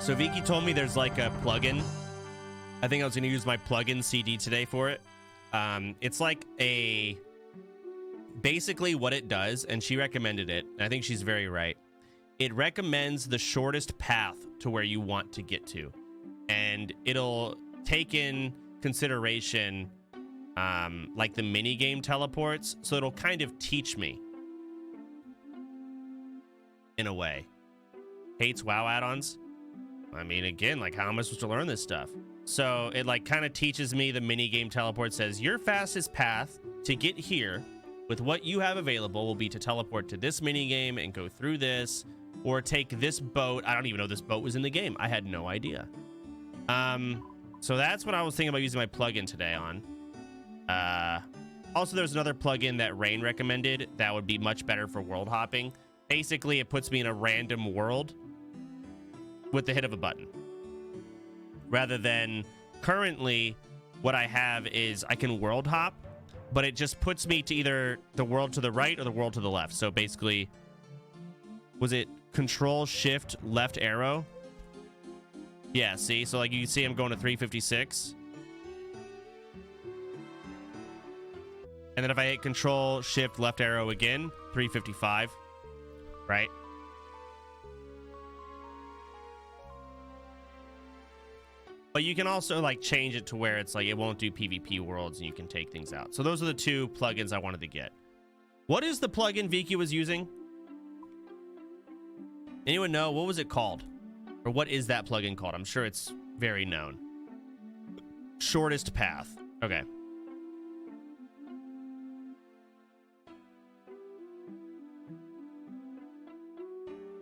So Vicky told me there's like a plugin. I think I was going to use my plugin CD today for it. It's like a... Basically what it does, and she recommended it, and I think she's very right. It recommends the shortest path to where you want to get to. And it'll take in consideration like the mini game teleports, so it'll kind of teach me in a way. Hates WoW add-ons. I mean, again, like, how am I supposed to learn this stuff? So it like kind of teaches me the mini game teleport. Says your fastest path to get here with what you have available will be to teleport to this mini game and go through this, or take this boat. I don't even know this boat was in the game. I had no idea. So that's what I was thinking about using my plugin today on. Also, there's another plugin that Rain recommended that would be much better for world hopping. Basically, it puts me in a random world with the hit of a button. Rather than currently, what I have is I can world hop, but it just puts me to either the world to the right or the world to the left. So basically, was it Control Shift left arrow? Yeah, see? So like you can see I'm going to 356. And then if I hit Control Shift left arrow again, 355. Right? But you can also like change it to where it's like it won't do PvP worlds and you can take things out. So those are the two plugins I wanted to get. What is the plugin Vicky was using? Anyone know? What was it called? Or what is that plugin called? I'm sure it's very known. Shortest path. Okay.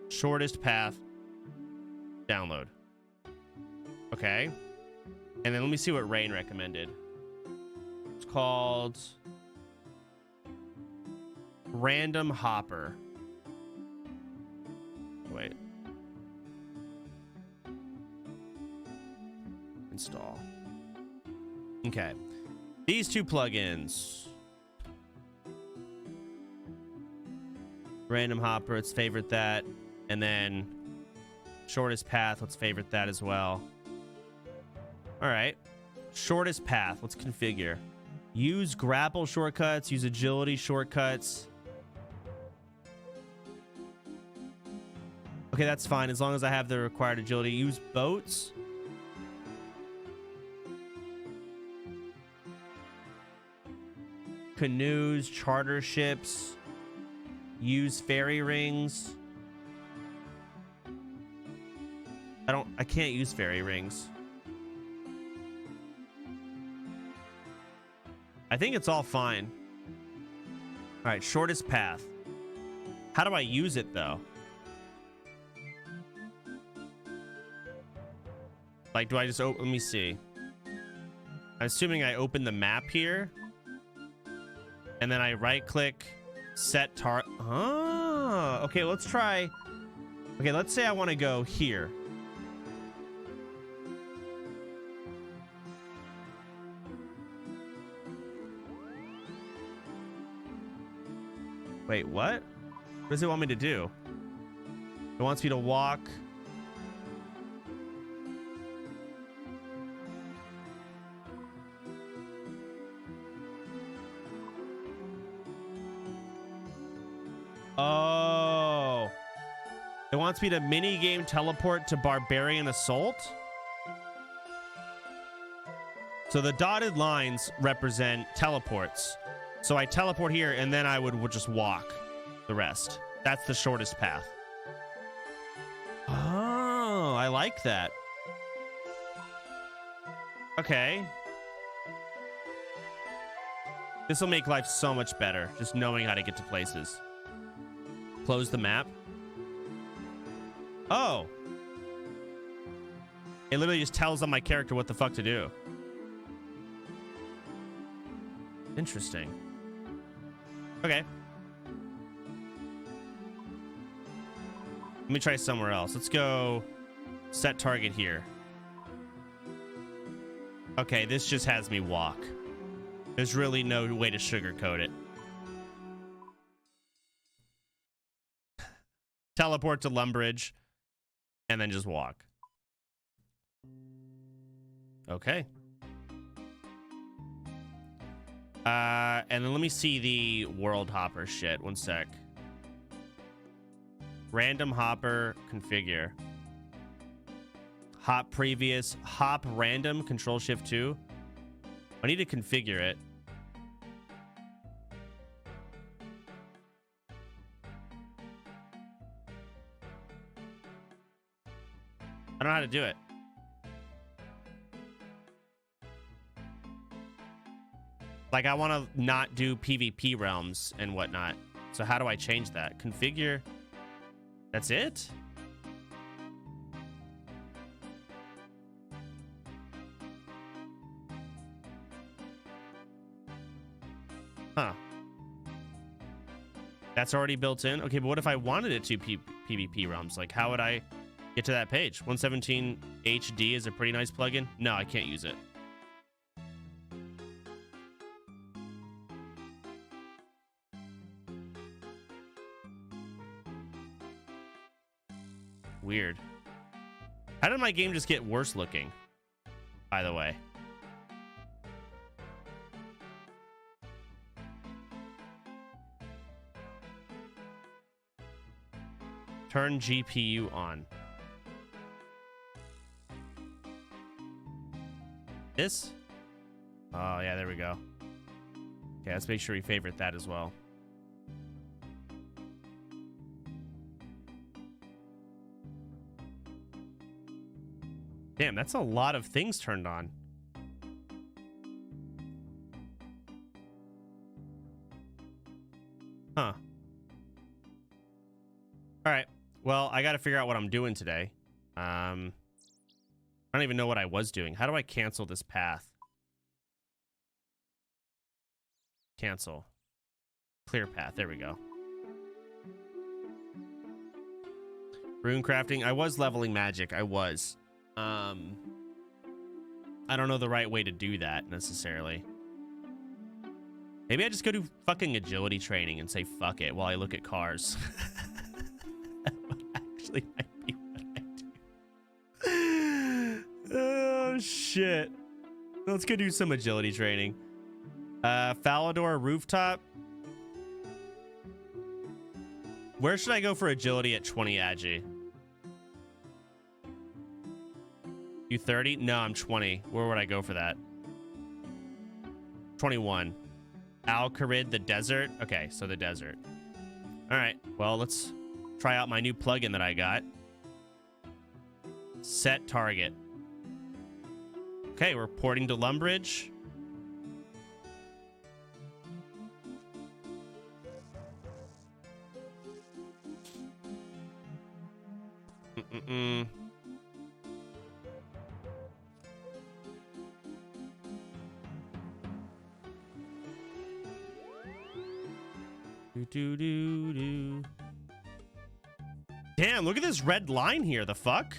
Shortest path. Download. Okay. And then let me see what Rain recommended. It's called Random Hopper. Wait. Install. Okay. These two plugins. Random Hopper, let's favorite that. And then Shortest Path, let's favorite that as well. All right. Shortest path. Let's configure. Use grapple shortcuts. Use agility shortcuts. Okay, that's fine as long as I have the required agility. Use boats. Canoes, charter ships. Use fairy rings. I can't use fairy rings. I think it's all fine. All right, shortest path. How do I use it though? Like, do I just open? Let me see. I'm assuming I open the map here. And then I right click, set target. Oh, okay, let's try. Okay, let's say I want to go here. Wait, what? What does it want me to do? It wants me to walk. Oh. It wants me to mini-game teleport to Barbarian Assault. So the dotted lines represent teleports. So I teleport here, and then I would just walk the rest. That's the shortest path. Oh, I like that. Okay. This will make life so much better, just knowing how to get to places. Close the map. Oh. It literally just tells on my character what the fuck to do. Interesting. Okay. Let me try somewhere else. Let's go set target here. Okay, this just has me walk. There's really no way to sugarcoat it. Teleport to Lumbridge and then just walk. Okay. And then let me see the world hopper shit. One sec. Random hopper configure. Hop previous. Hop random. Control Shift 2. I need to configure it. I don't know how to do it. Like, I want to not do PvP realms and whatnot. So how do I change that? Configure. That's it? Huh. That's already built in? Okay, but what if I wanted it to PvP realms? Like, how would I get to that page? 117 HD is a pretty nice plugin. No, I can't use it. Weird. How did my game just get worse looking? By the way. Turn GPU on. This? Oh, yeah, there we go. Okay, let's make sure we favorite that as well. Damn, that's a lot of things turned on. Huh. All right. Well, I got to figure out what I'm doing today. I don't even know what I was doing. How do I cancel this path? Cancel. Clear path. There we go. Rune crafting. I was leveling magic. I was. I don't know the right way to do that necessarily. Maybe I just go do fucking agility training and say fuck it while I look at cars. That would actually might be what I do. Oh shit. Let's go do some agility training. Falador rooftop. Where should I go for agility at 20 agi? You 30? No, I'm 20. Where would I go for that? 21. Al-Kharid, the desert. Okay, so the desert. All right. Well, let's try out my new plugin that I got. Set target. Okay, we're porting to Lumbridge. Do. Damn, look at this red line here. The fuck?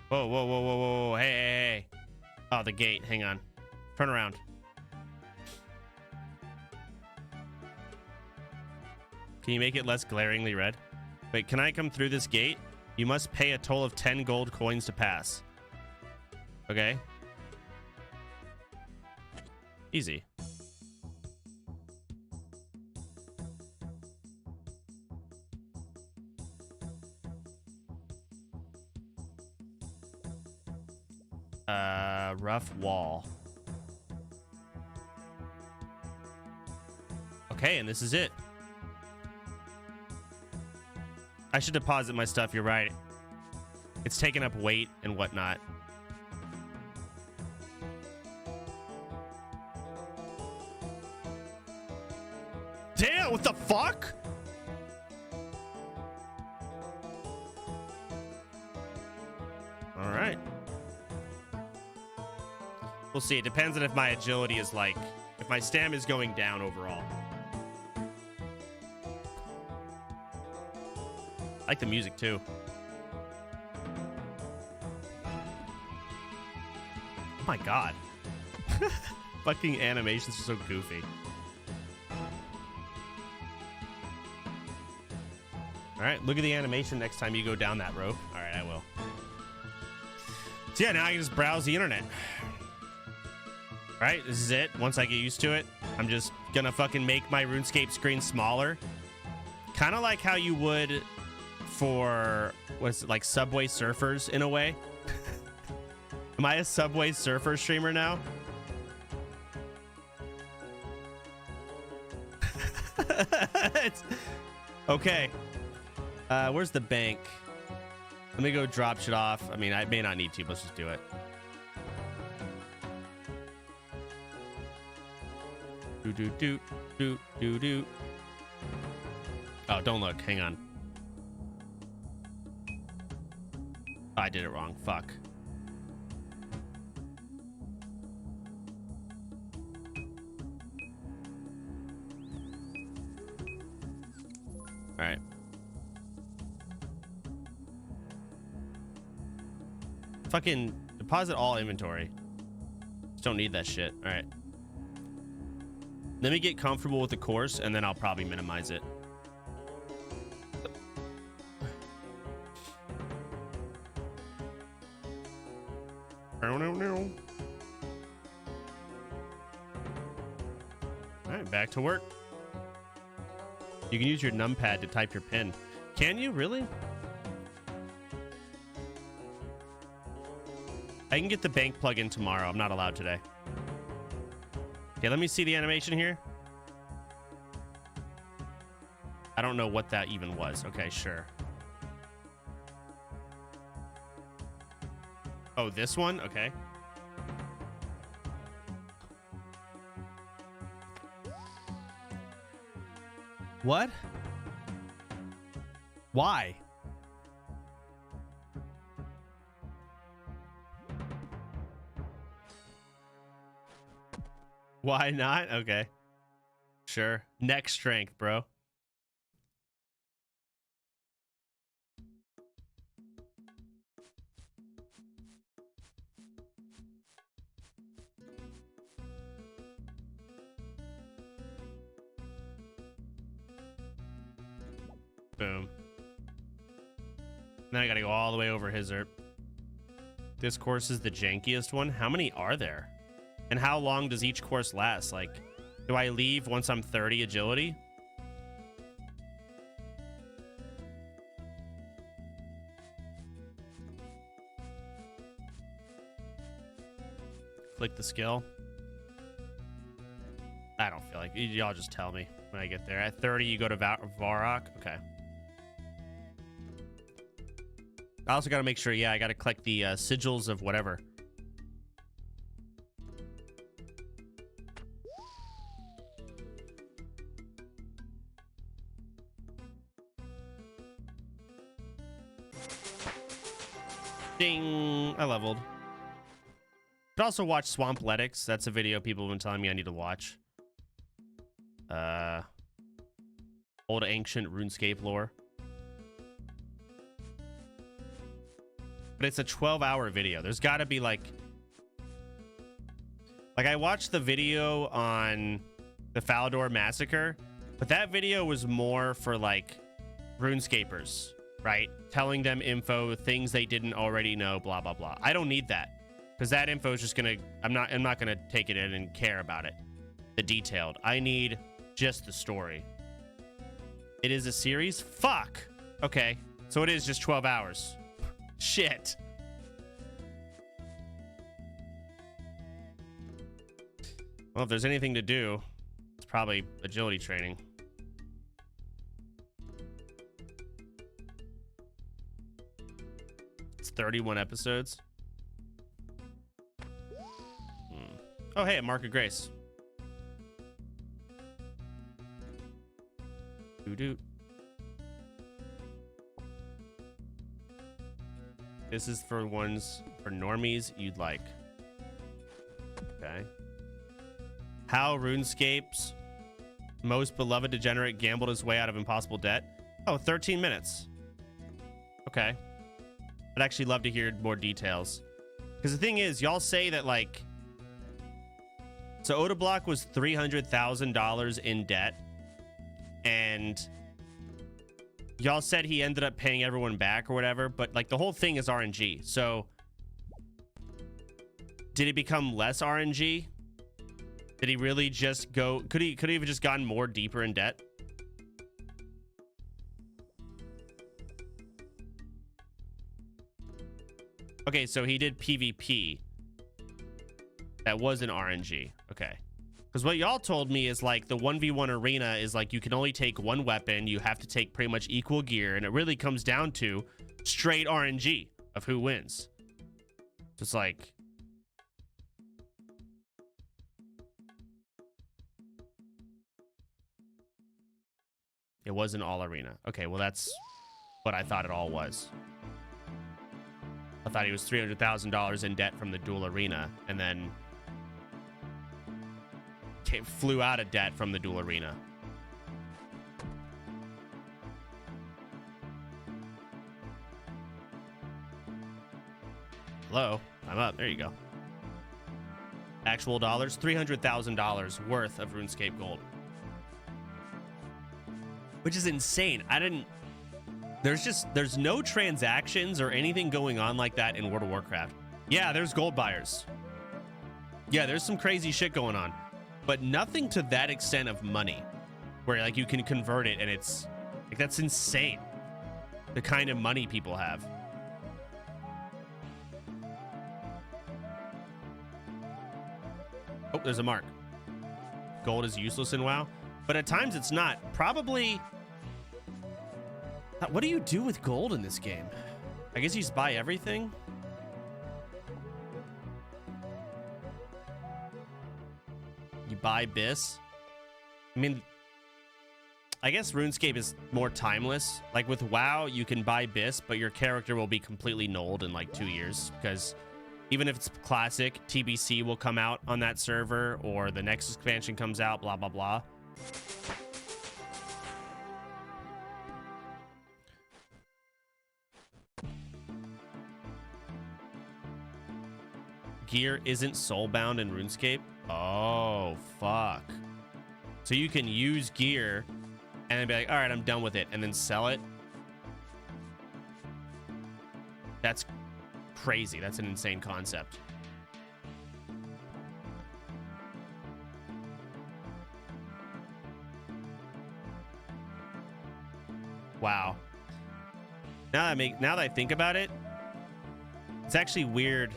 Whoa. Hey. Oh, the gate. Hang on. Turn around. Can you make it less glaringly red? Wait, can I come through this gate? You must pay a toll of 10 gold coins to pass. Okay. Easy. Rough wall. Okay, and this is it. I should deposit my stuff, you're right. It's taking up weight and whatnot. Damn, what the fuck? All right. We'll see. It depends on if my agility is like, if my stamina is going down overall. I like the music too. Oh my god. Fucking animations are so goofy. All right, look at the animation next time you go down that rope. All right, I will. So yeah, now I can just browse the internet. All right, this is it. Once I get used to it, I'm just gonna fucking make my RuneScape screen smaller. Kind of like how you would for, what's it, like Subway Surfers in a way. Am I a Subway Surfer streamer now? Okay. Where's the bank? Let me go drop shit off. I mean, I may not need to. Let's just do it. Do. Oh, don't look. Hang on. I did it wrong. Fuck. All right. Fucking deposit all inventory. Just don't need that shit. All right. Let me get comfortable with the course, and then I'll probably minimize it. No. All right, back to work. You can use your numpad to type your pin. Can you really? I can get the bank plug-in tomorrow. I'm not allowed today. Okay, let me see the animation here. I don't know what that even was. Okay, sure. Oh, this one? Okay. What? Why? Why not? Okay. Sure. Neck strength, bro. Boom. Then I gotta go all the way over Hizert. This course is the jankiest one. How many are there? And how long does each course last? Like, do I leave once I'm 30 agility? Click the skill. I don't feel like y'all just tell me when I get there. At 30, you go to Varrock. Okay. I also got to make sure, yeah, I got to collect the sigils of whatever. Ding! I leveled. Could also watch Swampletics. That's a video people have been telling me I need to watch. Old ancient RuneScape lore. But it's a 12-hour video. There's got to be like I watched the video on the Falador Massacre, but that video was more for like RuneScapers, right? Telling them info, things they didn't already know, blah blah blah. I don't need that, because that info is just gonna. I'm not gonna take it in and care about it. The detailed. I need just the story. It is a series? Fuck. Okay, so it is just 12 hours. Shit. Well, if there's anything to do, it's probably agility training. It's 31 episodes. Oh, hey, Mark of Grace. Doo-doo. This is for ones for normies you'd like. Okay. How RuneScape's most beloved degenerate gambled his way out of impossible debt. Oh, 13 minutes. Okay. I'd actually love to hear more details. Because the thing is, y'all say that, like... So Odablock was $300,000 in debt. And y'all said he ended up paying everyone back or whatever, but like the whole thing is RNG. So did it become less RNG? Did he really just go? Could he have just gotten more deeper in debt? Okay, so he did PvP. That wasn't RNG. Okay. Because what y'all told me is like the 1v1 arena is like you can only take one weapon. You have to take pretty much equal gear. And it really comes down to straight RNG of who wins. Just like... It wasn't all arena. Okay, well that's what I thought it all was. I thought he was $300,000 in debt from the dual arena and then flew out of debt from the dual arena. Hello, I'm up. There you go. Actual dollars, $300,000 worth of RuneScape gold. Which is insane. There's no transactions or anything going on like that in World of Warcraft. Yeah, there's gold buyers. Yeah, there's some crazy shit going on, but nothing to that extent of money where like you can convert it and it's like, that's insane. The kind of money people have. Oh, there's a mark. Gold is useless in WoW, but at times it's not. Probably. What do you do with gold in this game? I guess you just buy everything. You buy bis. I mean, I guess RuneScape is more timeless. Like with WoW, you can buy bis, but your character will be completely nulled in like 2 years because even if it's classic, TBC will come out on that server or the next expansion comes out, blah, blah, blah. Gear isn't soulbound in RuneScape? Oh, fuck. So you can use gear and then be like, all right, I'm done with it, and then sell it? That's crazy. That's an insane concept. Wow. Now that I think about it, it's actually weird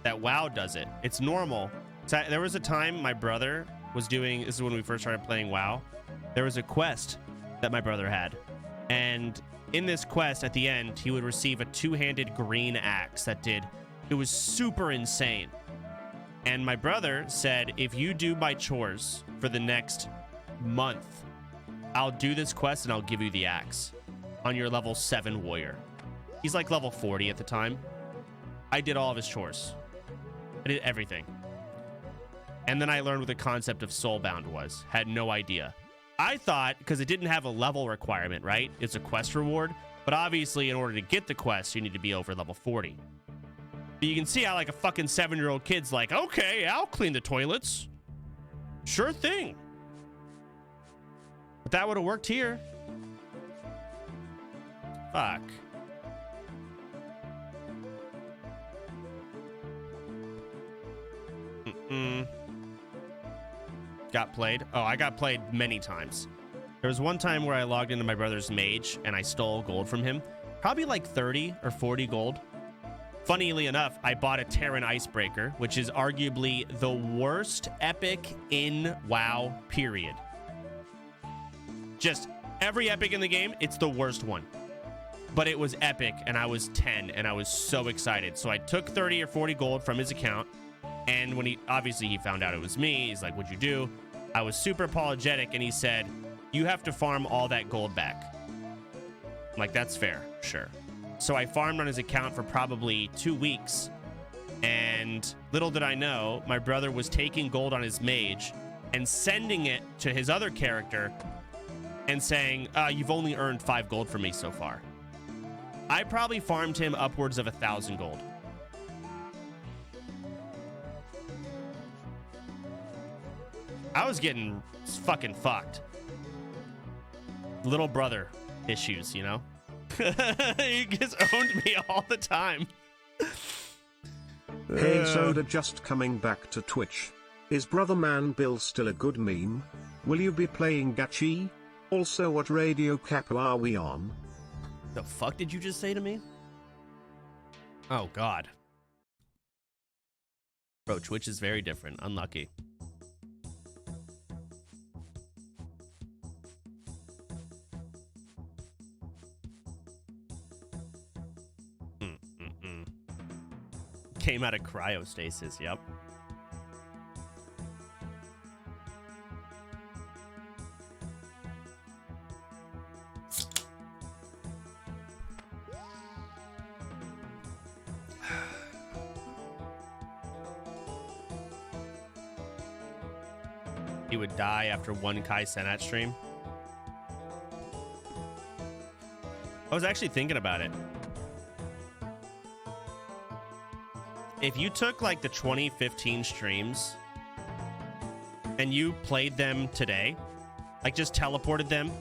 that WoW does it. It's normal. So there was a time my brother was doing, this is when we first started playing WoW, there was a quest that my brother had. And in this quest, at the end, he would receive a two-handed green axe that it was super insane. And my brother said, if you do my chores for the next month, I'll do this quest and I'll give you the axe on your level 7 warrior. He's like level 40 at the time. I did all of his chores. I did everything. And then I learned what the concept of soulbound was. Had no idea. I thought, because it didn't have a level requirement, right? It's a quest reward. But obviously, in order to get the quest, you need to be over level 40. But you can see how like a fucking 7-year-old kid's like, okay, I'll clean the toilets. Sure thing. But that would have worked here. Fuck. Got played. Oh, I got played many times. There was one time where I logged into my brother's mage and I stole gold from him. Probably like 30 or 40 gold. Funnily enough, I bought a Terran Icebreaker, which is arguably the worst epic in WoW, period. Just every epic in the game, it's the worst one. But it was epic and I was 10 and I was so excited. So I took 30 or 40 gold from his account. And when he found out it was me, he's like, what'd you do? I was super apologetic and he said, you have to farm all that gold back. I'm like, that's fair, sure. So I farmed on his account for probably 2 weeks. And little did I know, my brother was taking gold on his mage and sending it to his other character and saying, you've only earned 5 gold from me so far. I probably farmed him upwards of 1,000 gold. I was getting fucking fucked. Little brother issues, you know? He gets owned me all the time. Hey Soda, just coming back to Twitch. Is Brother Man Bill still a good meme? Will you be playing Gachi? Also, what radio cap are we on? The fuck did you just say to me? Oh, God. Bro, Twitch is very different. Unlucky. Came out of cryostasis, yep. He would die after one Kai Senat stream. I was actually thinking about it. If you took like the 2015 streams and you played them today, like just teleported them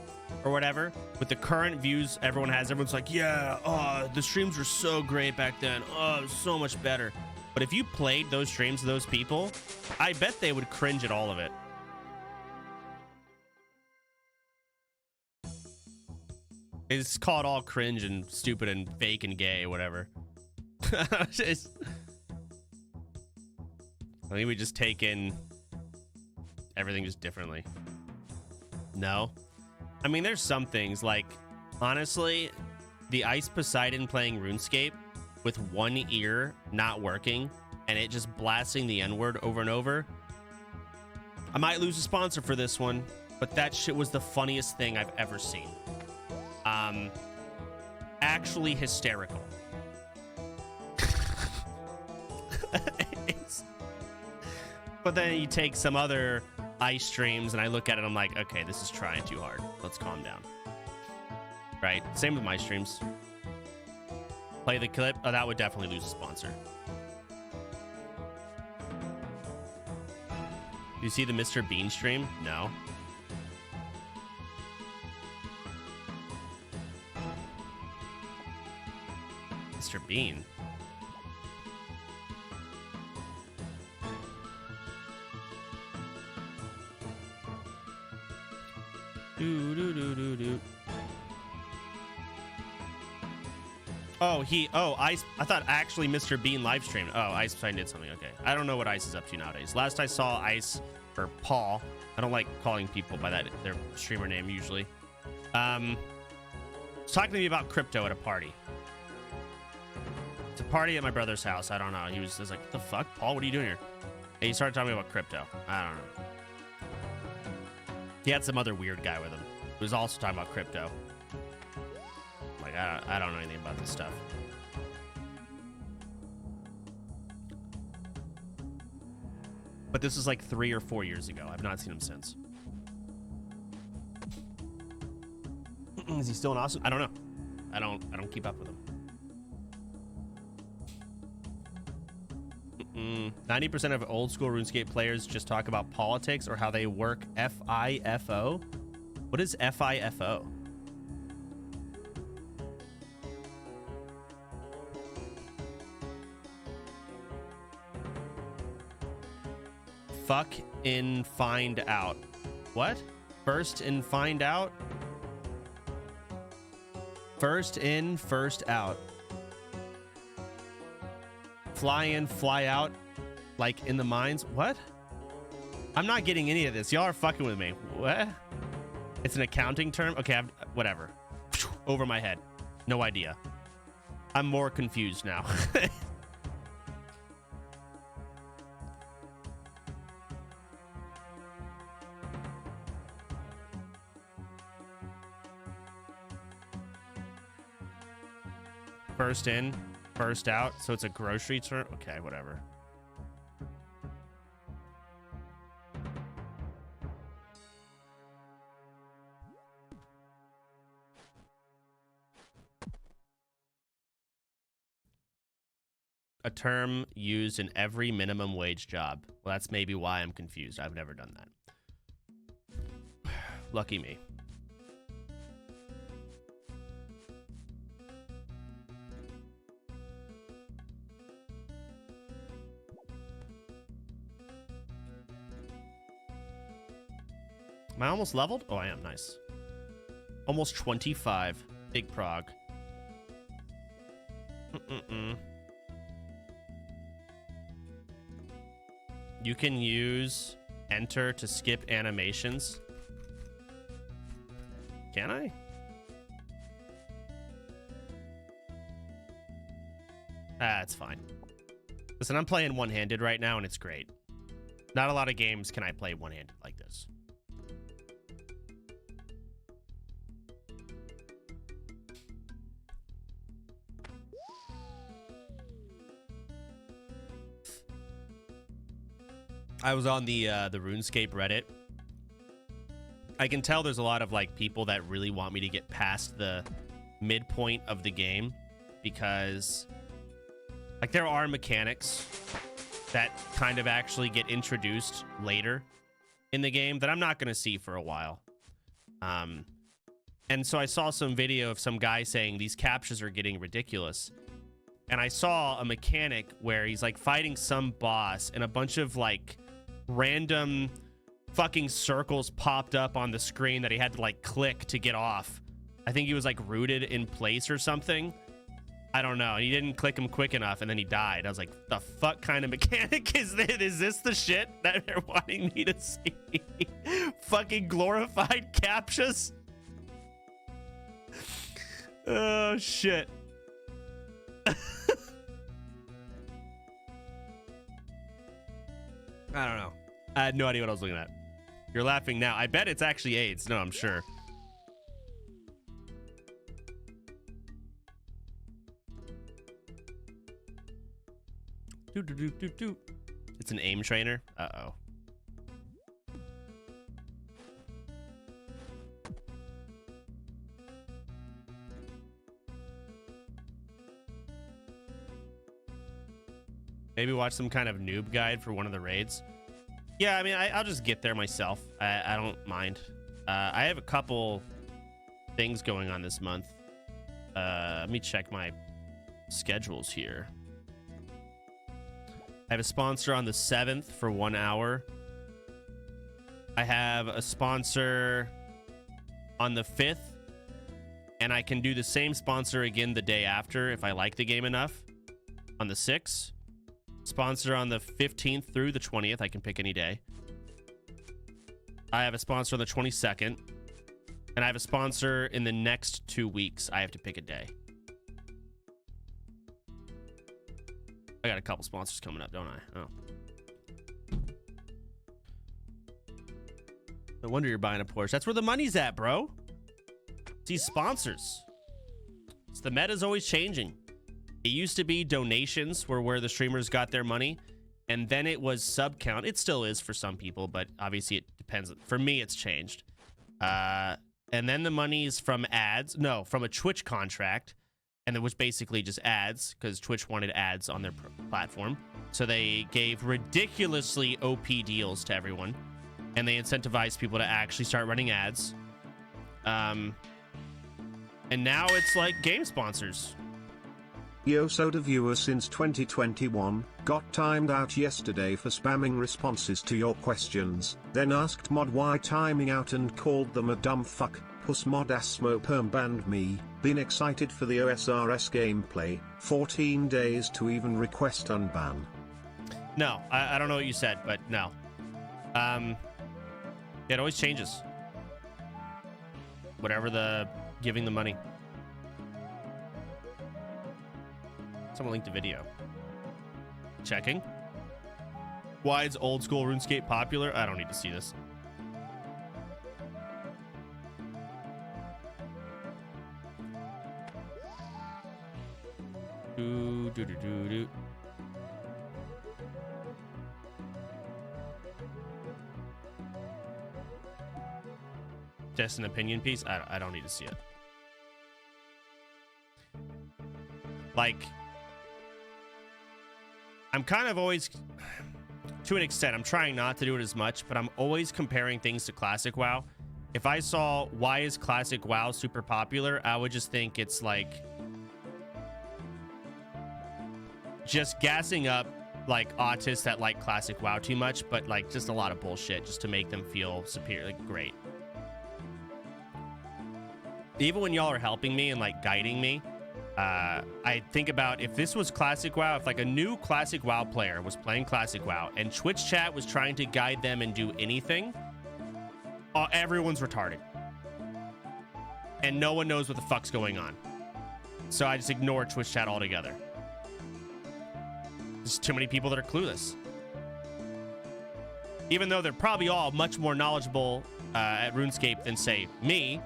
or whatever, with the current views everyone has, everyone's like, yeah, oh, the streams were so great back then. Oh, it was so much better. But if you played those streams to those people, I bet they would cringe at all of it. It's called all cringe and stupid and fake and gay, whatever. I think we just take in everything just differently. No. I mean, there's some things like, honestly, the Ice Poseidon playing RuneScape with one ear not working and it just blasting the N-word over and over. I might lose a sponsor for this one, but that shit was the funniest thing I've ever seen. Actually hysterical. But then you take some other ice streams and I look at it and I'm like, okay, this is trying too hard. Let's calm down. Right? Same with my streams. Play the clip. Oh, that would definitely lose a sponsor. Do you see the Mr. Bean stream? No. Mr. Bean. Oh, Ice. I thought actually Mr. Bean live streamed. Oh, Ice Poseidon did something. Okay. I don't know what Ice is up to nowadays. Last I saw Ice or Paul. I don't like calling people by their streamer name usually. Was talking to me about crypto at a party. It's a party at my brother's house. I don't know. He was like, what the fuck? Paul, what are you doing here? And he started talking about crypto. I don't know. He had some other weird guy with him who was also talking about crypto. Like, I don't know anything about this stuff. But this was like 3 or 4 years ago. I've not seen him since. Is he still in Austin? I don't know. I don't keep up with him. 90% of old school RuneScape players just talk about politics or how they work FIFO. What is FIFO? Fuck in find out. What? First in find out? First in, first out. Fly in, fly out, like in the mines. What? I'm not getting any of this. Y'all are fucking with me. What? It's an accounting term? Okay, whatever. Over my head. No idea. I'm more confused now. First in, first out, so it's a grocery term. Okay, whatever. A term used in every minimum wage job. Well, that's maybe why I'm confused. I've never done that. Lucky me. Am I almost leveled? Oh, I am. Nice. Almost 25. Big prog. You can use enter to skip animations. Can I? Ah, it's fine. Listen, I'm playing one-handed right now, and it's great. Not a lot of games can I play one-handed like this. I was on the Runescape Reddit. I can tell there's a lot of like people that really want me to get past the midpoint of the game because like there are mechanics that kind of actually get introduced later in the game that I'm not going to see for a while. And so I saw some video of some guy saying these captures are getting ridiculous. And I saw a mechanic where he's like fighting some boss and a bunch of like random fucking circles popped up on the screen that he had to like click to get off. I think he was like rooted in place or something. I don't know. And he didn't click him quick enough and then he died. I was like, the fuck kind of mechanic is this? Is this the shit that they're wanting me to see? Fucking glorified captchas? Oh, shit. I don't know. I had no idea what I was looking at. You're laughing now. I bet it's actually AIDS. No, I'm sure. It's an aim trainer. Uh-oh. Maybe watch some kind of noob guide for one of the raids. Yeah, I mean, I'll just get there myself. I don't mind. I have a couple things going on this month. Let me check my schedules here. I have a sponsor on the 7th for 1 hour. I have a sponsor on the 5th. And I can do the same sponsor again the day after if I like the game enough. On the 6th. Sponsor on the 15th through the 20th. I can pick any day. I have a sponsor on the 22nd. And I have a sponsor in the next 2 weeks. I have to pick a day. I got a couple sponsors coming up, don't I? Oh. No wonder you're buying a Porsche. That's where the money's at, bro. It's these sponsors. It's the meta's always changing. It used to be donations were where the streamers got their money. And then it was sub count. It still is for some people, but obviously it depends. For me, it's changed. And then the money's from ads. No, from a Twitch contract. And it was basically just ads because Twitch wanted ads on their platform. So they gave ridiculously OP deals to everyone. And they incentivized people to actually start running ads. And now it's like game sponsors. Yo Soda viewer since 2021, got timed out yesterday for spamming responses to your questions, then asked mod why timing out and called them a dumb fuck. Puss mod Asmo perm banned me, been excited for the OSRS gameplay, 14 days to even request unban. No, I don't know what you said, but no. It always changes. Whatever the giving the money. Someone linked a video. Checking. Why is old school RuneScape popular? I don't need to see this. Do. Just an opinion piece? I don't need to see it. Like, I'm kind of always, to an extent, I'm trying not to do it as much, but I'm always comparing things to Classic WoW. If I saw why is Classic WoW super popular, I would just think it's like just gassing up like autists that like classic WoW too much, but like just a lot of bullshit just to make them feel superior. Like, great. Even when y'all are helping me and like guiding me, I think about if this was classic WoW, if like a new classic WoW player was playing classic WoW and Twitch chat was trying to guide them and do anything, everyone's retarded. And no one knows what the fuck's going on. So I just ignore Twitch chat altogether. There's too many people that are clueless. Even though they're probably all much more knowledgeable at RuneScape than, say, me,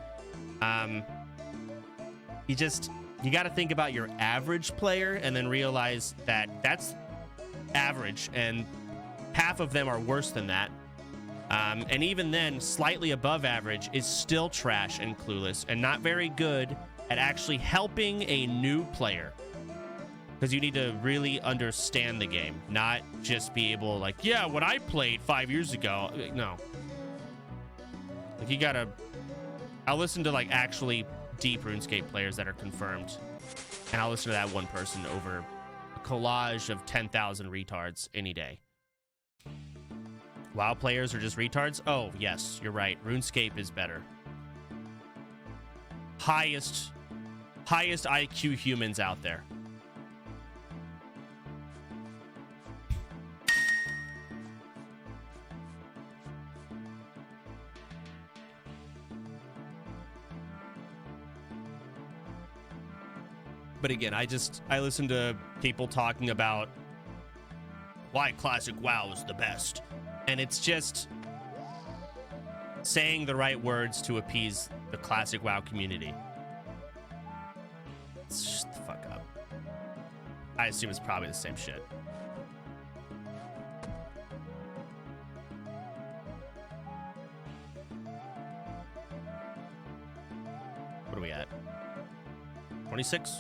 you got to think about your average player and then realize that that's average and half of them are worse than that. And even then, slightly above average is still trash and clueless and not very good at actually helping a new player. Because you need to really understand the game, not just be able like, yeah, when I played 5 years ago. No. Like, you gotta... I'll listen to like actually deep RuneScape players that are confirmed. And I'll listen to that one person over a collage of 10,000 retards any day. WoW players are just retards? Oh, yes, you're right. RuneScape is better. Highest IQ humans out there. But again, I listen to people talking about why classic WoW is the best. And it's just saying the right words to appease the classic WoW community. Shut the fuck up. I assume it's probably the same shit. What are we at? 26?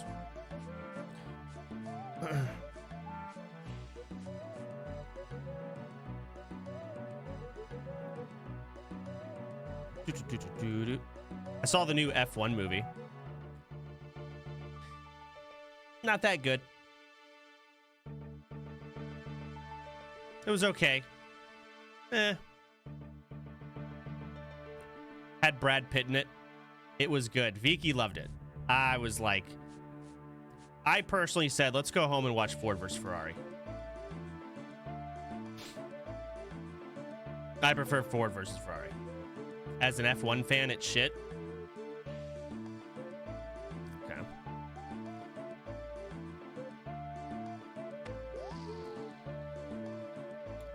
I saw the new F1 movie. Not that good. It was okay. Had Brad Pitt in it. It was good. Vicky loved it. I was like... I personally said, let's go home and watch Ford vs. Ferrari. I prefer Ford versus Ferrari. As an F1 fan, it's shit. Okay.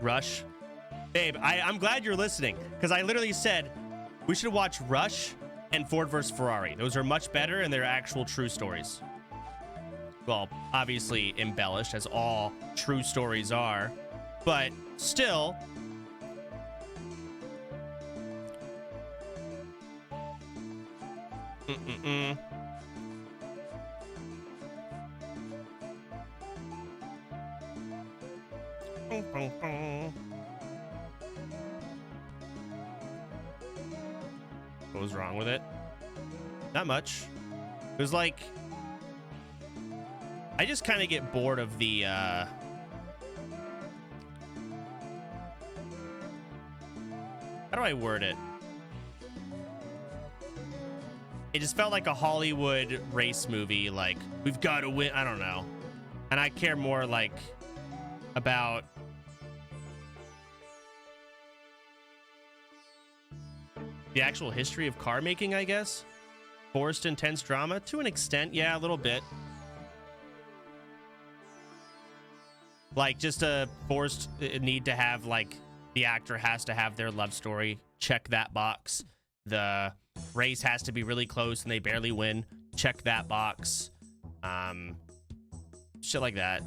Rush. Babe, I'm glad you're listening, because I literally said we should watch Rush and Ford vs. Ferrari. Those are much better, and they're actual true stories. Well, obviously embellished, as all true stories are, but still... What was wrong with it? Not much. It was like... I just kind of get bored of the, how do I word it? It just felt like a Hollywood race movie, like, we've got to win, I don't know. And I care more, like, about... the actual history of car making, I guess? Forced intense drama? To an extent, yeah, a little bit. Like, just a forced need to have, like, the actor has to have their love story. Check that box. The race has to be really close and they barely win. Check that box. Shit like that.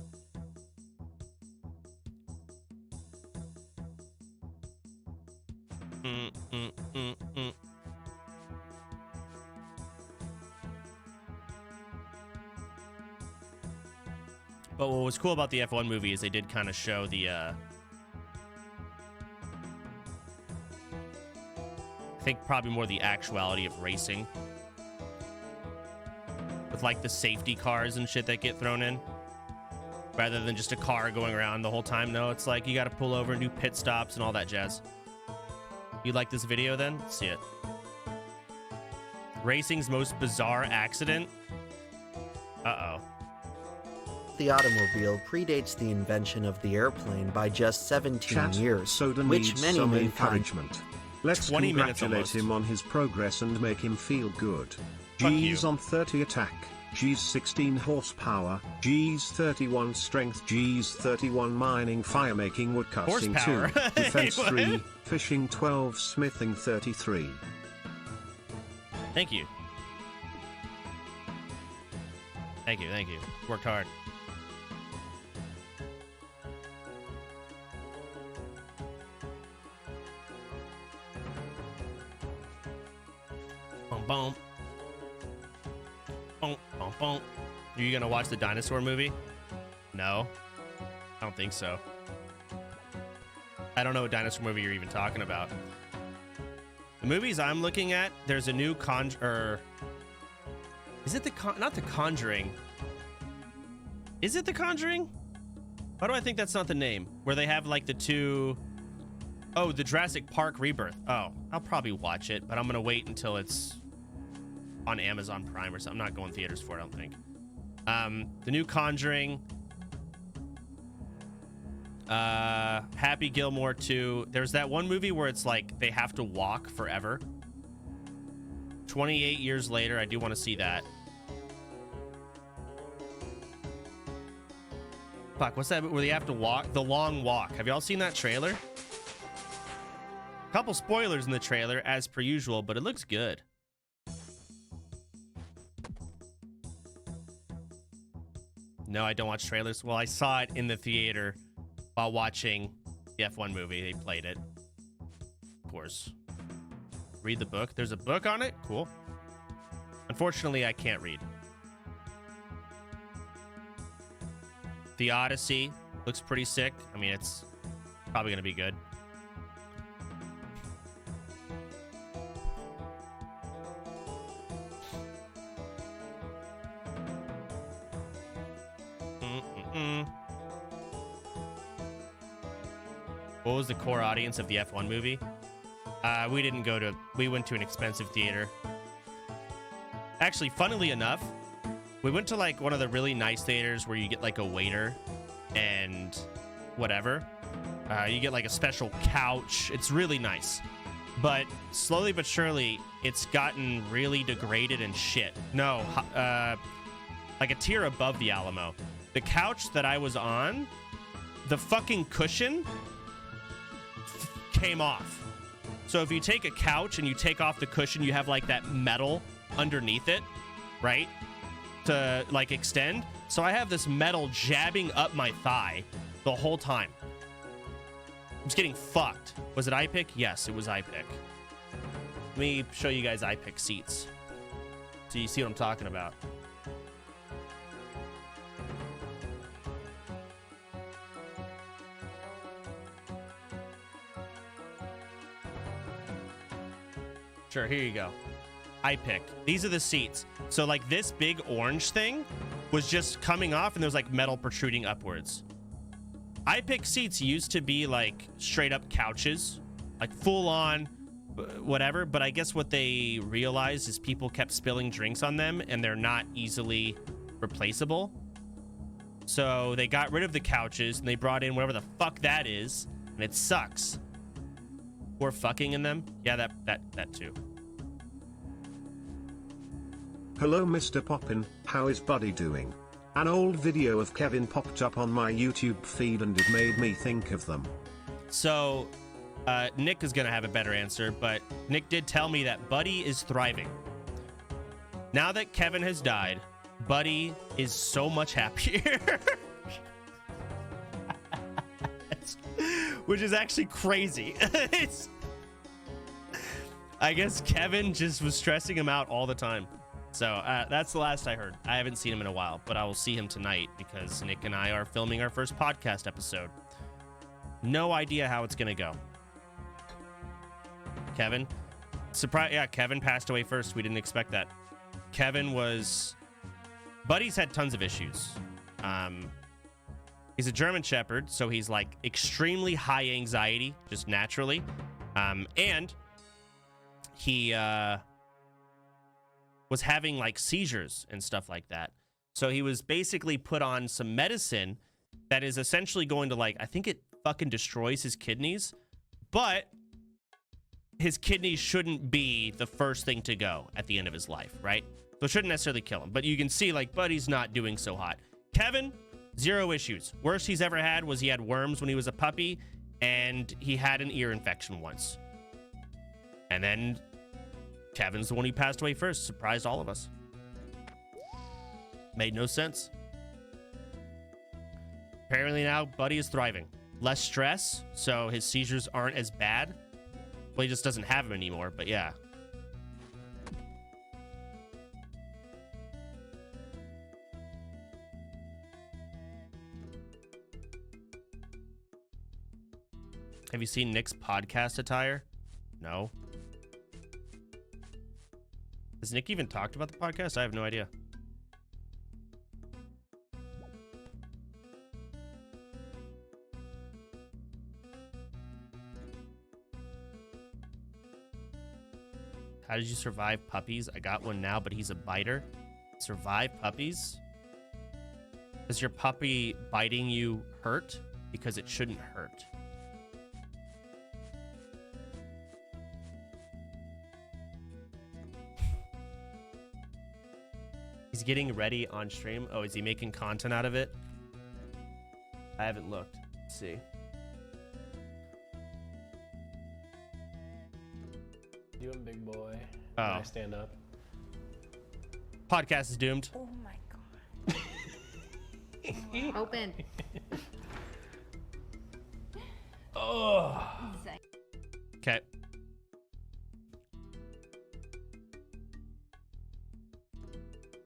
But what was cool about the F1 movie is they did kind of show the, I think probably more the actuality of racing. With like the safety cars and shit that get thrown in. rather than just a car going around the whole time. No, it's like you got to pull over and do pit stops and all that jazz. You like this video then? Let's see it. Racing's most bizarre accident. Uh-oh. The automobile predates the invention of the airplane by just 17 years, Soda which needs many some may find. encouragement. Let's 20 minutes congratulate him on his progress and make him feel good. G's on 30 attack, G's 16 horsepower, G's 31 strength, G's 31 mining, fire making, woodcutting 2, Horsepower. defense What? 3, fishing 12, smithing 33. Thank you. Thank you, thank you. Worked hard. Boom, boom. Boom, boom, boom. Are you gonna watch the dinosaur movie? No? I don't think so. I don't know what dinosaur movie you're even talking about. The movies I'm looking at, there's a new is it not The Conjuring? Is it The Conjuring? Why do I think that's not the name? Where they have like the two... Oh, the Jurassic Park Rebirth. Oh, I'll probably watch it, but I'm gonna wait until it's on Amazon Prime or something. I'm not going theaters for it, I don't think. The new Conjuring. Happy Gilmore 2. There's that one movie where it's like they have to walk forever. 28 years later, I do want to see that. Fuck, what's that where they have to walk? The Long Walk. Have y'all seen that trailer? Couple spoilers in the trailer, as per usual, but it looks good. No, I don't watch trailers. Well, I saw it in the theater while watching the F1 movie. They played it. Of course. Read the book. There's a book on it? Cool. Unfortunately, I can't read. The Odyssey looks pretty sick. I mean, it's probably going to be good. What was the core audience of the F1 movie? We went to an expensive theater. Actually, funnily enough, we went to like one of the really nice theaters where you get like a waiter and whatever. You get like a special couch. It's really nice. But slowly but surely, it's gotten really degraded and shit. No, like a tier above the Alamo. The couch that I was on, the fucking cushion came off. So if you take a couch and you take off the cushion, you have like that metal underneath it, right? To like extend. So I have this metal jabbing up my thigh the whole time. I was getting fucked. Was it iPick? Yes, it was iPick. Let me show you guys iPick seats so you see what I'm talking about. Sure, here you go. iPick. These are the seats. So like this big orange thing was just coming off and there's like metal protruding upwards. iPick seats used to be like straight up couches, like full on whatever. But I guess what they realized is people kept spilling drinks on them and they're not easily replaceable. So they got rid of the couches and they brought in whatever the fuck that is, and it sucks. Or fucking in them. Yeah, that too. Hello Mr. Poppin, how is Buddy doing? An old video of Kevin popped up on my YouTube feed and it made me think of them. So, Nick is gonna have a better answer, but Nick did tell me that Buddy is thriving. Now that Kevin has died, Buddy is so much happier. Which is actually crazy. I guess Kevin just was stressing him out all the time. So that's the last I heard. I haven't seen him in a while, but I will see him tonight because Nick and I are filming our first podcast episode. No idea how it's gonna go. Kevin? Surprise! Yeah, Kevin passed away first. We didn't expect that. Kevin was... Buddy's had tons of issues. He's a German Shepherd, so he's like extremely high anxiety, just naturally. And he was having like seizures and stuff like that. So he was basically put on some medicine that is essentially going to, like, I think it fucking destroys his kidneys, but his kidneys shouldn't be the first thing to go at the end of his life, right? So it shouldn't necessarily kill him. But you can see, like, Buddy's not doing so hot. Kevin, 0 issues. Worst he's ever had was he had worms when he was a puppy, and he had an ear infection once. And then Kevin's the one who passed away first. Surprised all of us. Made no sense. Apparently now, Buddy is thriving. Less stress, so his seizures aren't as bad. Well, he just doesn't have them anymore, but yeah. Have you seen Nick's podcast attire? No. Has Nick even talked about the podcast? I have no idea. How did you survive puppies? I got one now, but he's a biter. Survive puppies? Does your puppy biting you hurt? Because it shouldn't hurt. He's getting ready on stream. Oh, is he making content out of it? I haven't looked. Let's see. You and big boy. Oh. I stand up. Podcast is doomed. Oh my god. Open. Oh. Okay.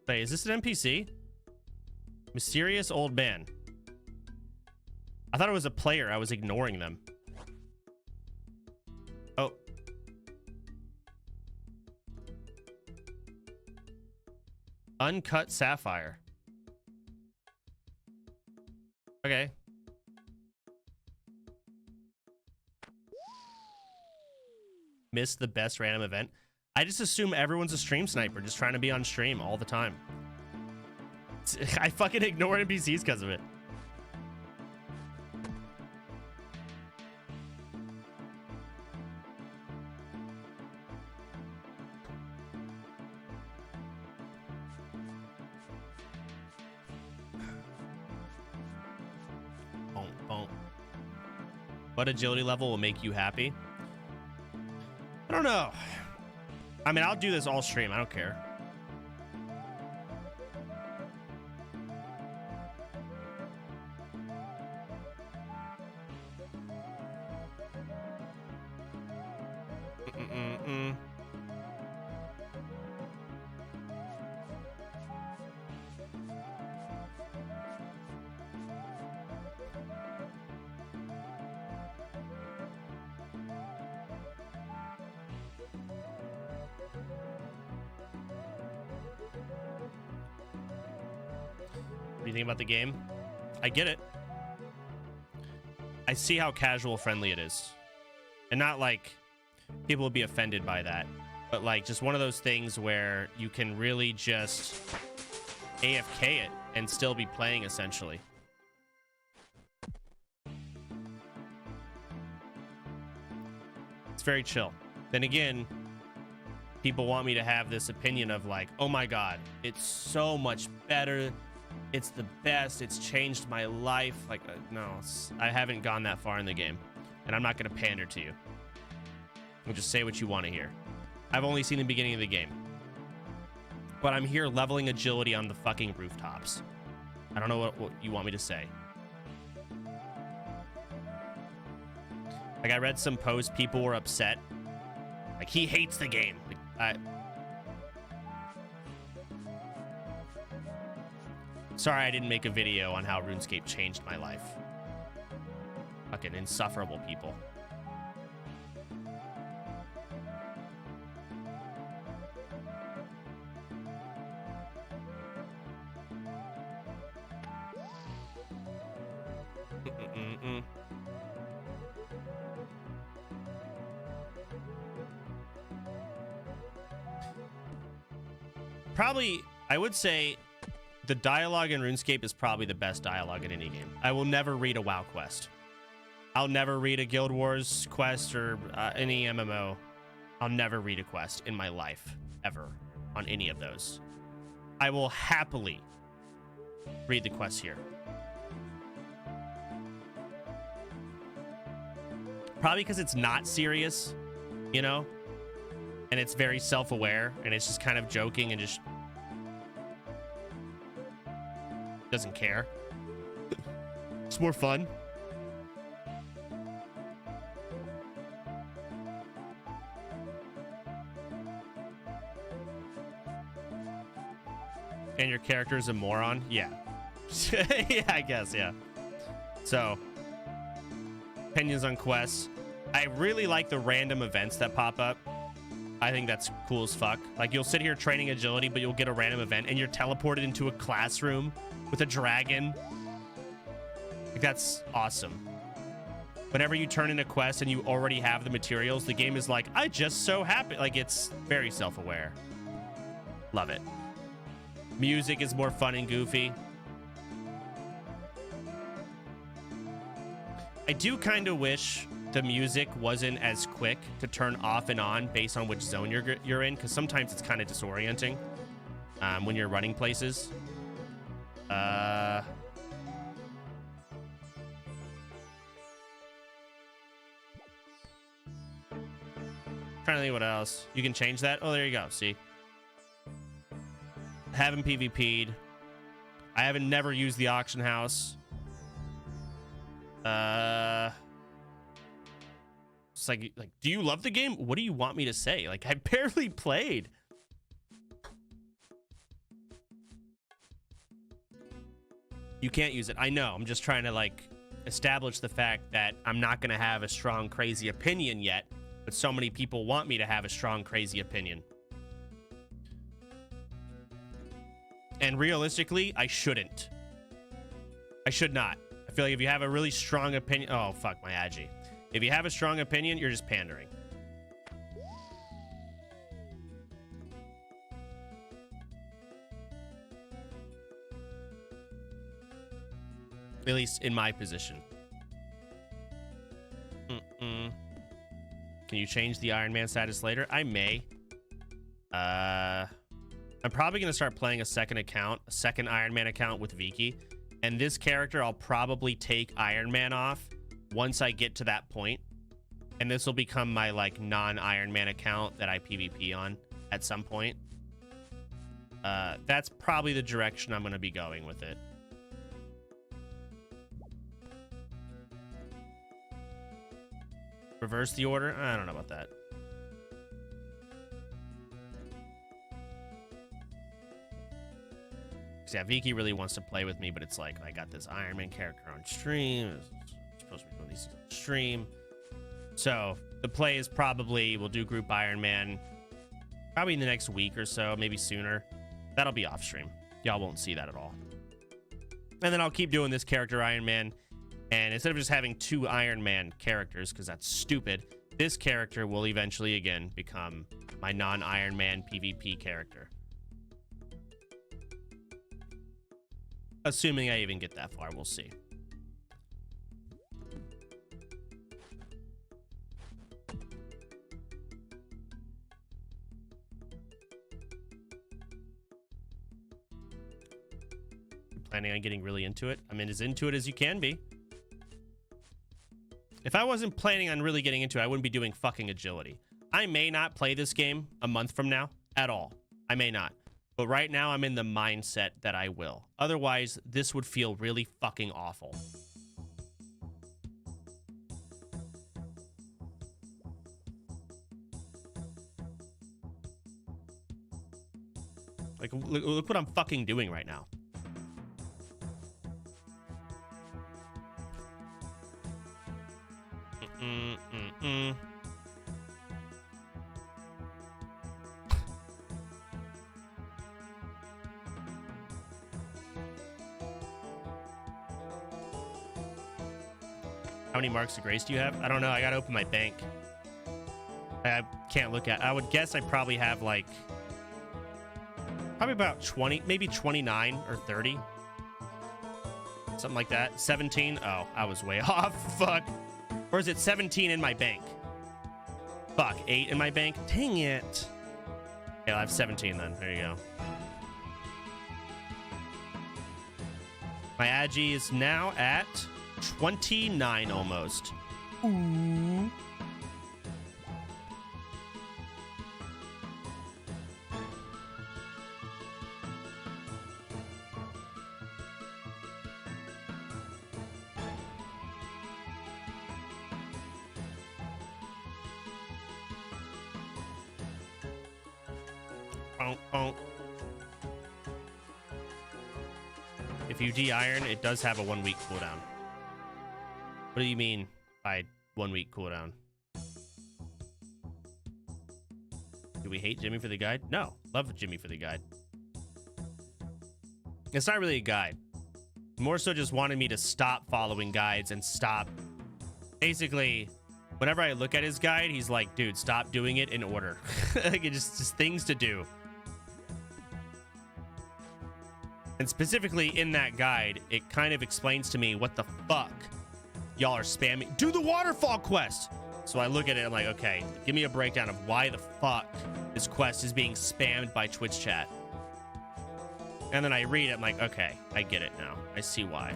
Wait, is this an NPC? Mysterious old man. I thought it was a player. I was ignoring them. Oh. Uncut sapphire. Okay. Missed the best random event. I just assume everyone's a stream sniper, just trying to be on stream all the time. I fucking ignore NPCs because of it. Boom, boom. What agility level will make you happy? I don't know. I mean, I'll do this all stream. I don't care. What do you think about the game? I get it. I see how casual friendly it is. And not like people will be offended by that, but like just one of those things where you can really just AFK it and still be playing essentially. It's very chill. Then again, people want me to have this opinion of like, oh my God, it's so much better. It's the best. It's changed my life. Like, no, I haven't gone that far in the game, and I'm not going to pander to you. I'll just say what you want to hear. I've only seen the beginning of the game, but I'm here leveling agility on the fucking rooftops. I don't know what you want me to say. Like, I read some posts, people were upset. Like, he hates the game. Like, sorry I didn't make a video on how RuneScape changed my life. Fucking insufferable people. Probably, I would say the dialogue in RuneScape is probably the best dialogue in any game. I will never read a WoW quest. I'll never read a Guild Wars quest or any MMO. I'll never read a quest in my life, ever, on any of those. I will happily read the quests here. Probably because it's not serious, you know? And it's very self-aware, and it's just kind of joking and just doesn't care. It's more fun. And your character is a moron? Yeah. Yeah, I guess, yeah. So, opinions on quests. I really like the random events that pop up. I think that's cool as fuck. Like, you'll sit here training agility, but you'll get a random event, and you're teleported into a classroom with a dragon. Like, that's awesome. Whenever you turn in a quest and you already have the materials, the game is like, I just so happen. Like, it's very self-aware. Love it. Music is more fun and goofy. I do kind of wish the music wasn't as quick to turn off and on based on which zone you're in, because sometimes it's kind of disorienting when you're running places. Trying to think what else. You can change that. Oh, there you go. See? Haven't PvP'd. I haven't never used the auction house. It's like, do you love the game? What do you want me to say? Like, I barely played. You can't use it. I know. I'm just trying to, like, establish the fact that I'm not going to have a strong, crazy opinion yet, but so many people want me to have a strong, crazy opinion. And realistically, I shouldn't. I should not. I feel like if you have a really strong opinion... Oh, fuck, my agi. If you have a strong opinion, you're just pandering. At least in my position. Can you change the Iron Man status later? I may. I'm probably going to start playing a second Iron Man account with Viki. And this character, I'll probably take Iron Man off once I get to that point. And this will become my, like, non-Iron Man account that I PvP on at some point. That's probably the direction I'm going to be going with it. Reverse the order? I don't know about that. Yeah, Viki really wants to play with me, but it's like, I got this Iron Man character on stream. It's supposed to be doing these on stream. So the play is probably, we'll do group Iron Man probably in the next week or so, maybe sooner. That'll be off stream. Y'all won't see that at all. And then I'll keep doing this character Iron Man. And instead of just having two Iron Man characters, because that's stupid, this character will eventually again become my non-Iron Man PvP character. Assuming I even get that far, we'll see. You're planning on getting really into it? I mean, as into it as you can be. If I wasn't planning on really getting into it, I wouldn't be doing fucking agility. I may not play this game a month from now at all. I may not. But right now, I'm in the mindset that I will. Otherwise, this would feel really fucking awful. Like, look what I'm fucking doing right now. How many marks of grace do you have? I don't know. I gotta open my bank. I can't look at. I would guess I probably have like probably about 20, maybe 29 or 30. Something like that. 17. Oh, I was way off. Fuck. Or is it 17 in my bank? Fuck. 8 in my bank. Dang it. Yeah, I'll have 17 then. There you go. My Agi is now at 29 almost. Ooh. If you de-iron, it does have a 1 week cooldown. What do you mean by 1 week cooldown? Do we hate Jimmy for the guide? No, love Jimmy for the guide. It's not really a guide. More so just wanted me to stop following guides and stop. Basically, whenever I look at his guide, he's like, dude, stop doing it in order. Like, it's just things to do. And specifically in that guide, it kind of explains to me what the fuck y'all are spamming. Do the waterfall quest. So I look at it, I'm like, okay, give me a breakdown of why the fuck this quest is being spammed by Twitch chat. And then I read it, I'm like, okay, I get it now. I see why.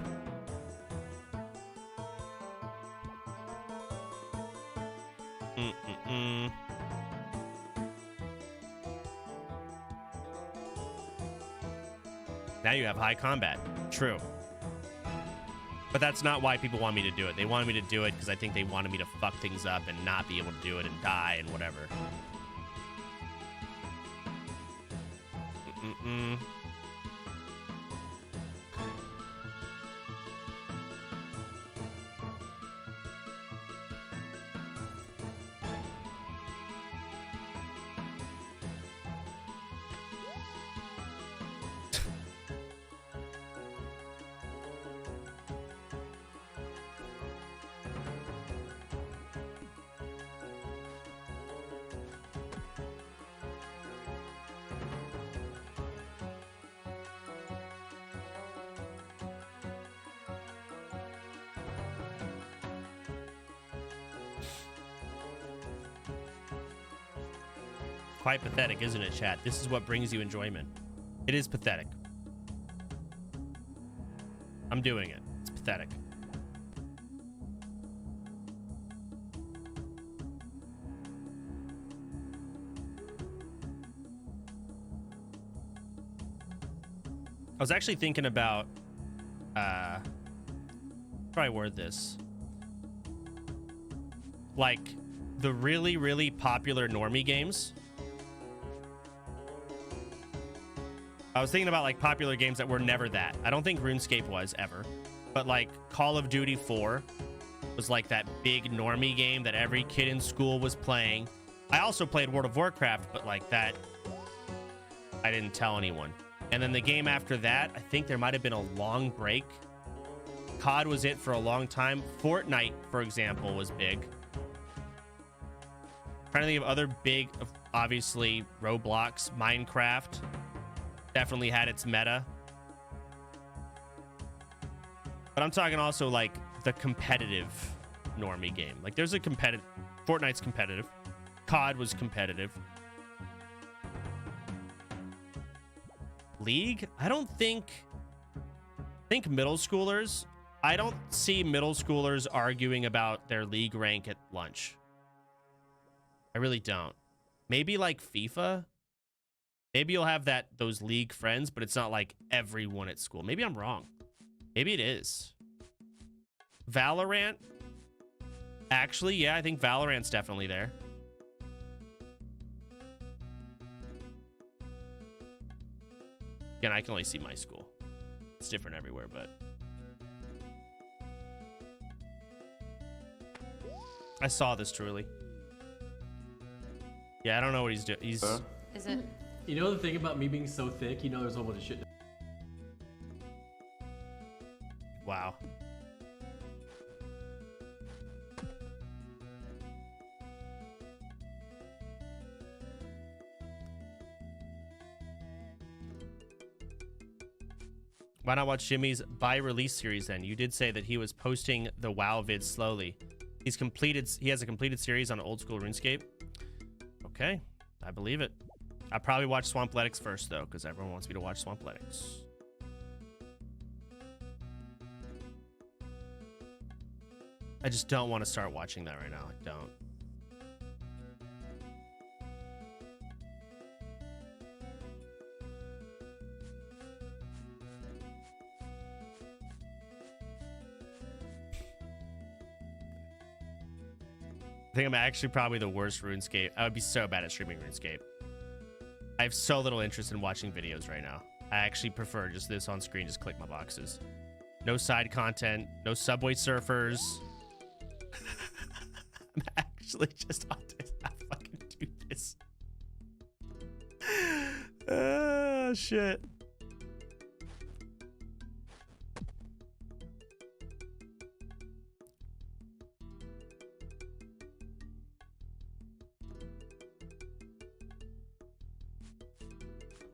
Now you have high combat. True. But that's not why people want me to do it. They wanted me to do it because I think they wanted me to fuck things up and not be able to do it and die and whatever. Quite pathetic, isn't it, chat? This is what brings you enjoyment. It is pathetic. I'm doing it. It's pathetic. I was actually thinking about how do I word this? Like the really, really popular normie games. I was thinking about like popular games that were never that. I don't think RuneScape was ever, but like Call of Duty 4 was like that big normie game that every kid in school was playing. I also played World of Warcraft, but like that, I didn't tell anyone. And then the game after that, I think there might have been a long break. COD was it for a long time. Fortnite, for example, was big. Trying to think of other big, obviously Roblox, Minecraft. Definitely had its meta. But I'm talking also like the competitive normie game. Like there's a competitive, Fortnite's competitive. COD was competitive. League? I think middle schoolers. I don't see middle schoolers arguing about their league rank at lunch. I really don't. Maybe like FIFA. Maybe you'll have those league friends, but it's not like everyone at school. Maybe I'm wrong. Maybe it is. Valorant? Actually, yeah, I think Valorant's definitely there. Again, I can only see my school. It's different everywhere, but... I saw this, truly. Yeah, I don't know what he's doing. He's... Is it? You know the thing about me being so thick, you know there's a whole bunch of shit. Wow. Why not watch Jimmy's by release series then? You did say that he was posting the WoW vids slowly. He has a completed series on old school RuneScape. Okay, I believe it. I probably watch Swampletics first though, because everyone wants me to watch Swampletics. I just don't want to start watching that right now. I don't. I think I'm actually probably the worst RuneScape. I would be so bad at streaming RuneScape. I have so little interest in watching videos right now. I actually prefer just this on screen, just click my boxes. No side content, no Subway Surfers. I'm actually just on this. I fucking do this. Oh, shit.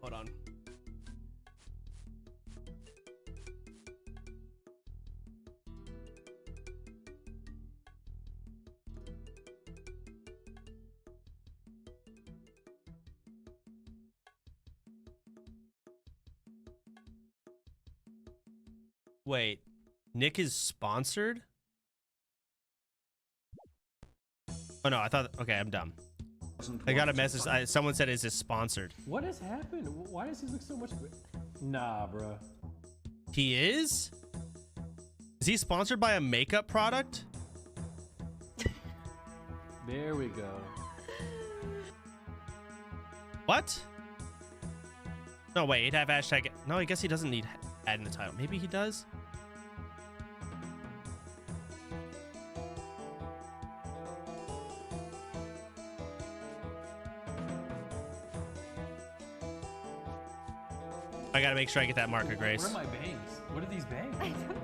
Hold on. Wait, Nick is sponsored? Oh no, I thought, okay, I'm dumb. I got a message. Someone said, is this sponsored? What has happened? Why does he look so much? Nah, bro. He is? Is he sponsored by a makeup product? There we go. What? No, wait, he'd have hashtag. No, I guess he doesn't need ad in the title. Maybe he does? I gotta make sure I get that marker, Grace. Where are my bangs? What are these bangs? I don't know.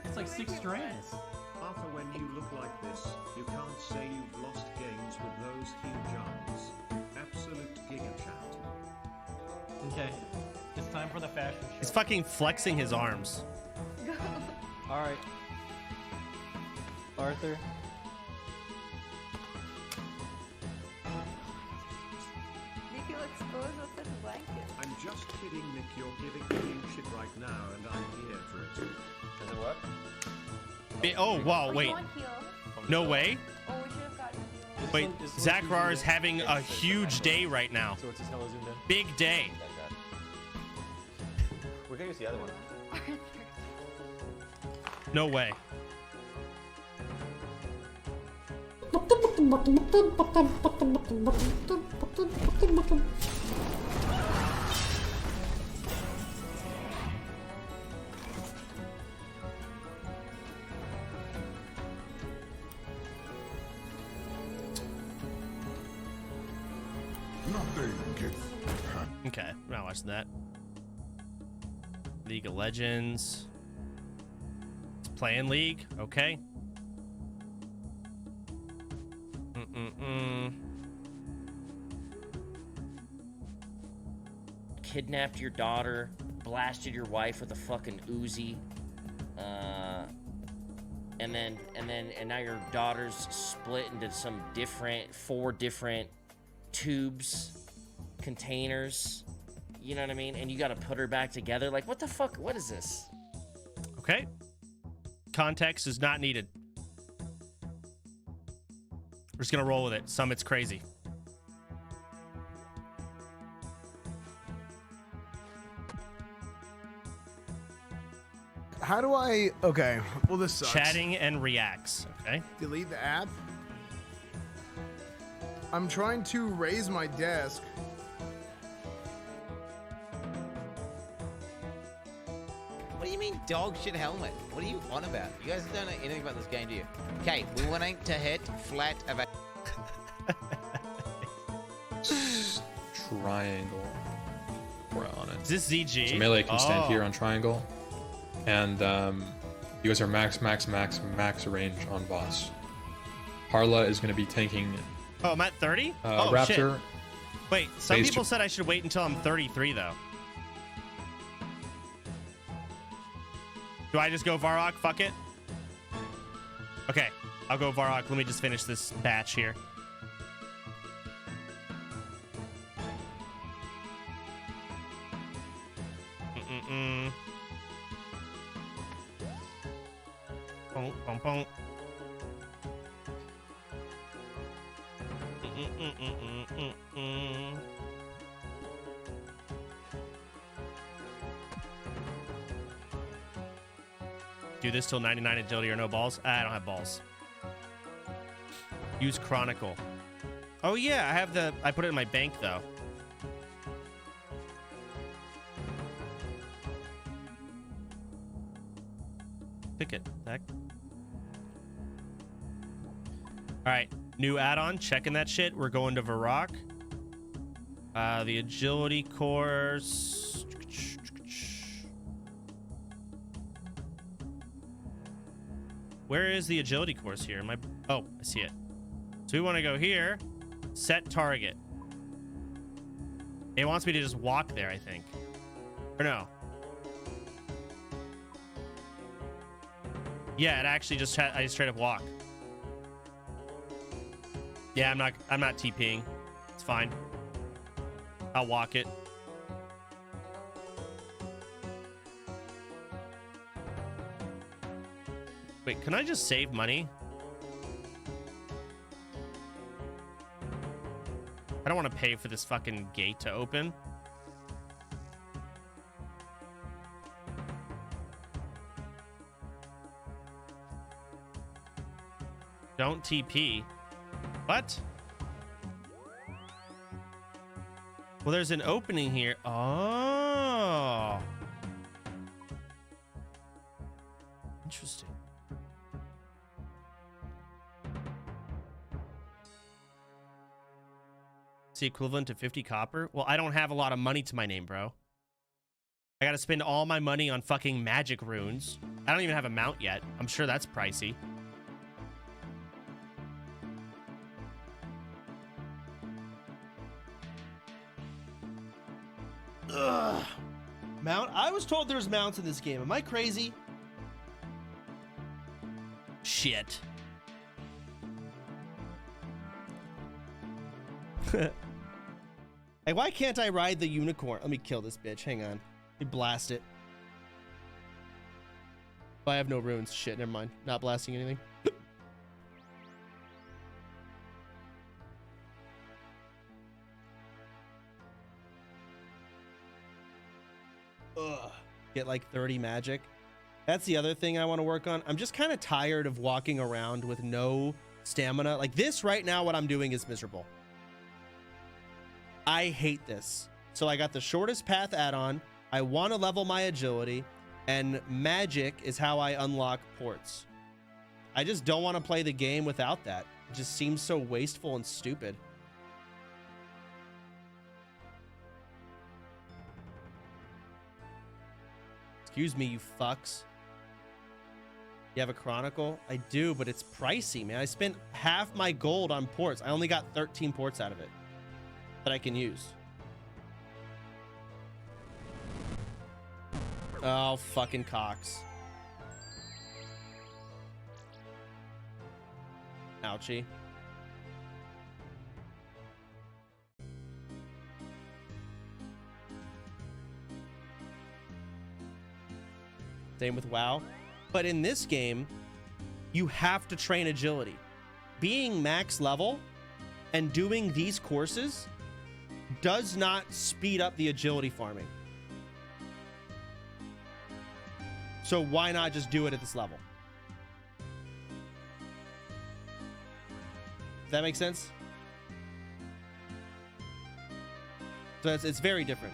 It's like 6 strands. Arthur, when you look like this, you can't say you've lost games with those huge arms. Absolute giga chat. Okay, it's time for the fashion show. He's fucking flexing his arms. All right, Arthur. Make you expose with this blanket. I'm just kidding, Nick. You're giving me shit right now, and I'm here for it. Does it work? Oh, wow, wait. You want heal? No way. Oh, we should have gotten heal. Wait, Zachrar is having a huge day right now. So it's just hella zoomed in. Big day. Like that. We can use the other one. No way. Okay, we're not watching that. League of Legends. It's playing League. Okay. Kidnapped your daughter, blasted your wife with a fucking Uzi, and now your daughter's split into some different 4 different tubes, containers. You know what I mean? And you got to put her back together. Like, what the fuck? What is this? Okay. Context is not needed. We're just gonna roll with it. Summit's crazy. How do I... Okay, well this sucks. Chatting and reacts. Okay. Delete the app. I'm trying to raise my desk. What do you mean dog shit helmet? What are you on about? You guys don't know anything about this game, do you? Okay, we want to hit flat of triangle. We're on it. Is this ZG? So melee can stand here on triangle, and you guys are max range on boss. Harla is going to be tanking. Oh, I'm at 30? Raptor. Shit. Wait, some Phase people two. said I should wait until I'm 33 though. Do I just go Varrock? Fuck it. Okay, I'll go Varrock. Let me just finish this batch here. Boom, boom, boom. Do this till 99 agility or no balls. I don't have balls. Use Chronicle. Oh yeah, I have the. I put it in my bank though. Ticket. Heck. All right, new add-on. Checking that shit. We're going to Varrock. The agility course. Where is the agility course here? Oh, I see it. So we want to go here. Set target. It wants me to just walk there, I think. Or no. Yeah, it actually just I just straight up walk. Yeah, I'm not TPing. It's fine. I'll walk it. Wait, can I just save money? I don't want to pay for this fucking gate to open. Don't TP. What? Well, there's an opening here. Oh. Interesting. It's the equivalent to 50 copper? Well, I don't have a lot of money to my name, bro. I gotta spend all my money on fucking magic runes. I don't even have a mount yet. I'm sure that's pricey. Ugh. Mount? I was told there's mounts in this game. Am I crazy? Shit. Hey, why can't I ride the unicorn? Let me kill this bitch. Hang on. Let me blast it. Oh, I have no runes. Shit, never mind. Not blasting anything. Ugh. Get like 30 magic. That's the other thing I want to work on. I'm just kind of tired of walking around with no stamina. Like this right now, what I'm doing is miserable. I hate this. So I got the shortest path add-on. I want to level my agility, and magic is how I unlock ports. I just don't want to play the game without that. It just seems so wasteful and stupid. Excuse me, you fucks. You have a Chronicle? I do, but it's pricey, man. I spent half my gold on ports. I only got 13 ports out of it that I can use. Oh, fucking cocks. Ouchie. Same with WoW. But in this game, you have to train agility. Being max level and doing these courses does not speed up the agility farming. So why not just do it at this level? Does that make sense? So it's very different.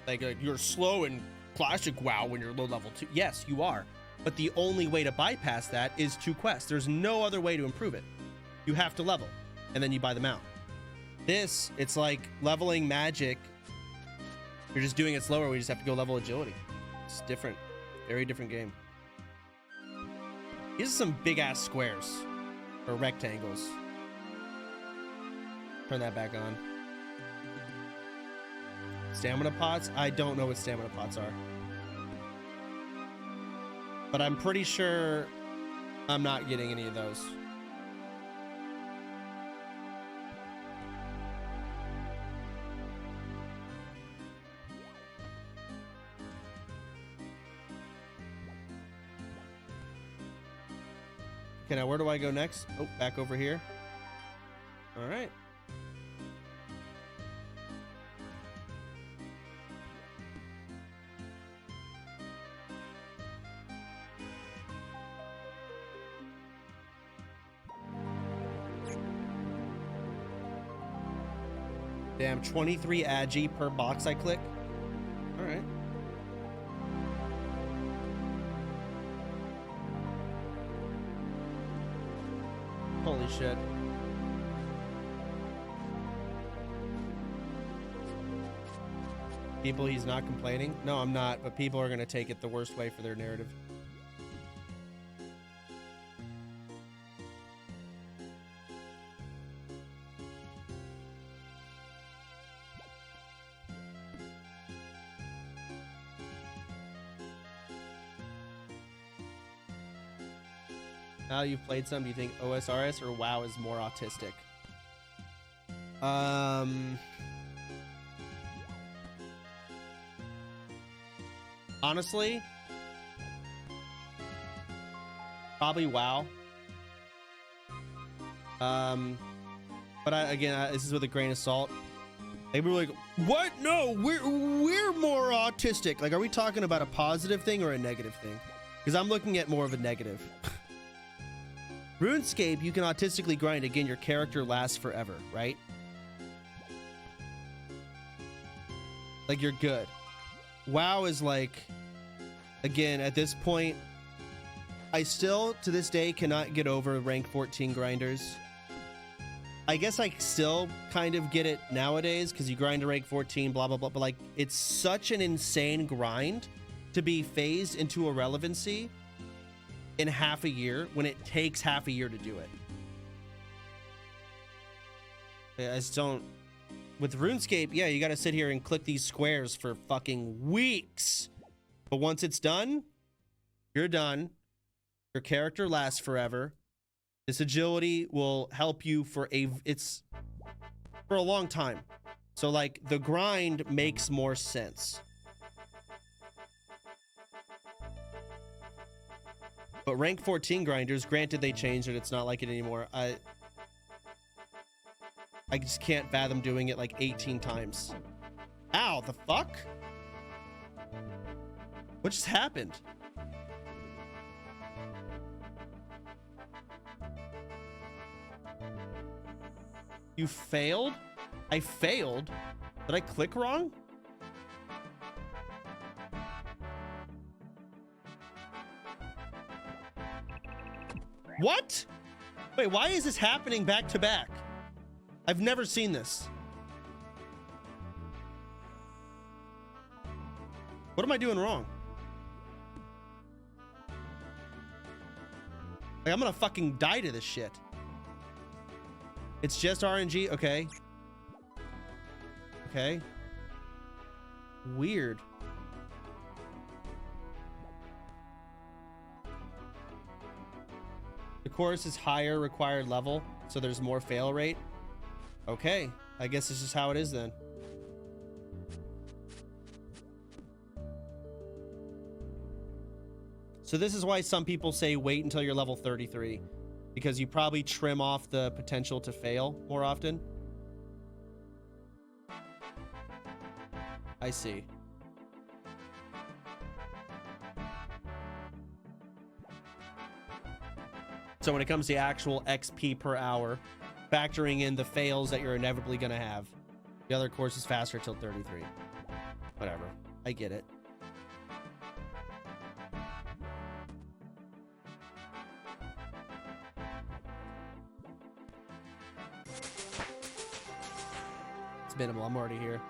Like you're slow in classic WoW when you're low level 2. Yes, you are. But the only way to bypass that is to quest. There's no other way to improve it. You have to level, and then you buy the mount. This, it's like leveling magic You're just doing it slower. We just have to go level agility. It's different. Very different game. These are some big ass squares or rectangles. Turn that back on. Stamina pots? I don't know what stamina pots are. But I'm pretty sure I'm not getting any of those. Okay, now where do I go next? Oh, back over here. All right. Damn, 23 agi per box I click. All right. Holy shit. People, he's not complaining. No, I'm not, but people are going to take it the worst way for their narrative. Now you've played some, do you think OSRS or WoW is more autistic? Honestly, probably WoW. But again, this is with a grain of salt. They were like, "What? No, we're more autistic." Like, are we talking about a positive thing or a negative thing? Because I'm looking at more of a negative. RuneScape, you can autistically grind. Again, your character lasts forever, right? Like, you're good. WoW is like, again, at this point, I still, to this day, cannot get over rank 14 grinders. I guess I still kind of get it nowadays because you grind to rank 14, blah, blah, blah. But, like, it's such an insane grind to be phased into irrelevancy in half a year when it takes half a year to do it. I just don't. With RuneScape, yeah, you got to sit here and click these squares for fucking weeks. But once it's done, you're done. Your character lasts forever. This agility will help you for a long time. So, like, the grind makes more sense. But rank 14 grinders, granted they changed it, it's not like it anymore. I just can't fathom doing it like 18 times. Ow, the fuck? What just happened? You failed? I failed? Did I click wrong? What? Wait, why is this happening back to back? I've never seen this. What am I doing wrong? Like, I'm gonna fucking die to this shit. It's just RNG? Okay. Okay. Weird. The course is higher required level, so there's more fail rate. Okay, I guess this is how it is then. So this is why some people say wait until you're level 33, because you probably trim off the potential to fail more often. I see. So when it comes to actual XP per hour, factoring in the fails that you're inevitably going to have, the other course is faster till 33. Whatever. I get it. It's minimal. I'm already here.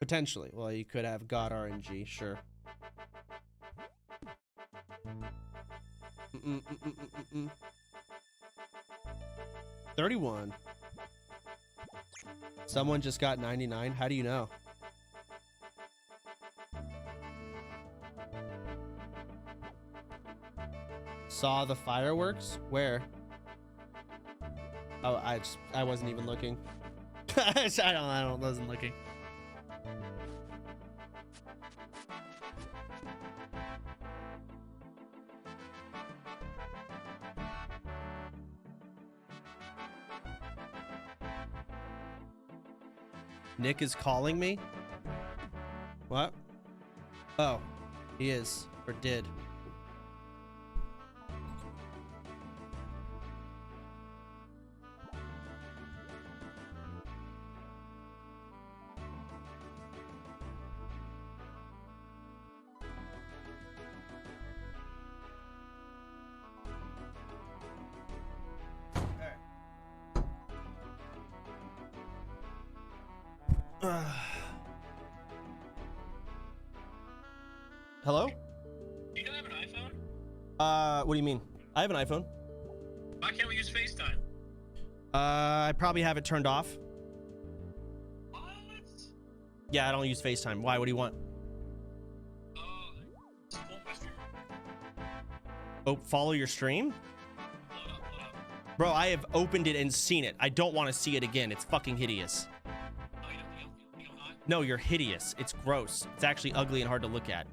Potentially. Well, you could have God RNG, sure. 31. Someone just got 99. How do you know? Saw the fireworks? Where? Oh, I wasn't even looking. I wasn't looking. Nick is calling me? What? Oh, he is, or did. Hello? You don't have an iPhone? What do you mean? I have an iPhone. Why can't we use FaceTime? I probably have it turned off. What? Yeah, I don't use FaceTime. Why? What do you want? Support my stream. Oh, follow your stream? Load up. Bro, I have opened it and seen it. I don't want to see it again. It's fucking hideous. Oh, you don't not? No, you're hideous. It's gross. It's actually ugly and hard to look at.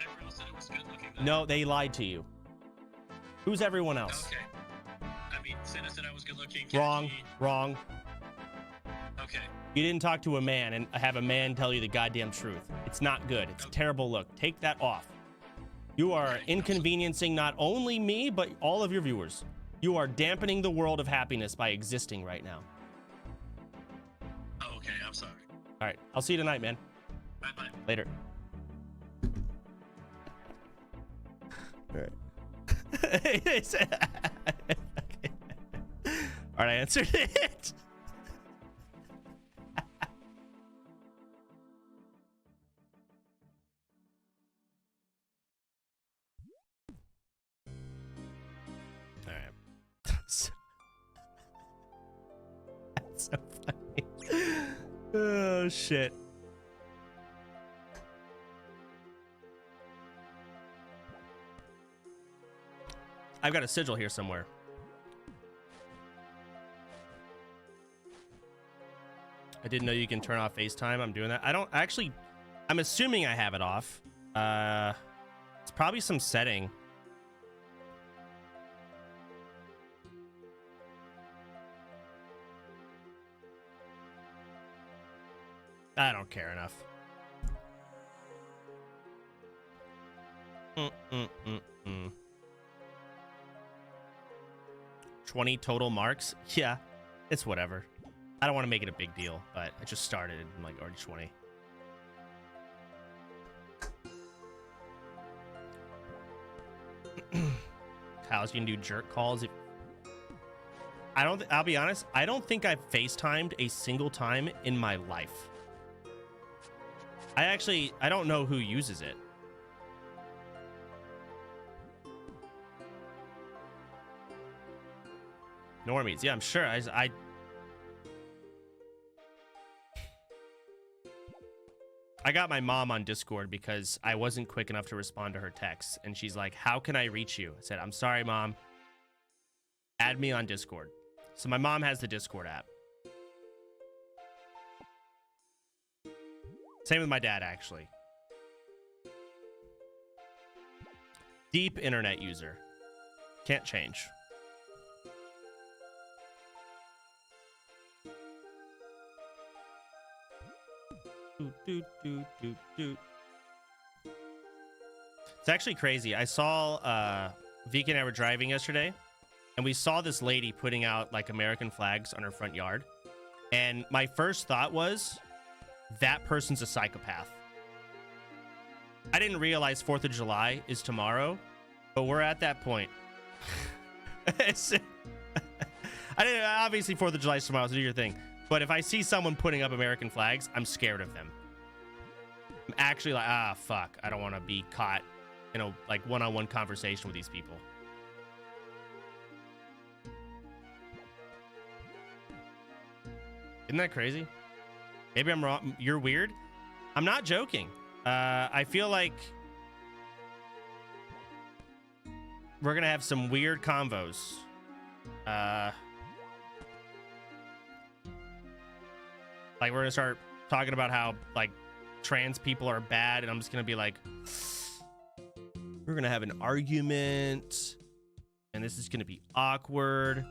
Everyone else said it was good looking though. No, they lied to you. Who's everyone else? Okay. I mean, Senna said I was good looking. Wrong. Wrong. Okay. You didn't talk to a man and have a man tell you the goddamn truth. It's not good. It's a terrible look. Take that off. You are inconveniencing not only me, but all of your viewers. You are dampening the world of happiness by existing right now. Oh, okay. I'm sorry. All right. I'll see you tonight, man. Bye-bye. Later. All right. All right, I answered it. All right. That's so funny. Oh shit. I've got a sigil here somewhere. I didn't know you can turn off FaceTime. I'm doing that. I don't actually. I'm assuming I have it off. It's probably some setting. I don't care enough. 20 total marks? Yeah, it's whatever. I don't want to make it a big deal, but I just started and I'm like already 20. How's you can do jerk calls? I'll be honest, I don't think I've FaceTimed a single time in my life. I don't know who uses it. Normies, yeah, I'm sure. I got my mom on Discord because I wasn't quick enough to respond to her texts, and she's like, "How can I reach you?" I said, "I'm sorry, Mom. Add me on Discord." So my mom has the Discord app. Same with my dad, actually. Deep internet user. Can't change. It's actually crazy. I saw Vika and I were driving yesterday, and we saw this lady putting out like American flags on her front yard. And my first thought was, that person's a psychopath. I didn't realize 4th of July is tomorrow, but we're at that point. I didn't, obviously 4th of July is tomorrow, so do your thing. But if I see someone putting up American flags, I'm scared of them. I'm actually like, ah, fuck. I don't want to be caught in a like one-on-one conversation with these people. Isn't that crazy? Maybe I'm wrong. You're weird. I'm not joking. I feel like we're gonna have some weird convos. Like we're gonna start talking about how like trans people are bad, and I'm just gonna be like, we're gonna have an argument, and this is gonna be awkward.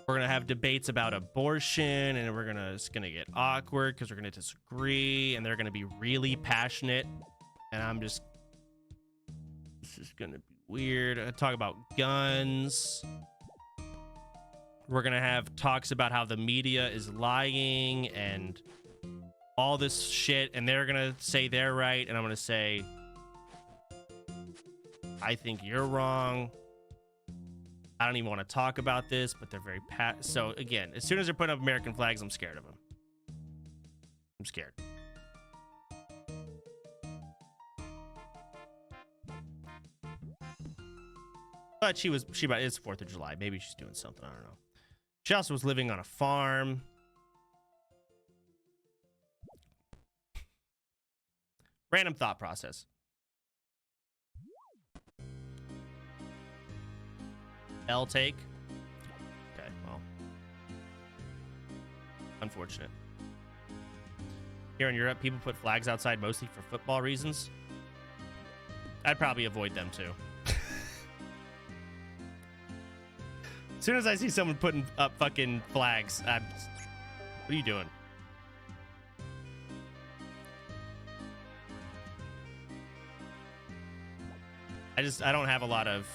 We're gonna have debates about abortion, and it's gonna get awkward because we're gonna disagree, and they're gonna be really passionate, and this is gonna be weird. I talk about guns. We're gonna have talks about how the media is lying and all this shit, and they're gonna say they're right, and I'm gonna say I think you're wrong. I don't even want to talk about this, but they're very so again, as soon as they're putting up American flags, I'm scared of them. I'm scared. But it's 4th of July. Maybe she's doing something. I don't know. She also was living on a farm. Random thought process. L take. Okay, well. Unfortunate. Here in Europe, people put flags outside mostly for football reasons. I'd probably avoid them too. As soon as I see someone putting up fucking flags, what are you doing? I don't have a lot of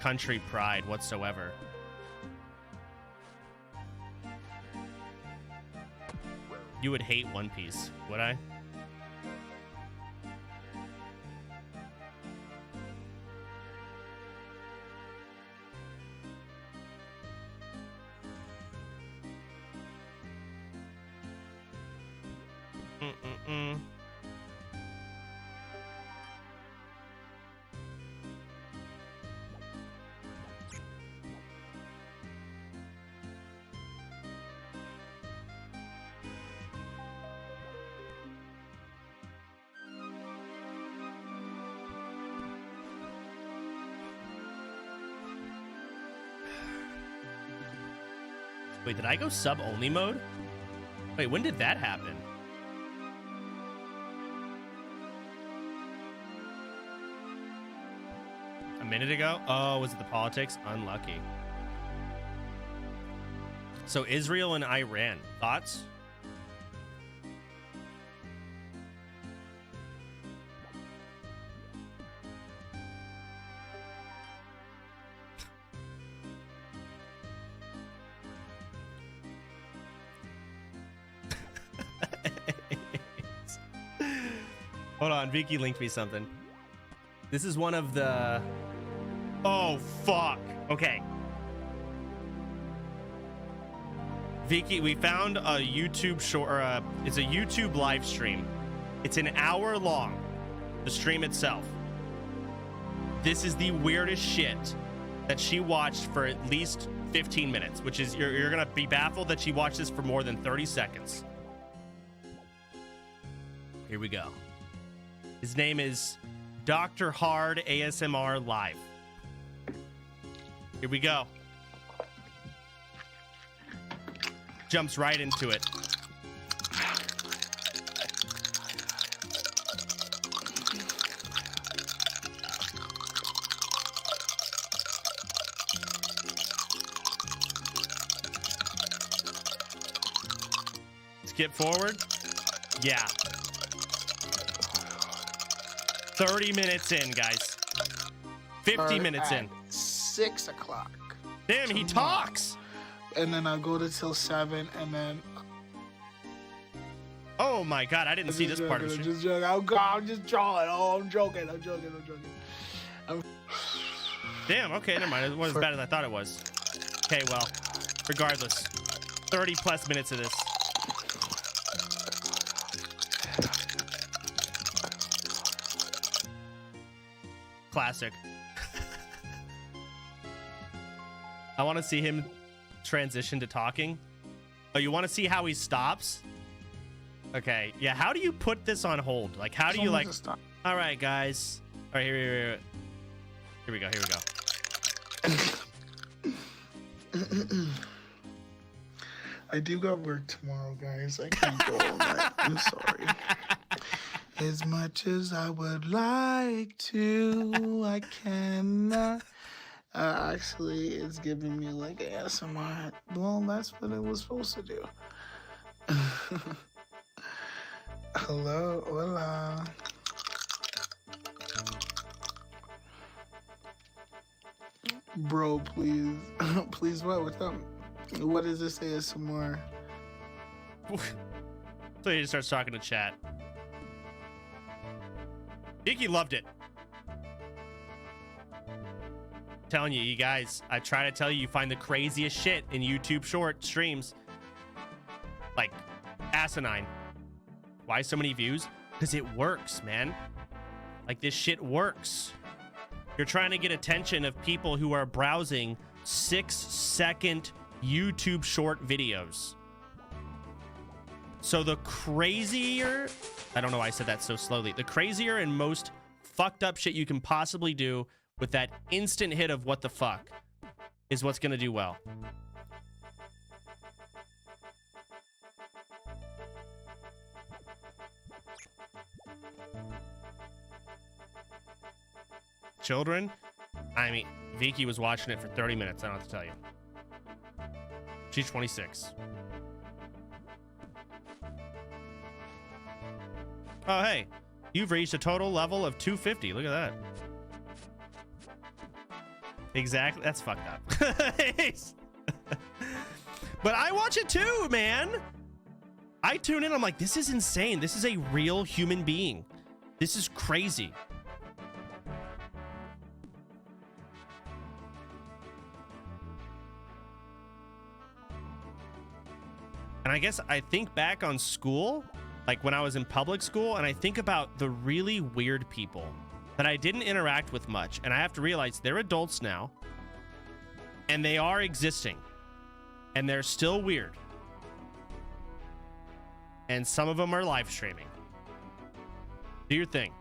country pride whatsoever. You would hate One Piece, would I? Wait, did I go sub-only mode? Wait, when did that happen? A minute ago? Oh, was it the politics? Unlucky. So Israel and Iran. Thoughts? Hold on, Vicky linked me something. This is one of the... Oh, fuck. Okay. Vicky, we found a YouTube short, or it's a YouTube live stream. It's an hour long, the stream itself. This is the weirdest shit that she watched for at least 15 minutes, which is, you're gonna be baffled that she watched this for more than 30 seconds. Here we go. His name is Dr. Hard ASMR Live. Here we go. Jumps right into it. Skip forward. Yeah. 30 minutes in, guys. 50 minutes in. 6 o'clock. Damn, he talks. And then I'll go to till 7, and then. Oh my god, I didn't see this part of the stream. I'm just trolling. Oh, I'm joking. Damn, okay, never mind. It wasn't as bad as I thought it was. Okay, well, regardless. 30 plus minutes of this. Classic. I want to see him transition to talking. Oh, you want to see how he stops? Okay. Yeah, how do you put this on hold? Like, how do you like... All right, guys. All right, here we go. I do got work tomorrow, guys. I can't go all night. I'm sorry. As much as I would like to, I cannot. Actually, it's giving me like ASMR. Well, that's what it was supposed to do. Hello, hola. Bro, please. Please, what? What's up? What is this ASMR? So he just starts talking to chat. Vicky loved it. Telling you, you guys, I try to tell you, you find the craziest shit in YouTube short streams. Like, asinine. Why so many views? Because it works, man. Like, this shit works. You're trying to get attention of people who are browsing 6-second YouTube short videos. So the crazier, I don't know why I said that so slowly, the crazier and most fucked up shit you can possibly do with that instant hit of what the fuck is what's gonna do well. Children, I mean, Vicky was watching it for 30 minutes. I don't have to tell you. She's 26. Oh, hey, you've reached a total level of 250. Look at that. Exactly. That's fucked up. But I watch it too, man. I tune in. I'm like, this is insane. This is a real human being. This is crazy. And I guess I think back on school, like when I was in public school, and I think about the really weird people that I didn't interact with much. And I have to realize they're adults now, and they are existing, and they're still weird. And some of them are live streaming. Do your thing.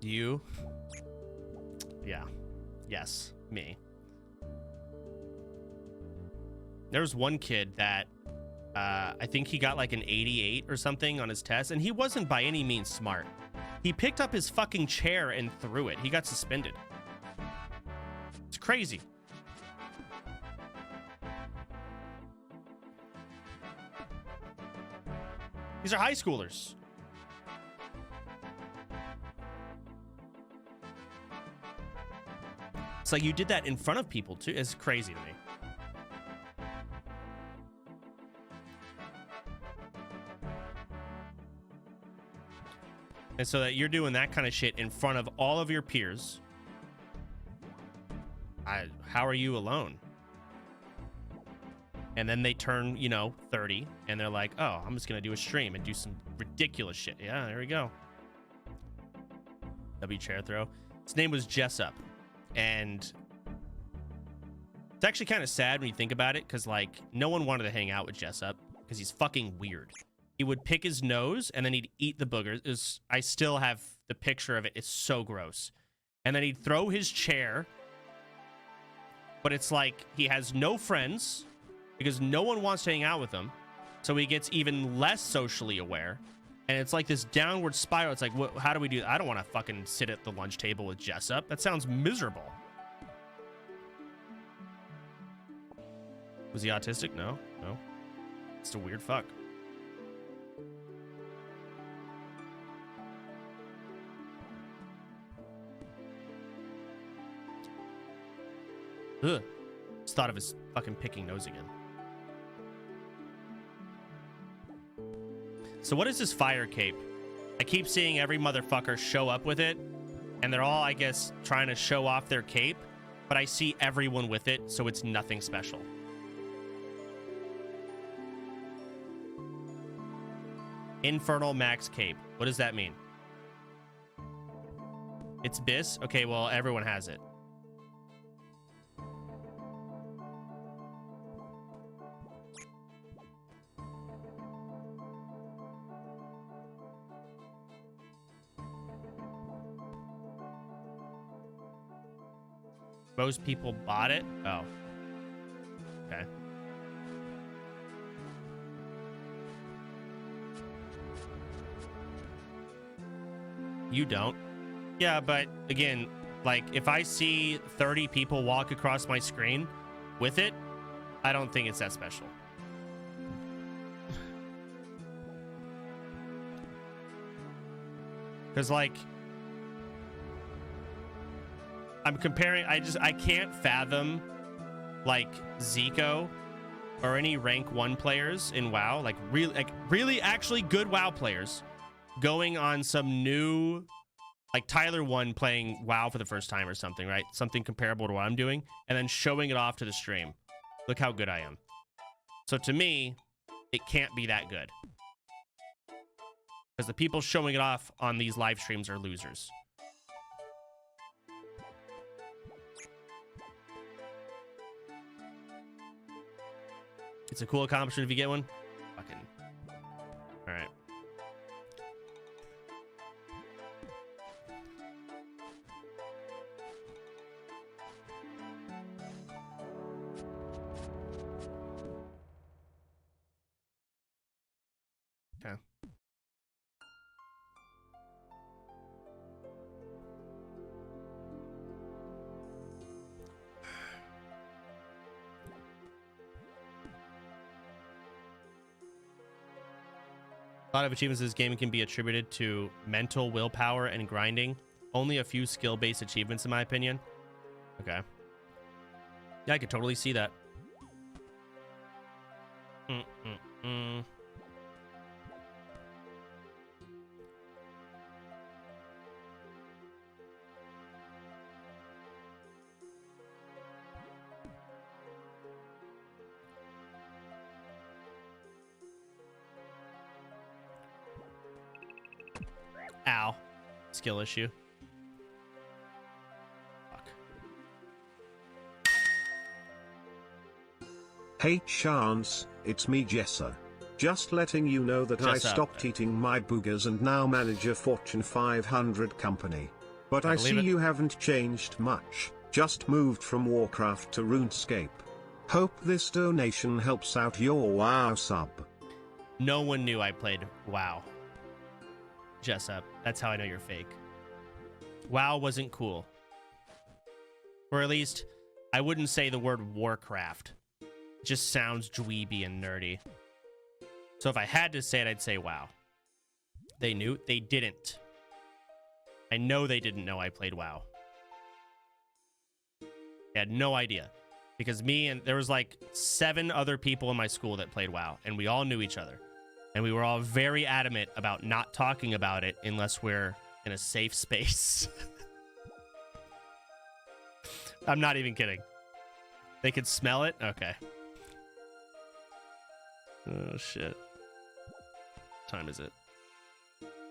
You? Yeah. Yes. Me. There was one kid that I think he got like an 88 or something on his test, and he wasn't by any means smart. He picked up his fucking chair and threw it. He got suspended. It's crazy. These are high schoolers. It's like you did that in front of people too. It's crazy to me. And so that you're doing that kind of shit in front of all of your peers. How are you alone? And then they turn, 30, and they're like, oh, I'm just going to do a stream and do some ridiculous shit. Yeah, there we go. W chair throw. His name was Jessup. And it's actually kind of sad when you think about it, because, like, no one wanted to hang out with Jessup because he's fucking weird. He would pick his nose, and then he'd eat the boogers. I still have the picture of it. It's so gross. And then he'd throw his chair, but it's like he has no friends because no one wants to hang out with him. So he gets even less socially aware. And it's like this downward spiral. It's like, how do we do that? I don't want to fucking sit at the lunch table with Jessup. That sounds miserable. Was he autistic? No. It's a weird fuck. Ugh. Just thought of his fucking picking nose again. So what is this fire cape? I keep seeing every motherfucker show up with it, and they're all, I guess, trying to show off their cape, but I see everyone with it, so it's nothing special. Infernal Max Cape. What does that mean? It's Biss? Okay, well, everyone has it. Most people bought it? Oh. Okay. You don't. Yeah, but again, like if I see 30 people walk across my screen with it, I don't think it's that special. Because like I'm comparing, I can't fathom like Zico or any rank 1 players in WoW, like really actually good WoW players going on some new, like Tyler 1 playing WoW for the first time or something, right? Something comparable to what I'm doing, and then showing it off to the stream. Look how good I am. So to me, it can't be that good. Because the people showing it off on these live streams are losers. It's a cool accomplishment if you get one. Fucking. All right. Okay. A lot of achievements in this game can be attributed to mental willpower and grinding. Only a few skill-based achievements, in my opinion. Okay. Yeah, I could totally see that. Ow. Skill issue. Fuck. Hey Chance, it's me Jessa. Just letting you know that I stopped eating my boogers and now manage a Fortune 500 company. But I see you haven't changed much, just moved from Warcraft to RuneScape. Hope this donation helps out your WoW sub. No one knew I played WoW. Jessup, that's how I know you're fake. WoW wasn't cool. Or at least, I wouldn't say the word Warcraft. It just sounds dweeby and nerdy. So if I had to say it, I'd say WoW. They knew? They didn't. I know they didn't know I played WoW. They had no idea. Because me and there was like 7 other people in my school that played WoW, and we all knew each other. And we were all very adamant about not talking about it unless we're in a safe space. I'm not even kidding. They could smell it? Okay. Oh, shit. What time is it?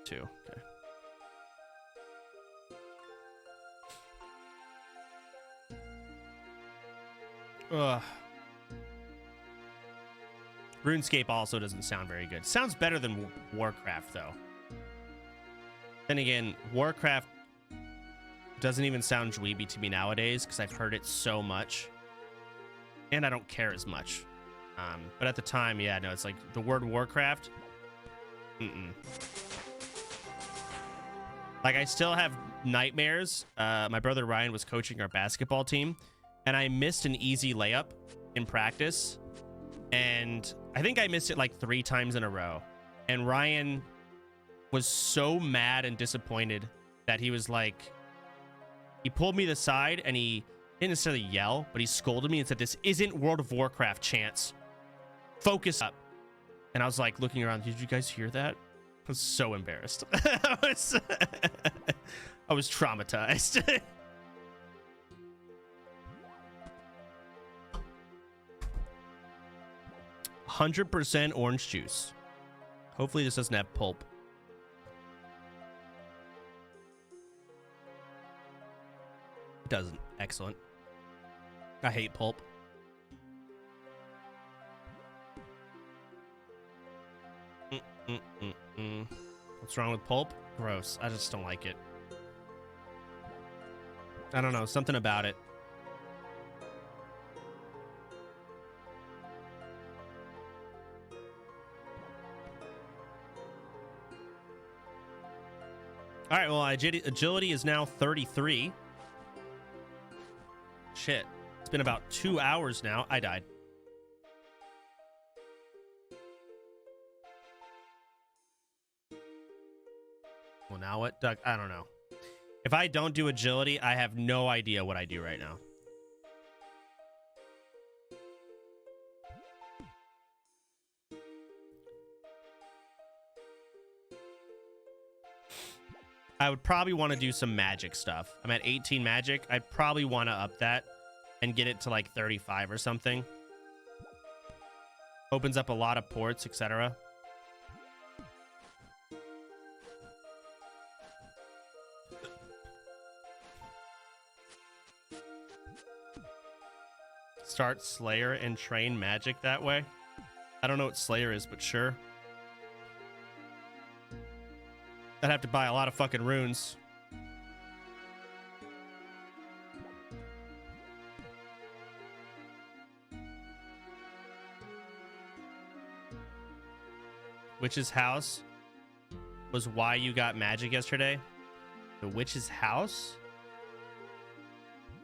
2. Okay. Ugh. RuneScape also doesn't sound very good. Sounds better than Warcraft, though. Then again, Warcraft doesn't even sound dweeby to me nowadays because I've heard it so much. And I don't care as much. But at the time, yeah, no, it's like the word Warcraft. Like, I still have nightmares. My brother Ryan was coaching our basketball team, and I missed an easy layup in practice. And I think I missed it like 3 times in a row. And Ryan was so mad and disappointed that he was like, he pulled me to the side and he didn't necessarily yell, but he scolded me and said, "This isn't World of Warcraft, Chance. Focus up." And I was like looking around, did you guys hear that? was so embarrassed. I was traumatized. 100% orange juice. Hopefully this doesn't have pulp. It doesn't. Excellent. I hate pulp. What's wrong with pulp? Gross. I just don't like it. I don't know. Something about it. All right, well, agility is now 33. Shit. It's been about 2 hours now. I died. Well, now what, Doug? I don't know. If I don't do agility, I have no idea what I do right now. I would probably want to do some magic stuff. I'm at 18 magic. I'd probably want to up that and get it to like 35 or something. Opens up a lot of ports, etc. Start Slayer and train magic that way. I don't know what Slayer is, but sure. I'd have to buy a lot of fucking runes. Witch's house was why you got magic yesterday. The witch's house?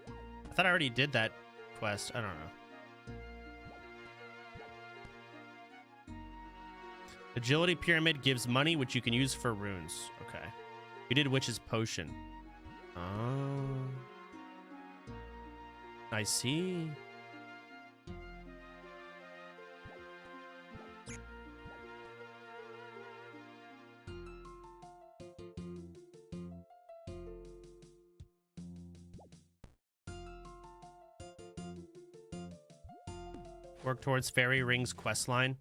I thought I already did that quest. I don't know. Agility pyramid gives money, which you can use for runes. Okay. We did witch's potion. Oh. I see. Work towards fairy rings questline.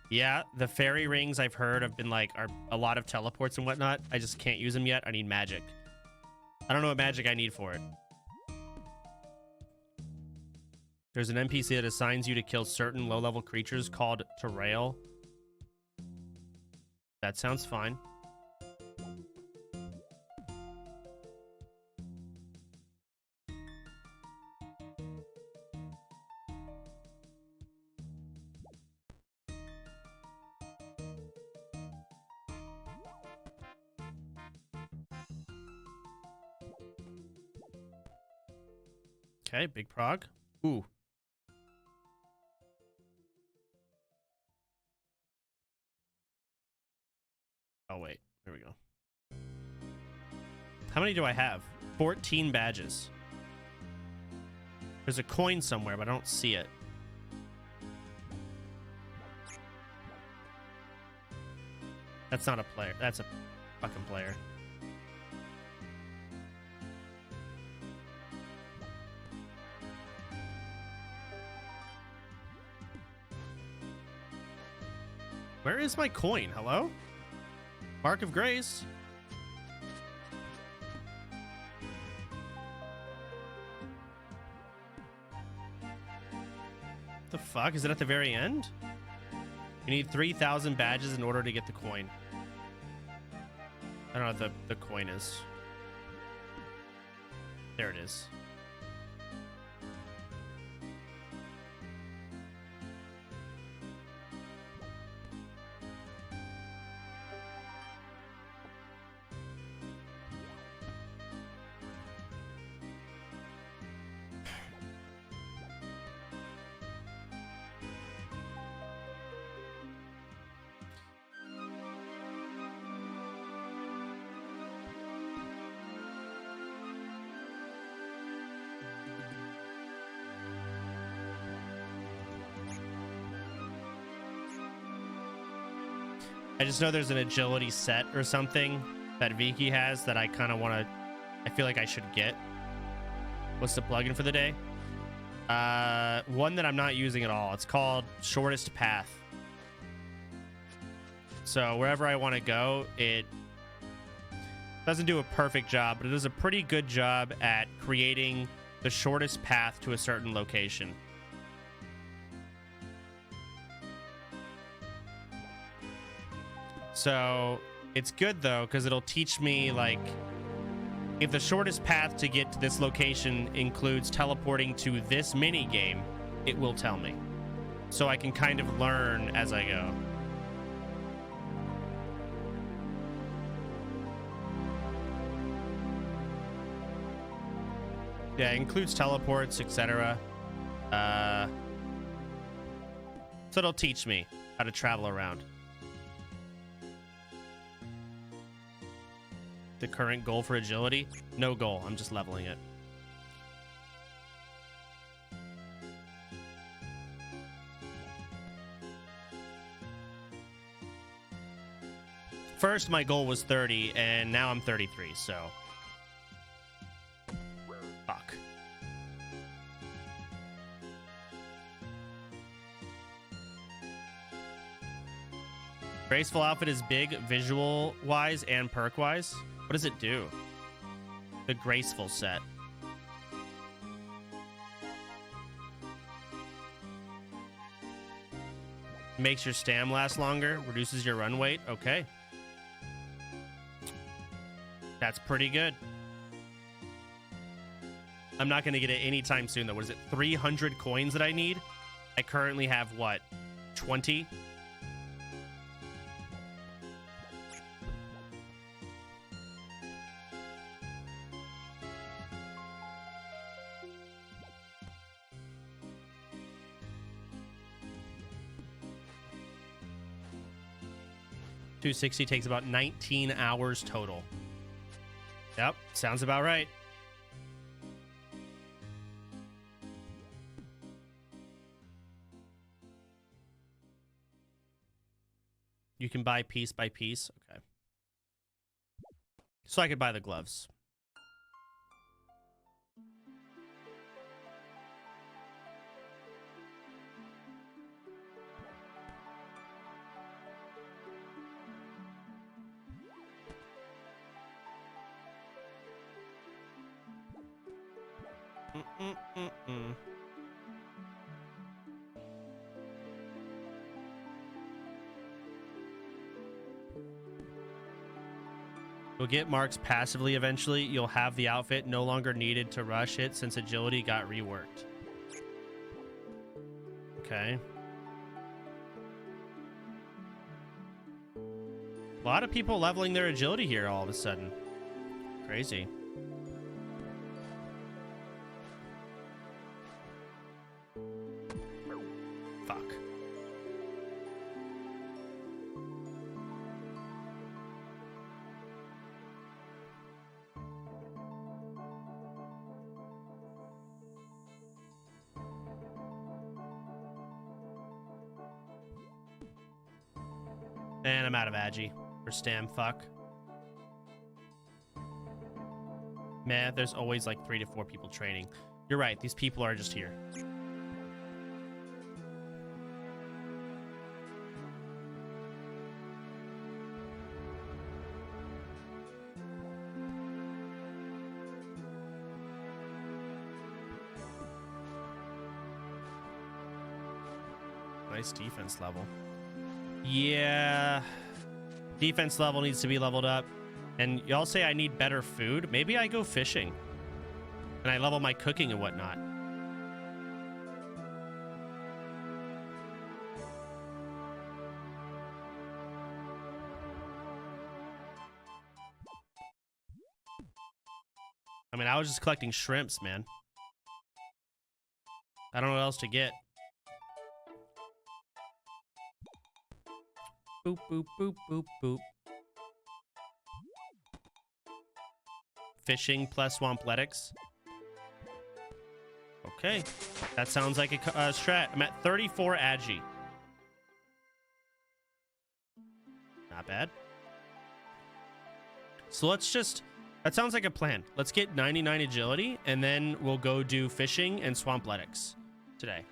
Yeah, the fairy rings I've heard have been like are a lot of teleports and whatnot. I just can't use them yet. I need magic. I don't know what magic I need for it. There's an NPC that assigns you to kill certain low-level creatures called Terrail. That sounds fine. Okay, big prog. Ooh. Oh, wait. Here we go. How many do I have? 14 badges. There's a coin somewhere, but I don't see it. That's not a player. That's a fucking player. Where is my coin? Hello? Mark of Grace. The fuck? Is it at the very end? You need 3,000 badges in order to get the coin. I don't know what the coin is. There it is. I just know there's an agility set or something that Viki has that I kind of want to. I feel like I should get. What's the plugin for the day? One that I'm not using at all. It's called Shortest Path. So wherever I want to go, it doesn't do a perfect job, but it does a pretty good job at creating the shortest path to a certain location. So it's good though, because it'll teach me, like, if the shortest path to get to this location includes teleporting to this mini game, it will tell me. So I can kind of learn as I go. Yeah, it includes teleports, etc. So it'll teach me how to travel around. The current goal for agility? No goal. I'm just leveling it. First, my goal was 30, and now I'm 33, so... Fuck. Graceful outfit is big visual-wise and perk-wise. What does it do? The graceful set. Makes your stam last longer. Reduces your run weight. Okay. That's pretty good. I'm not going to get it anytime soon, though. What is it? 300 coins that I need? I currently have, what, 20? $260 takes about 19 hours total. Yep, sounds about right. You can buy piece by piece. Okay. So I could buy the gloves. You'll get marks passively eventually. You'll have the outfit no longer needed to rush it since agility got reworked. Okay. A lot of people leveling their agility here all of a sudden. Crazy. Fuck. And I'm out of agi for stam. Fuck. Man, there's always like 3 to 4 people training. You're right. These people are just here. Nice defense level. Yeah. Defense level needs to be leveled up. And y'all say I need better food. Maybe I go fishing. And I level my cooking and whatnot. I mean, I was just collecting shrimps, man. I don't know what else to get. Boop, boop, boop, boop, boop. Fishing plus Swampletics. Okay. That sounds like a strat. I'm at 34 agi. not bad. So let's just, that sounds like a plan. Let's get 99 agility, and then we'll go do fishing and swampletics today.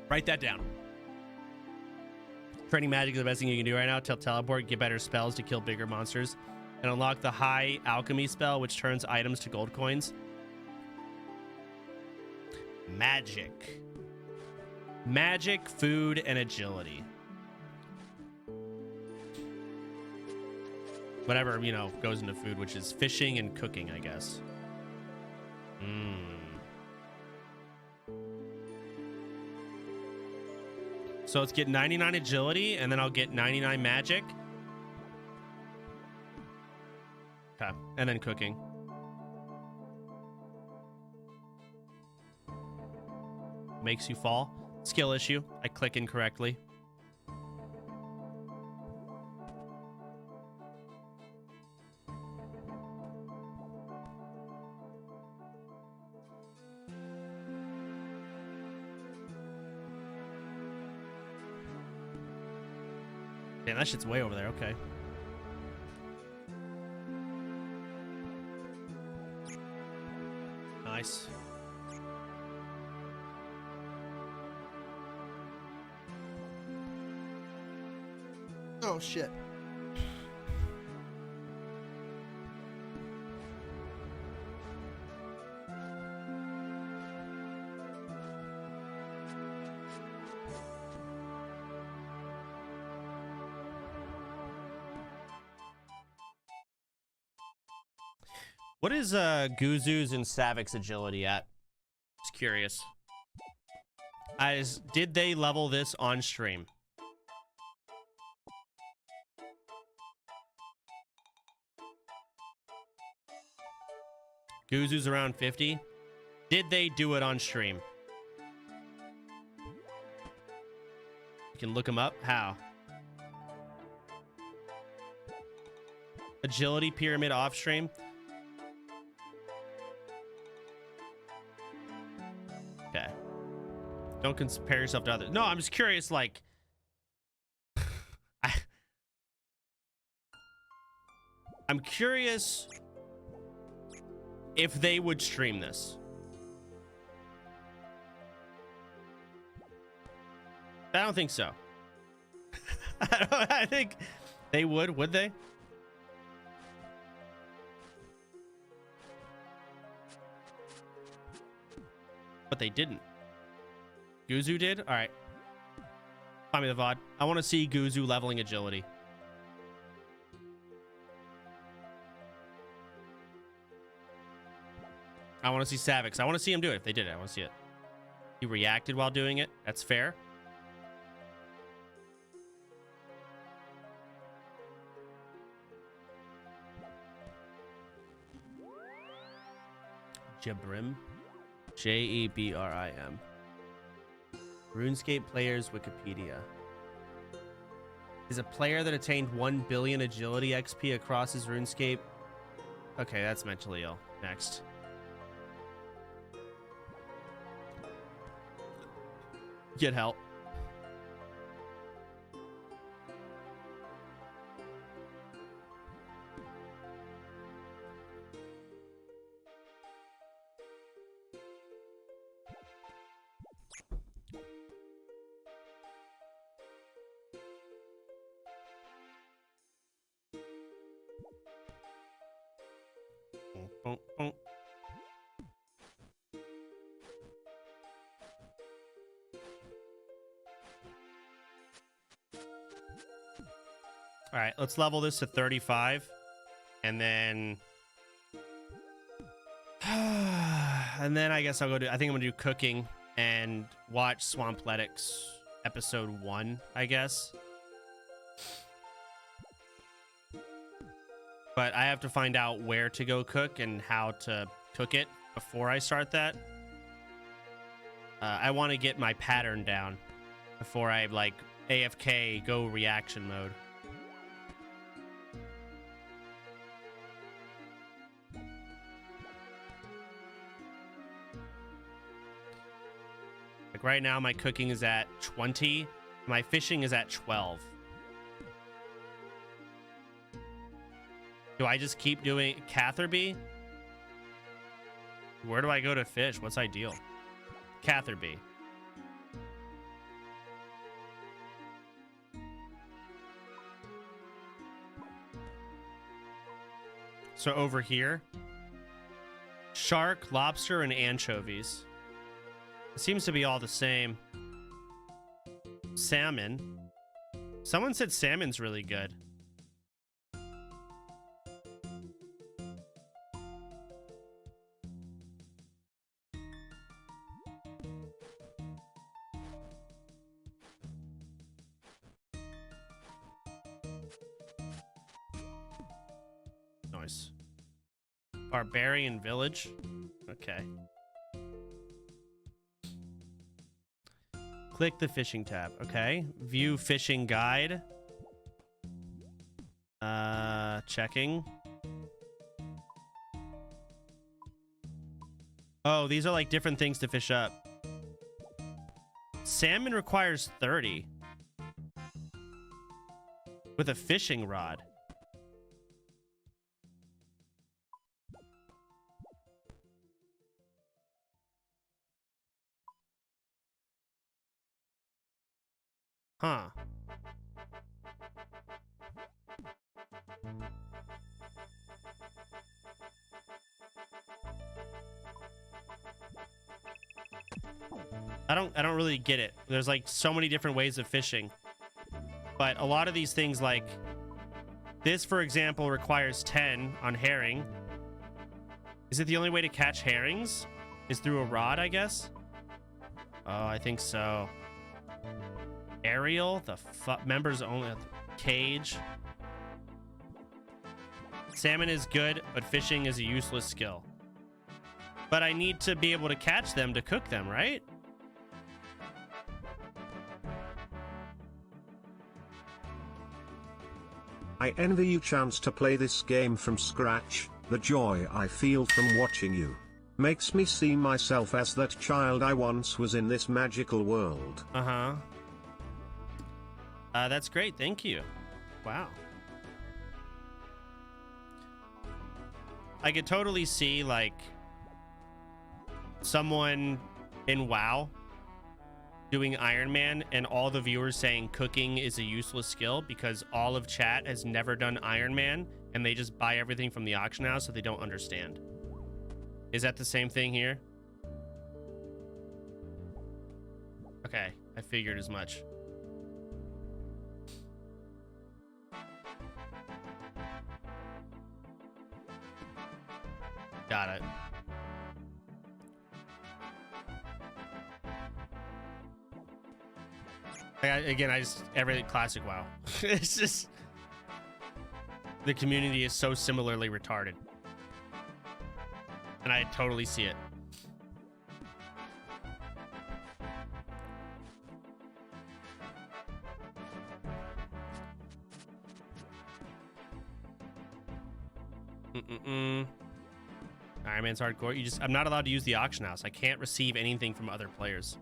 Write that down. Training magic is the best thing you can do right now. Teleport, get better spells to kill bigger monsters, and unlock the high alchemy spell, which turns items to gold coins. Magic. Magic, food, and agility. Whatever, you know, goes into food, which is fishing and cooking, I guess. So let's get 99 agility, and then I'll get 99 magic. Okay, and then cooking. Makes you fall. Skill issue. I click incorrectly. Damn, that shit's way over there. Okay. Nice. Oh, shit. What is Guzu's and Savik's agility at? Just curious. Did they level this on stream? Guzu's around 50. Did they do it on stream? You can look them up. How? Agility pyramid off stream. Okay. Don't compare yourself to others. No, I'm just curious, like... I'm curious if they would stream this. I don't think so. I think they would they? But they didn't. Guzu did? All right. Find me the VOD. I want to see Guzu leveling agility. I want to see Savik's. I want to see him do it. If they did it, I want to see it. He reacted while doing it. That's fair. Jebrim. Jebrim. RuneScape players Wikipedia. Is a player that attained 1 billion agility XP across his RuneScape. Okay, that's mentally ill. Next. Get help. All right, let's level this to 35, and then I guess I'll go do. I think I'm gonna do cooking and watch Swampletics episode 1, I guess. But I have to find out where to go cook and how to cook it before I start that. I want to get my pattern down before I like AFK go reaction mode. Like right now, my cooking is at 20. My fishing is at 12. Do I just keep doing Catherby? Where do I go to fish? What's ideal? Catherby. So over here, shark, lobster, and anchovies. It seems to be all the same. Salmon. Someone said salmon's really good. Nice. Barbarian village. Okay. Click the fishing tab. Okay. View fishing guide. Checking. Oh, these are like different things to fish up. Salmon requires 30. With a fishing rod. Huh. I don't really get it. There's like so many different ways of fishing. But a lot of these things, like this, for example, requires 10 on herring. Is it the only way to catch herrings? Is through a rod, I guess? Oh, I think so. Aerial, the members only cage. Salmon is good, but fishing is a useless skill. But I need to be able to catch them to cook them, right? I envy you chance to play this game from scratch. The joy I feel from watching you makes me see myself as that child I once was in this magical world. Uh-huh. That's great. Thank you. Wow. I could totally see, like, someone in WoW doing Iron Man and all the viewers saying cooking is a useless skill because all of chat has never done Iron Man and they just buy everything from the auction house, so they don't understand. Is that the same thing here? Okay, I figured as much. Got it. Again, everything classic WoW. It's just the community is so similarly retarded, and I totally see it. Iron Man's hardcore. I'm not allowed to use the auction house. I can't receive anything from other players.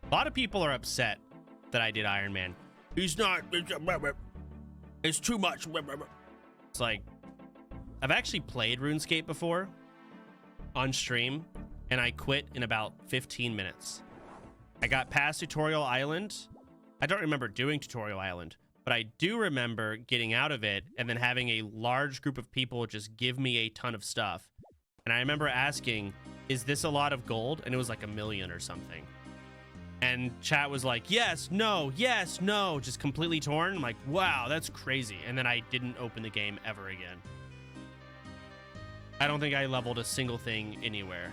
A lot of people are upset that I did Iron Man. He's not. It's too much. It's like, I've actually played RuneScape before on stream, and I quit in about 15 minutes. I got past Tutorial Island. I don't remember doing Tutorial Island, but I do remember getting out of it and then having a large group of people just give me a ton of stuff. And I remember asking, is this a lot of gold? And it was like 1 million or something. And chat was like, yes, no, just completely torn. I'm like, wow, that's crazy. And then I didn't open the game ever again. I don't think I leveled a single thing anywhere.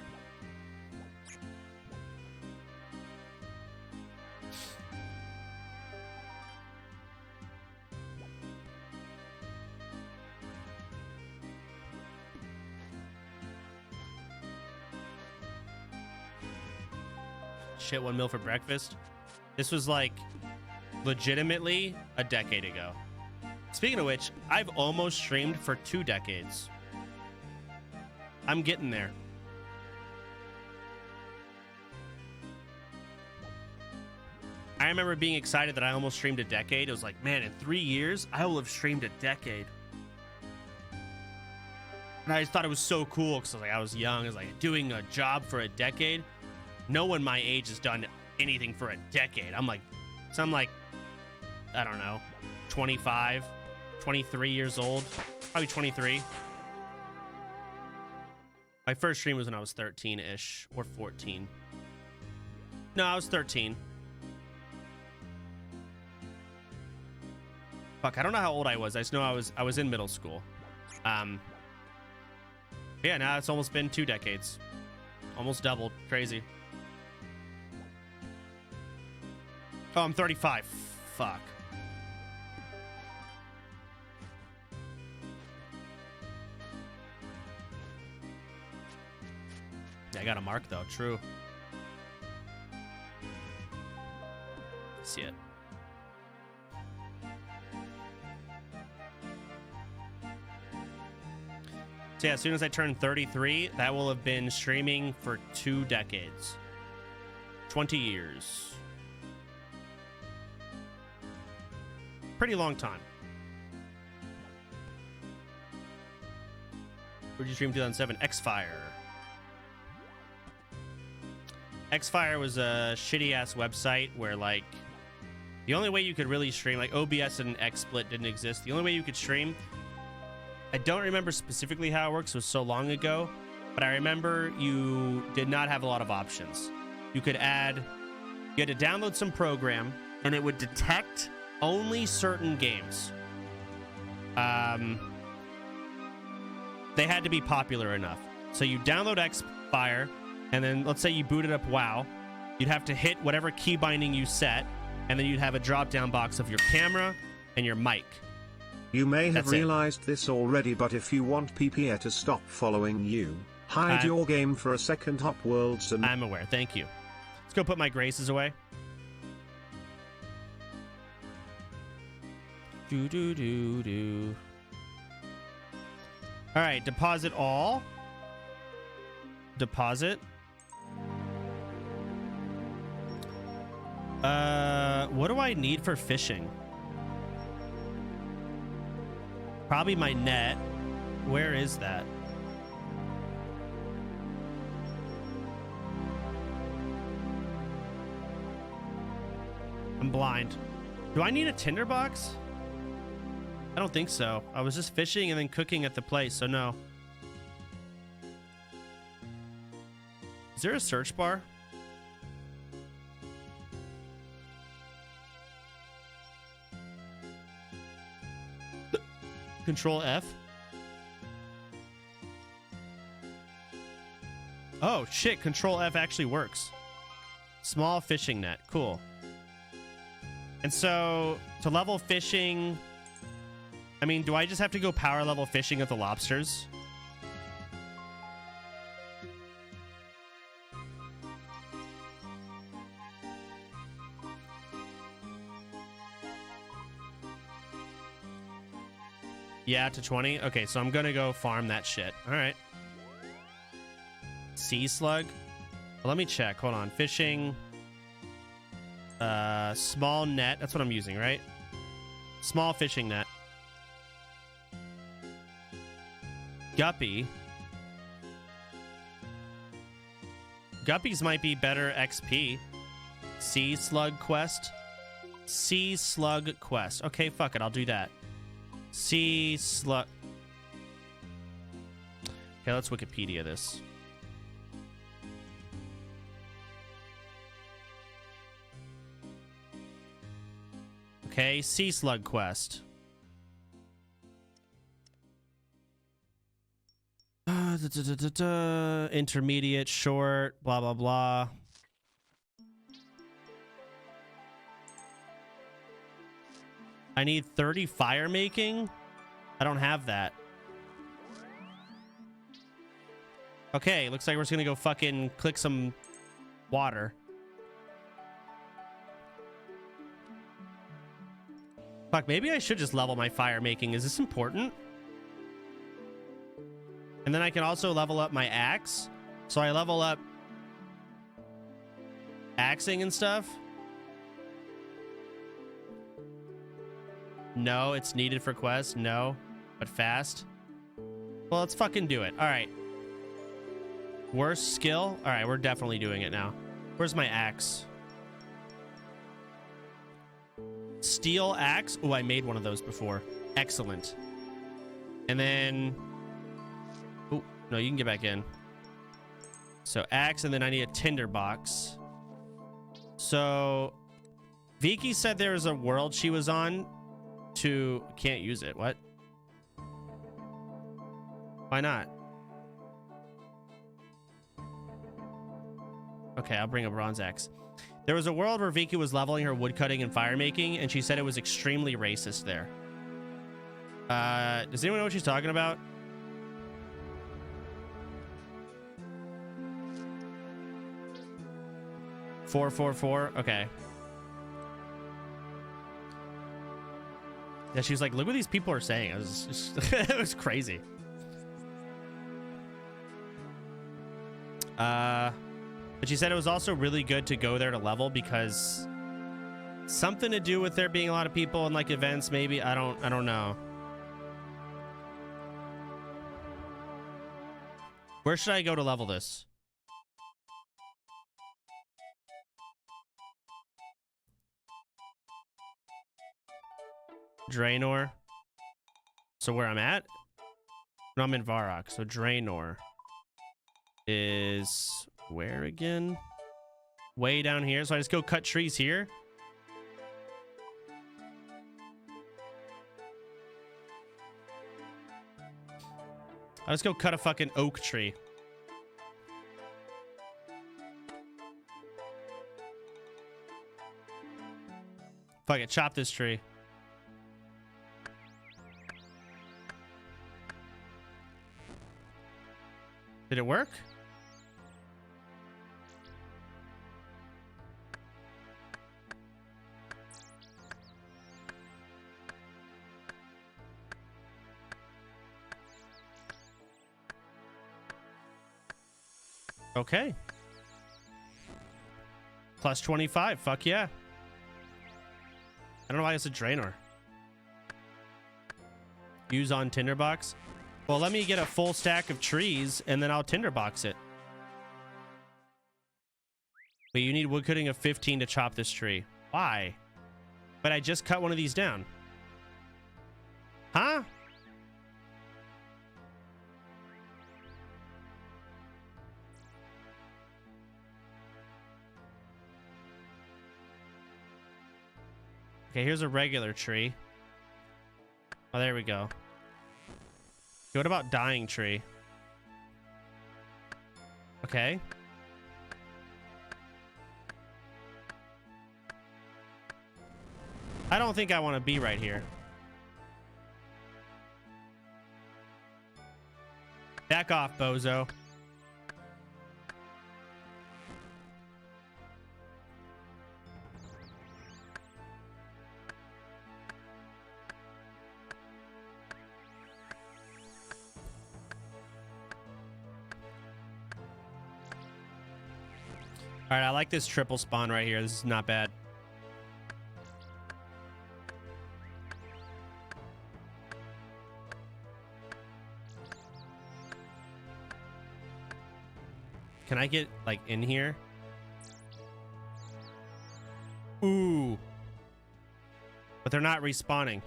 Shit, 1 mil for breakfast. This was like legitimately a decade ago. Speaking of which, I've almost streamed for 2 decades. I'm getting there. I remember being excited that I almost streamed a decade. It was like, man, in 3 years, I will have streamed a decade. And I just thought it was so cool because I was young. I was like, doing a job for a decade. No one my age has done anything for a decade. I'm like, I don't know, 25, 23 years old, probably 23. My first stream was when I was 13-ish or 14. No, I was 13. Fuck, I don't know how old I was. I just know I was in middle school. Yeah, now it's almost been 2 decades. Almost doubled. Crazy. Oh, I'm 35. Fuck. Yeah, I got a mark though. True. See it. So yeah, as soon as I turn 33, that will have been streaming for 2 decades. 20 years. Pretty long time. Where'd you stream 2007? X-Fire. X-Fire was a shitty-ass website where, like, the only way you could really stream, like, OBS and XSplit didn't exist. The only way you could stream, I don't remember specifically how it works. It was so long ago, but I remember you did not have a lot of options. You had to download some program, and it would detect only certain games. They had to be popular enough. So you download X-Fire, and then let's say you booted up WoW. You'd have to hit whatever key binding you set, and then you'd have a drop-down box of your camera and your mic. You may have realized this already, but if you want PPA to stop following you, hide your game for a second. Hop Worlds and... I'm aware. Thank you. Let's go put my graces away. Do. All right, deposit all. Deposit. What do I need for fishing? Probably my net. Where is that? I'm blind. Do I need a tinderbox? I don't think so. I was just fishing and then cooking at the place, so no. Is there a search bar? Control F. Oh shit, Control F actually works. Small fishing net, cool. And so to level fishing, I mean, do I just have to go power level fishing at the lobsters? Yeah, to 20. Okay, so I'm gonna go farm that shit. All right. Sea slug. Well, let me check. Hold on. Fishing. Small net. That's what I'm using, right? Small fishing net. Guppy. Guppies might be better XP. Sea slug quest. Sea slug quest. Okay, fuck it. I'll do that. Sea slug. Okay, let's Wikipedia this. Okay, sea slug quest. Intermediate, short, blah, blah, blah. I need 30 fire making. I don't have that. Okay, looks like we're just gonna go fucking click some water. Fuck, maybe I should just level my fire making. Is this important? And then I can also level up my axe. So I level up axing and stuff. No, it's needed for quests. No, but fast. Well, let's fucking do it. All right. Worst skill. All right, we're definitely doing it now. Where's my axe? Steel axe. Oh, I made one of those before. Excellent. And then... Oh, no, you can get back in. So axe, and then I need a tinder box. So Vicky said there was a world she was on to... Can't use it. What? Why not? Okay, I'll bring a bronze axe. There was a world where Vicky was leveling her woodcutting and fire making, and she said it was extremely racist there. Does anyone know what she's talking about? $444. Okay. Yeah, she was like, look what these people are saying. It was just it was crazy. But she said it was also really good to go there to level because something to do with there being a lot of people and like events, maybe. I don't know. Where should I go to level this? Draenor. So where I'm at? No, I'm in Varrock. So Draenor is where again? Way down here. So I just go cut trees here. I'll just go cut a fucking oak tree. Fuck it, chop this tree. Did it work? Okay. Plus 25. Fuck yeah. I don't know why it's a Draenor. Use on tinderbox. Well, let me get a full stack of trees and then I'll tinderbox it. But you need wood cutting of 15 to chop this tree. Why? But I just cut one of these down. Huh? Okay, here's a regular tree. Oh, there we go. Okay, what about dying tree? Okay. I don't think I want to be right here. Back off, bozo. All right, I like this triple spawn right here. This is not bad. Can I get, like, in here? Ooh. But they're not respawning.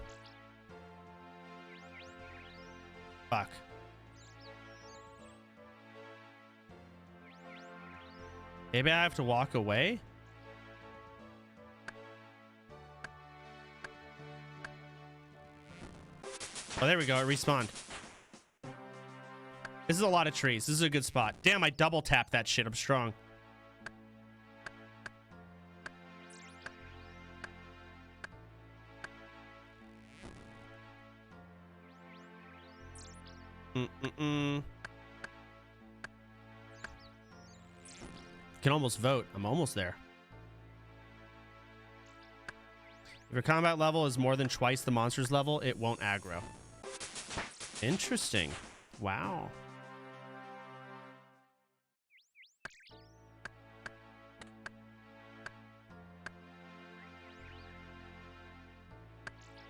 Fuck. Maybe I have to walk away? Oh, there we go. It respawned. This is a lot of trees. This is a good spot. Damn, I double tapped that shit. I'm strong. Can almost vote. I'm almost there. If your combat level is more than twice the monster's level, it won't aggro. Interesting. Wow.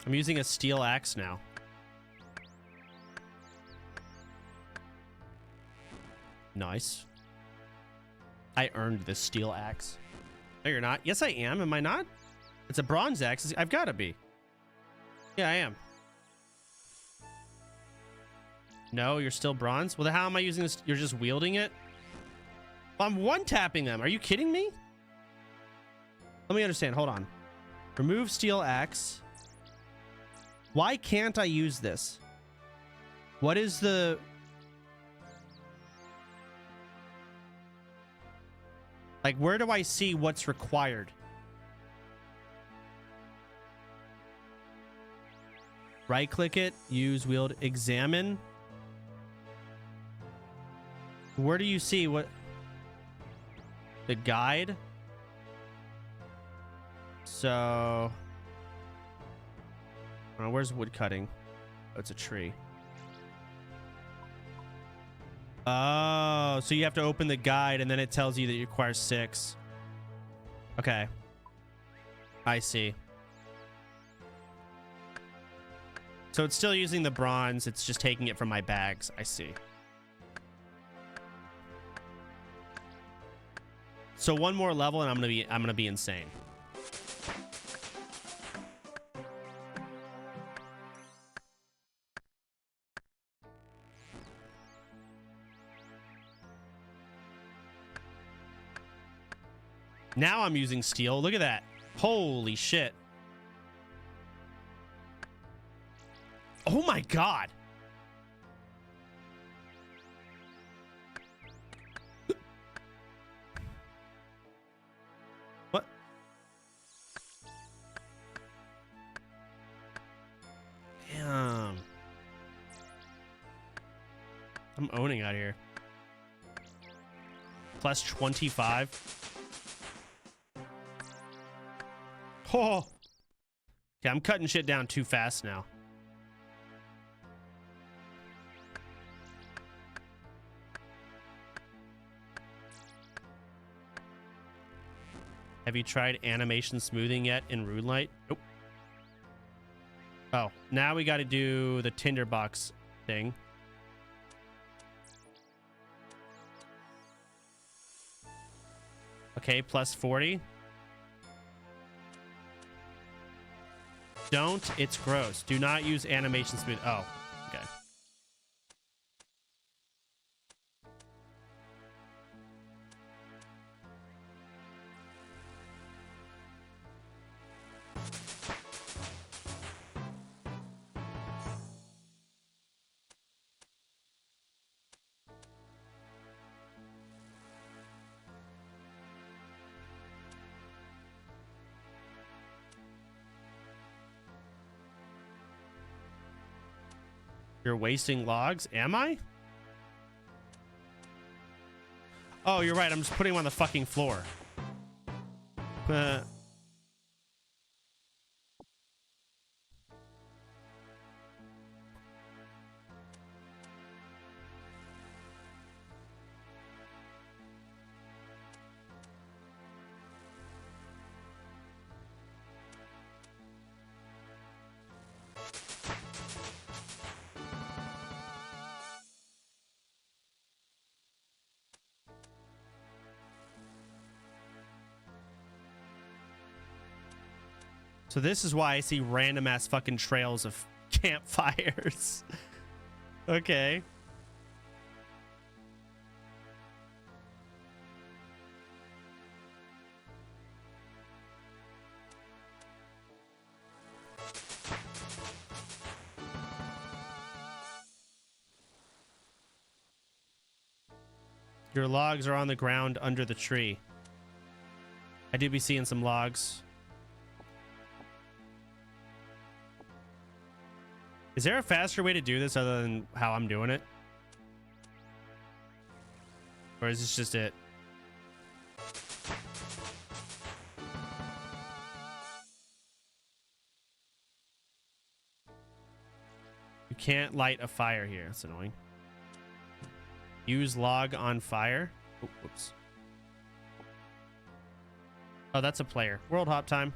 I'm using a steel axe now. Nice. I earned this steel axe. No, you're not. Yes, I am. Am I not? It's a bronze axe. I've got to be. Yeah, I am. No, you're still bronze? Well, then how am I using this? You're just wielding it? I'm one-tapping them. Are you kidding me? Let me understand. Hold on. Remove steel axe. Why can't I use this? What is the... Like, where do I see what's required? Right-click it. Use wield. Examine. Where do you see what... The guide? So... where's wood cutting? Oh, it's a tree. Oh, so you have to open the guide and then it tells you that it requires 6. Okay. I see. So it's still using the bronze. It's just taking it from my bags. I see. So one more level and I'm gonna be insane. Now I'm using steel. Look at that. Holy shit. Oh my god. What? Damn. I'm owning out here. Plus 25. Oh. Okay, I'm cutting shit down too fast now. Have you tried animation smoothing yet in RuneLite? Nope. Oh, now we got to do the tinderbox thing. Okay, plus 40. Don't. It's gross. Do not use animation smooth. Oh, okay. You're wasting logs? Am I? Oh, you're right. I'm just putting them on the fucking floor. So this is why I see random ass fucking trails of campfires. Okay. Your logs are on the ground under the tree. I do be seeing some logs. Is there a faster way to do this other than how I'm doing it? Or is this just it? You can't light a fire here. That's annoying. Use log on fire. Oh, whoops. Oh, that's a player. World hop time.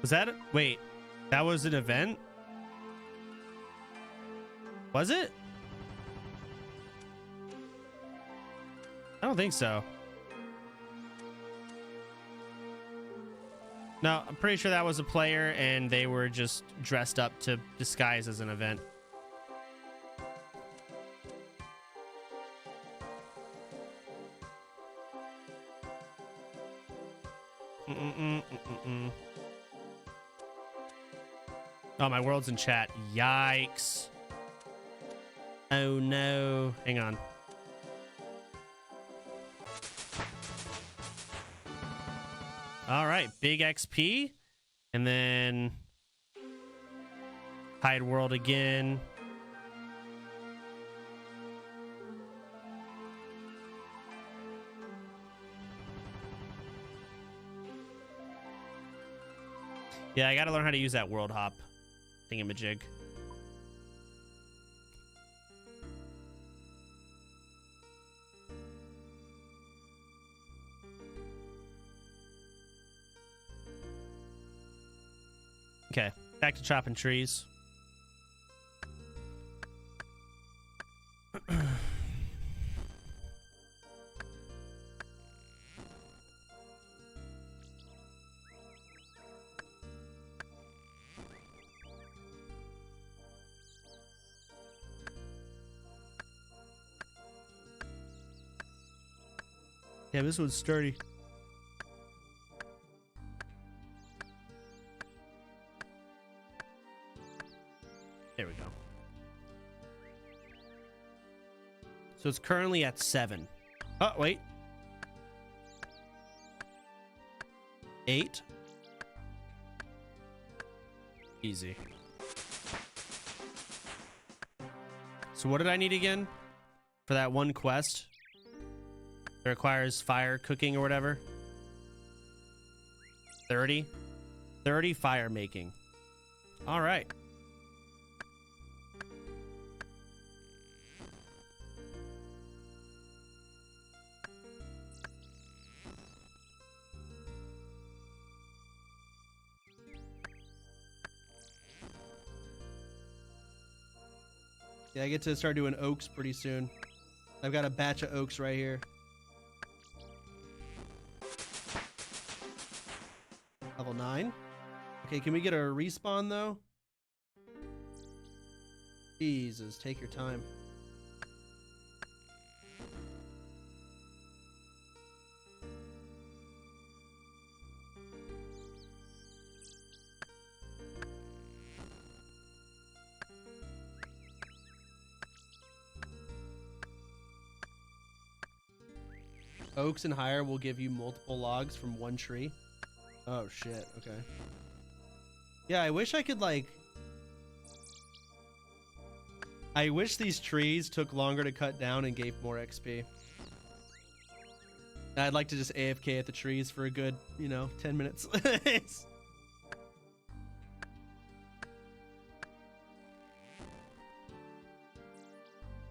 Was that? Wait, that was an event? Was it? I don't think so. No, I'm pretty sure that was a player and they were just dressed up to disguise as an event. Oh, my world's in chat. Yikes. Oh no. Hang on. All right, big XP. And then hide world again. Yeah, I gotta learn how to use that world hop thingamajig. Okay, back to chopping trees. Yeah, this one's sturdy. There we go. So it's currently at 7. Oh, wait. 8. Easy. So what did I need again for that one quest? It requires fire cooking or whatever. 30 fire making. All right. Yeah, I get to start doing oaks pretty soon. I've got a batch of oaks right here. Level 9. Okay, can we get a respawn though? Jesus, take your time. Oaks and higher will give you multiple logs from one tree. Oh shit, okay. Yeah, I wish I could like... I wish these trees took longer to cut down and gave more XP. I'd like to just AFK at the trees for a good, 10 minutes.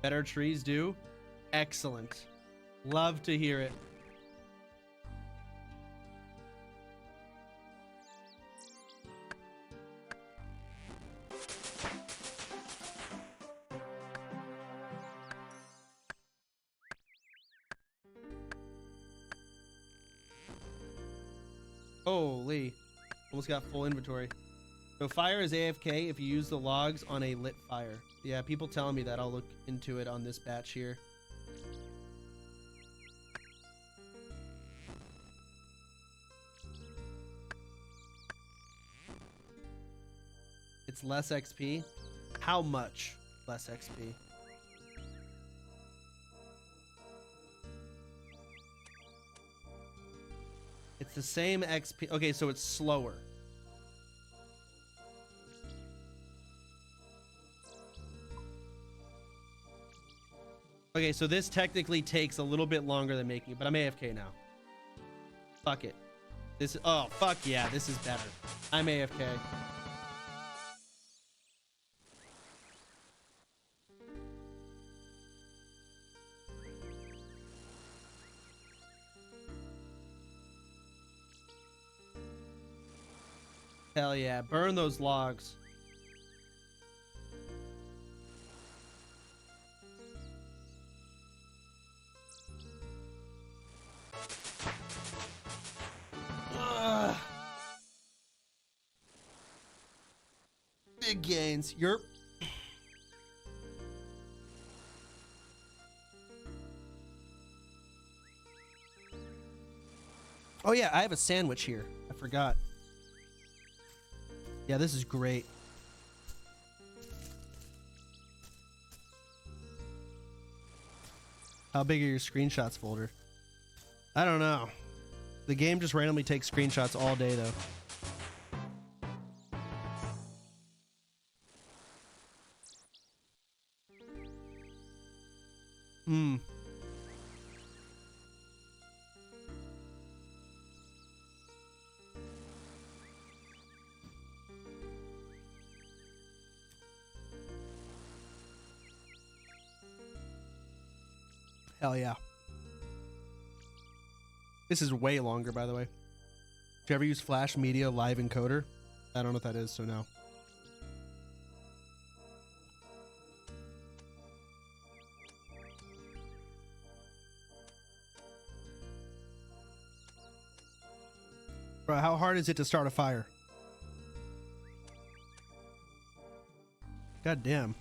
Better trees do? Excellent. Love to hear it. Holy. Almost got full inventory. So fire is AFK if you use the logs on a lit fire. Yeah, people telling me that. I'll look into it on this batch here. It's less XP. How much less XP? It's the same XP. Okay, so it's slower. Okay, so this technically takes a little bit longer than making it, but I'm AFK now. Fuck it. Oh, fuck yeah, this is better. I'm AFK. Hell yeah, burn those logs. Ugh. Big gains. Yerp. Oh yeah, I have a sandwich here. I forgot. Yeah, this is great. How big are your screenshots folder? I don't know. The game just randomly takes screenshots all day though. Hmm. Hell yeah. This is way longer, by the way. Did you ever use Flash Media Live Encoder? I don't know what that is, so no. Bro, how hard is it to start a fire? God damn.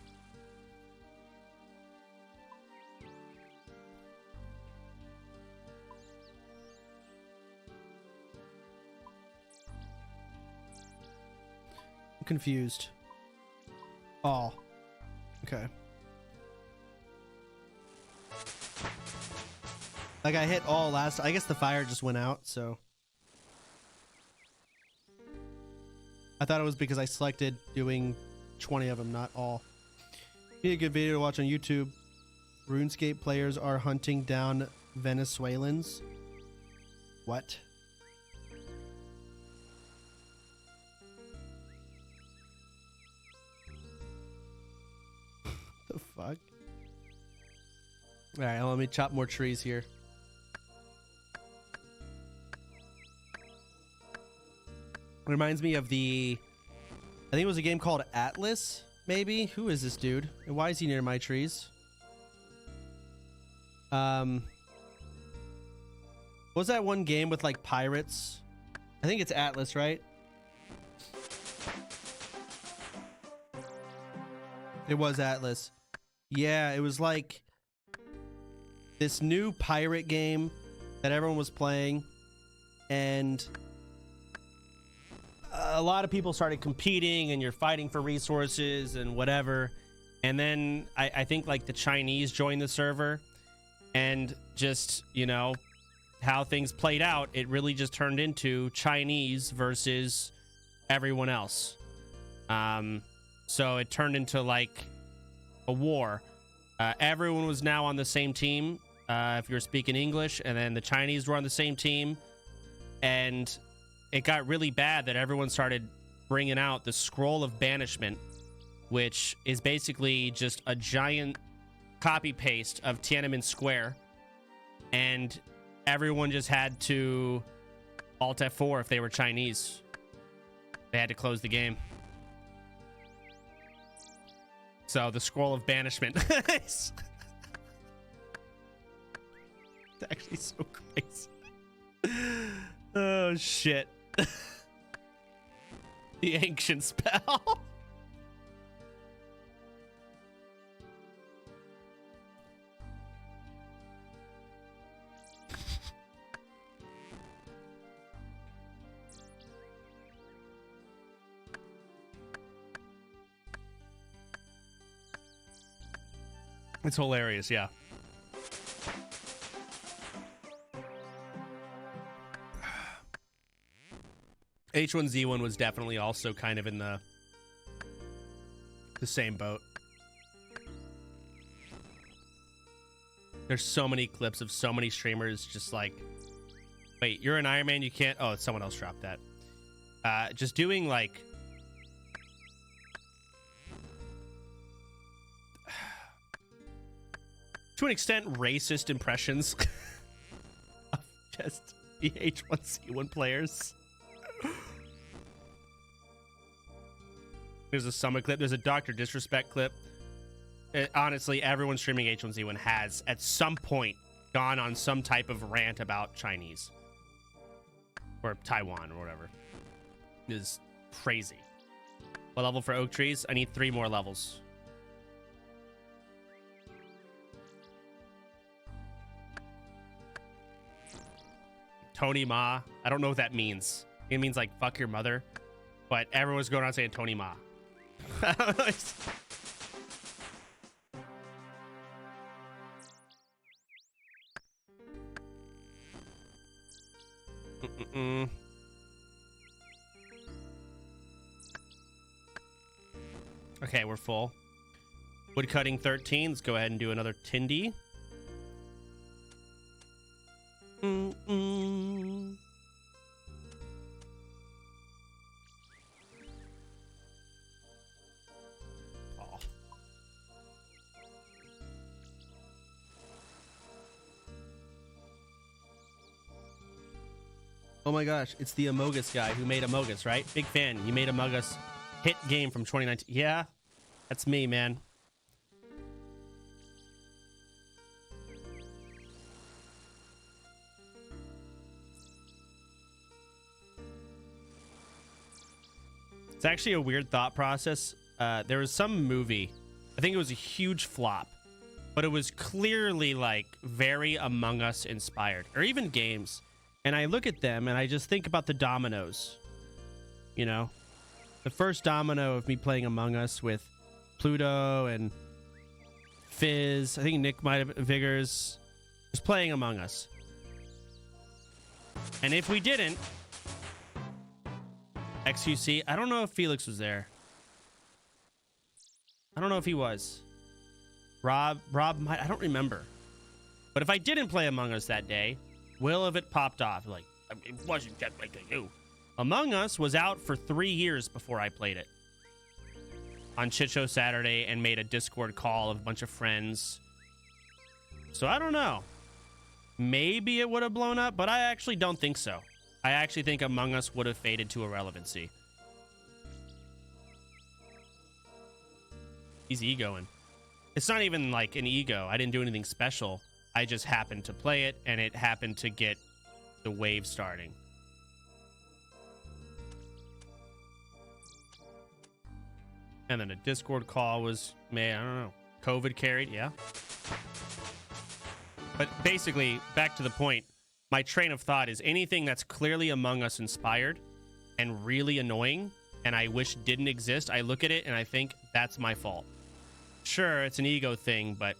I'm confused. All. Okay. Like I hit all last. I guess the fire just went out, so. I thought it was because I selected doing 20 of them, not all. Be a good video to watch on YouTube. RuneScape players are hunting down Venezuelans. What? The fuck? All right, let me chop more trees here. Reminds me of the, I think it was a game called Atlas, maybe? Who is this dude? And why is he near my trees? What was that one game with like pirates? I think it's Atlas, right? It was Atlas. Yeah, it was like this new pirate game that everyone was playing, and a lot of people started competing, and you're fighting for resources and whatever. And then I think like the Chinese joined the server, and just, you know, how things played out, it really just turned into Chinese versus everyone else. So it turned into like a war. Everyone was now on the same team, if you were speaking English, and then the Chinese were on the same team, and it got really bad that everyone started bringing out the Scroll of Banishment, which is basically just a giant copy paste of Tiananmen Square, and everyone just had to Alt F4 if they were Chinese. They had to close the game. So the Scroll of Banishment. It's actually so crazy. Oh shit. The ancient spell. It's hilarious, yeah. H1Z1 was definitely also kind of in the same boat. There's so many clips of so many streamers just like, wait, you're an Iron Man, you can't. Oh, someone else dropped that. Just doing like, to an extent, racist impressions of just the H1Z1 players. There's a Summit clip. There's a Dr. Disrespect clip. Honestly, everyone streaming H1Z1 has, at some point, gone on some type of rant about Chinese. Or Taiwan, or whatever. It is crazy. What level for oak trees? I need 3 more levels. Tony Ma. I don't know what that means. It means like fuck your mother. But everyone's going around saying Tony Ma. Okay, we're full. Wood cutting 13. Let's go ahead and do another Tindy. Oh my gosh, it's the Among Us guy who made Among Us, right? Big fan. You made Among Us hit game from 2019. Yeah, that's me, man. It's actually a weird thought process. There was some movie, I think it was a huge flop, but it was clearly like very Among Us inspired, or even games. And I look at them and I just think about the dominoes. You know, the first domino of me playing Among Us with Pluto and Fizz. I think Nick might have, Vigors was playing Among Us. And if we didn't, XUC, I don't know if Felix was there. I don't know if he was. Rob might, I don't remember. But if I didn't play Among Us that day, will of it popped off. Like, it wasn't just like they do. Among Us was out for 3 years before I played it. On Chit Show Saturday, and made a Discord call of a bunch of friends. So I don't know. Maybe it would have blown up, but I actually don't think so. I actually think Among Us would have faded to irrelevancy. He's egoing. It's not even like an ego. I didn't do anything special. I just happened to play it, and it happened to get the wave starting. And then a Discord call was, man, I don't know. COVID carried, yeah. But basically, back to the point, my train of thought is anything that's clearly Among Us inspired and really annoying and I wish didn't exist, I look at it and I think that's my fault. Sure, it's an ego thing, but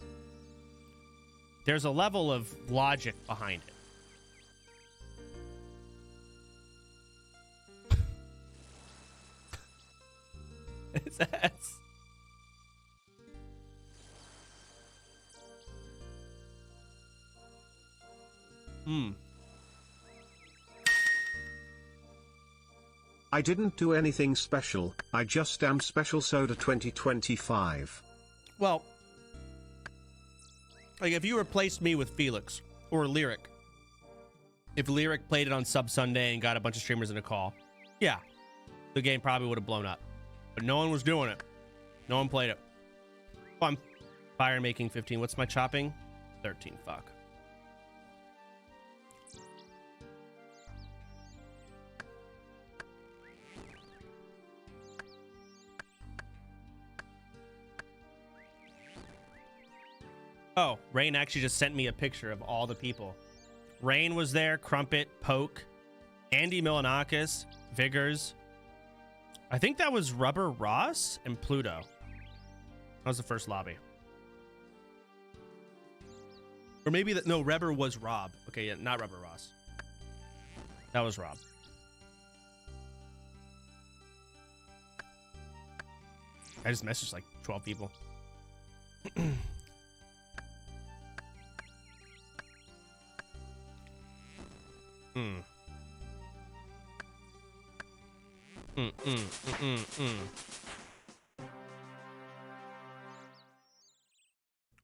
there's a level of logic behind it. It's ass. I didn't do anything special, I just am Special Soda 2025. Well, like if you replaced me with Felix or Lyric, if Lyric played it on Sub Sunday and got a bunch of streamers in a call, yeah, the game probably would have blown up. But no one was doing it. No one played it. Oh, I'm fire making 15. What's my chopping? 13. Fuck. Oh, Rain actually just sent me a picture of all the people. Rain was there, Crumpet, Poke, Andy Milanakis, Vigors. I think that was Rubber Ross and Pluto. That was the first lobby. Or maybe that, no, Rubber was Rob. Okay, yeah, not Rubber Ross. That was Rob. I just messaged like 12 people.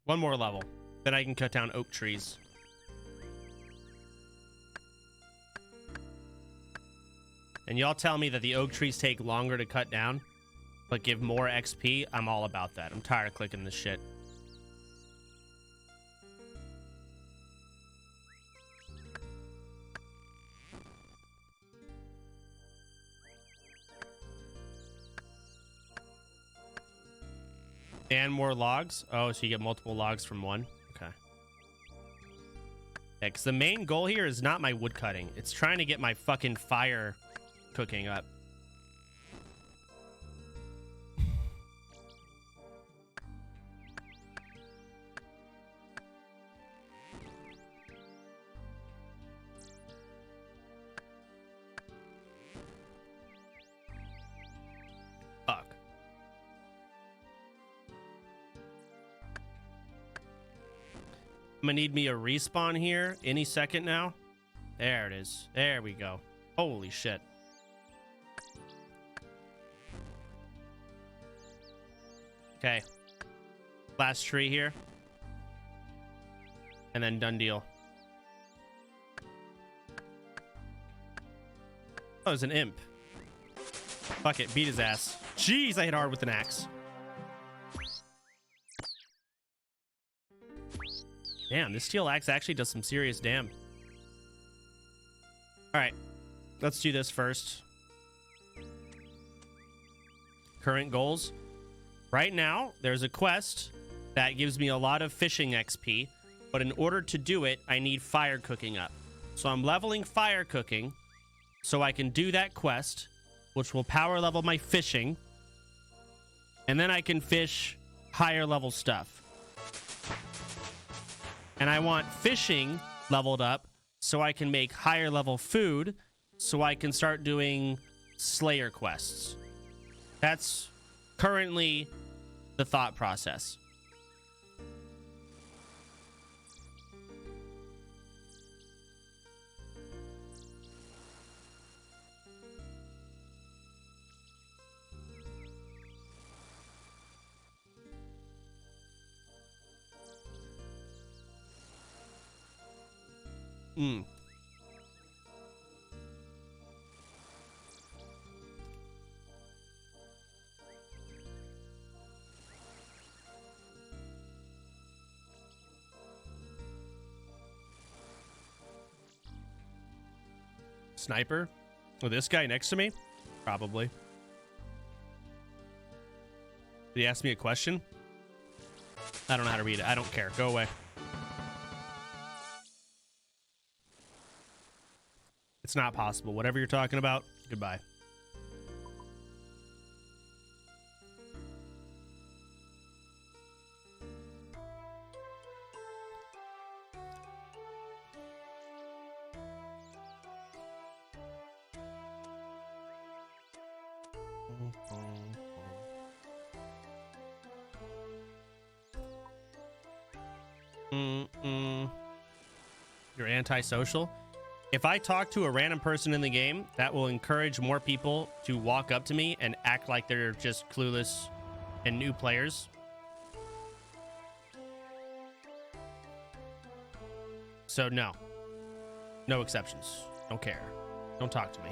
One more level, then I can cut down oak trees. And y'all tell me that the oak trees take longer to cut down. but give more XP, I'm all about that. I'm tired of clicking this shit. And more logs. Oh, so you get multiple logs from one. Okay. Yeah, because the main goal here is not my wood cutting. It's trying to get my fucking fire cooking up. Fuck. I'm gonna need me a respawn here any second now. There it is. There we go. Holy shit. Okay. Last tree here. And then done deal. Oh, it's an imp. Fuck it. Beat his ass. Jeez, I hit hard with an axe. Damn, this steel axe actually does some serious damn. All right, let's do this first. Current goals. Right now, there's a quest that gives me a lot of fishing XP, but in order to do it, I need fire cooking up. So I'm leveling fire cooking so I can do that quest, which will power level my fishing, and then I can fish higher level stuff. And I want fishing leveled up so I can make higher level food so I can start doing Slayer quests. That's currently the thought process. Sniper? Oh, this guy next to me? Probably. Did he ask me a question? I don't know how to read it. I don't care. Go away. It's not possible. Whatever you're talking about, goodbye. You're antisocial? If I talk to a random person in the game, that will encourage more people to walk up to me and act like they're just clueless and new players. So no. No exceptions. Don't care. Don't talk to me.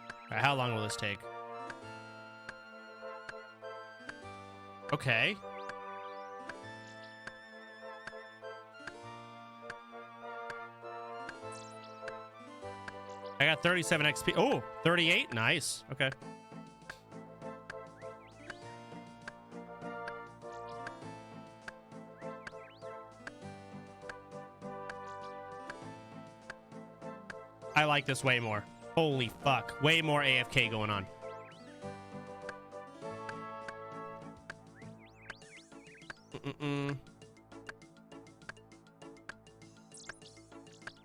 All right, how long will this take? Okay. I got 37 XP. Oh, 38. Nice. Okay. I like this way more. Holy fuck. Way more AFK going on.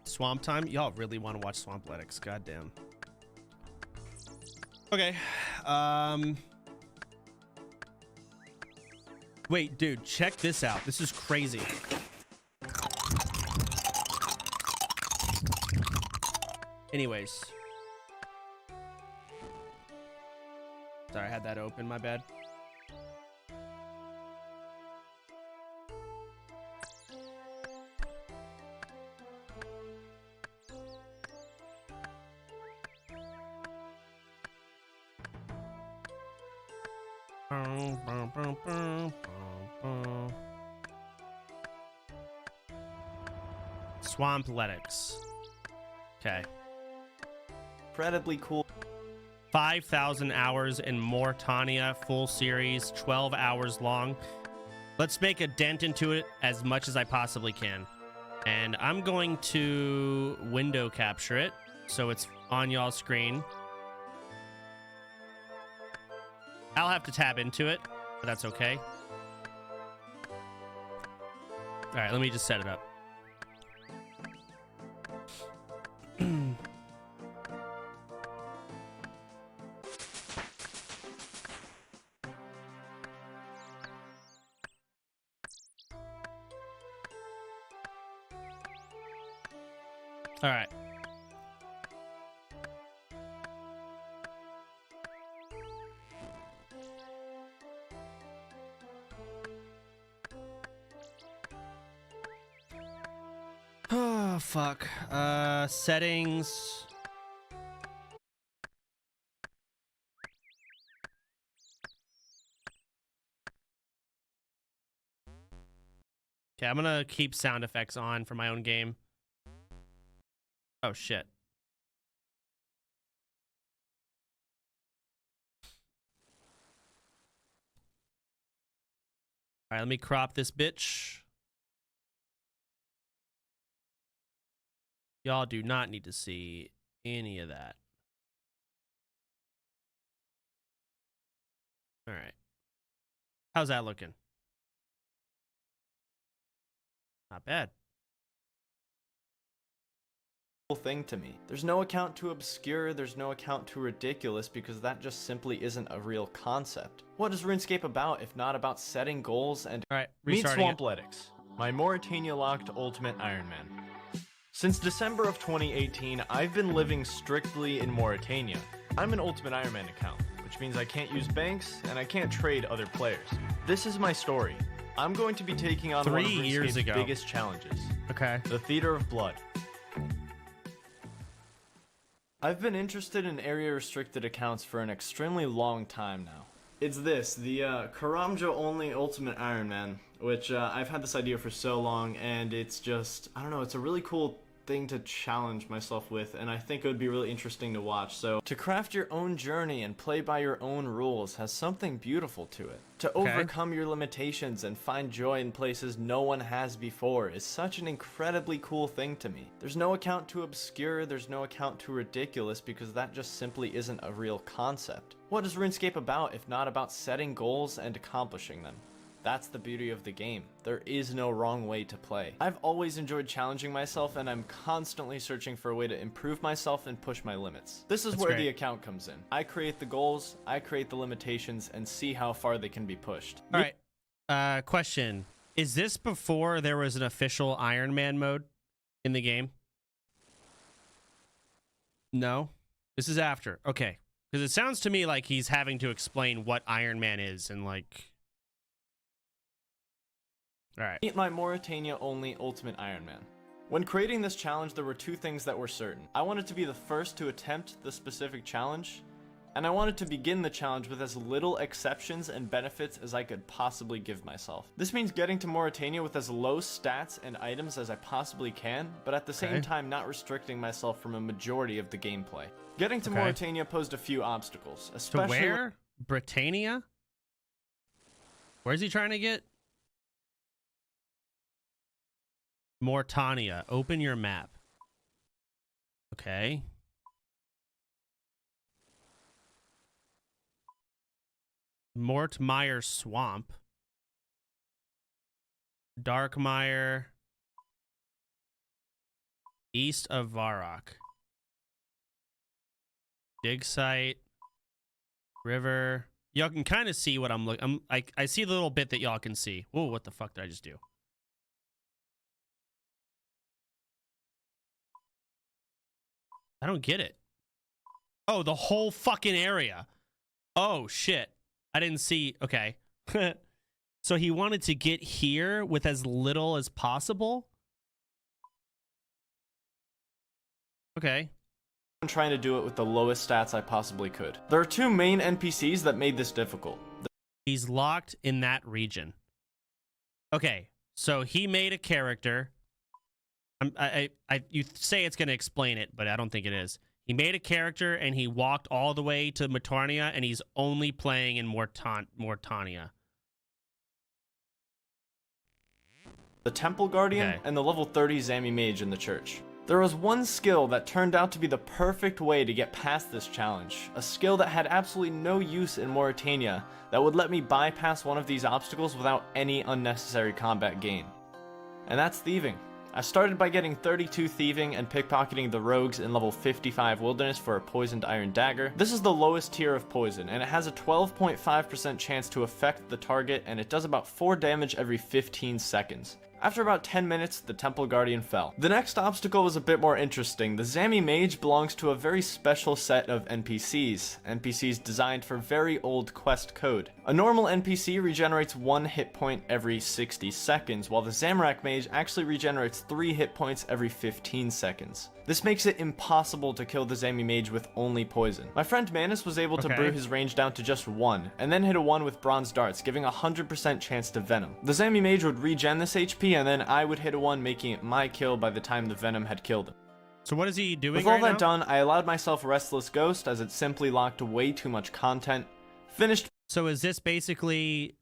Swamp time? Y'all really want to watch Swampletics. Goddamn. Okay. Wait, dude, check this out. This is crazy. Anyways. Sorry, I had that open. My bad. Swamp Letics. Okay. Incredibly cool. 5,000 hours in Mortania, full series, 12 hours long. Let's make a dent into it as much as I possibly can. And I'm going to window capture it so it's on y'all's screen. I'll have to tab into it, but that's okay. All right, let me just set it up. All right. Oh, fuck. Settings. Okay, I'm gonna keep sound effects on for my own game. Oh, shit. All right, let me crop this bitch. Y'all do not need to see any of that. All right. How's that looking? Not bad. Thing to me. There's no account too obscure, there's no account too ridiculous, because that just simply isn't a real concept. What is RuneScape about if not about setting goals and— All right, meet restarting it. Swampletics, my Mauritania locked Ultimate Iron Man. Since December of 2018, I've been living strictly in Mauritania. I'm an Ultimate Iron Man account, which means I can't use banks and I can't trade other players. This is my story. I'm going to be taking on 3 one of years RuneScape's ago. biggest challenges. Okay. The Theater of Blood. I've been interested in area restricted accounts for an extremely long time now. It's this, the Karamjo only Ultimate Iron Man, which I've had this idea for so long, and it's just, I don't know, it's a really cool thing to challenge myself with, and I think it would be really interesting to watch. So to craft your own journey and play by your own rules has something beautiful to it. To overcome your limitations and find joy in places no one has before is such an incredibly cool thing to me. There's no account too obscure, there's no account too ridiculous, because that just simply isn't a real concept. What is RuneScape about if not about setting goals and accomplishing them? That's the beauty of the game. There is no wrong way to play. I've always enjoyed challenging myself, and I'm constantly searching for a way to improve myself and push my limits. This is where the account comes in. I create the goals, I create the limitations, and see how far they can be pushed. All right. Question. Is this before there was an official Iron Man mode in the game? No? This is after. Okay. Because it sounds to me like he's having to explain what Iron Man is and like... All right. Meet my Mauritania only Ultimate Iron Man. When creating this challenge, there were two things that were certain. I wanted to be the first to attempt the specific challenge, and I wanted to begin the challenge with as little exceptions and benefits as I could possibly give myself. This means getting to Mauritania with as low stats and items as I possibly can, but at the same time not restricting myself from a majority of the gameplay. Getting to Mauritania posed a few obstacles, especially— To where? Britannia? Where's he trying to get? Mortania. Open your map. Okay. Mortmire Swamp. Darkmire. East of Varrock. Dig site. River. Y'all can kind of see what I'm looking. I see the little bit that y'all can see. Whoa, what the fuck did I just do? I don't get it. Oh, the whole fucking area. Oh, shit. I didn't see. Okay. So he wanted to get here with as little as possible? Okay. I'm trying to do it with the lowest stats I possibly could. There are two main NPCs that made this difficult. He's locked in that region. Okay, so he made a character. You say it's going to explain it, but I don't think it is. He made a character and he walked all the way to Motarnia, and he's only playing in Mortania. The Temple Guardian, and the level 30 Zami Mage in the church. There was one skill that turned out to be the perfect way to get past this challenge, a skill that had absolutely no use in Mauritania that would let me bypass one of these obstacles without any unnecessary combat gain. And that's thieving. I started by getting 32 thieving and pickpocketing the rogues in level 55 wilderness for a poisoned iron dagger. This is the lowest tier of poison, and it has a 12.5% chance to affect the target, and it does about 4 damage every 15 seconds. After about 10 minutes, the Temple Guardian fell. The next obstacle was a bit more interesting. The Zami Mage belongs to a very special set of NPCs designed for very old quest code. A normal NPC regenerates 1 hit point every 60 seconds, while the Zamorak Mage actually regenerates 3 hit points every 15 seconds. This makes it impossible to kill the Zami Mage with only poison. My friend Manus was able to brew his range down to just 1, and then hit a 1 with bronze darts, giving a 100% chance to venom. The Zami Mage would regen this HP, and then I would hit a 1, making it my kill by the time the venom had killed him. So what is he doing With all right that now? done, I allowed myself Restless Ghost, as it simply locked way too much content. Finished. So is this basically...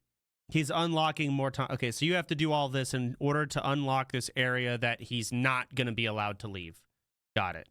He's unlocking more time. Okay, so you have to do all this in order to unlock this area that he's not going to be allowed to leave. Got it.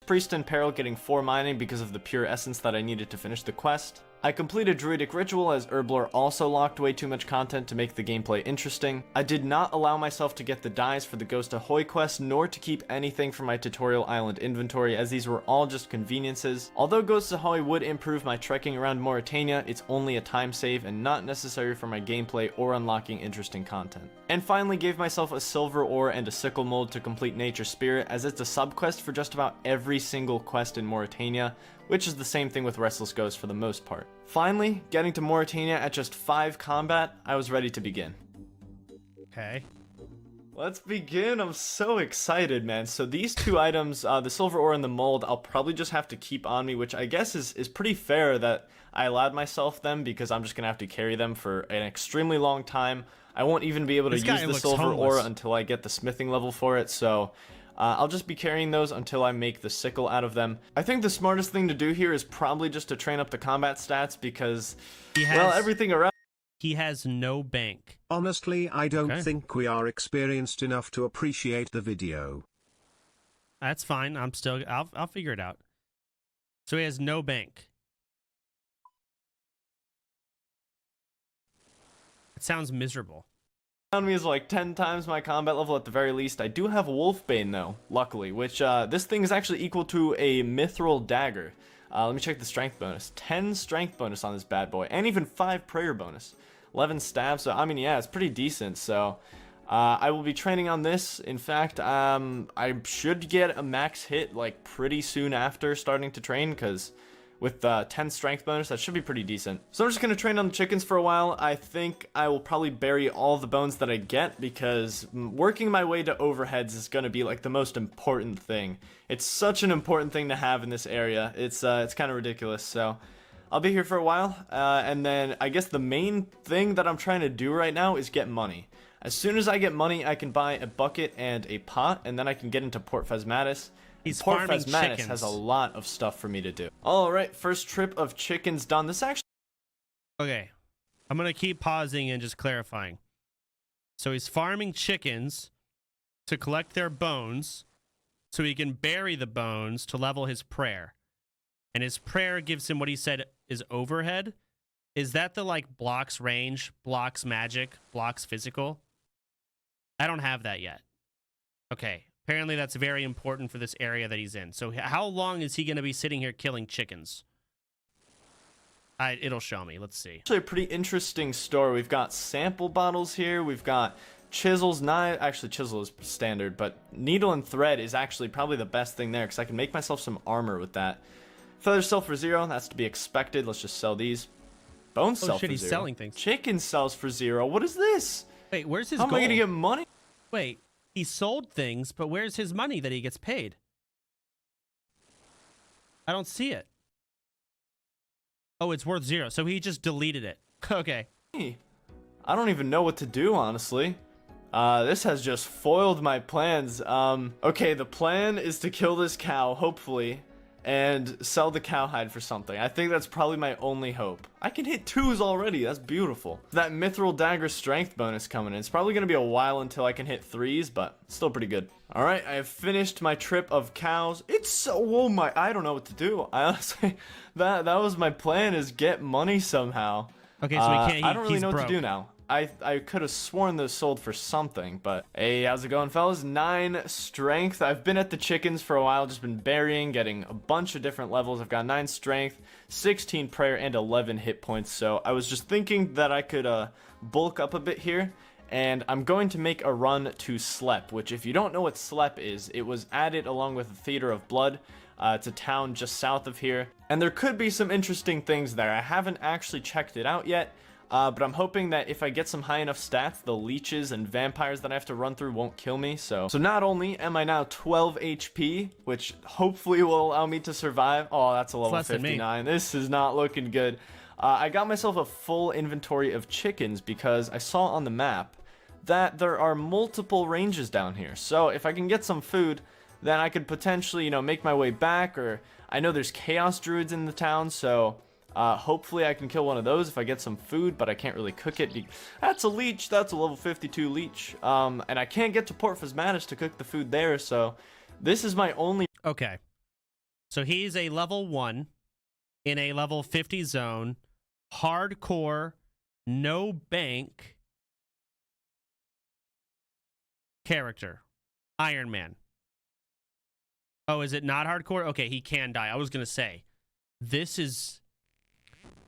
Priest in Peril getting 4 mining because of the pure essence that I needed to finish the quest. I completed Druidic Ritual as Herblore also locked way too much content to make the gameplay interesting. I did not allow myself to get the dyes for the Ghost Ahoy quest, nor to keep anything from my tutorial island inventory, as these were all just conveniences. Although Ghost Ahoy would improve my trekking around Mauritania, it's only a time save and not necessary for my gameplay or unlocking interesting content. And finally gave myself a silver ore and a sickle mold to complete Nature Spirit, as it's a subquest for just about every single quest in Mauritania, which is the same thing with Restless Ghost for the most part. Finally, getting to Mauritania at just 5 combat, I was ready to begin. Okay. Let's begin. I'm so excited, man. So these 2 items, the silver ore and the mold, I'll probably just have to keep on me, which I guess is pretty fair that I allowed myself them, because I'm just going to have to carry them for an extremely long time. I won't even be able to use the silver ore until I get the smithing level for it, so... I'll just be carrying those until I make the sickle out of them. I think the smartest thing to do here is probably just to train up the combat stats, because, well, everything around... He has no bank. Honestly, I don't think we are experienced enough to appreciate the video. That's fine. I'll figure it out. So he has no bank. It sounds miserable. Around me is like 10 times my combat level at the very least. I do have Wolfbane though, luckily, which this thing is actually equal to a mithril dagger. Let me check the strength bonus. 10 strength bonus on this bad boy, and even 5 prayer bonus. 11 stab, so I mean, yeah, it's pretty decent. So I will be training on this. In fact, I should get a max hit like pretty soon after starting to train, because with 10 strength bonus, that should be pretty decent. So I'm just going to train on the chickens for a while. I think I will probably bury all the bones that I get, because working my way to overheads is going to be like the most important thing. It's such an important thing to have in this area. It's kind of ridiculous. So I'll be here for a while, and then I guess the main thing that I'm trying to do right now is get money. As soon as I get money, I can buy a bucket and a pot, and then I can get into Port Phasmatis. Port Phasmatis has a lot of stuff for me to do. All right, first trip of chickens done. This actually... Okay, I'm going to keep pausing and just clarifying. So he's farming chickens to collect their bones so he can bury the bones to level his prayer. And his prayer gives him what he said is overhead. Is that the like blocks range, blocks magic, blocks physical? I don't have that yet. Okay. Apparently that's very important for this area that he's in. So how long is he going to be sitting here killing chickens? It'll show me. Let's see. Actually a pretty interesting store. We've got sample bottles here. We've got chisels. Actually, chisel is standard, but needle and thread is actually probably the best thing there, because I can make myself some armor with that. Feathers sell for 0. That's to be expected. Let's just sell these. Bones sell for 0. He's selling things. Chicken sells for 0. What is this? Wait, where's his gold? How am I going to get money? Wait. He sold things, but where's his money that he gets paid? I don't see it. Oh, it's worth 0. So he just deleted it. Okay. I don't even know what to do, honestly. This has just foiled my plans. Okay, the plan is to kill this cow, hopefully, and sell the cowhide for something. I think that's probably my only hope. I can hit 2s already. That's beautiful. That mithril dagger strength bonus coming in. It's probably going to be a while until I can hit 3s, but still pretty good. All right, I have finished my trip of cows. It's so, oh my, I don't know what to do. I honestly, that was my plan, is get money somehow. Okay, so we can't, I don't really he's know what broke. to do now. I could have sworn those sold for something, but hey, how's it going, fellas? 9 strength. I've been at the chickens for a while, just been burying, getting a bunch of different levels. I've got 9 strength, 16 prayer, and 11 hit points. So I was just thinking that I could bulk up a bit here, and I'm going to make a run to Slep, which, if you don't know what Slep is, it was added along with the Theater of Blood. It's a town just south of here, and there could be some interesting things there. I haven't actually checked it out yet. But I'm hoping that if I get some high enough stats, the leeches and vampires that I have to run through won't kill me. So not only am I now 12 HP, which hopefully will allow me to survive. Oh, that's a level 59. This is not looking good. I got myself a full inventory of chickens because I saw on the map that there are multiple ranges down here. So if I can get some food, then I could potentially, make my way back. Or I know there's chaos druids in the town, so hopefully I can kill one of those if I get some food, but I can't really cook it. That's a leech. That's a level 52 leech. And I can't get to Port Phasmatis to cook the food there, so this is my only... Okay. So he's a level 1 in a level 50 zone, hardcore, no bank character. Iron Man. Oh, is it not hardcore? Okay, he can die. I was going to say, this is...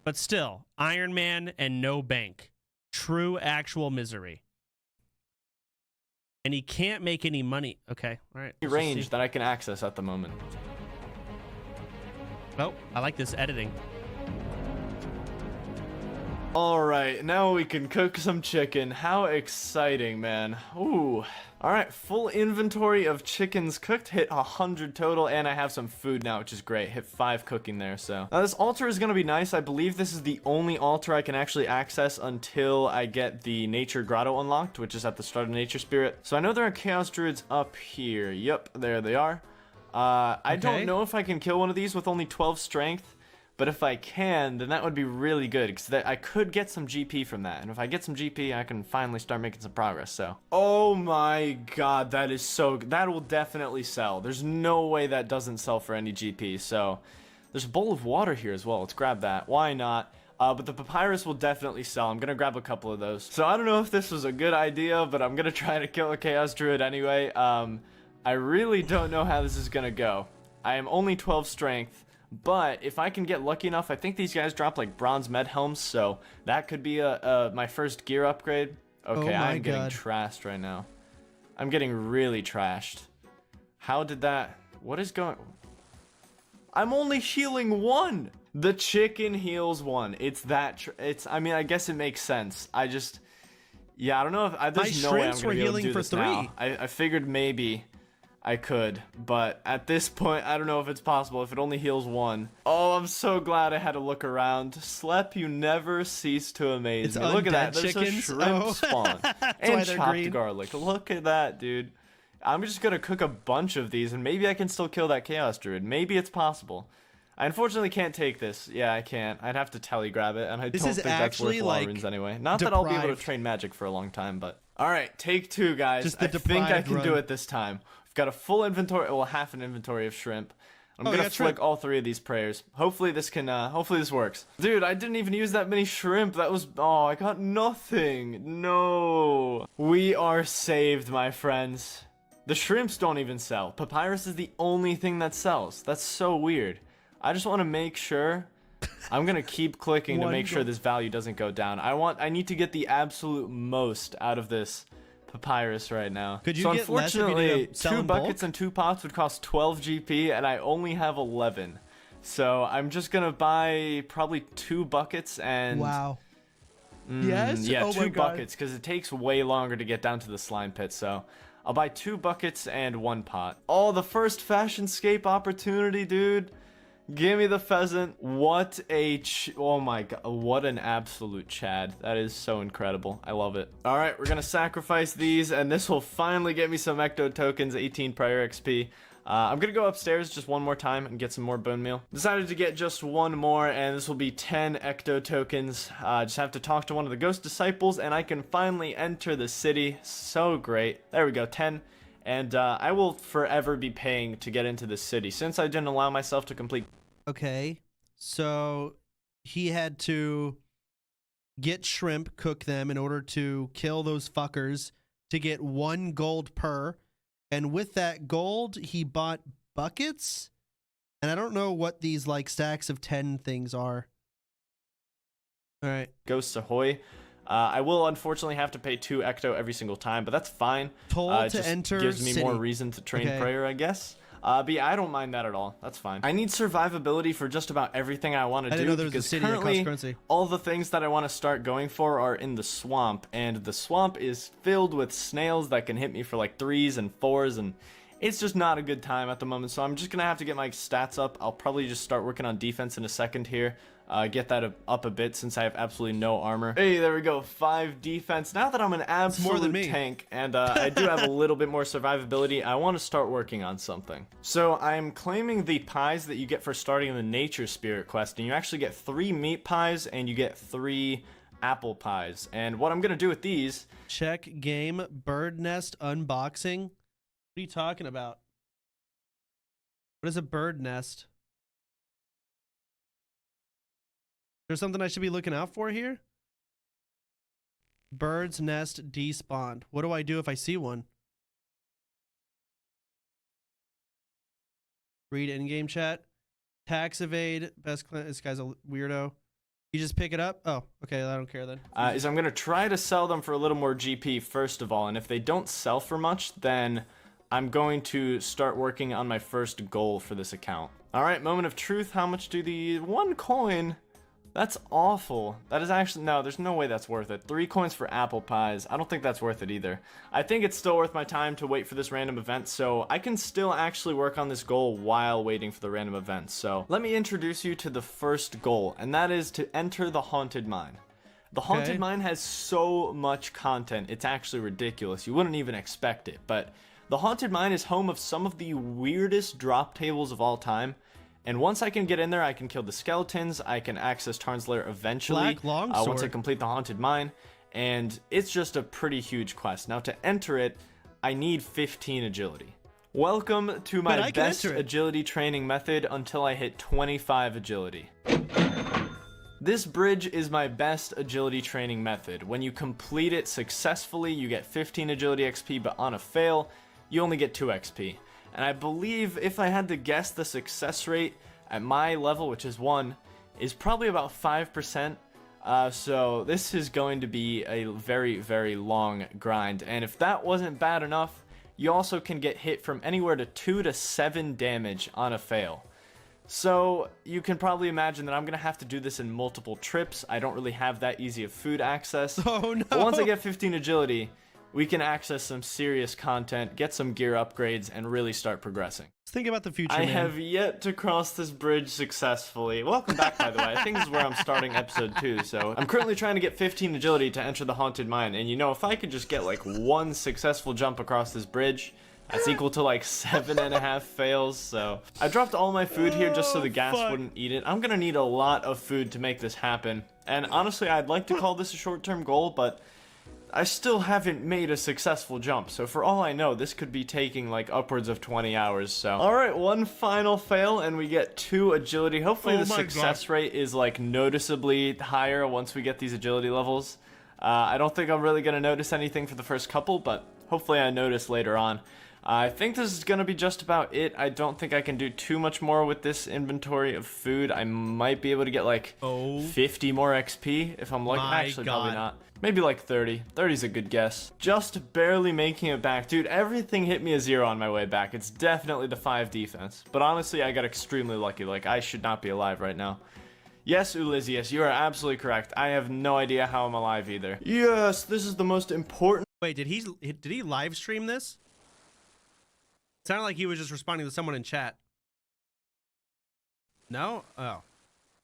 But still, Iron Man and no bank. True actual misery. And he can't make any money. Okay, all right. Range that I can access at the moment. Oh, I like this editing. Alright, now we can cook some chicken. How exciting, man. Ooh. Alright, full inventory of chickens cooked. Hit 100 total, and I have some food now, which is great. Hit 5 cooking there, so. Now, this altar is going to be nice. I believe this is the only altar I can actually access until I get the Nature Grotto unlocked, which is at the start of Nature Spirit. So I know there are Chaos Druids up here. Yep, there they are. I don't know if I can kill one of these with only 12 strength. But if I can, then that would be really good, because I could get some GP from that. And if I get some GP, I can finally start making some progress, so. Oh my god, that is so good. That will definitely sell. There's no way that doesn't sell for any GP, so. There's a bowl of water here as well. Let's grab that. Why not? But the papyrus will definitely sell. I'm going to grab a couple of those. So I don't know if this was a good idea, but I'm going to try to kill a Chaos Druid anyway. I really don't know how this is going to go. I am only 12 strength. But if I can get lucky enough, I think these guys drop like bronze med helms, so that could be my first gear upgrade. Okay, I'm getting trashed right now. I'm getting really trashed. How did that... What is going... I'm only healing 1! The chicken heals 1. It's that... I mean, I guess it makes sense. I just... Yeah, I don't know if... There's no way I'm going to be able to do this now. I figured maybe... I could, but at this point, I don't know if it's possible if it only heals 1. Oh, I'm so glad I had to look around. Slep, you never cease to amaze me. Look at that. There's a shrimp spawn. And chopped garlic. Look at that, dude. I'm just going to cook a bunch of these, and maybe I can still kill that Chaos Druid. Maybe it's possible. I unfortunately can't take this. Yeah, I can't. I'd have to telegrab it, and I don't think that's worth a lot of runes anyway. Not that I'll be able to train magic for a long time, but... Alright, take 2, guys. I think I can do it this time. Got a full inventory, well, half an inventory of shrimp. I'm gonna flick all 3 of these prayers. Hopefully this can, hopefully this works. Dude, I didn't even use that many shrimp. That was, oh, I got nothing. No. We are saved, my friends. The shrimps don't even sell. Papyrus is the only thing that sells. That's so weird. I just want to make sure. I'm gonna keep clicking to make sure this value doesn't go down. I need to get the absolute most out of this papyrus right now. Could you so get unfortunately, less if you 2 buckets and 2 pots would cost 12 GP, and I only have 11. So I'm just gonna buy probably 2 buckets and... Wow. Yes? Yeah, 2 buckets, because it takes way longer to get down to the slime pit, so... I'll buy 2 buckets and 1 pot. Oh, the first Fashionscape opportunity, dude. Give me the pheasant. What a oh my god, what an absolute Chad. That is so incredible. I love it. All right, we're gonna sacrifice these, and this will finally get me some ecto tokens, 18 prior XP. I'm gonna go upstairs just one more time and get some more bone meal. Decided to get just one more, and this will be 10 ecto tokens. Just have to talk to one of the ghost disciples, and I can finally enter the city. So great. There we go, 10. And I will forever be paying to get into this city since I didn't allow myself to complete. Okay, so he had to get shrimp, cook them in order to kill those fuckers to get 1 gold per. And with that gold, he bought buckets. And I don't know what these like stacks of 10 things are. All right. Ghosts ahoy. I will unfortunately have to pay 2 ecto every single time, but that's fine. Told to enter gives me city. more reason to train Okay. prayer, I guess. But yeah, I don't mind that at all. That's fine. I need survivability for just about everything I want to do. didn't know there was a because city that costs currently, currency. all the things that I want to start going for are in the swamp, and the swamp is filled with snails that can hit me for like 3s and 4s, and it's just not a good time at the moment. So I'm just gonna have to get my stats up. I'll probably just start working on defense in a second here. Get that up a bit since I have absolutely no armor. Hey, there we go, 5 defense. Now that I'm an absolute tank and I do have a little bit more survivability, I want to start working on something. So I'm claiming the pies that you get for starting the nature spirit quest, and you actually get 3 meat pies and you get 3 apple pies. And what I'm gonna do with these, check game bird nest unboxing. What are you talking about? What is a bird nest? There's something I should be looking out for here? Bird's nest despawned. What do I do if I see one? Read in-game chat. Tax evade. Best. This guy's a weirdo. You just pick it up? Oh, okay. I don't care then. is I'm going to try to sell them for a little more GP first of all. And if they don't sell for much, then I'm going to start working on my first goal for this account. All right, moment of truth. How much do the 1 coin... That's awful. That is actually, no, there's no way that's worth it. 3 coins for apple pies. I don't think that's worth it either. I think it's still worth my time to wait for this random event, so I can still actually work on this goal while waiting for the random event. So let me introduce you to the first goal, and that is to enter the haunted mine. The haunted mine has so much content, it's actually ridiculous. You wouldn't even expect it, but the haunted mine is home of some of the weirdest drop tables of all time. And once I can get in there, I can kill the skeletons, I can access Tarn's Lair eventually, once I complete the Haunted Mine, and it's just a pretty huge quest. Now to enter it, I need 15 agility. Welcome to my best agility training method until I hit 25 agility. This bridge is my best agility training method. When you complete it successfully, you get 15 agility XP, but on a fail, you only get 2 XP. And I believe, if I had to guess, the success rate at my level, which is 1, is probably about 5%. So this is going to be a very, very long grind. And if that wasn't bad enough, you also can get hit from anywhere to 2 to 7 damage on a fail. So you can probably imagine that I'm going to have to do this in multiple trips. I don't really have that easy of food access. Oh no! But once I get 15 agility, we can access some serious content, get some gear upgrades, and really start progressing. Let's think about the future, I man. have yet to cross this bridge successfully. Welcome back, by the way. I think this is where I'm starting episode 2, so I'm currently trying to get 15 agility to enter the Haunted Mine, and you know, if I could just get like 1 successful jump across this bridge, that's equal to like 7.5 fails, so I dropped all my food here just so the gas wouldn't eat it. I'm gonna need a lot of food to make this happen, and honestly, I'd like to call this a short-term goal, but I still haven't made a successful jump, so for all I know, this could be taking like upwards of 20 hours, so. Alright, 1 final fail, and we get 2 agility. Hopefully the success rate is like noticeably higher once we get these agility levels. I don't think I'm really gonna notice anything for the first couple, but hopefully I notice later on. I think this is gonna be just about it. I don't think I can do too much more with this inventory of food. I might be able to get like 50 more XP if I'm lucky. Actually, probably not. Maybe like 30. 30's a good guess. Just barely making it back. Dude, everything hit me a 0 on my way back. It's definitely the 5 defense. But honestly, I got extremely lucky. Like, I should not be alive right now. Yes, Ulysius, you are absolutely correct. I have no idea how I'm alive either. Yes, this is the most important. Wait, did he live stream this? It sounded like he was just responding to someone in chat. No? Oh.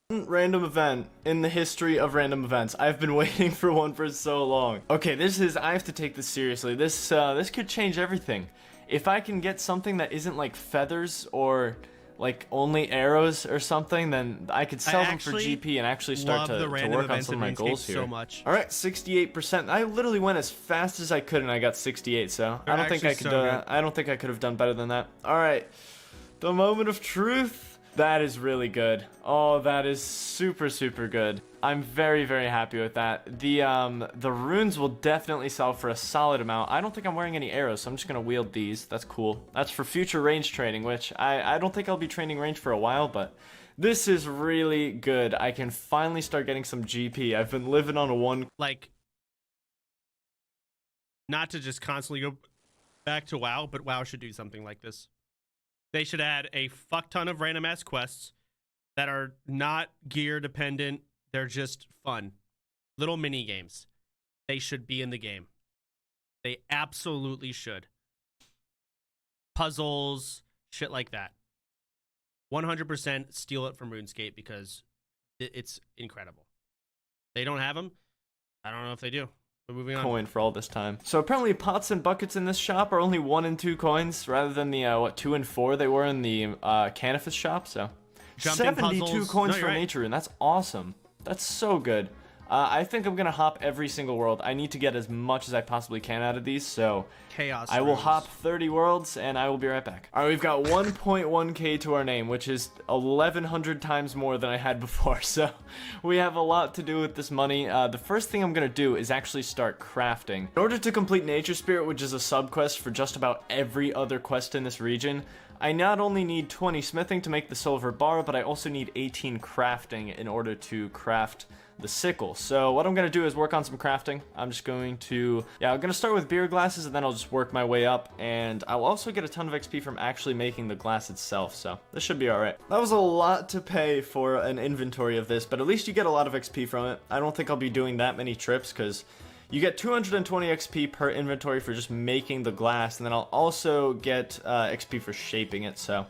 Random event in the history of random events. I've been waiting for one for so long. Okay, I have to take this seriously. This could change everything. If I can get something that isn't like feathers or like only arrows or something, then I could sell them for GP and actually start to work on some of my goals here. So much. All right, 68%. I literally went as fast as I could and I got 68. So I don't think I could. I don't think I could have done better than that. All right, the moment of truth. That is really good. Oh, that is super, super good. I'm very, very happy with that. The runes will definitely sell for a solid amount. I don't think I'm wearing any arrows, so I'm just gonna wield these. That's cool. That's for future range training, which I don't think I'll be training range for a while, but this is really good. I can finally start getting some GP. I've been living on a one. Like, not to just constantly go back to WoW, but WoW should do something like this. They should add a fuck ton of random ass quests that are not gear dependent. They're just fun. Little mini games. They should be in the game. They absolutely should. Puzzles, shit like that. 100% steal it from RuneScape because it's incredible. They don't have them. I don't know if they do. We're moving on. Coin for all this time. So apparently pots and buckets in this shop are only 1 and 2 coins rather than the 2 and 4 they were in the Canifus shop. So Jumping 72 puzzles. coins No, for right. nature, and that's awesome. That's so good. I think I'm gonna hop every single world. I need to get as much as I possibly can out of these, so Chaos I will runes. hop 30 worlds and I will be right back. All right, we've got 1.1k to our name, which is 1,100 times more than I had before. So we have a lot to do with this money. The first thing I'm gonna do is actually start crafting. In order to complete Nature Spirit, which is a sub-quest for just about every other quest in this region, I not only need 20 smithing to make the silver bar, but I also need 18 crafting in order to craft the sickle. So what I'm going to do is work on some crafting. I'm just going to, I'm going to start with beer glasses and then I'll just work my way up, and I'll also get a ton of XP from actually making the glass itself, so this should be alright. That was a lot to pay for an inventory of this, but at least you get a lot of XP from it. I don't think I'll be doing that many trips because you get 220 XP per inventory for just making the glass, and then I'll also get XP for shaping it, so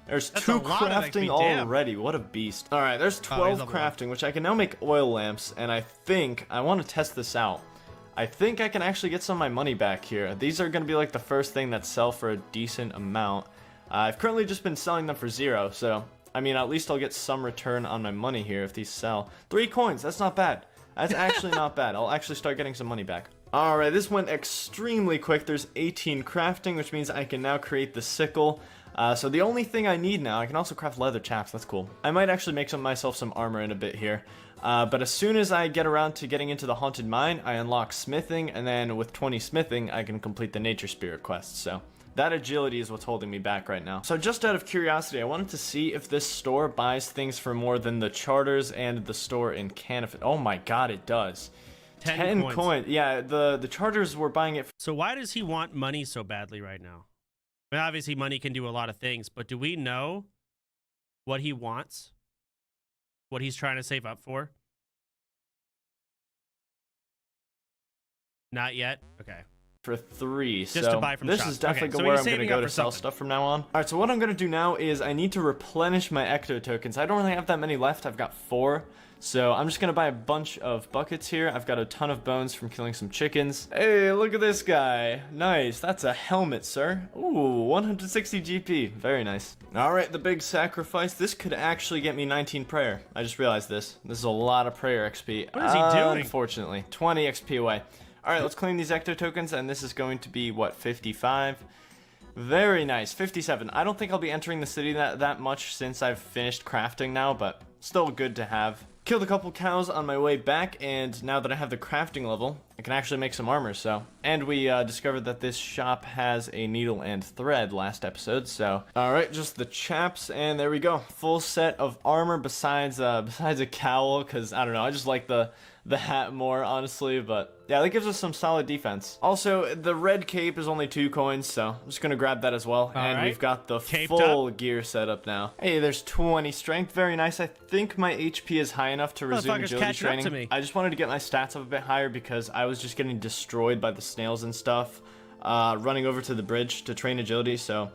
there's That's 2 a lot of crafting XP, damn. already. What a beast. All right, there's 12 crafting, which I can now make oil lamps, and I think I want to test this out. I think I can actually get some of my money back here. These are going to be like the first thing that sell for a decent amount. I've currently just been selling them for 0, so I mean, at least I'll get some return on my money here if these sell. 3 coins, that's not bad. That's actually not bad. I'll actually start getting some money back. Alright, this went extremely quick. There's 18 crafting, which means I can now create the sickle. So the only thing I need now, I can also craft leather chaps. That's cool. I might actually make myself some armor in a bit here. But as soon as I get around to getting into the haunted mine, I unlock smithing, and then with 20 smithing, I can complete the nature spirit quest. So that agility is what's holding me back right now. So just out of curiosity, I wanted to see if this store buys things for more than the charters and the store in Canifus. Oh my god, it does. 10 coins. Yeah, the charters were buying it. So why does he want money so badly right now? I mean, obviously money can do a lot of things, but do we know what he wants? What he's trying to save up for? Not yet? Okay. For 3, Just so to buy from this shops. is definitely Okay, so where he's I'm going to saving go up to for sell something. stuff from now on. Alright, so what I'm going to do now is I need to replenish my ecto tokens. I don't really have that many left. I've got 4. So I'm just going to buy a bunch of buckets here. I've got a ton of bones from killing some chickens. Hey, look at this guy. Nice. That's a helmet, sir. Ooh, 160 GP. Very nice. Alright, the big sacrifice. This could actually get me 19 prayer. I just realized this. This is a lot of prayer XP. What is he doing? Unfortunately. 20 XP away. Alright, let's claim these ecto tokens, and this is going to be, what, 55? Very nice. 57. I don't think I'll be entering the city that much since I've finished crafting now, but still good to have. Killed a couple cows on my way back, and now that I have the crafting level, I can actually make some armor, so. And we discovered that this shop has a needle and thread last episode, so. Alright, just the chaps, and there we go. Full set of armor besides a cowl, because, I don't know, I just like the hat more, honestly, but yeah, that gives us some solid defense. Also, the red cape is only 2 coins, so I'm just gonna grab that as well. And right. we've got the Caped full up. gear set up now. Hey, there's 20 strength, very nice. I think my HP is high enough to resume Motherfucker's agility catching up to training. me. I just wanted to get my stats up a bit higher because I was just getting destroyed by the snails and stuff, running over to the bridge to train agility, so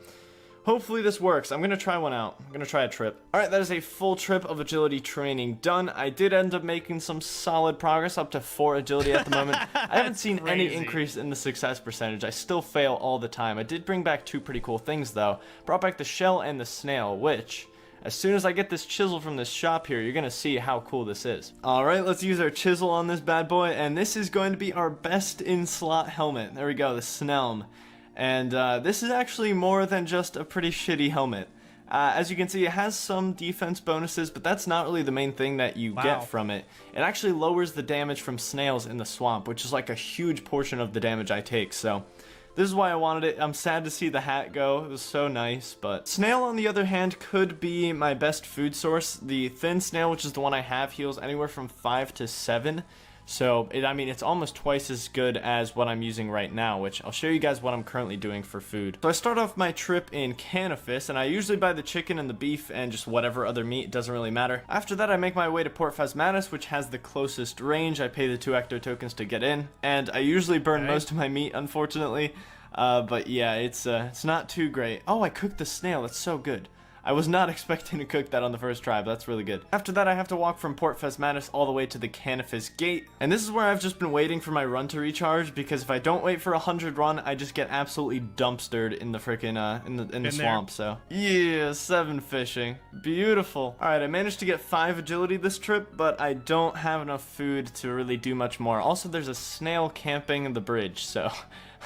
Hopefully this works. I'm gonna try one out. I'm gonna try a trip. Alright, that is a full trip of agility training done. I did end up making some solid progress, up to 4 agility at the moment. I haven't seen any increase in the success percentage. I still fail all the time. I did bring back 2 pretty cool things though. Brought back the shell and the snail, which, as soon as I get this chisel from this shop here, you're gonna see how cool this is. Alright, let's use our chisel on this bad boy, and this is going to be our best in slot helmet. There we go, the Snelm. And this is actually more than just a pretty shitty helmet. As you can see, it has some defense bonuses, but that's not really the main thing that you get from it. It actually lowers the damage from snails in the swamp, which is like a huge portion of the damage I take, so this is why I wanted it. I'm sad to see the hat go. It was so nice, but snail, on the other hand, could be my best food source. The thin snail, which is the one I have, heals anywhere from 5 to 7. So, I mean, it's almost twice as good as what I'm using right now, which I'll show you guys what I'm currently doing for food. So I start off my trip in Canifis, and I usually buy the chicken and the beef and just whatever other meat, it doesn't really matter. After that, I make my way to Port Phasmatis, which has the closest range. I pay the 2 ecto tokens to get in, and I usually burn most of my meat, unfortunately. But yeah, it's not too great. Oh, I cooked the snail, that's so good. I was not expecting to cook that on the first try, but that's really good. After that, I have to walk from Port Phasmatis all the way to the Canifis gate, and this is where I've just been waiting for my run to recharge, because if I don't wait for 100 run, I just get absolutely dumpstered in the frickin' in the swamp. So yeah, 7 fishing, beautiful. All right, I managed to get 5 agility this trip, but I don't have enough food to really do much more. Also, there's a snail camping the bridge, so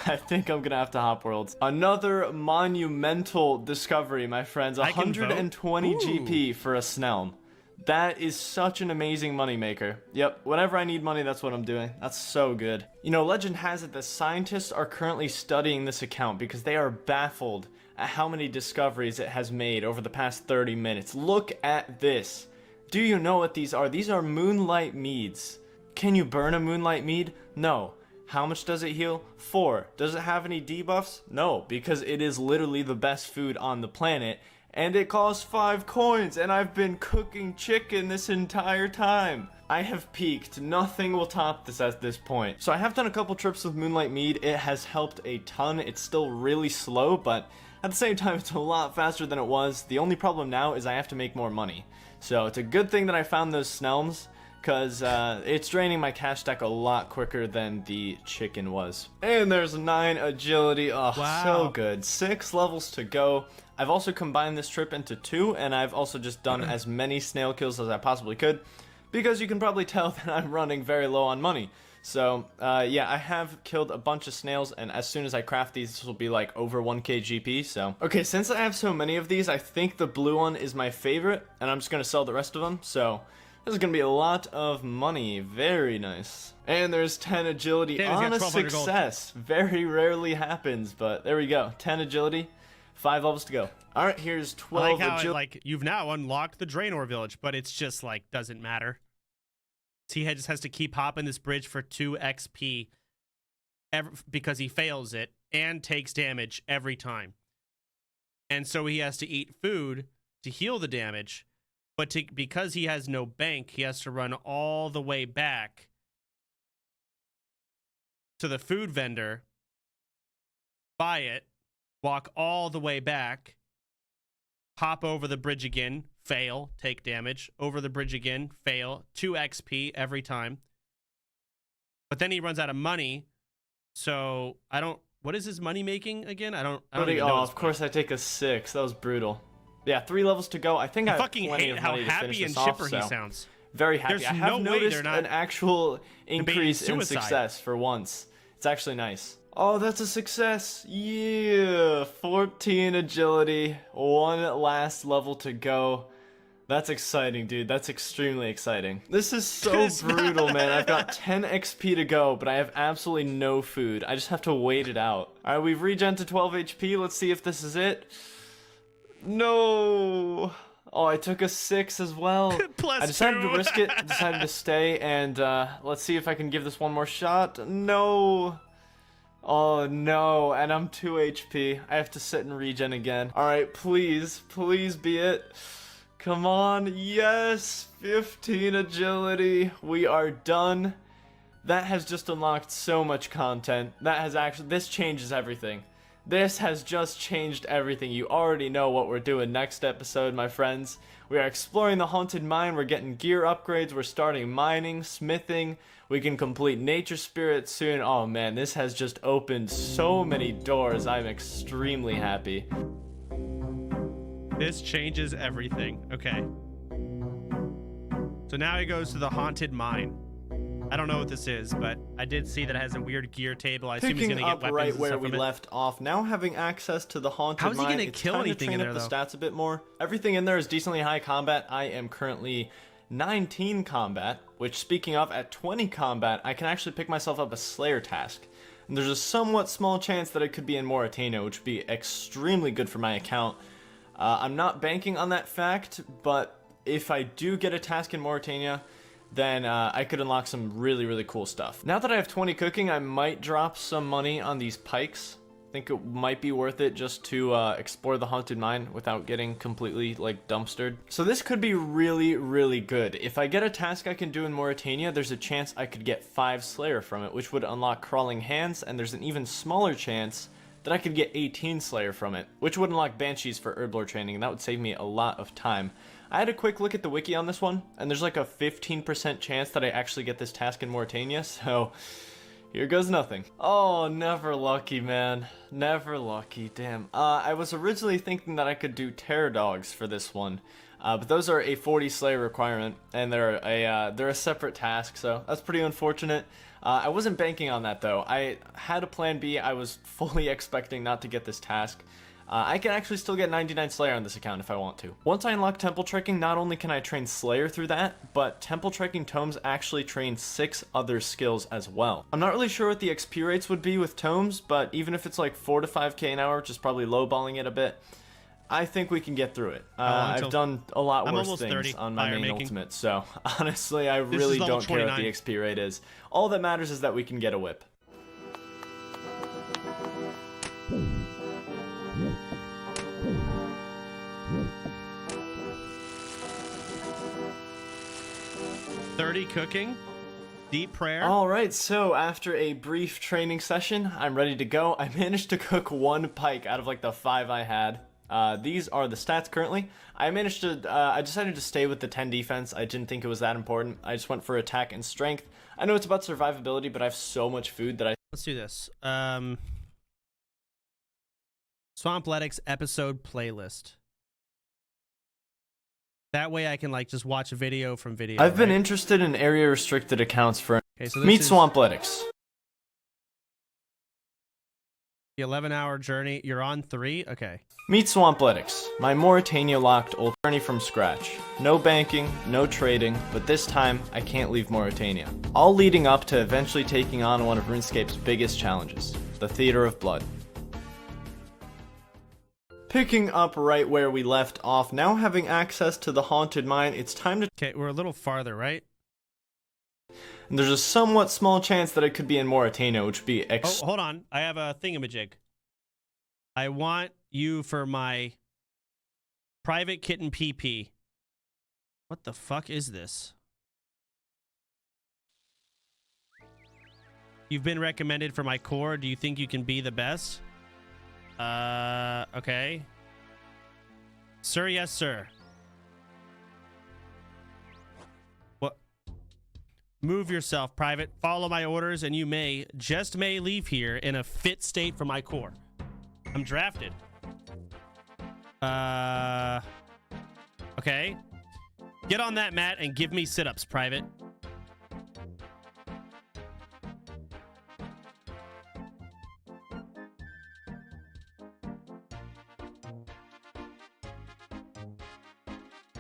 I think I'm gonna have to hop worlds. Another monumental discovery, my friends. 120 GP for a Snelm. That is such an amazing moneymaker. Yep, whenever I need money, that's what I'm doing. That's so good. You know, legend has it that scientists are currently studying this account because they are baffled at how many discoveries it has made over the past 30 minutes. Look at this. Do you know what these are? These are moonlight meads. Can you burn a moonlight mead? No. How much does it heal? 4. Does it have any debuffs? No, because it is literally the best food on the planet, and it costs 5 coins, and I've been cooking chicken this entire time. I have peaked. Nothing will top this at this point. So I have done a couple trips with Moonlight Mead. It has helped a ton. It's still really slow, but at the same time, it's a lot faster than it was. The only problem now is I have to make more money. So it's a good thing that I found those Snelms, because it's draining my cash stack a lot quicker than the chicken was. And there's 9 agility. Oh, so good. 6 levels to go. I've also combined this trip into 2, and I've also just done as many snail kills as I possibly could, because you can probably tell that I'm running very low on money. So, yeah, I have killed a bunch of snails, and as soon as I craft these, this will be like over 1k GP, so. Okay, since I have so many of these, I think the blue one is my favorite, and I'm just gonna sell the rest of them, so this is gonna be a lot of money. Very nice. And there's 10 agility on a success. Very rarely happens, but there we go. 10 agility, 5 levels to go. All right, here's 12 agility. Like, you've now unlocked the Draenor village, but it's just like, doesn't matter. He just has to keep hopping this bridge for 2 XP because he fails it and takes damage every time. And so he has to eat food to heal the damage. But because he has no bank, he has to run all the way back to the food vendor, buy it, walk all the way back, hop over the bridge again, fail, take damage, over the bridge again, fail, 2 XP every time. But then he runs out of money, so I don't... What is his money making again? I don't even know. Oh, of course I take a 6. That was brutal. Yeah, 3 levels to go. I think I fucking hate how happy and chipper he sounds. Very happy. There's I have no noticed way they're not an actual increase in success for once. It's actually nice. Oh, that's a success. Yeah, 14 agility, 1 last level to go. That's exciting, dude. That's extremely exciting. This is so brutal, man. I've got 10 XP to go, but I have absolutely no food. I just have to wait it out. All right, we've regen to 12 HP. Let's see if this is it. No. Oh, I took a 6 as well. I decided to risk it, decided to stay, and let's see if I can give this one more shot. No. Oh no, and I'm 2 HP. I have to sit and regen again. Alright, please, please be it. Come on, yes, 15 agility. We are done. That has just unlocked so much content. That has actually, this changes everything. This has just changed everything. You already know what we're doing next episode, my friends. We are exploring the haunted mine. We're getting gear upgrades. We're starting mining, smithing. We can complete nature spirit soon. Oh man, this has just opened so many doors. I'm extremely happy. This changes everything. Okay. So now he goes to the haunted mine. I don't know what this is, but I did see that it has a weird gear table. I assume he's Picking gonna get up weapons right and where stuff we from it. left off, now having access to the haunted How is he mine, gonna it's kill time to anything train in up there, the though? stats a bit more. Everything in there is decently high combat. I am currently 19 combat, which speaking of, at 20 combat, I can actually pick myself up a Slayer task. And there's a somewhat small chance that it could be in Mauritania, which would be extremely good for my account. I'm not banking on that fact, but if I do get a task in Mauritania, then I could unlock some really, really cool stuff. Now that I have 20 cooking, I might drop some money on these pikes. I think it might be worth it just to explore the haunted mine without getting completely like dumpstered. So this could be really, really good. If I get a task I can do in Mauritania, there's a chance I could get 5 Slayer from it, which would unlock crawling hands, and there's an even smaller chance that I could get 18 Slayer from it, which would unlock banshees for herblore training, and that would save me a lot of time. I had a quick look at the wiki on this one, and there's like a 15% chance that I actually get this task in Mauritania, so here goes nothing. Oh, never lucky, man. Never lucky, damn. I was originally thinking that I could do terror dogs for this one, but those are a 40 Slayer requirement, and they're a separate task, so that's pretty unfortunate. I wasn't banking on that though. I had a plan B. I was fully expecting not to get this task. I can actually still get 99 Slayer on this account if I want to. Once I unlock Temple Trekking, not only can I train Slayer through that, but Temple Trekking Tomes actually train 6 other skills as well. I'm not really sure what the XP rates would be with Tomes, but even if it's like 4 to 5k an hour, which is probably lowballing it a bit, I think we can get through it. I've done a lot worse things on my main ultimate, so honestly, I really don't care what the XP rate is. All that matters is that we can get a whip. Cooking, deep prayer. Alright, so after a brief training session, I'm ready to go. I managed to cook 1 pike out of like the 5 I had. These are the stats currently. I decided to stay with the 10 defense. I didn't think it was that important. I just went for attack and strength. I know it's about survivability, but I have so much food that Let's do this. Swampletics episode playlist. That way I can like just watch a video from video. I've been interested in area restricted accounts for so Meet Swampletics. The 11-hour journey. You're on 3? Okay. Meet Swampletics, my Mauritania locked old journey from scratch. No banking, no trading, but this time I can't leave Mauritania. All leading up to eventually taking on one of RuneScape's biggest challenges, the Theater of Blood. Picking up right where we left off, now having access to the haunted mine, it's time to... Okay, we're a little farther, right? And there's a somewhat small chance that it could be in Mauritania, which would be Oh, hold on. I have a thingamajig. I want you for my private kitten PP. What the fuck is this? You've been recommended for my core. Do you think you can be the best? Okay. Sir, yes, sir. What? Move yourself, private. Follow my orders, and you may, just may, leave here in a fit state for my core. I'm drafted. Okay. Get on that mat and give me sit-ups, private.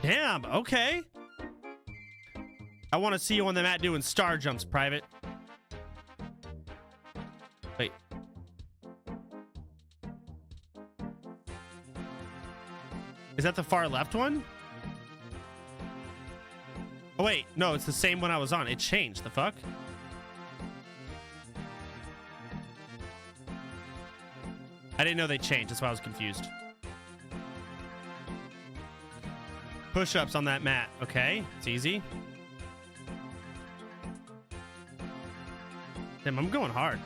Damn, okay. I want to see you on the mat doing star jumps, private. Wait. Is that the far left one? Oh, wait. No, it's the same one I was on. It changed. The fuck? I didn't know they changed. That's why I was confused. Push-ups on that mat. Okay, it's easy. Damn, I'm going hard.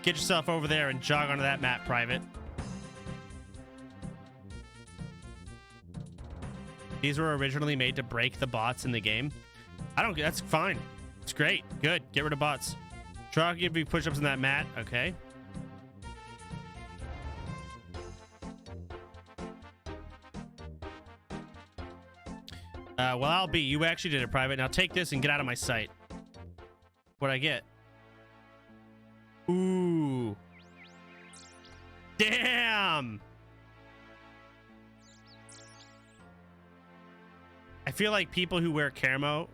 Get yourself over there and jog onto that map, Private. These were originally made to break the bots in the game. That's fine. It's great. Good. Get rid of bots. Try to give you push-ups on that mat. Okay. Well, I'll be. You actually did it, Private. Now take this and get out of my sight. What'd I get? Ooh. Damn. I feel like people who wear camo,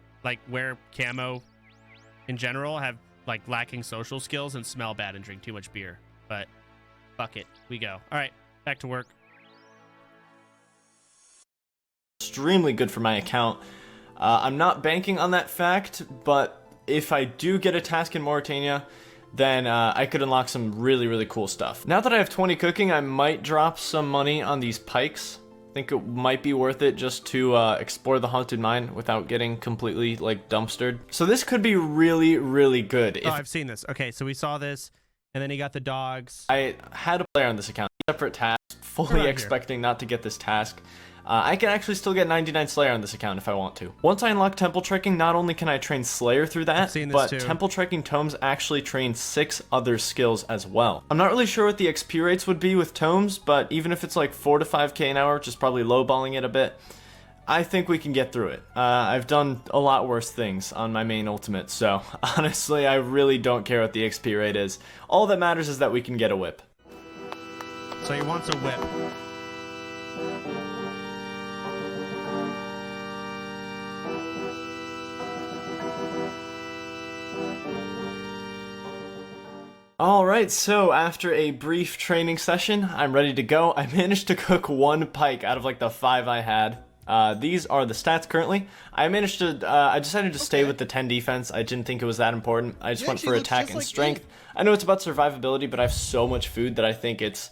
in general, have like lacking social skills and smell bad and drink too much beer. But fuck it. We go. All right. Back to work. Extremely good for my account. I'm not banking on that fact, but if I do get a task in Mauritania, then I could unlock some really, really cool stuff. Now that I have 20 cooking, I might drop some money on these pikes. I think it might be worth it just to explore the haunted mine without getting completely like dumpstered. So this could be really, really good. Oh, I've seen this. Okay, so we saw this, and then he got the dogs. I had a player on this account, separate task, fully expecting not to get this task. I can actually still get 99 Slayer on this account if I want to. Once I unlock Temple Trekking, not only can I train Slayer through that, but Temple Trekking Tomes actually train 6 other skills as well. I'm not really sure what the XP rates would be with Tomes, but even if it's like 4 to 5k an hour, which is probably lowballing it a bit, I think we can get through it. I've done a lot worse things on my main ultimate, so honestly, I really don't care what the XP rate is. All that matters is that we can get a whip. So he wants a whip. Alright, so after a brief training session, I'm ready to go. I managed to cook 1 pike out of like the 5 I had. These are the stats currently. I decided to stay with the 10 defense. I didn't think it was that important. I just went for attack and strength. I know it's about survivability, but I have so much food that I think it's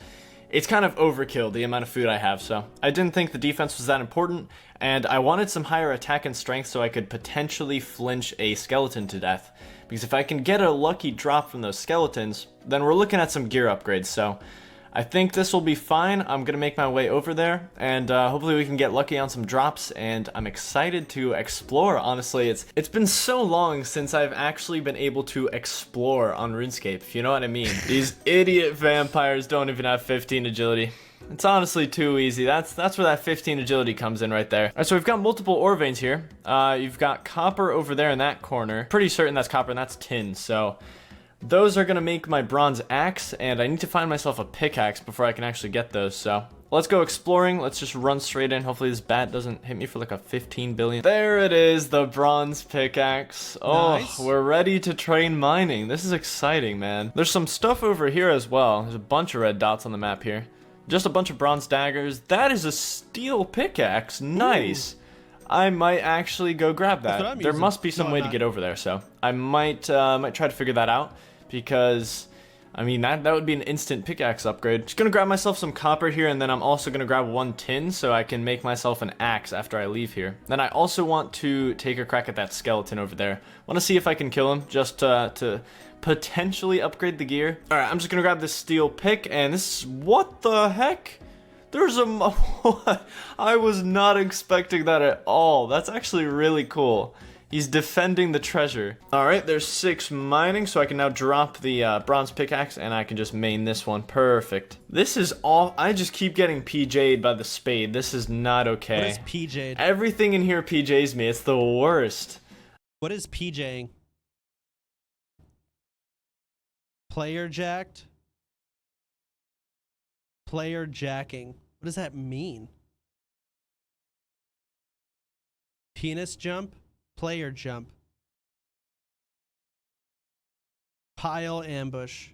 kind of overkill, the amount of food I have, so I didn't think the defense was that important, and I wanted some higher attack and strength so I could potentially flinch a skeleton to death. Because if I can get a lucky drop from those skeletons, then we're looking at some gear upgrades, so I think this will be fine. I'm going to make my way over there, and hopefully we can get lucky on some drops, and I'm excited to explore, honestly. It's been so long since I've actually been able to explore on RuneScape, if you know what I mean. These idiot vampires don't even have 15 agility. It's honestly too easy. That's where that 15 agility comes in right there. Alright, so we've got multiple ore veins here. You've got copper over there in that corner. Pretty certain that's copper and that's tin, so those are gonna make my bronze axe, and I need to find myself a pickaxe before I can actually get those, so let's go exploring. Let's just run straight in. Hopefully this bat doesn't hit me for like a 15 billion. There it is, the bronze pickaxe. Oh, nice. We're ready to train mining. This is exciting, man. There's some stuff over here as well. There's a bunch of red dots on the map here. Just a bunch of bronze daggers. That is a steel pickaxe. Nice. Ooh. I might actually go grab that. There must be some way to get over there, so I might try to figure that out, because I mean that would be an instant pickaxe upgrade. Just gonna grab myself some copper here, and then I'm also gonna grab 1 tin so I can make myself an axe after I leave here. Then I also want to take a crack at that skeleton over there. Want to see if I can kill him, just to potentially upgrade the gear. All right, I'm just gonna grab this steel pick, and this, what the heck? There's a, what? I was not expecting that at all. That's actually really cool. He's defending the treasure. All right, there's 6 mining, so I can now drop the bronze pickaxe, and I can just main this one. Perfect. This is all, I just keep getting PJ'd by the spade. This is not okay. What is PJ'd? Everything in here PJs me. It's the worst. What is PJing? Player jacked? Player jacking. What does that mean? Penis jump? Player jump. Pile ambush.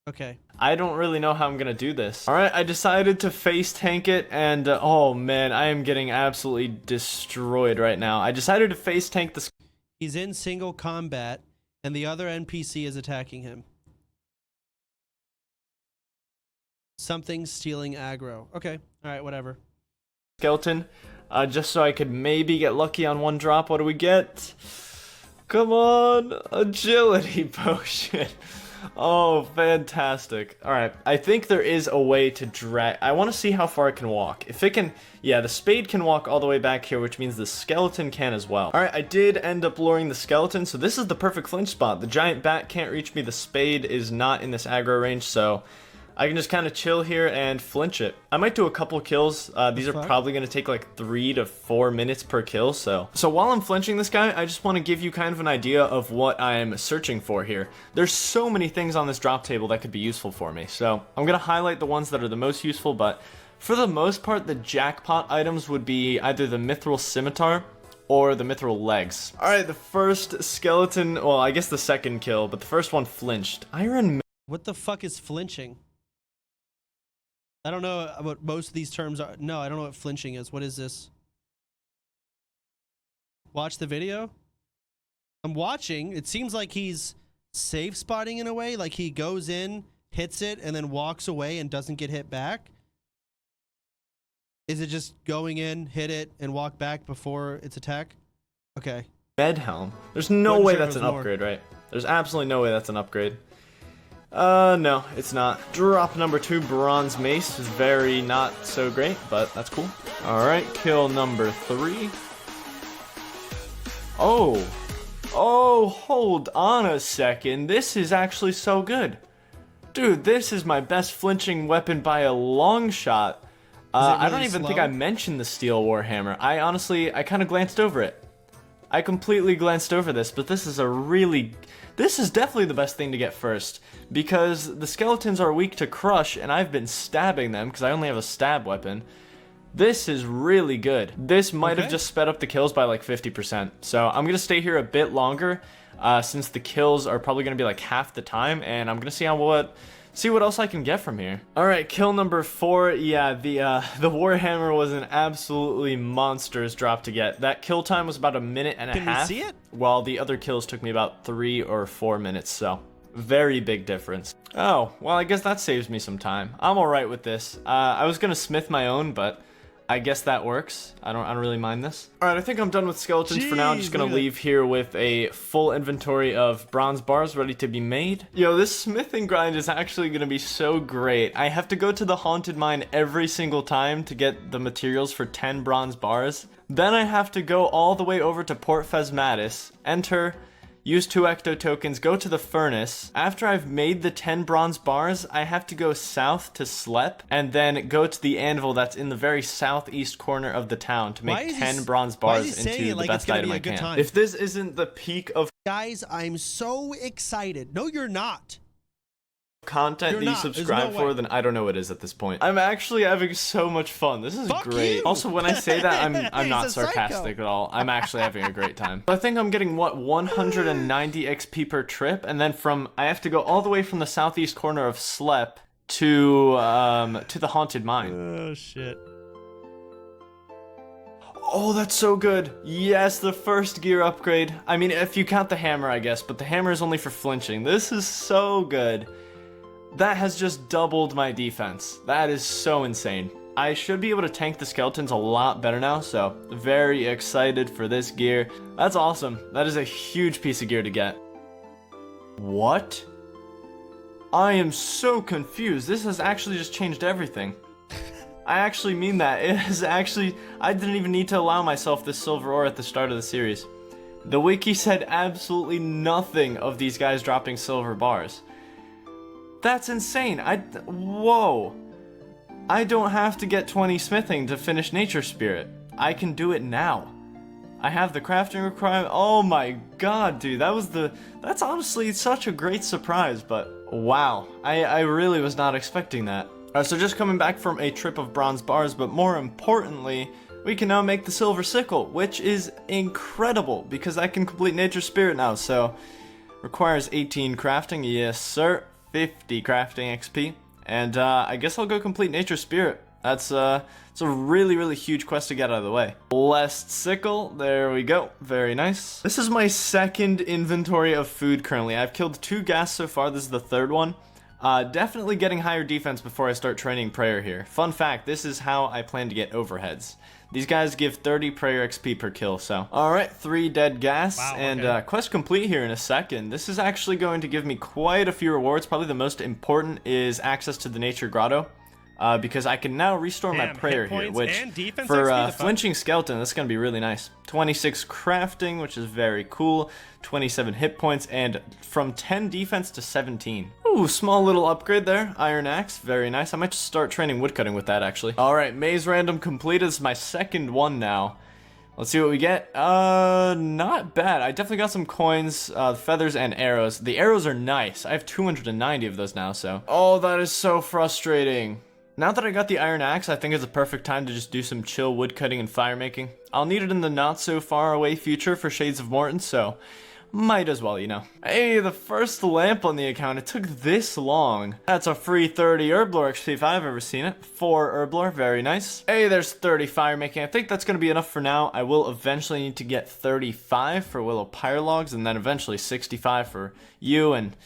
Okay. I don't really know how I'm gonna do this. Alright, I decided to face tank it, and oh man, I am getting absolutely destroyed right now. I decided to face tank the... He's in single combat, and the other NPC is attacking him. Something's stealing aggro. Okay. Alright, whatever. Skeleton. Just so I could maybe get lucky on 1 drop. What do we get? Come on! Agility potion. Oh, fantastic. All right, I think there is a way to drag. I want to see how far it can walk. If it can, yeah, the spade can walk all the way back here, which means the skeleton can as well. All right, I did end up luring the skeleton, so this is the perfect flinch spot. The giant bat can't reach me. The spade is not in this aggro range, so I can just kind of chill here and flinch it. I might do a couple kills. These are probably going to take like 3 to 4 minutes per kill. So while I'm flinching this guy, I just want to give you kind of an idea of what I'm searching for here. There's so many things on this drop table that could be useful for me. So I'm going to highlight the ones that are the most useful, but for the most part, the jackpot items would be either the mithril scimitar or the mithril legs. All right, the first skeleton, well, I guess the second kill, but the first one flinched. Iron. What the fuck is flinching? I don't know what most of these terms are. No, I don't know what flinching is. What is this? Watch the video? I'm watching. It seems like he's safe spotting in a way. Like he goes in, hits it, and then walks away and doesn't get hit back. Is it just going in, hit it, and walk back before its attack? Okay. Med helm. There's no way that's an upgrade, right? There's absolutely no way that's an upgrade. No, it's not. Drop number 2, bronze mace, is very not so great, but that's cool. Alright, kill number 3. Oh, hold on a second. This is actually so good. Dude, this is my best flinching weapon by a long shot. I don't even think I mentioned the steel warhammer. I kind of glanced over it. I completely glanced over this, but this is definitely the best thing to get first, because the skeletons are weak to crush, and I've been stabbing them because I only have a stab weapon. This is really good. This might have just sped up the kills by like 50%, so I'm going to stay here a bit longer, since the kills are probably going to be like half the time, and I'm going to see what else I can get from here. Alright, kill number 4. Yeah, the Warhammer was an absolutely monstrous drop to get. That kill time was about 1.5 minutes. Can we see it? While the other kills took me about 3 or 4 minutes, so very big difference. Oh, well, I guess that saves me some time. I'm alright with this. I was gonna smith my own, but I guess that works. I don't really mind this. Alright, I think I'm done with skeletons for now. I'm just gonna leave here with a full inventory of bronze bars ready to be made. Yo, this smithing grind is actually gonna be so great. I have to go to the haunted mine every single time to get the materials for 10 bronze bars. Then I have to go all the way over to Port Phasmatis, enter, use 2 ecto tokens, go to the furnace. After I've made the 10 bronze bars, I have to go south to Slep, and then go to the anvil that's in the very southeast corner of the town to make 10 bronze bars into the best item I can. If this isn't the peak of guys, I'm so excited. No, you're not. Content that you subscribe for, then I don't know what it is at this point. I'm actually having so much fun. This is great. Also, when I say that, I'm not sarcastic at all. I'm actually having a great time. I think I'm getting, what, 190 XP per trip, and then I have to go all the way from the southeast corner of Slep to the haunted mine. Oh, shit. Oh, that's so good. Yes, the first gear upgrade. I mean, if you count the hammer, I guess, but the hammer is only for flinching. This is so good. That has just doubled my defense. That is so insane. I should be able to tank the skeletons a lot better now, so very excited for this gear. That's awesome. That is a huge piece of gear to get. What? I am so confused. This has actually just changed everything. I actually mean that. It is actually... I didn't even need to allow myself this silver ore at the start of the series. The wiki said absolutely nothing of these guys dropping silver bars. That's insane. Whoa. I don't have to get 20 smithing to finish Nature Spirit. I can do it now. I have the crafting requirement. Oh my god, dude. That's honestly such a great surprise, but wow. I really was not expecting that. Alright, so just coming back from a trip of bronze bars, but more importantly, we can now make the silver sickle, which is incredible because I can complete Nature Spirit now, so requires 18 crafting. Yes, sir. 50 crafting XP, and I guess I'll go complete Nature Spirit. It's a really, really huge quest to get out of the way. Blessed Sickle, there we go, very nice. This is my second inventory of food currently. I've killed 2 ghasts so far, this is the 3rd one. Definitely getting higher defense before I start training prayer here. Fun fact, this is how I plan to get overheads. These guys give 30 prayer XP per kill, so. Alright, 3 dead gas, Wow, and quest complete here in a second. This is actually going to give me quite a few rewards. Probably the most important is access to the nature grotto. Because I can now restore my prayer here, which for flinching skeleton, that's going to be really nice. 26 crafting, which is very cool. 27 hit points, and from 10 defense to 17. Ooh, small little upgrade there. Iron axe, very nice. I might just start training woodcutting with that, actually. All right, maze random completed. This is my second one now. Let's see what we get. Not bad. I definitely got some coins, feathers, and arrows. The arrows are nice. I have 290 of those now, so. Oh, that is so frustrating. Now that I got the iron axe, I think it's a perfect time to just do some chill woodcutting and fire making. I'll need it in the not so far away future for Shades of Morton, so might as well, you know. Hey, the first lamp on the account, it took this long. That's a free 30 herblore XP if I've ever seen it. 4 herblore, very nice. Hey, there's 30 fire making. I think that's gonna be enough for now. I will eventually need to get 35 for willow pyralogs, and then eventually 65 for you, and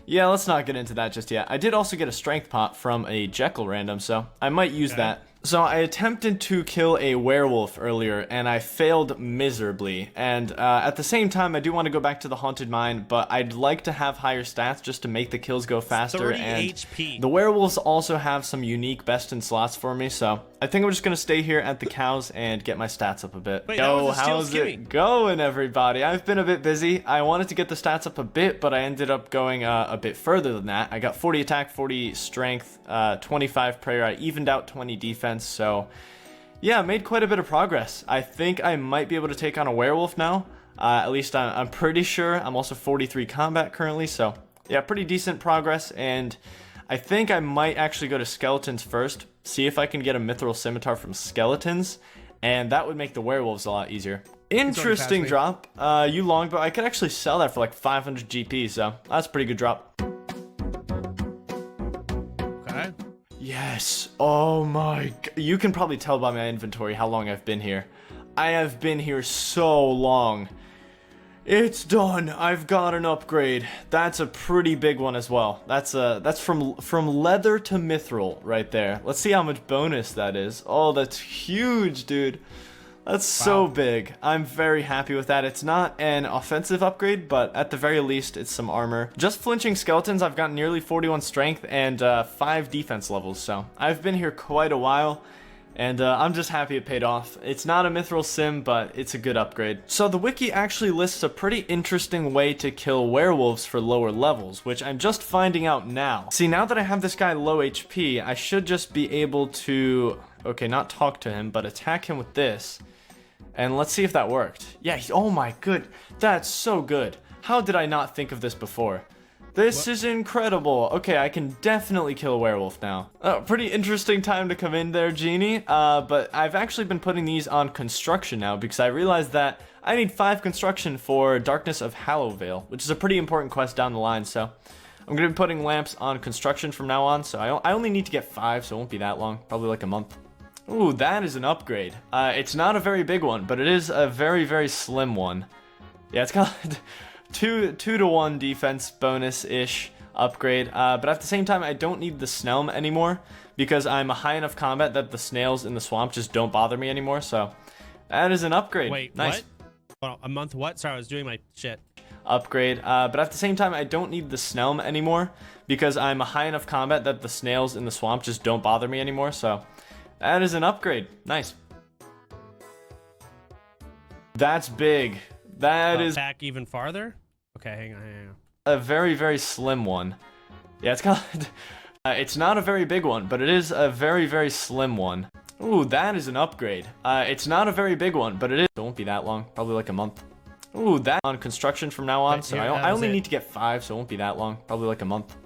yeah, let's not get into that just yet. I did also get a strength pot from a Jekyll random, so I might use that. So I attempted to kill a werewolf earlier, and I failed miserably. And at the same time, I do want to go back to the haunted mine, but I'd like to have higher stats just to make the kills go faster. 30 and HP. The werewolves also have some unique best in slots for me, so I think I'm just gonna stay here at the cows and get my stats up a bit. Wait, Yo, how's it going, everybody? I've been a bit busy. I wanted to get the stats up a bit, but I ended up going a bit further than that. I got 40 attack, 40 strength, 25 prayer. I evened out 20 defense. So yeah, made quite a bit of progress. I think I might be able to take on a werewolf now. At least I'm pretty sure. I'm also 43 combat currently, so yeah, pretty decent progress. And I think I might actually go to skeletons first, see if I can get a mithril scimitar from skeletons, and that would make the werewolves a lot easier. Interesting drop. You longbow, I could actually sell that for like 500 GP, so that's a pretty good drop. Yes. Oh my god. You can probably tell by my inventory how long I've been here. I have been here so long. It's done. I've got an upgrade. That's a pretty big one as well. That's from leather to mithril right there. Let's see how much bonus that is. Oh, that's huge, dude. That's so big. I'm very happy with that. It's not an offensive upgrade, but at the very least, it's some armor. Just flinching skeletons, I've got nearly 41 strength and 5 defense levels, so I've been here quite a while, and I'm just happy it paid off. It's not a mithril sim, but it's a good upgrade. So the wiki actually lists a pretty interesting way to kill werewolves for lower levels, which I'm just finding out now. See, now that I have this guy low HP, I should just be able to, okay, not talk to him, but attack him with this. And let's see if that worked. Yeah, oh my good. That's so good. How did I not think of this before? This is incredible. Okay, I can definitely kill a werewolf now. Pretty interesting time to come in there, Genie. But I've actually been putting these on construction now because I realized that I need 5 construction for Darkness of Hallowvale, which is a pretty important quest down the line, so I'm going to be putting lamps on construction from now on, so I only need to get 5, so it won't be that long, probably like a month. Ooh, that is an upgrade. It's not a very big one, but it is a very, very slim one. Yeah, it's got 2 to 1 defense bonus-ish upgrade. But at the same time, I don't need the Snelm anymore because I'm a high enough combat that the snails in the swamp just don't bother me anymore. So that is an upgrade. Wait, nice. what? Well, a month what? Sorry, I was doing my shit. Upgrade. But at the same time, I don't need the Snelm anymore because I'm a high enough combat that the snails in the swamp just don't bother me anymore. So that is an upgrade. Nice. That's big. That is back even farther. Okay, hang on. a very, very slim one. Yeah, it's got. It's not a very big one, but it is a very, very slim one. Ooh, that is an upgrade. It's not a very big one, but it is. It won't be that long. Probably like a month. Ooh, that on construction from now on. So I only need to get 5, so it won't be that long. Probably like a month.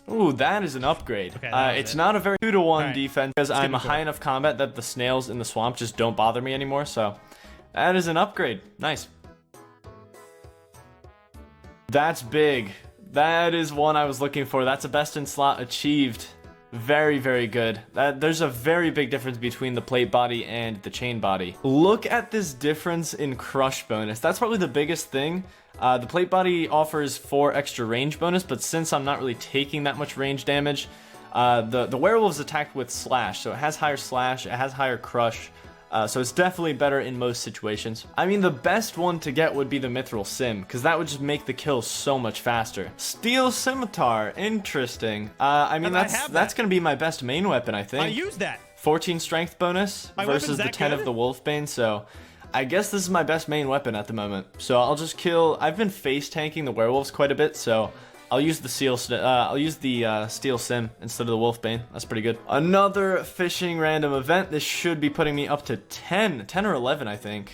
Ooh, that is an upgrade. Okay, it's not a very 2 to 1 defense because I'm a high enough combat that the snails in the swamp just don't bother me anymore. So that is an upgrade. Nice. That's big. That is one I was looking for. That's a best in slot achieved. Very, very good. There's a very big difference between the plate body and the chain body. Look at this difference in crush bonus. That's probably the biggest thing. The plate body offers 4 extra range bonus, but since I'm not really taking that much range damage, the werewolves attack with slash, so it has higher slash, it has higher crush. So it's definitely better in most situations. I mean, the best one to get would be the Mithril Sim, because that would just make the kills so much faster. Steel Scimitar, interesting. I mean, that's going to be my best main weapon, I think. I use that. 14 strength bonus versus the 10 of the Wolfbane, so I guess this is my best main weapon at the moment. So I'll just kill... I've been face tanking the werewolves quite a bit, so I'll use the Steel Sim instead of the Wolfbane. That's pretty good. Another fishing random event. This should be putting me up to 10 or 11, I think.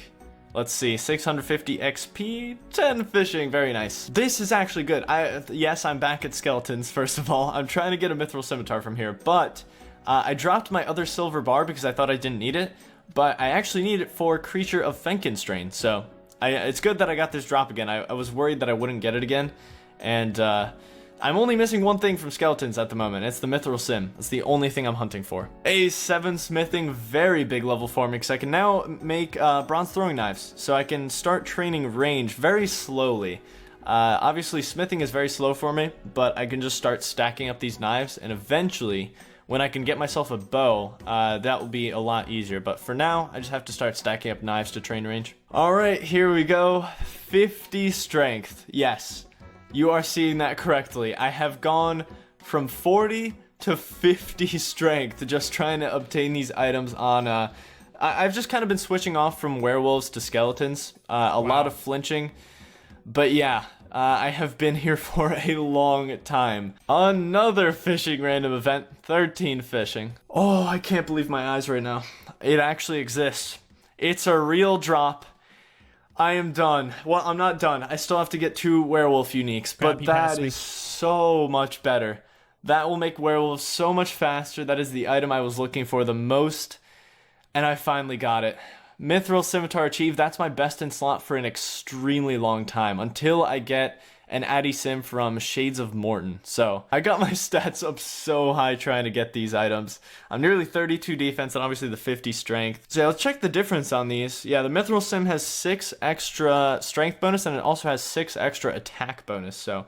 Let's see, 650 XP, 10 fishing, very nice. This is actually good. Yes, I'm back at skeletons, first of all. I'm trying to get a Mithril Scimitar from here, but I dropped my other silver bar because I thought I didn't need it, but I actually need it for Creature of Fenkenstrain, so it's good that I got this drop again. I was worried that I wouldn't get it again. And I'm only missing one thing from skeletons at the moment. It's the Mithril Sim. That's the only thing I'm hunting for. A 7 smithing, very big level for me, because I can now make bronze throwing knives. So I can start training range very slowly. Obviously, smithing is very slow for me, but I can just start stacking up these knives, and eventually, when I can get myself a bow, that will be a lot easier. But for now, I just have to start stacking up knives to train range. Alright, here we go. 50 strength. Yes. You are seeing that correctly. I have gone from 40 to 50 strength just trying to obtain these items on... I've just kind of been switching off from werewolves to skeletons. A lot of flinching. But yeah, I have been here for a long time. Another fishing random event. 13 fishing. Oh, I can't believe my eyes right now. It actually exists. It's a real drop. I am done. Well, I'm not done. I still have to get 2 werewolf uniques, but that is so much better. That will make werewolves so much faster. That is the item I was looking for the most, and I finally got it. Mithril Scimitar achieved. That's my best in slot for an extremely long time, until I get an Addy Sim from Shades of Morton. So, I got my stats up so high trying to get these items. I'm nearly 32 defense and obviously the 50 strength. So yeah, let's check the difference on these. Yeah, the Mithril Sim has 6 extra strength bonus and it also has 6 extra attack bonus. So,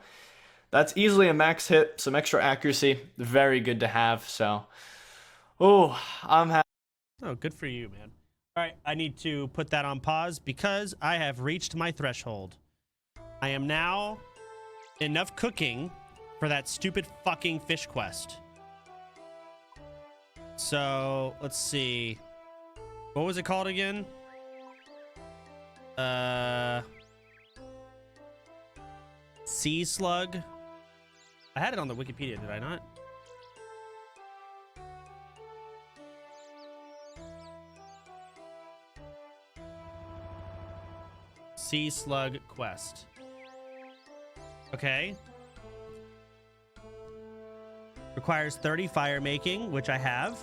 that's easily a max hit, some extra accuracy. Very good to have, so... Oh, I'm happy. Oh, good for you, man. All right, I need to put that on pause because I have reached my threshold. I am now enough cooking for that stupid fucking fish quest. So, let's see. What was it called again? Sea slug. I had it on the Wikipedia, did I not? Sea slug quest. Okay. Requires 30 fire making, which I have.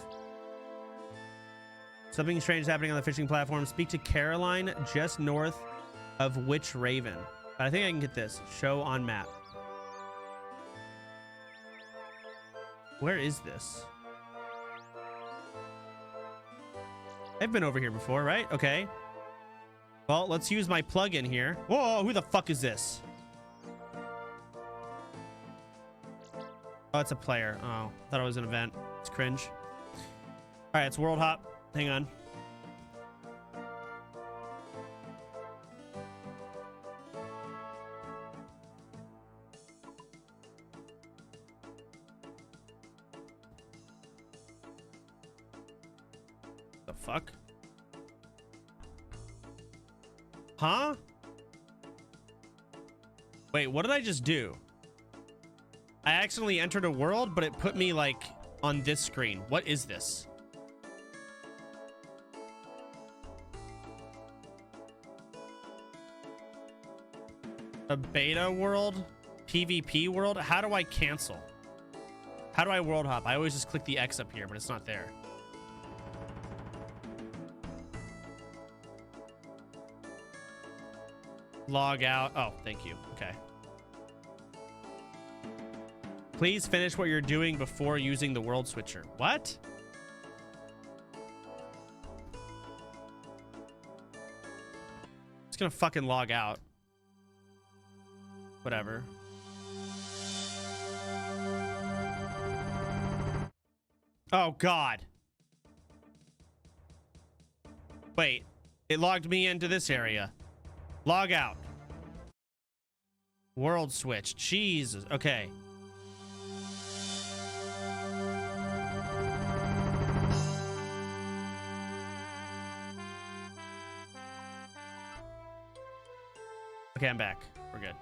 Something strange is happening on the fishing platform. Speak to Caroline just north of Witch Raven. I think I can get this. Show on map. Where is this? I've been over here before, right? Okay. Well, let's use my plug-in here. Whoa, who the fuck is this? Oh, it's a player. Oh, thought it was an event. It's cringe. All right, it's World Hop. Hang on. The fuck? Huh? Wait, what did I just do? I accidentally entered a world, but it put me like on this screen. What is this? A beta world? PvP world? How do I cancel? How do I world hop? I always just click the X up here, but it's not there. Log out. Oh, thank you. Okay. Please finish what you're doing before using the world switcher. What? It's gonna fucking log out. Whatever. Oh, God. Wait. It logged me into this area. Log out. World switch. Jesus. Okay. Okay, I'm back. We're good.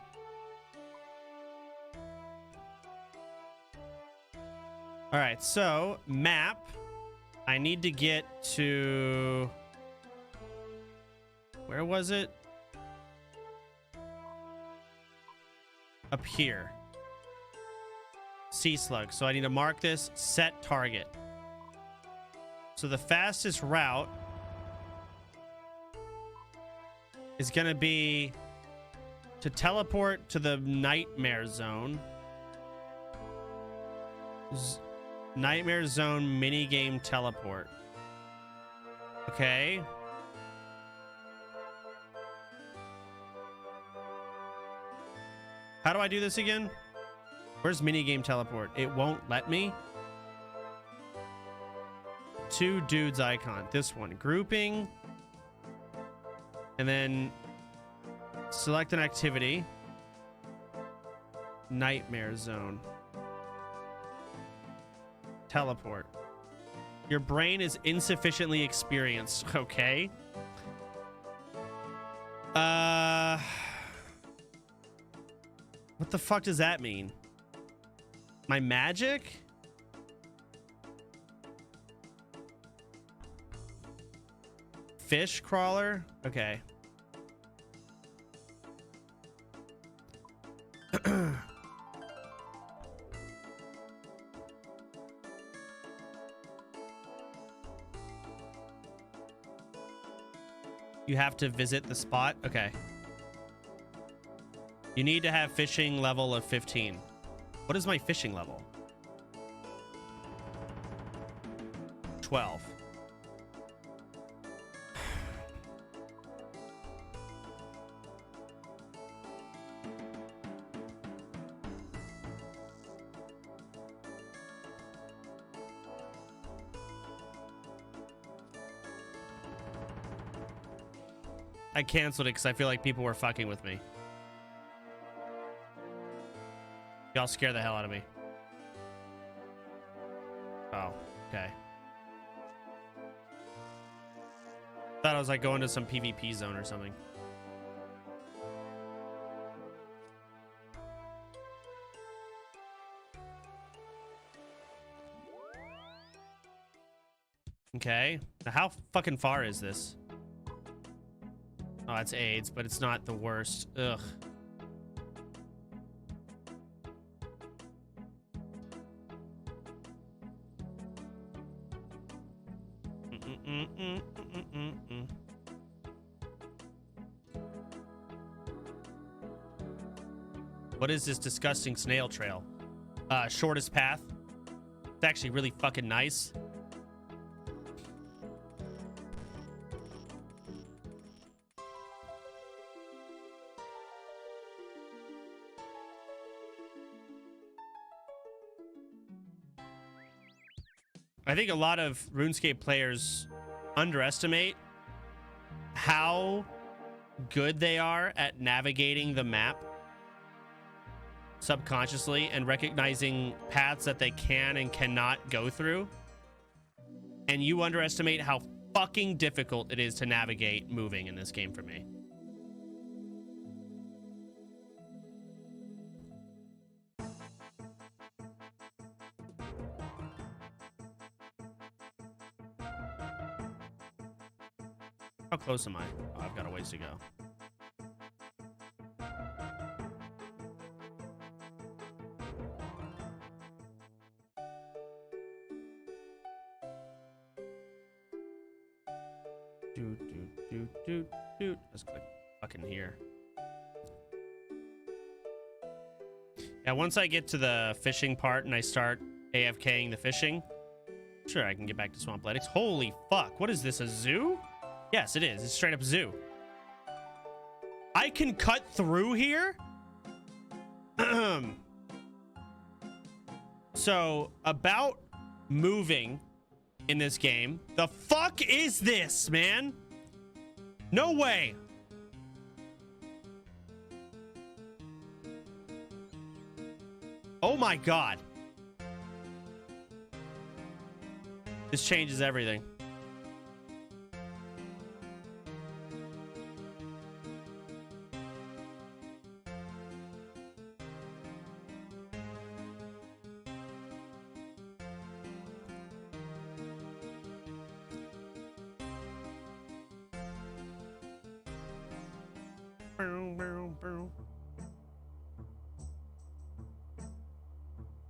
All right, so map. I need to get to... Where was it? Up here. Sea slug. So I need to mark this, set target. So the fastest route is going to be to teleport to the nightmare zone. Nightmare zone minigame teleport. Okay. How do I do this again? Where's minigame teleport? It won't let me. Two dudes icon. This one. Grouping. And then select an activity. Nightmare zone. Teleport. Your brain is insufficiently experienced. Okay. What the fuck does that mean? My magic? Fish crawler? Okay. You have to visit the spot? Okay. You need to have fishing level of 15. What is my fishing level? 12. I canceled it because I feel like people were fucking with me. Y'all scare the hell out of me. Oh, okay. Thought I was like going to some PvP zone or something. Okay. Now how fucking far is this? Oh, it's AIDS, but it's not the worst. Ugh. What is this disgusting snail trail? Shortest path. It's actually really fucking nice. I think a lot of RuneScape players underestimate how good they are at navigating the map subconsciously and recognizing paths that they can and cannot go through. And you underestimate how fucking difficult it is to navigate moving in this game for me. How close am I? Oh, I've got a ways to go. Let's click fucking here. Yeah, once I get to the fishing part and I start AFKing the fishing, sure, I can get back to Swampletics. Holy fuck, what is this, a zoo? Yes, it is. It's straight up zoo. I can cut through here? So, about moving in this game. The fuck is this, man? No way. Oh my god. This changes everything.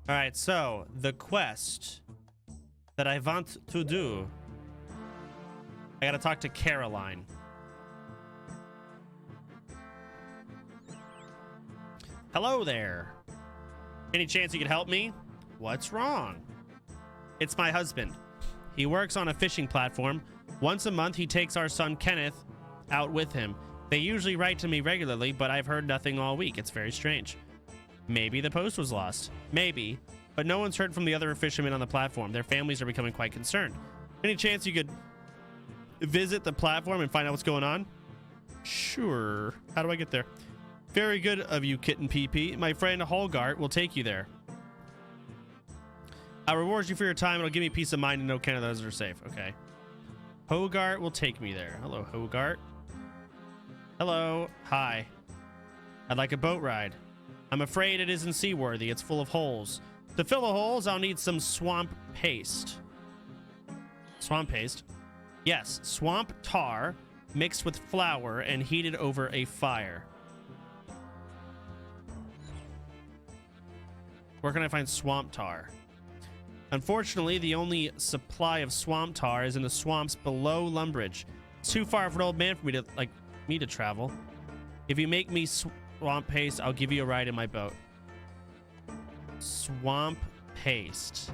All right, so the quest that I want to do, I gotta talk to Caroline. Hello there. Any chance you could help me? What's wrong? It's my husband. He works on a fishing platform. Once a month, he takes our son Kenneth out with him. They usually write to me regularly, but I've heard nothing all week. It's very strange. Maybe the post was lost. Maybe. But no one's heard from the other fishermen on the platform. Their families are becoming quite concerned. Any chance you could visit the platform and find out what's going on? Sure. How do I get there? Very good of you, Kitten PP. My friend Holgart will take you there. I'll reward you for your time. It'll give me peace of mind to know Ken and those are safe. Okay. Hogart will take me there. Hello, Hogart. Hello. Hi. I'd like a boat ride. I'm afraid it isn't seaworthy. It's full of holes. To fill the holes, I'll need some swamp paste. Swamp paste? Yes, swamp tar mixed with flour and heated over a fire. Where can I find swamp tar? Unfortunately, the only supply of swamp tar is in the swamps below Lumbridge. It's too far for an old man for me to travel. If you make me swamp paste, I'll give you a ride in my boat. Swamp paste.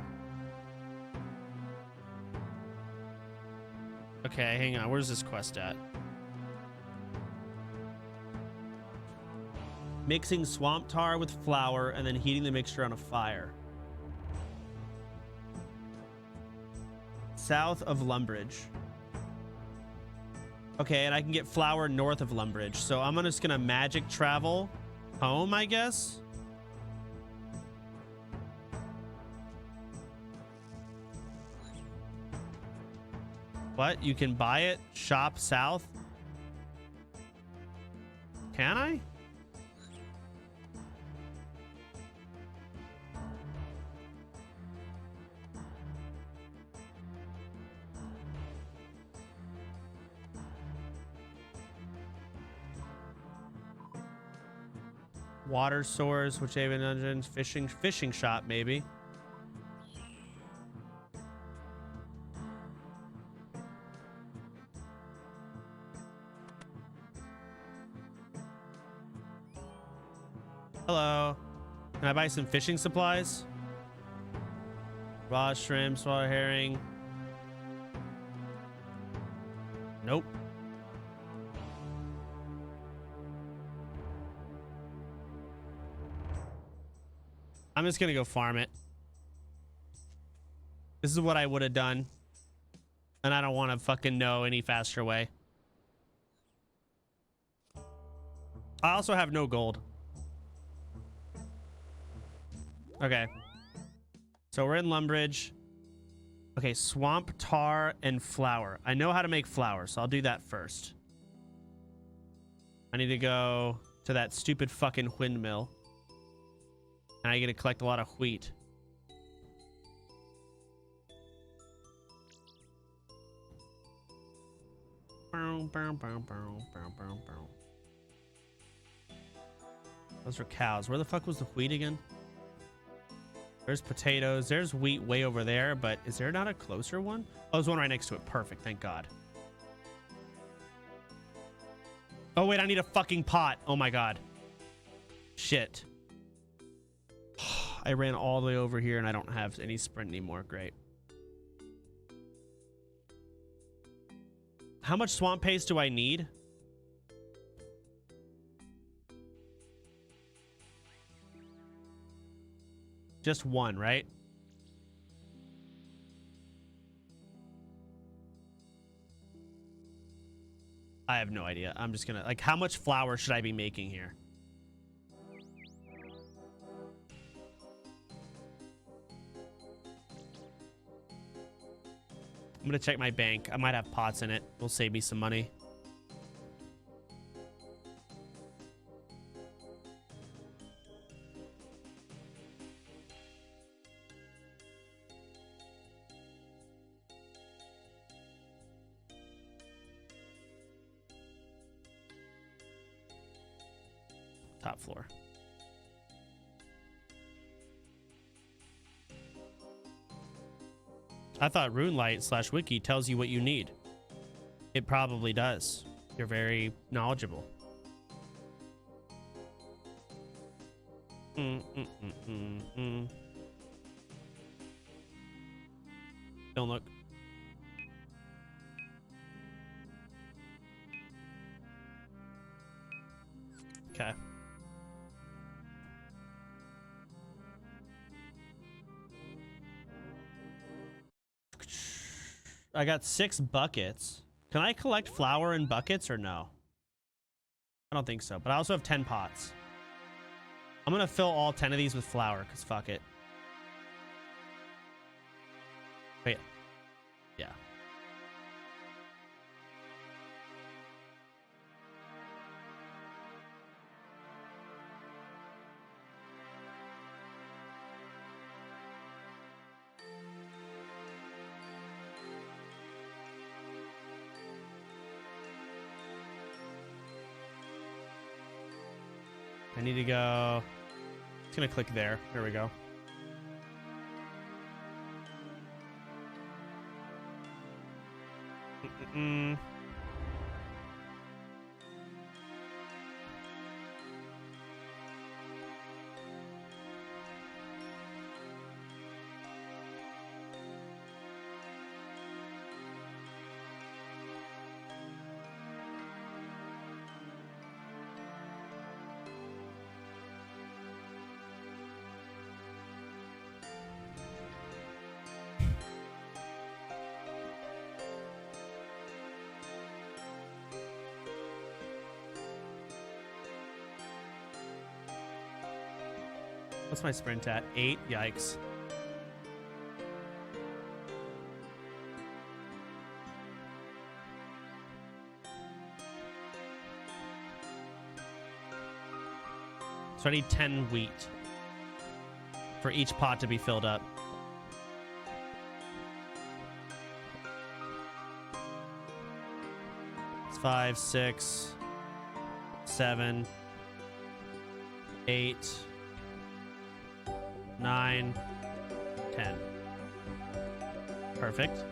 Okay, hang on. Where's this quest at? Mixing swamp tar with flour and then heating the mixture on a fire. South of Lumbridge. Okay, and I can get flour north of Lumbridge. So I'm just gonna magic travel home, I guess. What? You can buy it? Shop south? Can I? Water source, which Haven Dungeons, fishing shop, maybe. Hello. Can I buy some fishing supplies? Raw shrimp, raw herring. Nope. I'm just gonna go farm it. This is what I would have done. And I don't want to fucking know any faster way. I also have no gold. Okay. So we're in Lumbridge. Okay, swamp tar and flour. I know how to make flour, so I'll do that first. I need to go to that stupid fucking windmill. And I get to collect a lot of wheat. Those are cows. Where the fuck was the wheat again? There's potatoes. There's wheat way over there, but is there not a closer one? Oh, there's one right next to it. Perfect. Thank God. Oh, wait. I need a fucking pot. Oh, my God. Shit. I ran all the way over here and I don't have any sprint anymore. Great. How much swamp paste do I need? Just one, right? I have no idea. I'm just gonna, like, how much flour should I be making here? I'm gonna check my bank. I might have pots in it. Will save me some money. Top floor. I thought RuneLight/wiki tells you what you need. It probably does. You're very knowledgeable. Don't look. Okay. I got 6 buckets. Can I collect flour in buckets or no? I don't think so, but I also have 10 pots. I'm gonna fill all 10 of these with flour, because fuck it. Wait. Yeah. I need to go. It's gonna click there. There we go. What's my sprint at? 8? Yikes. So I need 10 wheat for each pot to be filled up. It's 5, 6, 7, 8, 9, 10. Perfect.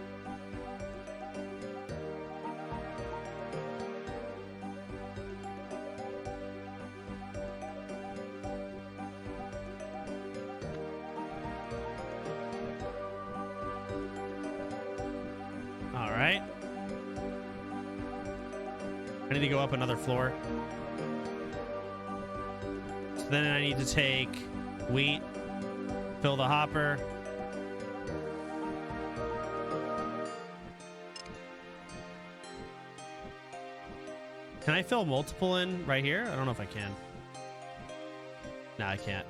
All right. I need to go up another floor. So then I need to take wheat, fill the hopper. Can I fill multiple in right here? I don't know if I can. No, I can't.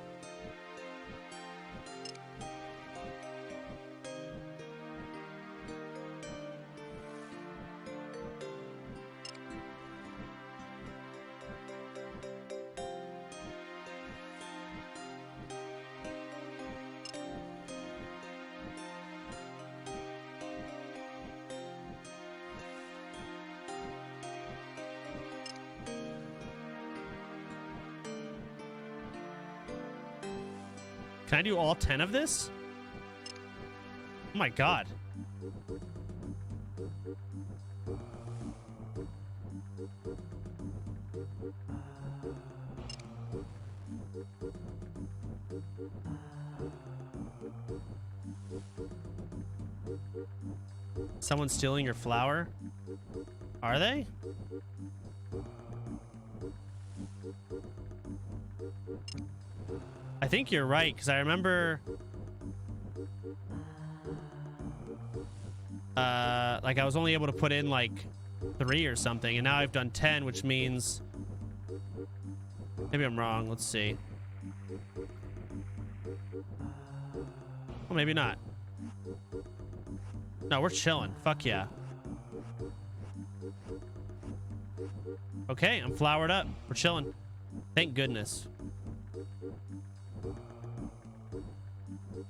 Can I do all 10 of this? Oh my god. someone stealing your flower? Are they? I think you're right, because I remember... like, I was only able to put in, like, 3 or something, and now I've done 10, which means... Maybe I'm wrong. Let's see. Well, maybe not. No, we're chilling. Fuck yeah. Okay, I'm flowered up. We're chilling. Thank goodness.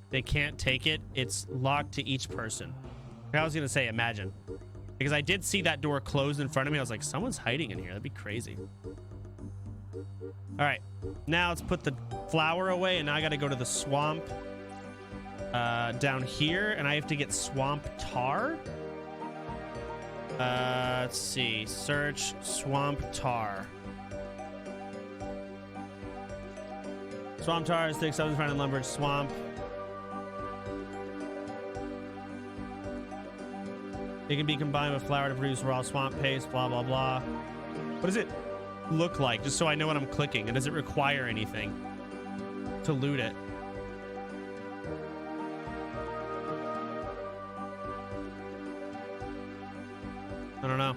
They can't take it. It's locked to each person. I was going to say, imagine. Because I did see that door closed in front of me. I was like, someone's hiding in here. That'd be crazy. All right. Now let's put the flower away. And now I got to go to the swamp down here. And I have to get swamp tar. Let's see. Search swamp tar. Swamp tar, sticks, stones, found in lumber, swamp. It can be combined with flour to produce raw swamp paste, blah, blah, blah. What does it look like? Just so I know what I'm clicking. And does it require anything to loot it? I don't know.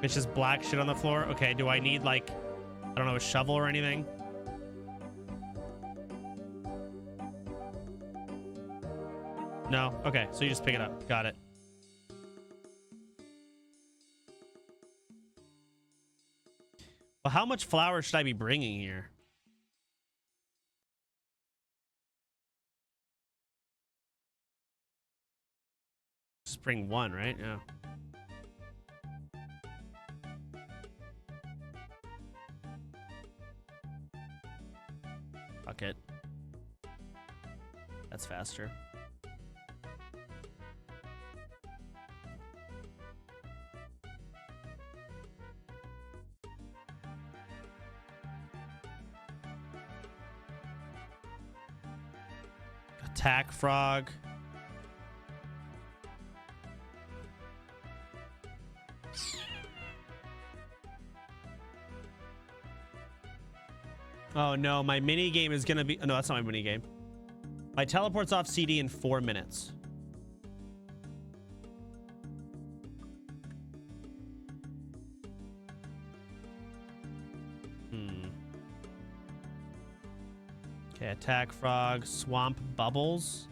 It's just black shit on the floor. Okay, do I need, like, I don't know, a shovel or anything? No? Okay, so you just pick it up. Got it. Well, how much flour should I be bringing here? Just bring one, right? Yeah. Fuck it. That's faster. Attack frog. Oh no, my mini game is gonna be. Oh, no, that's not my mini game. My teleport's off CD in 4 minutes. Okay, attack frog, swamp bubbles.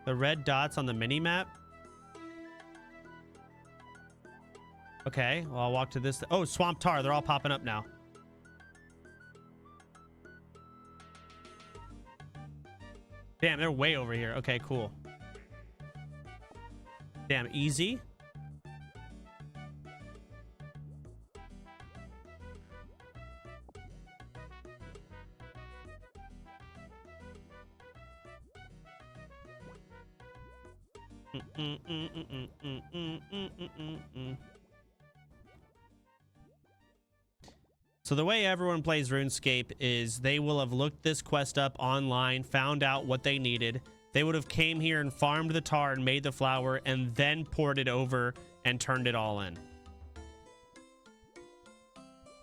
The red dots on the mini map. Okay, well, I'll walk to this. Oh, swamp tar. They're all popping up now. Damn, they're way over here. Okay, cool. Damn, easy. So the way everyone plays RuneScape is they will have looked this quest up online, found out what they needed. They would have came here and farmed the tar and made the flour and then poured it over and turned it all in.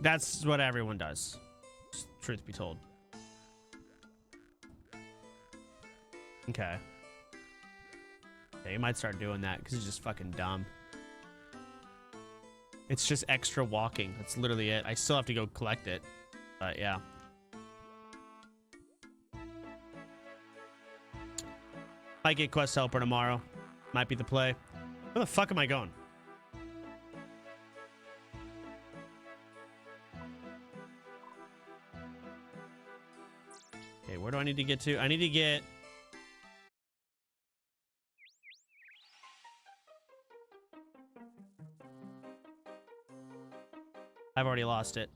That's what everyone does, truth be told. Okay. Yeah, you might start doing that because it's just fucking dumb. It's just extra walking. That's literally it. I still have to go collect it. But yeah. Might get quest helper tomorrow. Might be the play. Where the fuck am I going? Okay, where do I need to get to? I need to get... I've already lost it.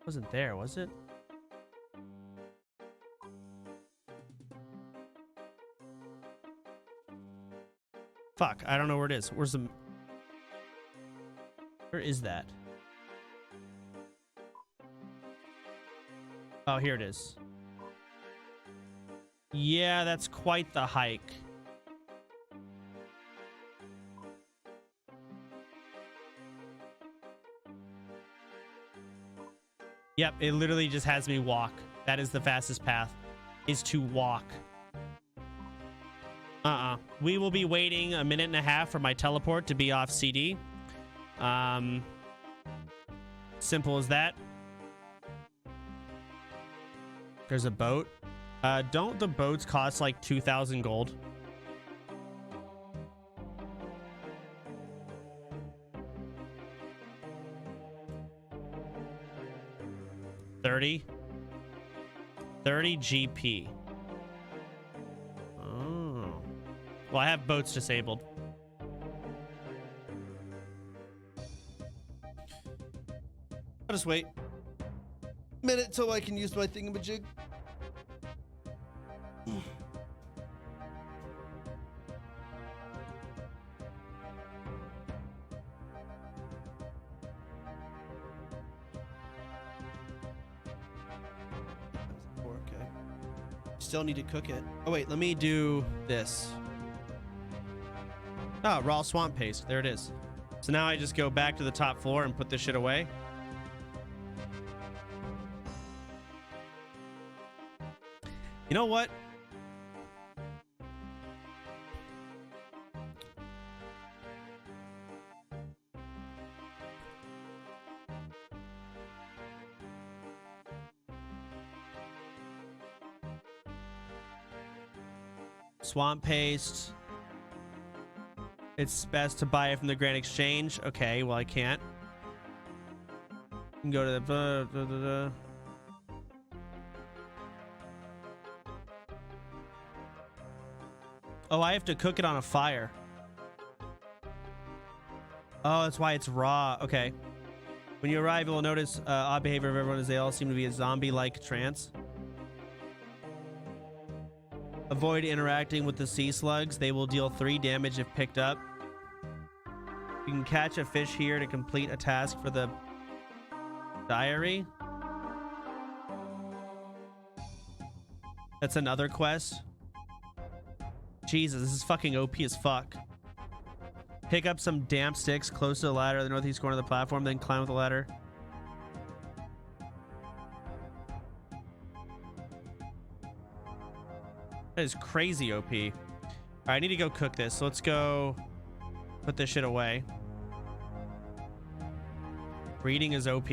Wasn't there, was it? Fuck, I don't know where it is. Where's the... Where is that? Oh, here it is. Yeah, that's quite the hike. Yep, it literally just has me walk. That is the fastest path, is to walk. We will be waiting a minute and a half for my teleport to be off CD. Simple as that. There's a boat. Don't the boats cost like 2,000 gold? $30 GP. Oh. Well, I have boats disabled. I'll just wait a minute till I can use my thingamajig. Okay. Still need to cook it. Oh wait, let me do this. Oh, raw swamp paste. There it is. So now I just go back to the top floor and put this shit away. You know what? Swamp paste. It's best to buy it from the Grand Exchange. Okay, well I can't. You can go to the... Oh, I have to cook it on a fire. Oh, that's why it's raw. Okay. When you arrive, you will notice odd behavior of everyone as they all seem to be a zombie-like trance. Avoid interacting with the sea slugs. They will deal 3 damage if picked up. You can catch a fish here to complete a task for the diary. That's another quest. Jesus, this is fucking OP as fuck. Pick up some damp sticks close to the ladder at the northeast corner of the platform, then climb up the ladder. That is crazy OP. All right, I need to go cook this. So let's go put this shit away. Reading is OP.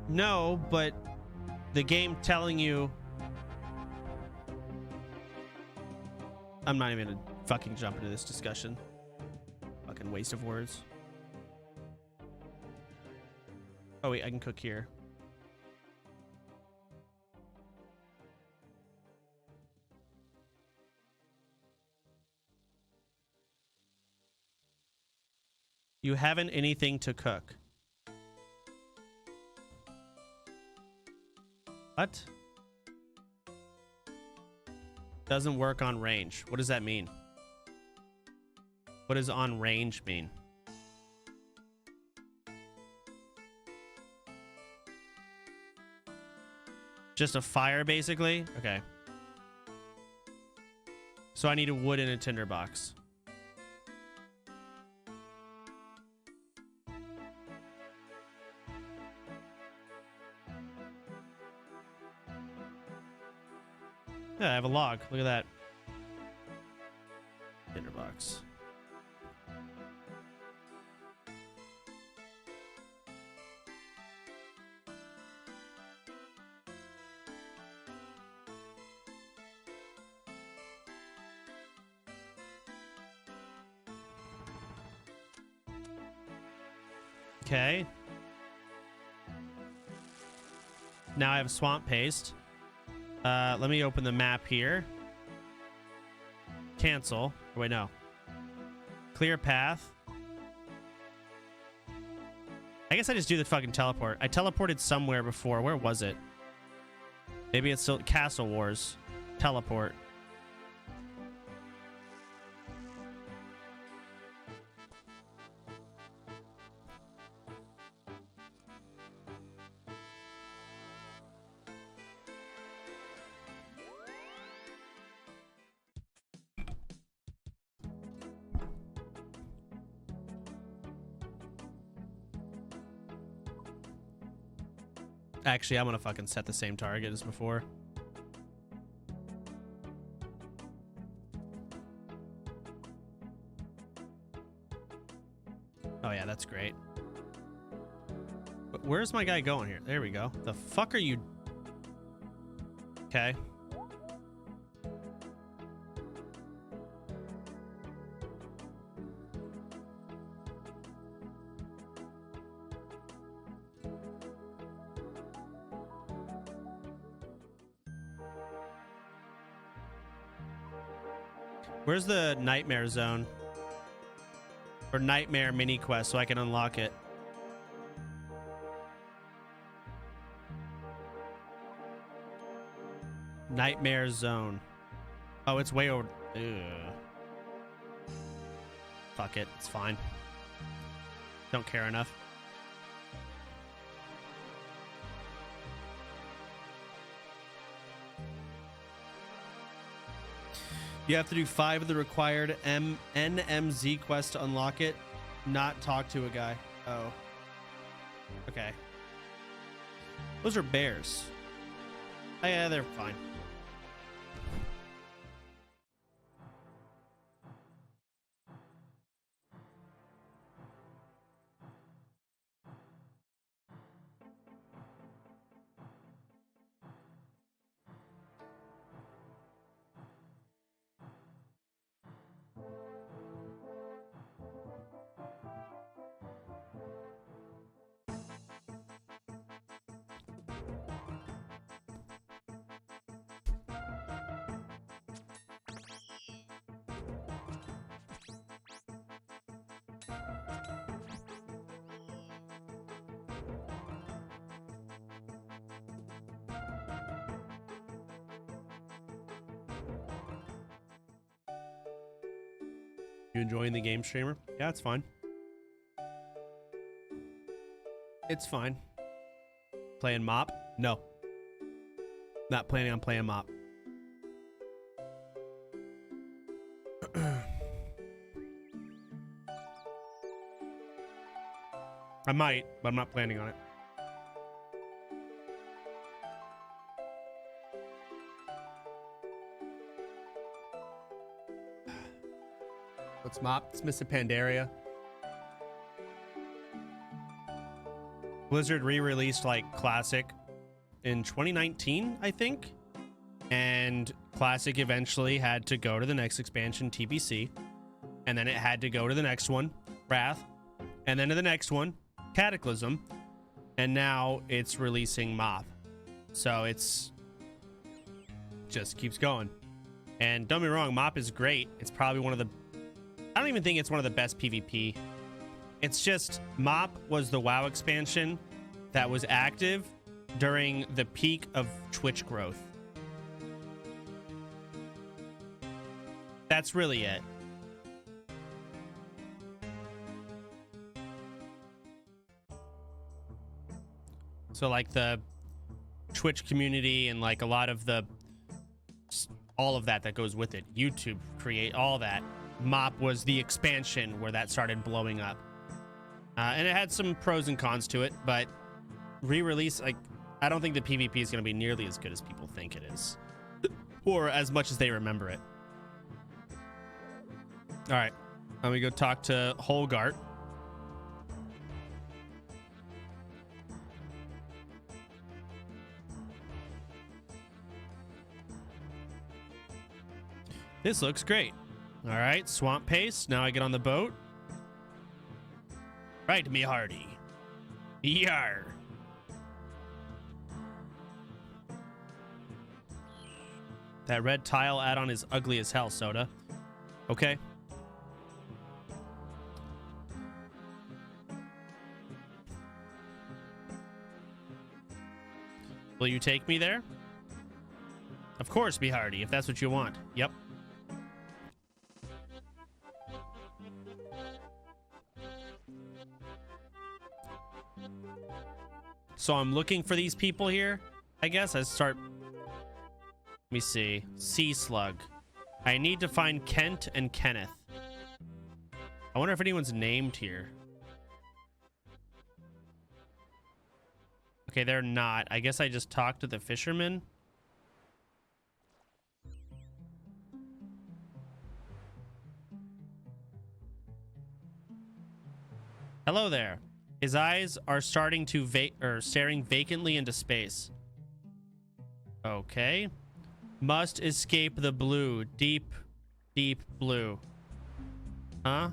No, but the game telling you... I'm not even gonna fucking jump into this discussion. Fucking waste of words. Oh wait, I can cook here. You haven't anything to cook. What? Doesn't work on range. What does that mean? What does on range mean? Just a fire, basically? Okay. So I need a wood and a tinderbox. Yeah, I have a log. Look at that. Tinderbox. Okay. Now I have swamp paste. Let me open the map here. Cancel. Oh, wait, no. Clear path. I guess I just do the fucking teleport. I teleported somewhere before. Where was it? Maybe it's still Castle Wars. Teleport. Actually, I'm gonna fucking set the same target as before. Oh yeah, that's great. But where's my guy going here? There we go. The fuck are you? Okay. Where's the nightmare zone? Or nightmare mini quest so I can unlock it? Nightmare zone. Oh, it's way over. Ugh. Fuck it. It's fine. Don't care enough. You have to do 5 of the required NMZ quests to unlock it. Not talk to a guy. Oh. Okay. Those are bears. Oh, yeah, they're fine. You enjoying the game, streamer? Yeah, it's fine. It's fine. Playing mop? No. Not planning on playing mop. I might, but I'm not planning on it. What's mop? It's missing Pandaria. Blizzard re-released like Classic in 2019, I think. And Classic eventually had to go to the next expansion, TBC. And then it had to go to the next one, Wrath. And then to the next one, Cataclysm. And now it's releasing Mop. So it's just keeps going. And don't be wrong, Mop is great. It's probably one of the... I don't even think it's one of the best PvP. It's just Mop was the WoW expansion that was active during the peak of Twitch growth. That's really it. So like the Twitch community and like a lot of the all of that goes with it, YouTube create all that. Mop was the expansion where that started blowing up. And it had some pros and cons to it, but re-release, like, I don't think the PvP is going to be nearly as good as people think it is. Or as much as they remember it. All right. Let me go talk to Holgart. This looks great. All right, swamp paste. Now I get on the boat. Right, me hearty. Yar. That red tile add-on is ugly as hell, Soda. Okay. Will you take me there? Of course, be hearty, if that's what you want. Yep. So I'm looking for these people here. I guess I start... Let me see. Sea slug. I need to find Kent and Kenneth. I wonder if anyone's named here. Okay, they're not. I guess I just talked to the fisherman. Hello there. His eyes are starting to staring vacantly into space. Okay. Must escape the blue. Deep, deep blue. Huh?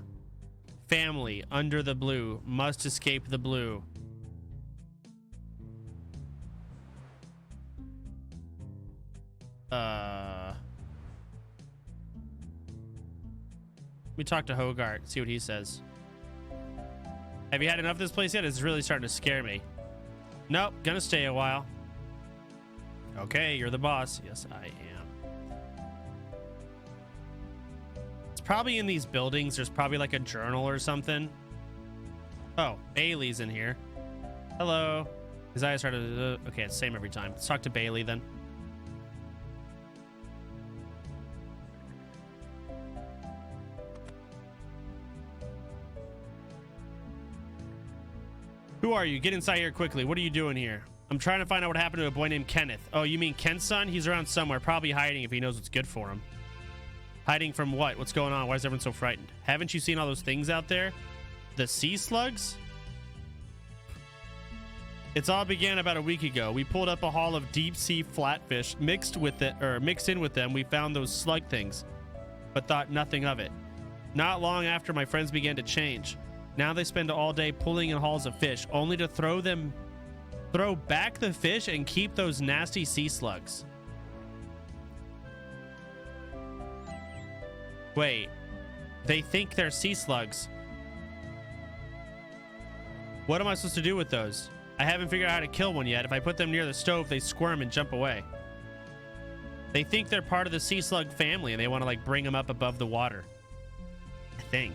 Family under the blue. Must escape the blue. Let me talk to Hogart, see what he says. Have you had enough of this place yet? It's really starting to scare me. Nope, gonna stay a while. Okay, you're the boss. Yes, I am. It's probably in these buildings. There's probably like a journal or something. Oh, Bailey's in here. Hello. His eyes started. Okay, it's the same every time. Let's talk to Bailey then. Who are you? Get inside here quickly. What are you doing here? I'm trying to find out what happened to a boy named Kenneth. Oh, you mean Kent's son? He's around somewhere, probably hiding if he knows what's good for him. Hiding from what? What's going on? Why is everyone so frightened? Haven't you seen all those things out there? The sea slugs? It's all began about a week ago. We pulled up a haul of deep sea flatfish. Mixed in with them, we found those slug things, but thought nothing of it. Not long after, my friends began to change. Now they spend all day pulling in hauls of fish, only to throw back the fish and keep those nasty sea slugs. Wait, they think they're sea slugs. What am I supposed to do with those? I haven't figured out how to kill one yet. If I put them near the stove, they squirm and jump away. They think they're part of the sea slug family and they want to like bring them up above the water. I think.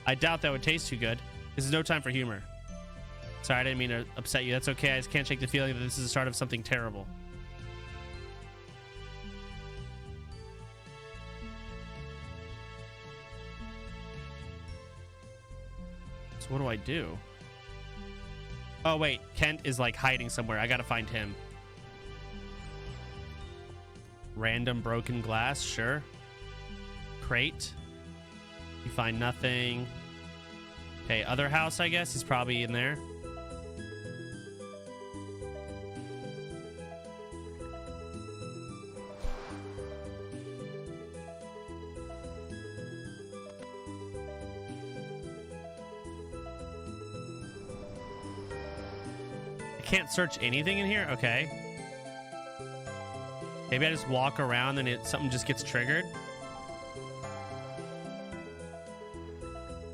I doubt that would taste too good. This is no time for humor. Sorry, I didn't mean to upset you. That's okay. I just can't shake the feeling that this is the start of something terrible. So what do I do? Oh, wait. Kent is like hiding somewhere. I gotta find him. Random broken glass. Sure. Crate. You find nothing. Okay, other house, I guess. He's probably in there. I can't search anything in here? Okay. Maybe I just walk around and something just gets triggered.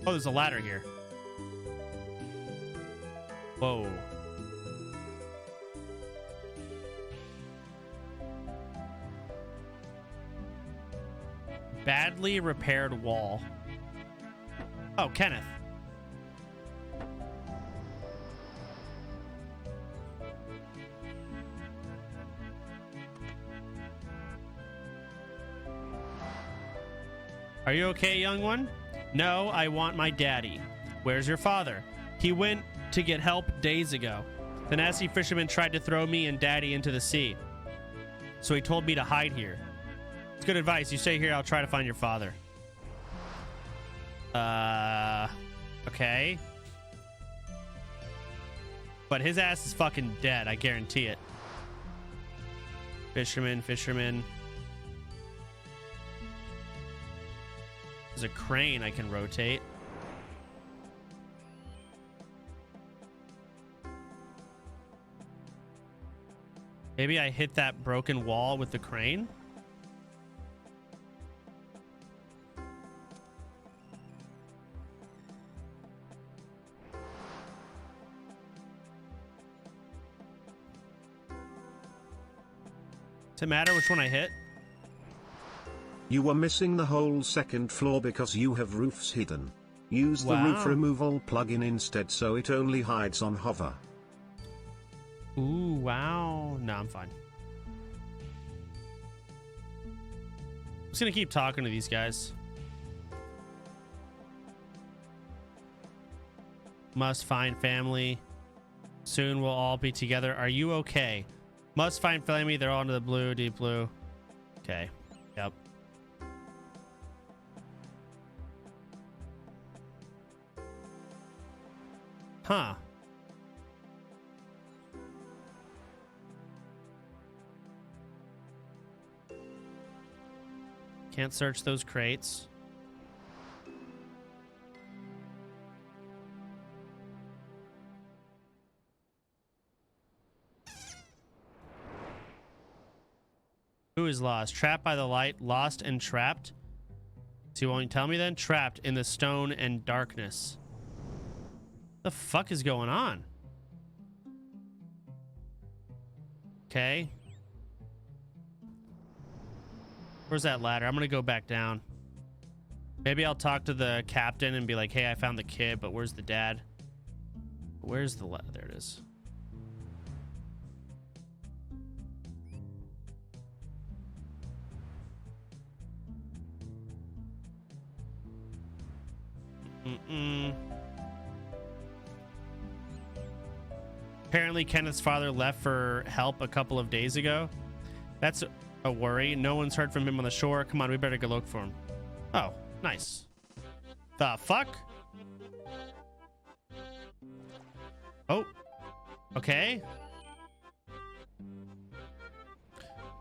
Oh, there's a ladder here. Whoa. Badly repaired wall. Oh, Kenneth. Are you okay, young one? No, I want my daddy. Where's your father? He went to get help days ago. The nasty fisherman tried to throw me and daddy into the sea. So he told me to hide here. It's good advice. You stay here, I'll try to find your father. Okay. But his ass is fucking dead, I guarantee it. Fisherman, fisherman. There's a crane I can rotate. Maybe I hit that broken wall with the crane? Does it matter which one I hit? You were missing the whole second floor because you have roofs hidden. Use the roof Wow. removal plugin instead so it only hides on hover. Ooh, wow. No, I'm fine. I'm just gonna keep talking to these guys. Must find family. Soon we'll all be together. Are you okay? Must find family. They're all into the blue, deep blue. Okay. Yep. Huh. Can't search those crates. Who is lost? Trapped by the light, lost and trapped. So you won't tell me then? Trapped in the stone and darkness. The fuck is going on? Okay. Where's that ladder? I'm gonna go back down. Maybe I'll talk to the captain and be like, hey, I found the kid, but where's the dad? Where's the there it is. Apparently Kenneth's father left for help a couple of days ago. That's a worry. No one's heard from him on the shore. Come on, we better go look for him. Oh, nice. The fuck? Oh. Okay.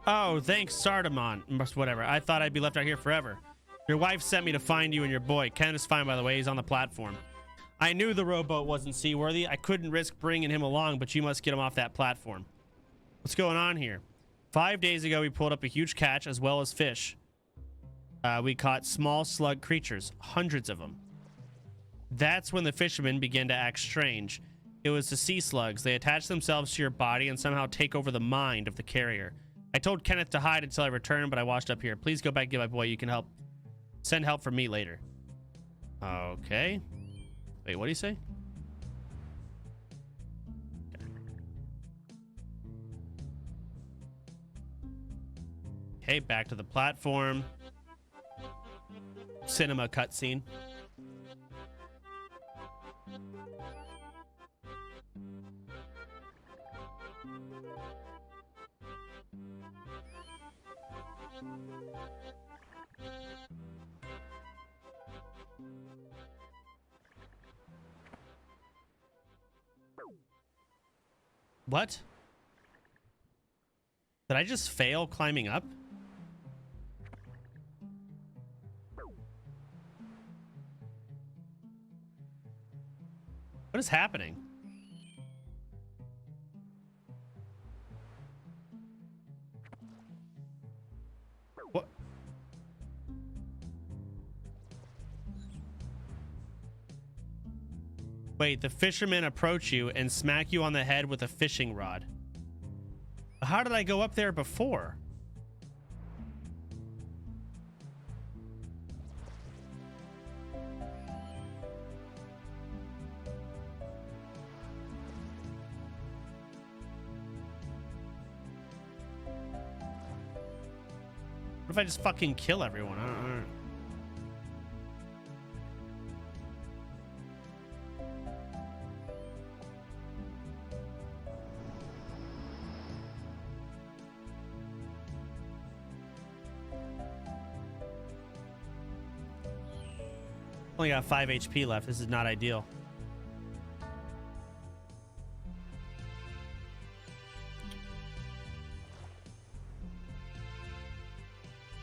Oh, thanks, Sardamon. Whatever. I thought I'd be left out here forever. Your wife sent me to find you and your boy. Ken is fine, by the way. He's on the platform. I knew the rowboat wasn't seaworthy. I couldn't risk bringing him along, but you must get him off that platform. What's going on here? 5 days ago, we pulled up a huge catch as well as fish. We caught small slug creatures, hundreds of them. That's when the fishermen began to act strange. It was the sea slugs. They attach themselves to your body and somehow take over the mind of the carrier. I told Kenneth to hide until I returned, but I washed up here. Please go back and get my boy. You can help. Send help from me later. Okay. Wait, what do you say? Okay, back to the platform. Cinema cutscene. What? Did I just fail climbing up? What is happening? What? Wait, the fishermen approach you and smack you on the head with a fishing rod. How did I go up there before? What if I just fucking kill everyone? I don't know. Only got 5 HP left. This is not ideal.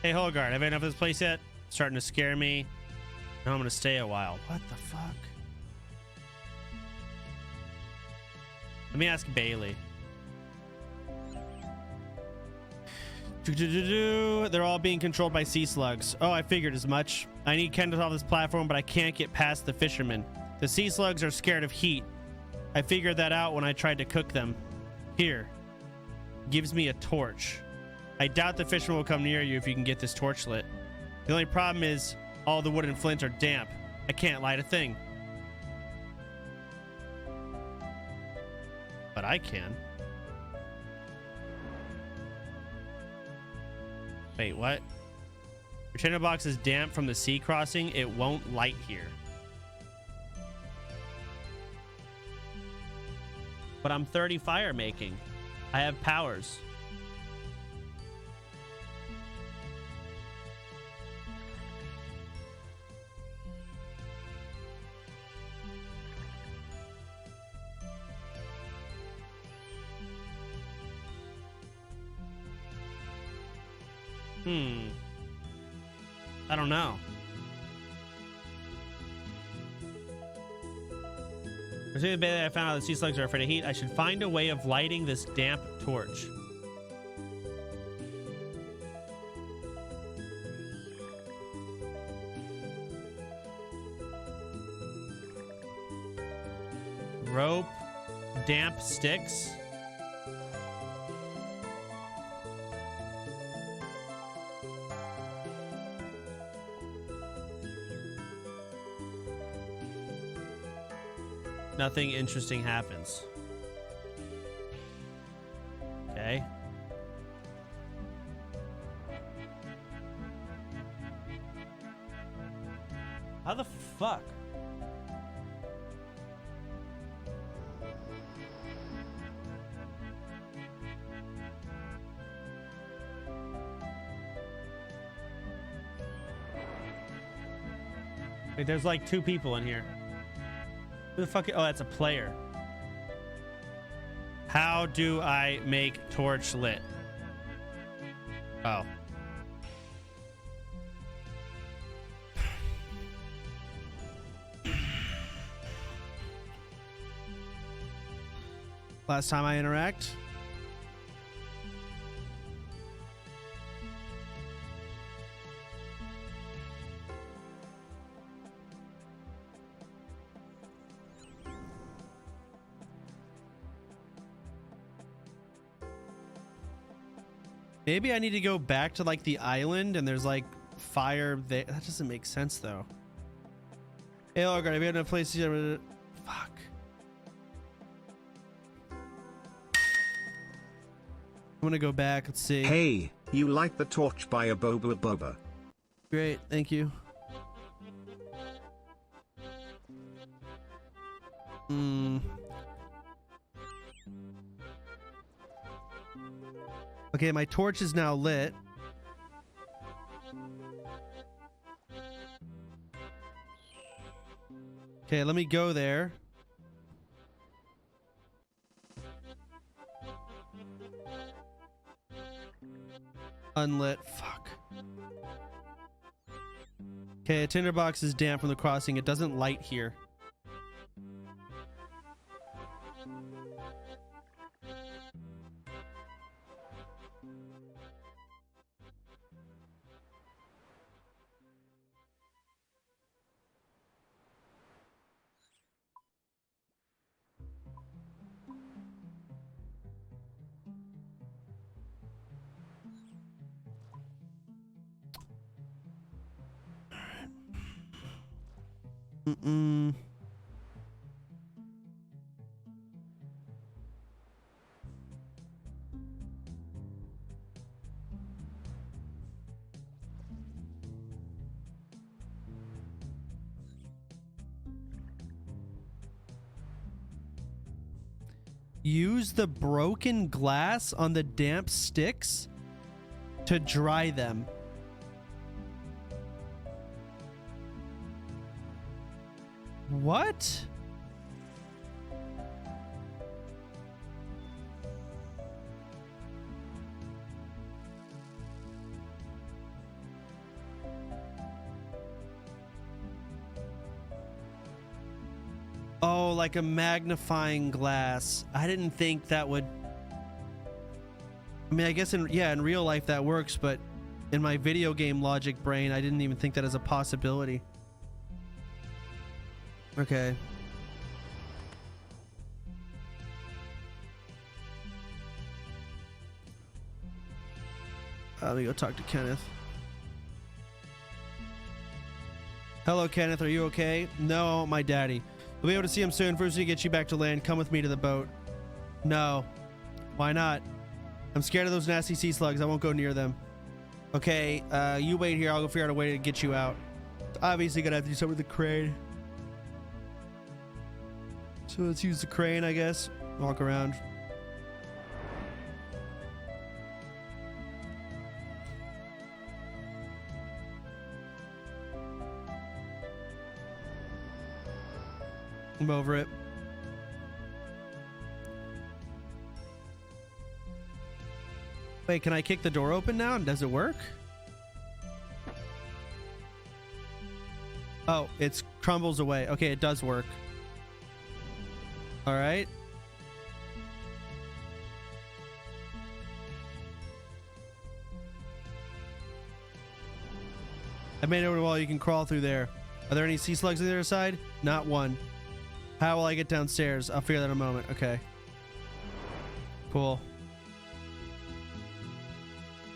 Hey, Holgard, have I enough of this place yet? Starting to scare me. No, I'm gonna stay a while. What the fuck? Let me ask Bailey. They're all being controlled by sea slugs. Oh, I figured as much. I need Ken off this platform, but I can't get past the fishermen. The sea slugs are scared of heat. I figured that out when I tried to cook them. Here. Gives me a torch. I doubt the fisherman will come near you if you can get this torch lit. The only problem is all the wood and flint are damp. I can't light a thing. But I can. Wait, what? Your tinderbox is damp from the sea crossing. It won't light here. But I'm 30 fire making. I have powers. I don't know. The day I found out the sea slugs are afraid of heat, I should find a way of lighting this damp torch. Rope, damp sticks. Nothing interesting happens. Okay. How the fuck? Wait, there's like 2 people in here. Who the fuck? Oh, that's a player. How do I make torch lit? Oh. Last time I interact. Maybe I need to go back to like the island and there's like fire there. That doesn't make sense though. Hey, Logard, have you had enough places? Fuck. I'm gonna go back. Let's see. Hey, you light the torch by a boba boba. Great, thank you. Okay, my torch is now lit. Okay, let me go there. Unlit. Fuck. Okay, a tinderbox is damp from the crossing. It doesn't light here. Use the broken glass on the damp sticks to dry them. What? Oh, like a magnifying glass. I didn't think that would... I mean, I guess in real life that works, but in my video game logic brain, I didn't even think that as a possibility. Okay. Let me go talk to Kenneth. Hello, Kenneth. Are you okay? No, I want my daddy. We'll be able to see him soon. First, we get you back to land. Come with me to the boat. No. Why not? I'm scared of those nasty sea slugs. I won't go near them. Okay, you wait here. I'll go figure out a way to get you out. Obviously, gonna have to do something with the crane. So let's use the crane, I guess. Walk around. I'm over it. Wait, can I kick the door open now? Does it work? Oh, it crumbles away. Okay, it does work. All right. I made it over the wall. You can crawl through there. Are there any sea slugs on the other side? Not one. How will I get downstairs? I'll figure that in a moment. Okay. Cool.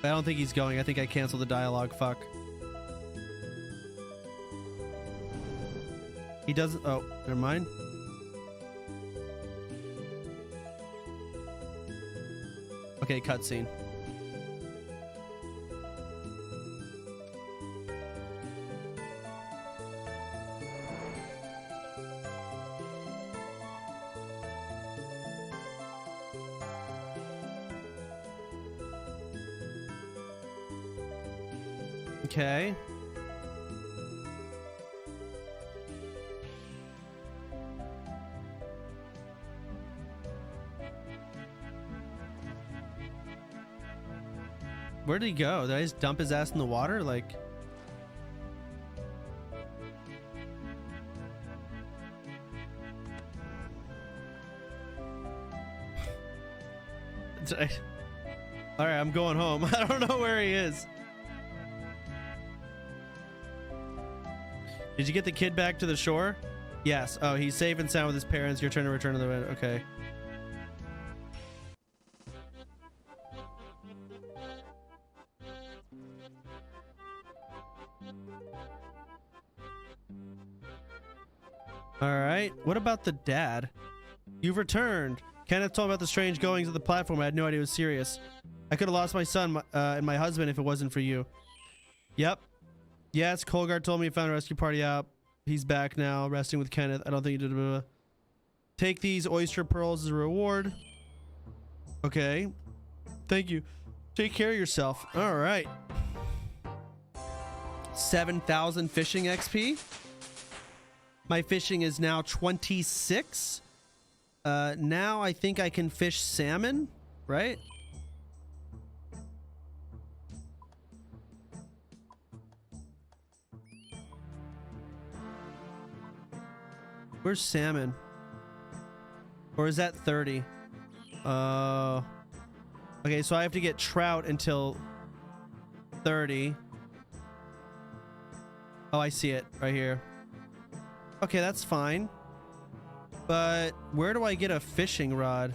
I don't think he's going. I think I canceled the dialogue. Fuck. He doesn't. Oh, never mind. Okay, cutscene. Okay. Where did he go? Did I just dump his ass in the water? Like... Alright, I'm going home. I don't know where he is. Did you get the kid back to the shore? Yes. Oh, he's safe and sound with his parents. Your turn to return to the bed. Okay. All right. What about the dad? You've returned. Kenneth told me about the strange goings of the platform. I had no idea it was serious. I could have lost my son and my husband if it wasn't for you. Yep. Yes, Colgard told me he found a rescue party out. He's back now, resting with Kenneth. I don't think he did. Take these oyster pearls as a reward. Okay. Thank you. Take care of yourself. All right. 7,000 fishing XP. My fishing is now 26. Now I think I can fish salmon, right? Where's salmon? Or is that 30? Okay, so I have to get trout until 30. Oh, I see it right here. Okay, that's fine. But where do I get a fishing rod?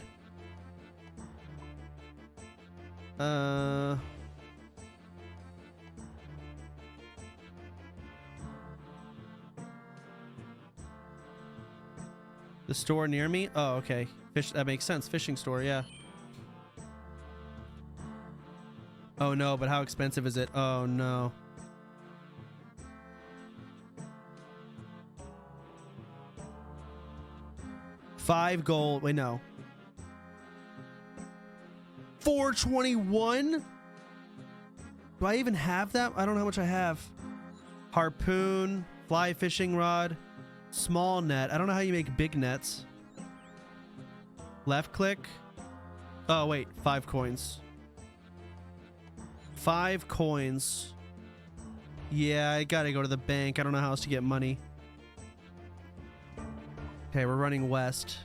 The store near me? Oh, okay. That makes sense. Fishing store, yeah. Oh no, but how expensive is it? Oh no. $5 gold. Wait, no. 421? Do I even have that? I don't know how much I have. Harpoon, fly fishing rod, small net. I don't know how you make big nets. Left click. Oh, wait. 5 coins. 5 coins. Yeah, I gotta go to the bank. I don't know how else to get money. Okay, we're running west.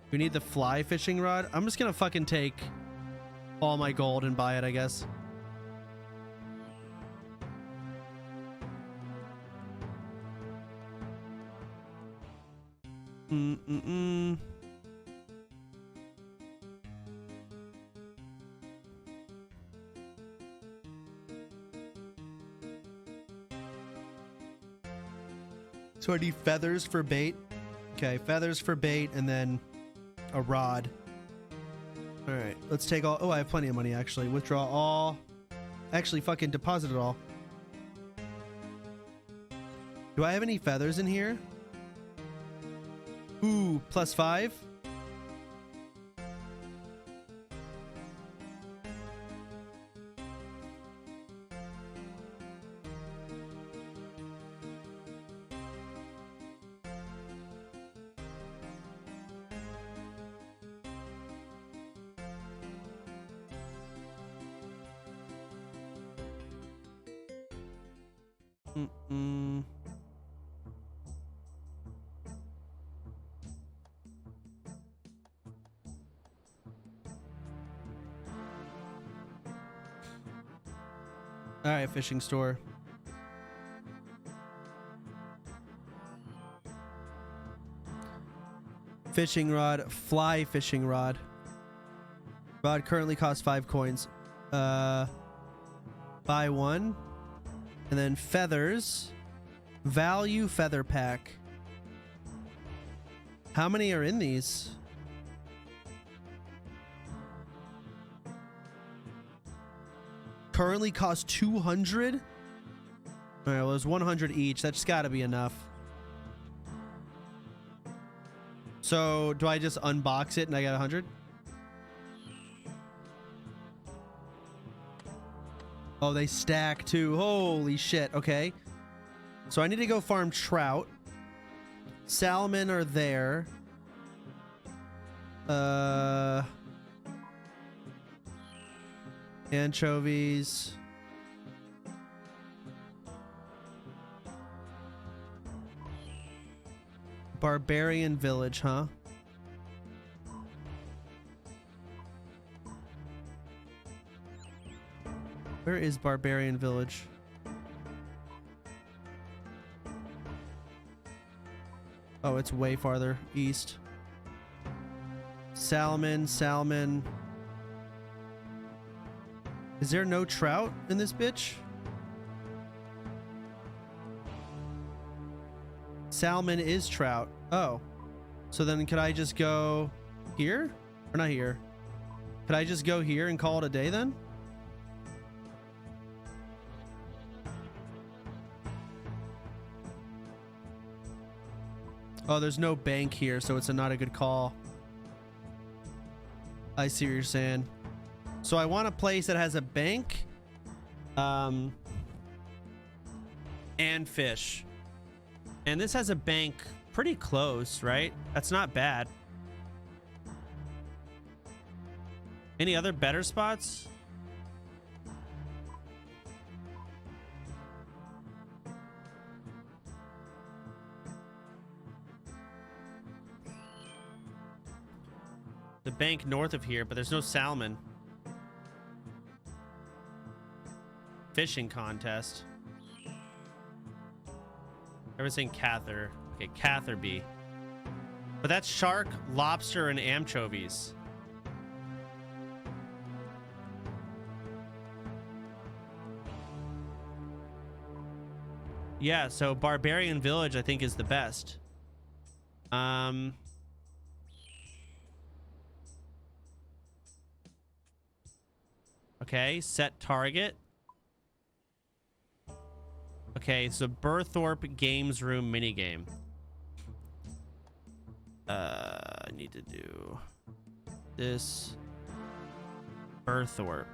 We need the fly fishing rod. I'm just gonna fucking take all my gold and buy it, I guess. So I need feathers for bait. Okay, feathers for bait, and then a rod. All right, let's take all. Oh, I have plenty of money actually. Withdraw all. Actually, fucking deposit it all. Do I have any feathers in here? Ooh, +5. Mm-mm. All right, fishing store. Fishing rod, fly fishing rod. Rod currently costs 5 coins. Buy one. And then feathers. Value feather pack. How many are in these? Currently cost 200? All right, well, there's 100 each. That's got to be enough. So, do I just unbox it and I got 100? Oh, they stack too. Holy shit. Okay. So I need to go farm trout. Salmon are there. Anchovies. Barbarian village, huh? Where is Barbarian Village? Oh, it's way farther east. Salmon. Is there no trout in this bitch? Salmon is trout. Oh. So then could I just go here? Or not here? Could I just go here and call it a day then? Oh, there's no bank here, so it's not a good call. I see what you're saying. So I want a place that has a bank, and fish. And this has a bank pretty close, right? That's not bad. Any other better spots? The bank north of here, but there's no salmon. Fishing contest. Everything Cather. Okay, Catherby. But that's shark, lobster, and anchovies. Yeah, so Barbarian Village I think is the best. Okay, set target. Okay, so Burthorpe Games Room minigame. I need to do this. Burthorpe.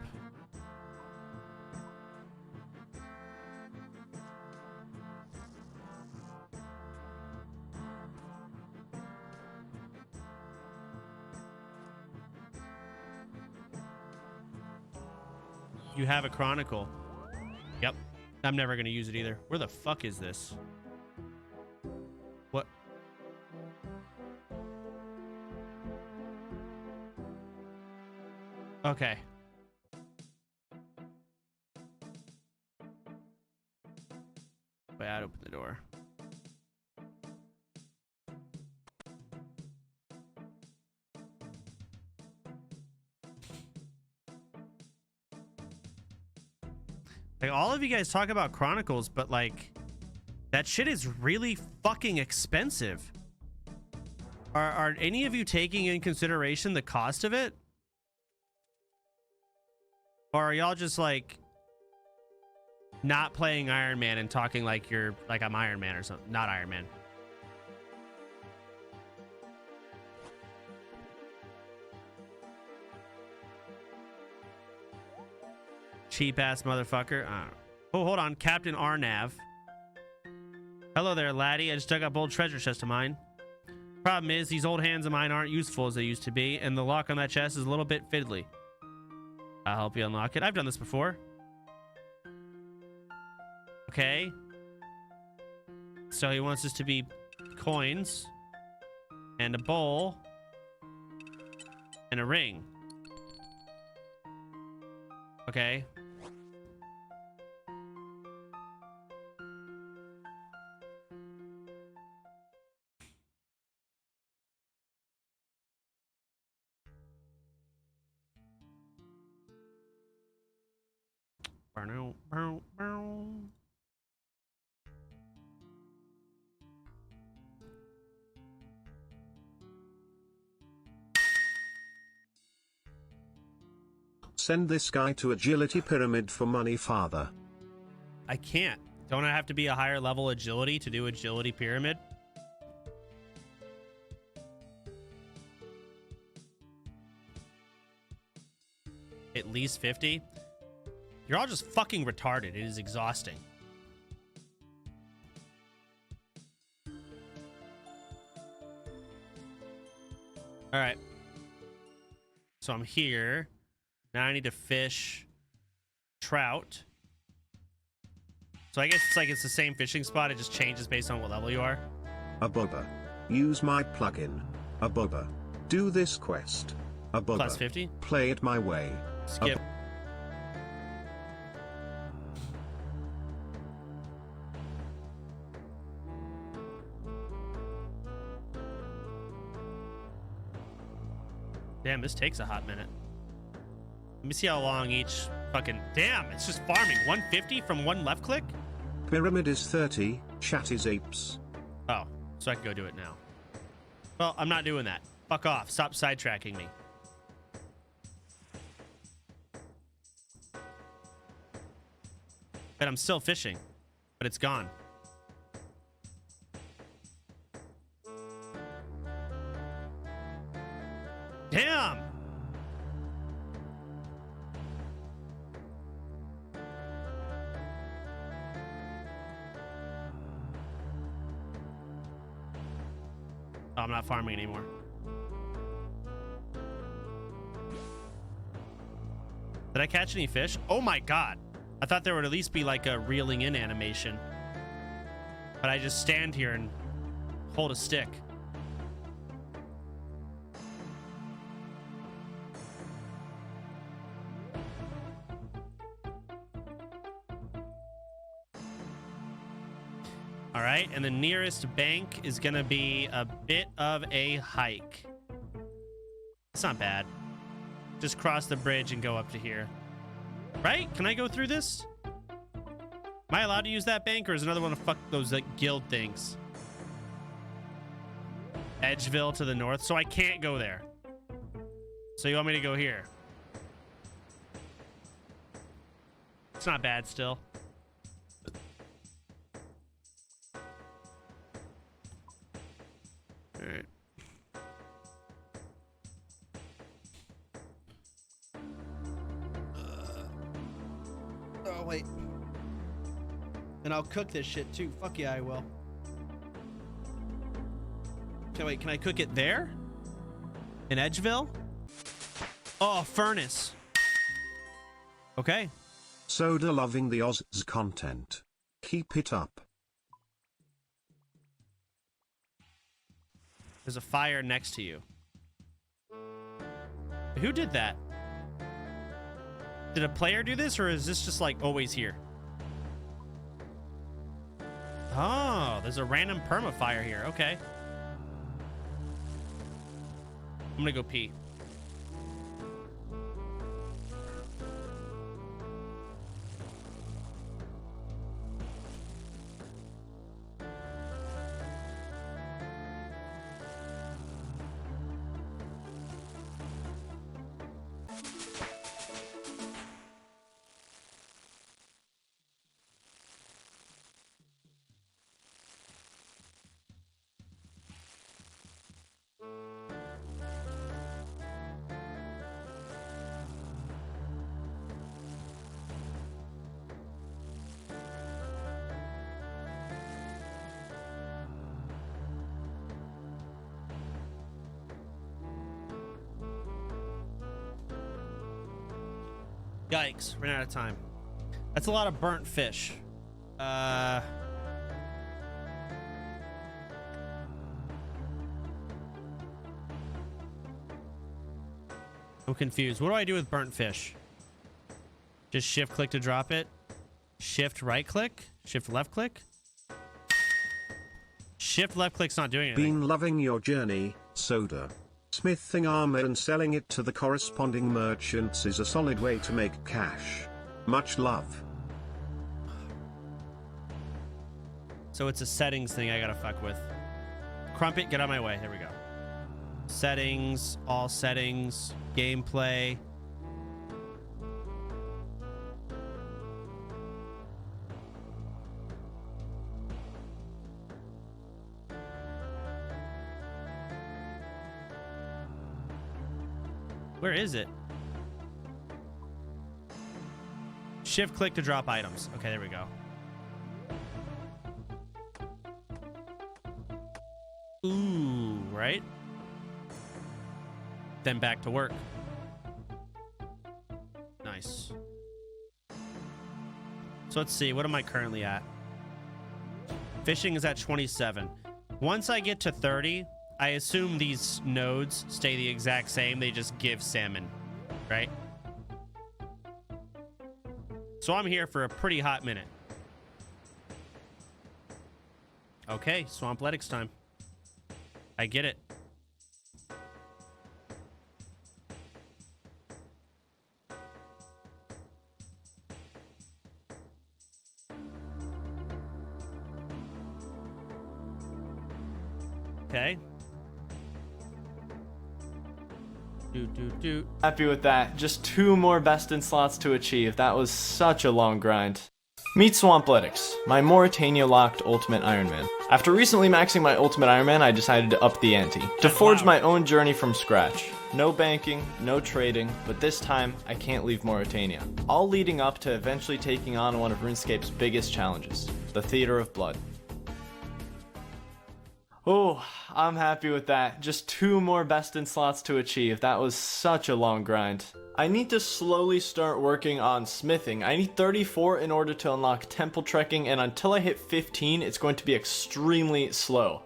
You have a chronicle. Yep. I'm never going to use it either. Where the fuck is this? What? Okay. Wait, I'd open the door. Like, all of you guys talk about Chronicles, but like That shit is really fucking expensive. Are any of you taking in consideration the cost of it? Or are y'all just like not playing Iron Man and talking like you're like I'm Iron Man or something? Not Iron Man. Cheap ass motherfucker. Oh, hold on. Captain Arnav. Hello there, laddie. I just dug up old treasure chest of mine. Problem is, these old hands of mine aren't useful as they used to be, and the lock on that chest is a little bit fiddly. I'll help you unlock it. I've done this before. Okay. So he wants this to be coins and a bowl and a ring. Okay. Send this guy to agility pyramid for money, father. I can't. Don't I have to be a higher level agility to do agility pyramid? At least 50? You're all just fucking retarded. It is exhausting. All right. So I'm here. Now I need to fish trout. So I guess it's like it's the same fishing spot. It just changes based on what level you are. Abubba. Use my plugin. Abubba. Do this quest. Abubba. Plus 50? Play it my way. Skip. Damn, this takes a hot minute. Let me see how long each fucking... Damn, it's just farming. 150 from one left click? Pyramid is 30, chat is apes. Oh, so I can go do it now. Well, I'm not doing that. Fuck off. Stop sidetracking me. But I'm still fishing. But it's gone. Damn! Oh, I'm not farming anymore. Did I catch any fish? Oh my god. I thought there would at least be like a reeling in animation. But I just stand here and hold a stick. All right, and the nearest bank is gonna be a bit of a hike. It's not bad. Just cross the bridge and go up to here. Right? Can I go through this? Am I allowed to use that bank, or is another one of fuck those like guild things? Edgeville to the north, so I can't go there. So you want me to go here? It's not bad still. All right. Oh, wait. And I'll cook this shit too. Fuck yeah, I will. Okay, wait, can I cook it there? In Edgeville? Oh, furnace. Okay. Soda loving the Oz content. Keep it up. There's a fire next to you. Who did that? Did a player do this, or is this just like always here? Oh, there's a random perma fire here. Okay. I'm gonna go pee. Yikes, ran out of time. That's a lot of burnt fish. I'm confused. What do I do with burnt fish? Just shift click to drop it. Shift right click. Shift left click. Shift left click's not doing anything. Been loving your journey, Soda. Smithing armor and selling it to the corresponding merchants is a solid way to make cash. Much love. So it's a settings thing I gotta fuck with. Crumpet, get out of my way. There we go. Settings, all settings, gameplay. Where is it? Shift click to drop items. Okay, there we go. Ooh, right? Then back to work. Nice. So let's see, what am I currently at? Fishing is at 27. Once I get to 30, I assume these nodes stay the exact same. They just give salmon, right? So I'm here for a pretty hot minute. Okay, Swampletics time. I get it. Okay. Happy with that. Just 2 more best in slots to achieve. That was such a long grind. Meet Swampletics, my Mauritania locked Ultimate Iron Man. After recently maxing my Ultimate Iron Man, I decided to up the ante, to forge my own journey from scratch. No banking, no trading, but this time, I can't leave Mauritania. All leading up to eventually taking on one of RuneScape's biggest challenges, the Theater of Blood. Oh, I'm happy with that. Just 2 more best in slots to achieve. That was such a long grind. I need to slowly start working on smithing. I need 34 in order to unlock temple trekking, and until I hit 15, it's going to be extremely slow.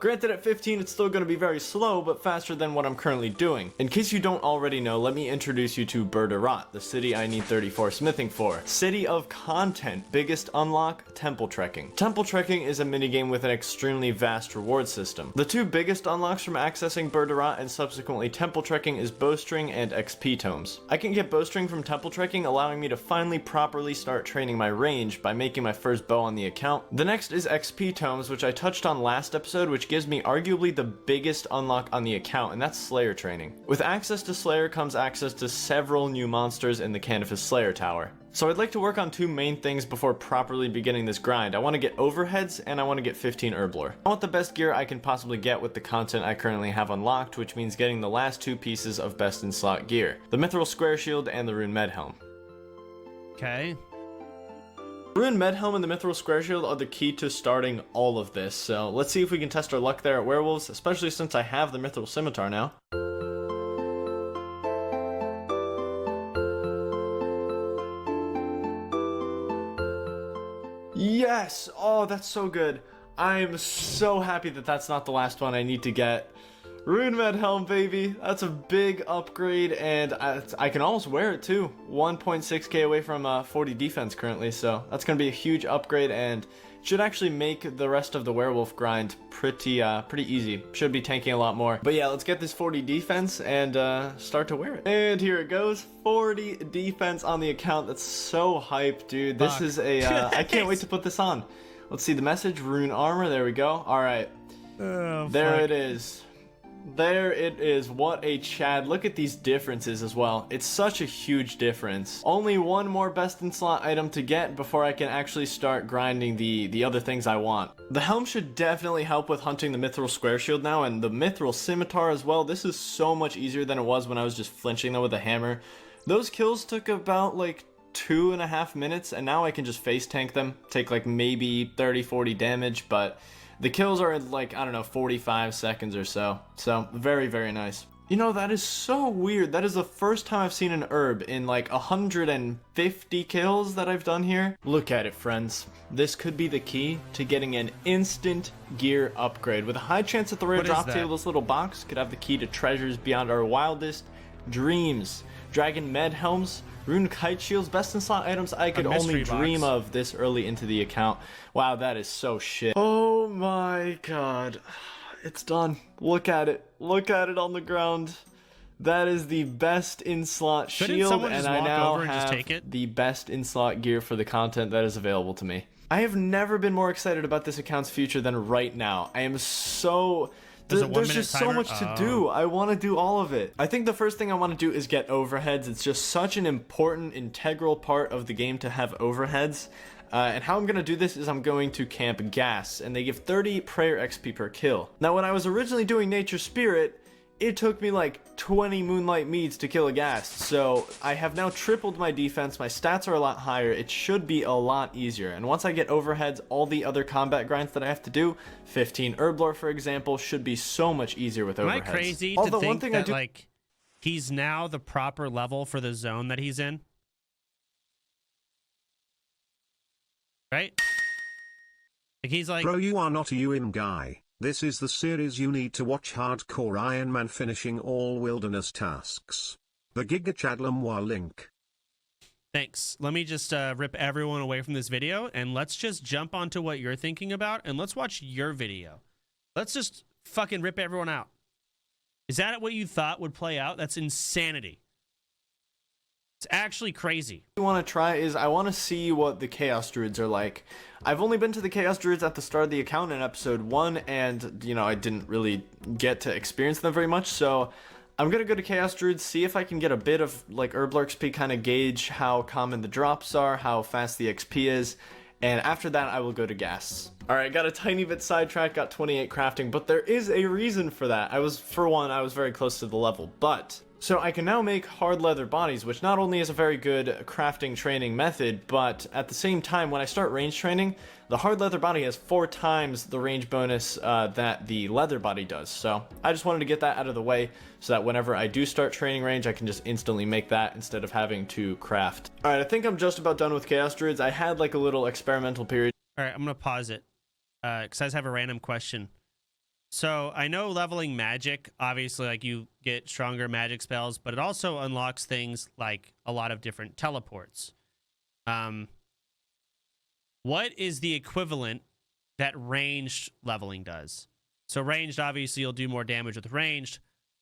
Granted, at 15 it's still going to be very slow, but faster than what I'm currently doing. In case you don't already know, let me introduce you to Berderat, the city I need 34 smithing for. City of Content, biggest unlock, temple trekking. Temple trekking is a minigame with an extremely vast reward system. The 2 biggest unlocks from accessing Berderat and subsequently temple trekking is bowstring and XP tomes. I can get bowstring from temple trekking, allowing me to finally properly start training my range by making my first bow on the account. The next is XP tomes, which I touched on last episode, which gives me arguably the biggest unlock on the account, and that's Slayer training. With access to Slayer comes access to several new monsters in the Canifus Slayer Tower. So I'd like to work on 2 main things before properly beginning this grind. I want to get overheads, and I want to get 15 herblore. I want the best gear I can possibly get with the content I currently have unlocked, which means getting the last 2 pieces of best in slot gear. The Mithril Square Shield and the Rune Med Helm. Okay. Rune Med Helm and the Mithril Square Shield are the key to starting all of this, so let's see if we can test our luck there at Werewolves, especially since I have the Mithril Scimitar now. Yes! Oh, that's so good. I'm so happy that that's not the last one I need to get. Rune Med Helm, baby. That's a big upgrade, and I can almost wear it too. 1.6k away from 40 defense currently, so that's going to be a huge upgrade, and should actually make the rest of the werewolf grind pretty easy. Should be tanking a lot more. But yeah, let's get this 40 defense and start to wear it. And here it goes. 40 defense on the account. That's so hype, dude. This is a... I can't wait to put this on. Let's see the message. Rune armor. There we go. All right. There it is. There it is. What a Chad. Look at these differences as well. It's such a huge difference. Only 1 more best in slot item to get before I can actually start grinding the other things I want. The helm should definitely help with hunting the Mithril Square Shield now, and the Mithril Scimitar as well. This is so much easier than it was when I was just flinching them with a hammer. Those kills took about like 2.5 minutes, and now I can just face tank them. Take like maybe 30-40 damage, but the kills are like, I don't know, 45 seconds or so. So, very, very nice. You know, that is so weird. That is the first time I've seen an herb in like 150 kills that I've done here. Look at it, friends. This could be the key to getting an instant gear upgrade. With a high chance at the rare drop table, this little box could have the key to treasures beyond our wildest dreams. Dragon med helms, rune kite shields, best in slot items I could only dream of this early into the account. Wow, that is so shit. Oh my god. It's done. Look at it. Look at it on the ground. That is the best in-slot shield, and I now have the best in-slot gear for the content that is available to me. I have never been more excited about this account's future than right now. I am so... There's just so much to do. I want to do all of it. I think the first thing I want to do is get overheads. It's just such an important, integral part of the game to have overheads. And how I'm going to do this is I'm going to camp gas, and they give 30 prayer XP per kill. Now, when I was originally doing Nature Spirit, it took me like 20 Moonlight Meads to kill a ghast, so I have now tripled my defense. My stats are a lot higher. It should be a lot easier. And once I get overheads, all the other combat grinds that I have to do, 15 Herblore, for example, should be so much easier with overheads. Am I crazy to think that, like, he's now the proper level for the zone that he's in? Right? Like he's like, bro, you are not a UN guy. This is the series you need to watch. Hardcore Iron Man finishing all wilderness tasks. The Giga Chadlamwa link. Thanks. Let me just rip everyone away from this video, and let's just jump onto what you're thinking about, and let's watch your video. Let's just fucking rip everyone out. Is that what you thought would play out? That's insanity. It's actually crazy. What I want to try is I want to see what the Chaos Druids are like. I've only been to the Chaos Druids at the start of the account in episode 1, and, you know, I didn't really get to experience them very much, so I'm going to go to Chaos Druids, see if I can get a bit of, like, Herblore XP, kind of gauge how common the drops are, how fast the XP is, and after that, I will go to Ghasts. Alright, got a tiny bit sidetracked, got 28 crafting, but there is a reason for that. For one, I was very close to the level, but... So I can now make hard leather bodies, which not only is a very good crafting training method, but at the same time, when I start range training, the hard leather body has 4 times the range bonus that the leather body does. So I just wanted to get that out of the way so that whenever I do start training range, I can just instantly make that instead of having to craft. Alright, I think I'm just about done with Chaos Druids. I had like a little experimental period. Alright, I'm going to pause it because I just have a random question. So I know leveling magic, obviously, like you get stronger magic spells, but it also unlocks things like a lot of different teleports. What is the equivalent that ranged leveling does? So ranged, obviously, you'll do more damage with ranged.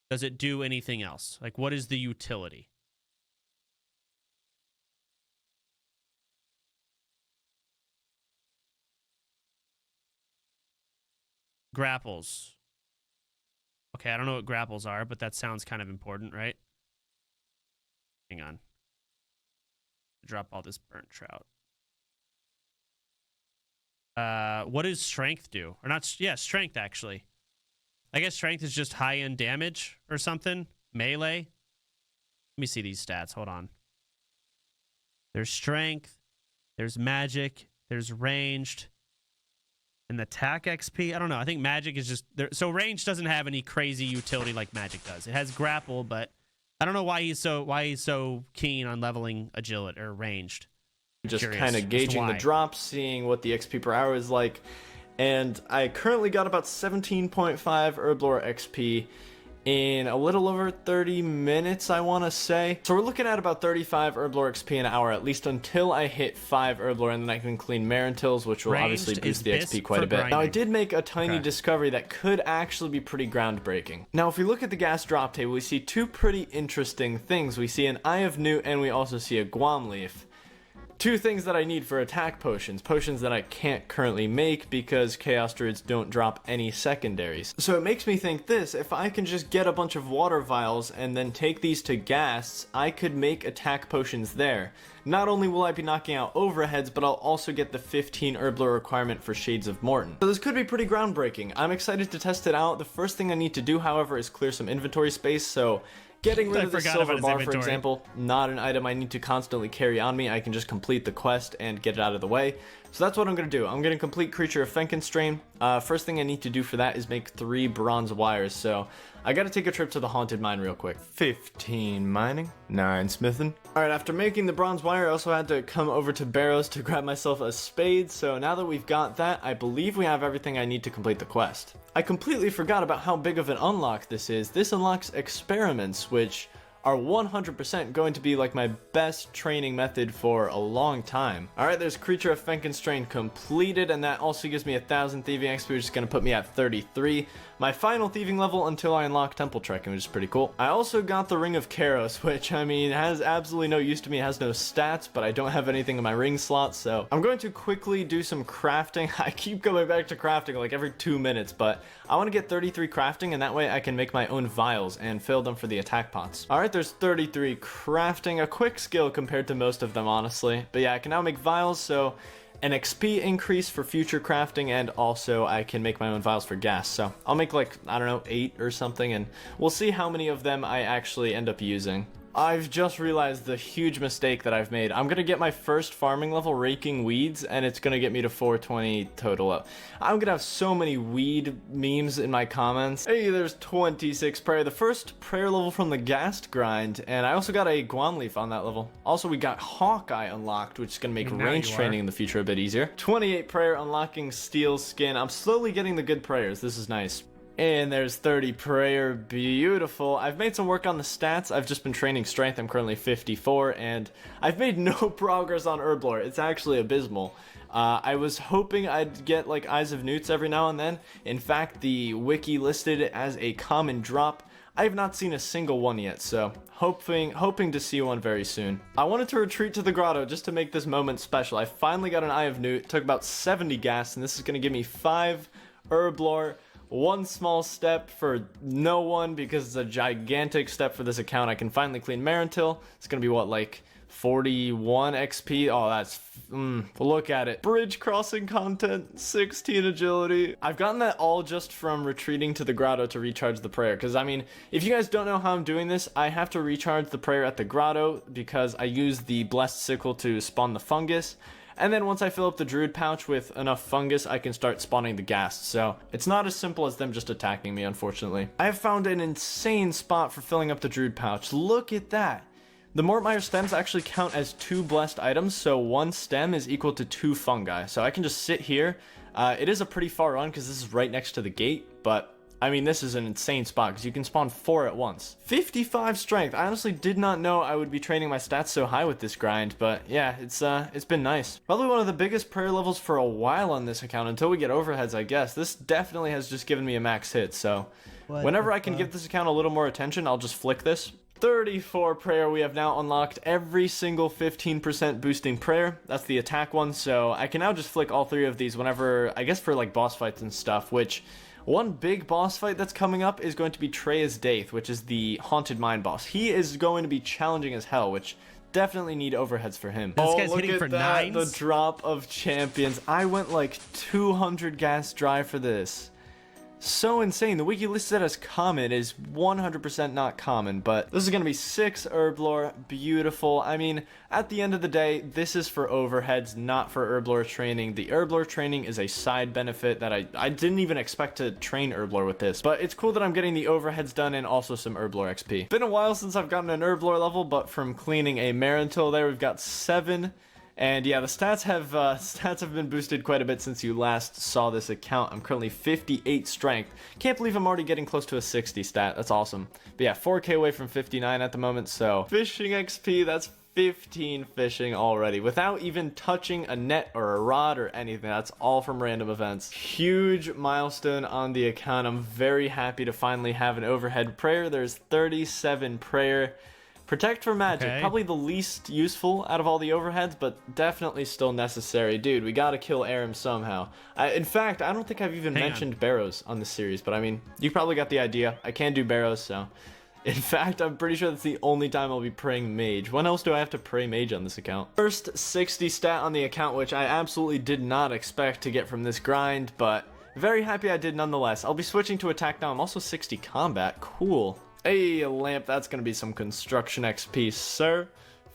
Does it do anything else? Like, what is the utility? Grapples. Okay, I don't know what grapples are, but that sounds kind of important, right? Hang on. Drop all this burnt trout. What does strength do? Or not, yeah, strength, actually. I guess strength is just high-end damage or something. Melee. Let me see these stats. Hold on. There's strength. There's magic. There's ranged. And the attack XP, I don't know. I think magic is just there. So range doesn't have any crazy utility like magic does. It has grapple, but I don't know why he's so keen on leveling agility or ranged. Just kind of gauging the drops, seeing what the XP per hour is like. And I currently got about 17.5 Herblore XP in a little over 30 minutes, I want to say. So we're looking at about 35 Herblore XP an hour, at least until I hit 5 Herblore, and then I can clean Marintils, which will obviously boost the XP quite a bit. Grinding. Now, I did make a tiny discovery that could actually be pretty groundbreaking. Now, if we look at the gas drop table, we see 2 pretty interesting things. We see an Eye of Newt, and we also see a Guam Leaf. 2 things that I need for attack potions. Potions that I can't currently make because Chaos Druids don't drop any secondaries. So it makes me think this, if I can just get a bunch of water vials and then take these to Ghasts, I could make attack potions there. Not only will I be knocking out overheads, but I'll also get the 15 Herblore requirement for Shades of Morton. So this could be pretty groundbreaking. I'm excited to test it out. The first thing I need to do, however, is clear some inventory space, so getting rid of the silver bar, for example, not an item I need to constantly carry on me. I can just complete the quest and get it out of the way. So that's what I'm going to do. I'm going to complete Creature of Frankenstein. First thing I need to do for that is make 3 bronze wires. So I got to take a trip to the haunted mine real quick. 15 mining, 9 smithing. All right, after making the bronze wire, I also had to come over to Barrows to grab myself a spade. So now that we've got that, I believe we have everything I need to complete the quest. I completely forgot about how big of an unlock this is. This unlocks experiments, which are 100% going to be like my best training method for a long time. All right, there's Creature of Frankenstein completed, and that also gives me 1,000 thieving XP, which is going to put me at 33. My final thieving level until I unlock Temple Trekking, which is pretty cool. I also got the Ring of Karos, which, I mean, has absolutely no use to me. It has no stats, but I don't have anything in my ring slot, so I'm going to quickly do some crafting. I keep going back to crafting like every 2 minutes, but I want to get 33 crafting, and that way I can make my own vials and fill them for the attack pots. All right, there's 33 crafting, a quick skill compared to most of them, honestly. But yeah, I can now make vials, so an XP increase for future crafting, and also I can make my own vials for gas. So I'll make like, I don't know, 8 or something, and we'll see how many of them I actually end up using. I've just realized the huge mistake that I've made. I'm gonna get my first farming level raking weeds, and it's gonna get me to 420 total up. I'm gonna have so many weed memes in my comments. Hey, there's 26 prayer. The first prayer level from the Ghast grind, and I also got a Guan leaf on that level. Also, we got Hawkeye unlocked, which is gonna make range training in the future a bit easier. 28 prayer, unlocking steel skin. I'm slowly getting the good prayers. This is nice. And there's 30 prayer, beautiful. I've made some work on the stats. I've just been training strength. I'm currently 54, and I've made no progress on herb lore. It's actually abysmal. I was hoping I'd get like Eyes of Newts every now and then. In fact, the wiki listed it as a common drop. I have not seen a single one yet, so hoping to see one very soon. I wanted to retreat to the grotto just to make this moment special. I finally got an Eye of Newt. It took about 70 gas, and this is going to give me 5 herb lore. 1 small step for no one because it's a gigantic step for this account. I can finally clean Marentil. It's gonna be what, like 41 XP? Oh, that's look at it. Bridge crossing content, 16 agility. I've gotten that all just from retreating to the grotto to recharge the prayer, because I mean, if you guys don't know how I'm doing this, I have to recharge the prayer at the grotto because I use the blessed sickle to spawn the fungus. And then once I fill up the druid pouch with enough fungus, I can start spawning the ghasts. So it's not as simple as them just attacking me, unfortunately. I have found an insane spot for filling up the druid pouch. Look at that. The Mortmire stems actually count as 2 blessed items, so 1 stem is equal to 2 fungi. So I can just sit here. It is a pretty far run because this is right next to the gate, but I mean, this is an insane spot because you can spawn 4 at once. 55 strength. I honestly did not know I would be training my stats so high with this grind, but yeah, it's been nice. Probably one of the biggest prayer levels for a while on this account until we get overheads, I guess. This definitely has just given me a max hit, so whenever I can give this account a little more attention, I'll just flick this. 34 prayer. We have now unlocked every single 15% boosting prayer. That's the attack one, so I can now just flick all 3 of these whenever, I guess for like boss fights and stuff, which one big boss fight that's coming up is going to be Trey's Daith, which is the Haunted Mine boss. He is going to be challenging as hell, which definitely need overheads for him. This guy's hitting for 9s? The drop of champions. I went like 200 gas dry for this. So insane. The wiki listed as common is 100% not common, but this is going to be 6 herb lore. Beautiful. I mean, at the end of the day, this is for overheads, not for herb lore training. The herb lore training is a side benefit that I didn't even expect to train herb lore with this, but it's cool that I'm getting the overheads done and also some herb lore XP. Been a while since I've gotten an herb lore level, but from cleaning a Marentil there, we've got 7. And yeah, the stats have been boosted quite a bit since you last saw this account. I'm currently 58 strength. Can't believe I'm already getting close to a 60 stat. That's awesome. But yeah, 4k away from 59 at the moment, so fishing XP, that's 15 fishing already without even touching a net or a rod or anything. That's all from random events. Huge milestone on the account. I'm very happy to finally have an overhead prayer. There's 37 prayer. Protect for magic, Okay. probably the least useful out of all the overheads, but definitely still necessary. Dude, we gotta kill Aram somehow. In fact, I don't think I've even mentioned Barrows on this series, but I mean, you probably got the idea. I can do Barrows, so. In fact, I'm pretty sure that's the only time I'll be praying Mage. When else do I have to pray Mage on this account? First 60 stat on the account, which I absolutely did not expect to get from this grind, but very happy I did nonetheless. I'll be switching to attack now. I'm also 60 combat. Cool. Hey, a lamp, that's gonna be some construction XP, sir.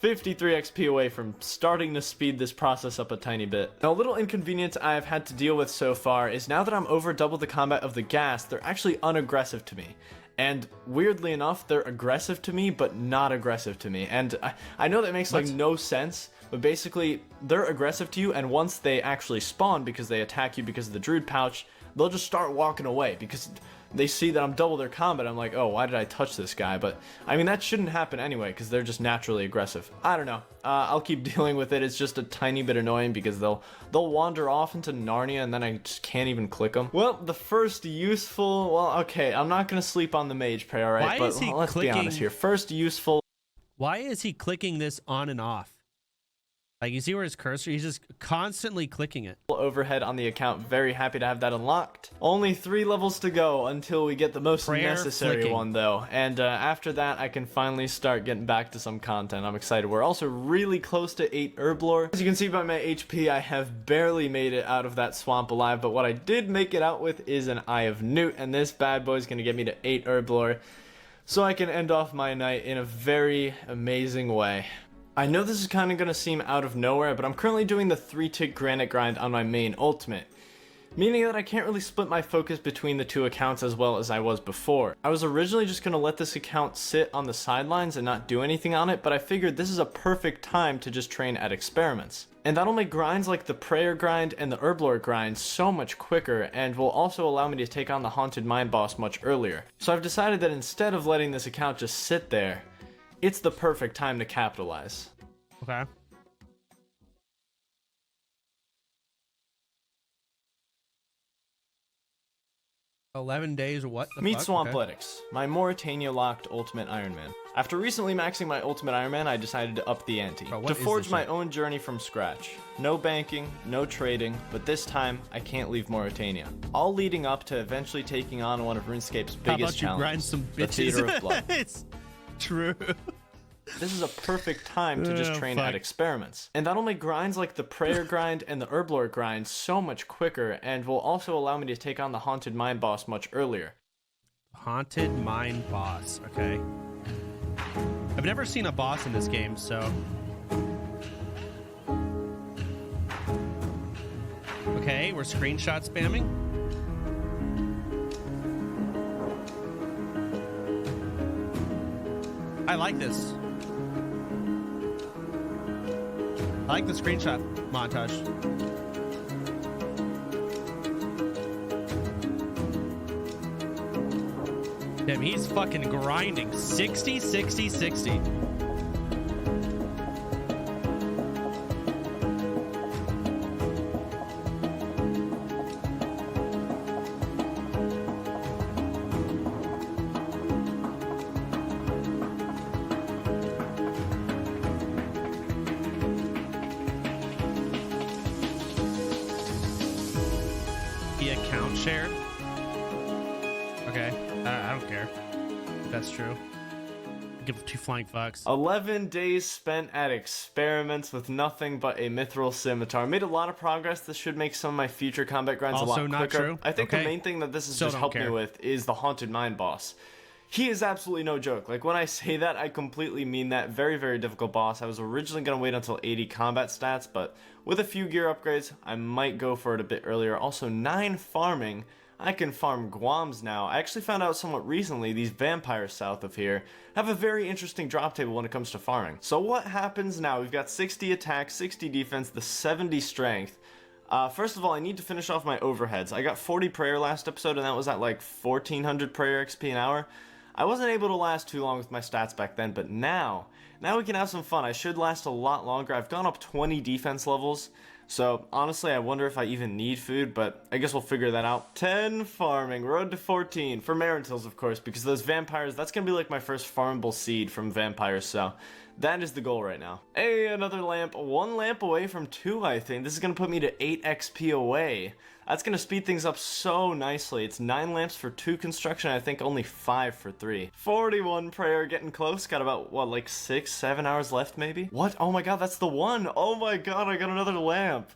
53 XP away from starting to speed this process up a tiny bit. Now, a little inconvenience I've had to deal with so far is now that I'm over double the combat of the gas, they're actually unaggressive to me. And weirdly enough, they're aggressive to me, but not aggressive to me. And I know that makes like no sense, but basically they're aggressive to you, and once they actually spawn because they attack you because of the Druid pouch, they'll just start walking away because they see that I'm double their combat. I'm like, oh, why did I touch this guy? But I mean, that shouldn't happen anyway because they're just naturally aggressive. I don't know. I'll keep dealing with it. It's just a tiny bit annoying because they'll wander off into Narnia and then I just can't even click them. Well, the first useful, well, okay, I'm not gonna sleep on the mage prayer, all right? But let's be honest here. First useful. Why is he clicking this on and off? Like, you see where his cursor? He's just constantly clicking it. Overhead on the account. Very happy to have that unlocked. Only 3 levels to go until we get the most necessary one, though. And after that, I can finally start getting back to some content. I'm excited. We're also really close to 8 herb lore. As you can see by my HP, I have barely made it out of that swamp alive. But what I did make it out with is an Eye of Newt. And this bad boy is going to get me to 8 herb lore, so I can end off my night in a very amazing way. I know this is kind of going to seem out of nowhere, but I'm currently doing the 3-tick granite grind on my main ultimate, meaning that I can't really split my focus between the 2 accounts as well as I was before. I was originally just going to let this account sit on the sidelines and not do anything on it, but I figured this is a perfect time to just train at experiments. And that'll make grinds like the prayer grind and the herblore grind so much quicker, and will also allow me to take on the haunted mine boss much earlier. So I've decided that instead of letting this account just sit there, it's the perfect time to capitalize. Okay. $11 days of what the Meet fuck? Swampletics, my Mauritania locked Ultimate Iron Man. After recently maxing my Ultimate Iron Man, I decided to up the ante. To forge my own journey from scratch. No banking, no trading, but this time, I can't leave Mauritania. All leading up to eventually taking on one of RuneScape's biggest challenges, the Theater of Blood. It's true. This is a perfect time to just train at experiments. And that'll make grinds like the prayer grind and the herblore grind so much quicker, and will also allow me to take on the haunted mine boss much earlier. Haunted mine boss, okay. I've never seen a boss in this game, so... Okay, we're screenshot spamming. I like this. I like the screenshot montage. Damn, he's fucking grinding. 60, 60, 60. Shared. Okay, I don't care. That's true. Give 2 flying fucks. 11 days spent at experiments with nothing but a mithril scimitar. Made a lot of progress. This should make some of my future combat grinds also a lot quicker. Not true. I think the main thing that this has just helped me with is the haunted mine boss. He is absolutely no joke. Like, when I say that, I completely mean that. Very, very difficult boss. I was originally going to wait until 80 combat stats, but with a few gear upgrades, I might go for it a bit earlier. Also, 9 farming. I can farm Guams now. I actually found out somewhat recently these vampires south of here have a very interesting drop table when it comes to farming. So what happens now? We've got 60 attack, 60 defense, the 70 strength. First of all, I need to finish off my overheads. I got 40 prayer last episode, and that was at like 1400 prayer XP an hour. I wasn't able to last too long with my stats back then, but now we can have some fun. I should last a lot longer. I've gone up 20 defense levels, so honestly, I wonder if I even need food, but I guess we'll figure that out. 10 farming, road to 14, for Marintils, of course, because those vampires, that's gonna be like my first farmable seed from vampires, so that is the goal right now. Hey, another lamp, 1 lamp away from 2, I think. This is gonna put me to 8 XP away. That's going to speed things up so nicely. It's 9 lamps for 2 construction, I think only 5 for 3. 41 prayer, getting close. Got about, what, like 6-7 hours left maybe? What? Oh my god, that's the one! Oh my god, I got another lamp!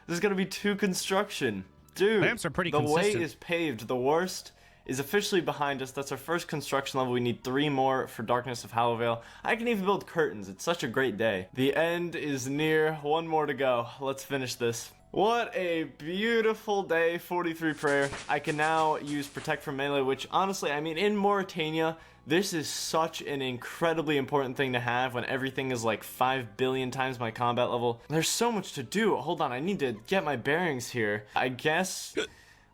This is going to be 2 construction. Dude, lamps are pretty the consistent. way is paved. The worst is officially behind us. That's our first construction level. We need 3 more for Darkness of Hallowvale. I can even build curtains. It's such a great day. The end is near. 1 more to go. Let's finish this. What a beautiful day, 43 prayer. I can now use Protect from Melee, which honestly, I mean, in Mauritania, this is such an incredibly important thing to have when everything is like 5 billion times my combat level. There's so much to do. Hold on, I need to get my bearings here. I guess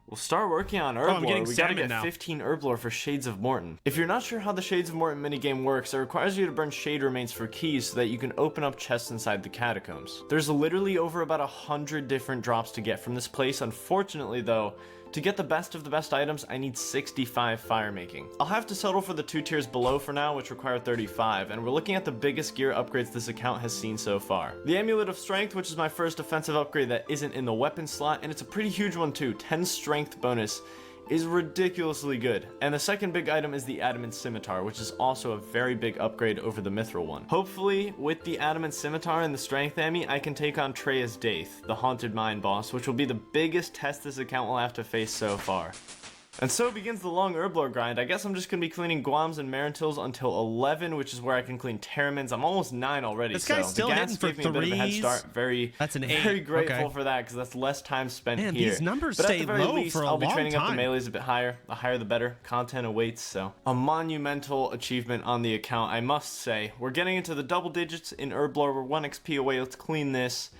we'll start working on Herblore. We gotta get now. 15 Herblore for Shades of Morton. If you're not sure how the Shades of Morton minigame works, it requires you to burn shade remains for keys so that you can open up chests inside the catacombs. There's literally over about 100 different drops to get from this place. Unfortunately though, to get the best of the best items, I need 65 fire making. I'll have to settle for the 2 tiers below for now, which require 35, and we're looking at the biggest gear upgrades this account has seen so far. The Amulet of Strength, which is my first offensive upgrade that isn't in the weapon slot, and it's a pretty huge one too. 10 strength bonus is ridiculously good. And the second big item is the Adamant Scimitar, which is also a very big upgrade over the Mithril one. Hopefully, with the Adamant Scimitar and the Strength Ammy, I can take on Treya's Daith, the Haunted Mine boss, which will be the biggest test this account will have to face so far. And so begins the long Herblore grind. I guess I'm just going to be cleaning Guams and Marantils until 11, which is where I can clean Terramins. I'm almost 9 already. This guy's still hitting for gave me a bit of a head start. That's an 8. Very grateful for that, because that's less time spent here. These numbers but stay at the very low least, for a I'll be long training up the time. melees a bit higher. The higher the better. Content awaits, so. A monumental achievement on the account, I must say. We're getting into the double digits in Herblore. We're 1 XP away. Let's clean this.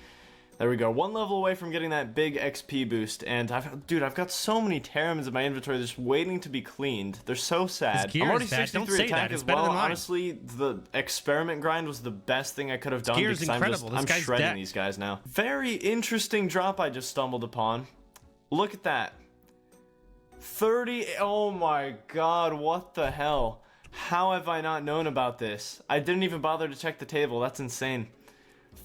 There we go. 1 level away from getting that big XP boost. And I've got so many Terramins in my inventory just waiting to be cleaned. They're so sad. I'm already 63 attack as well. Honestly, the experiment grind was the best thing I could have done because I'm shredding these guys now. Very interesting drop I just stumbled upon. Look at that. 30. Oh my god, what the hell? How have I not known about this? I didn't even bother to check the table. That's insane.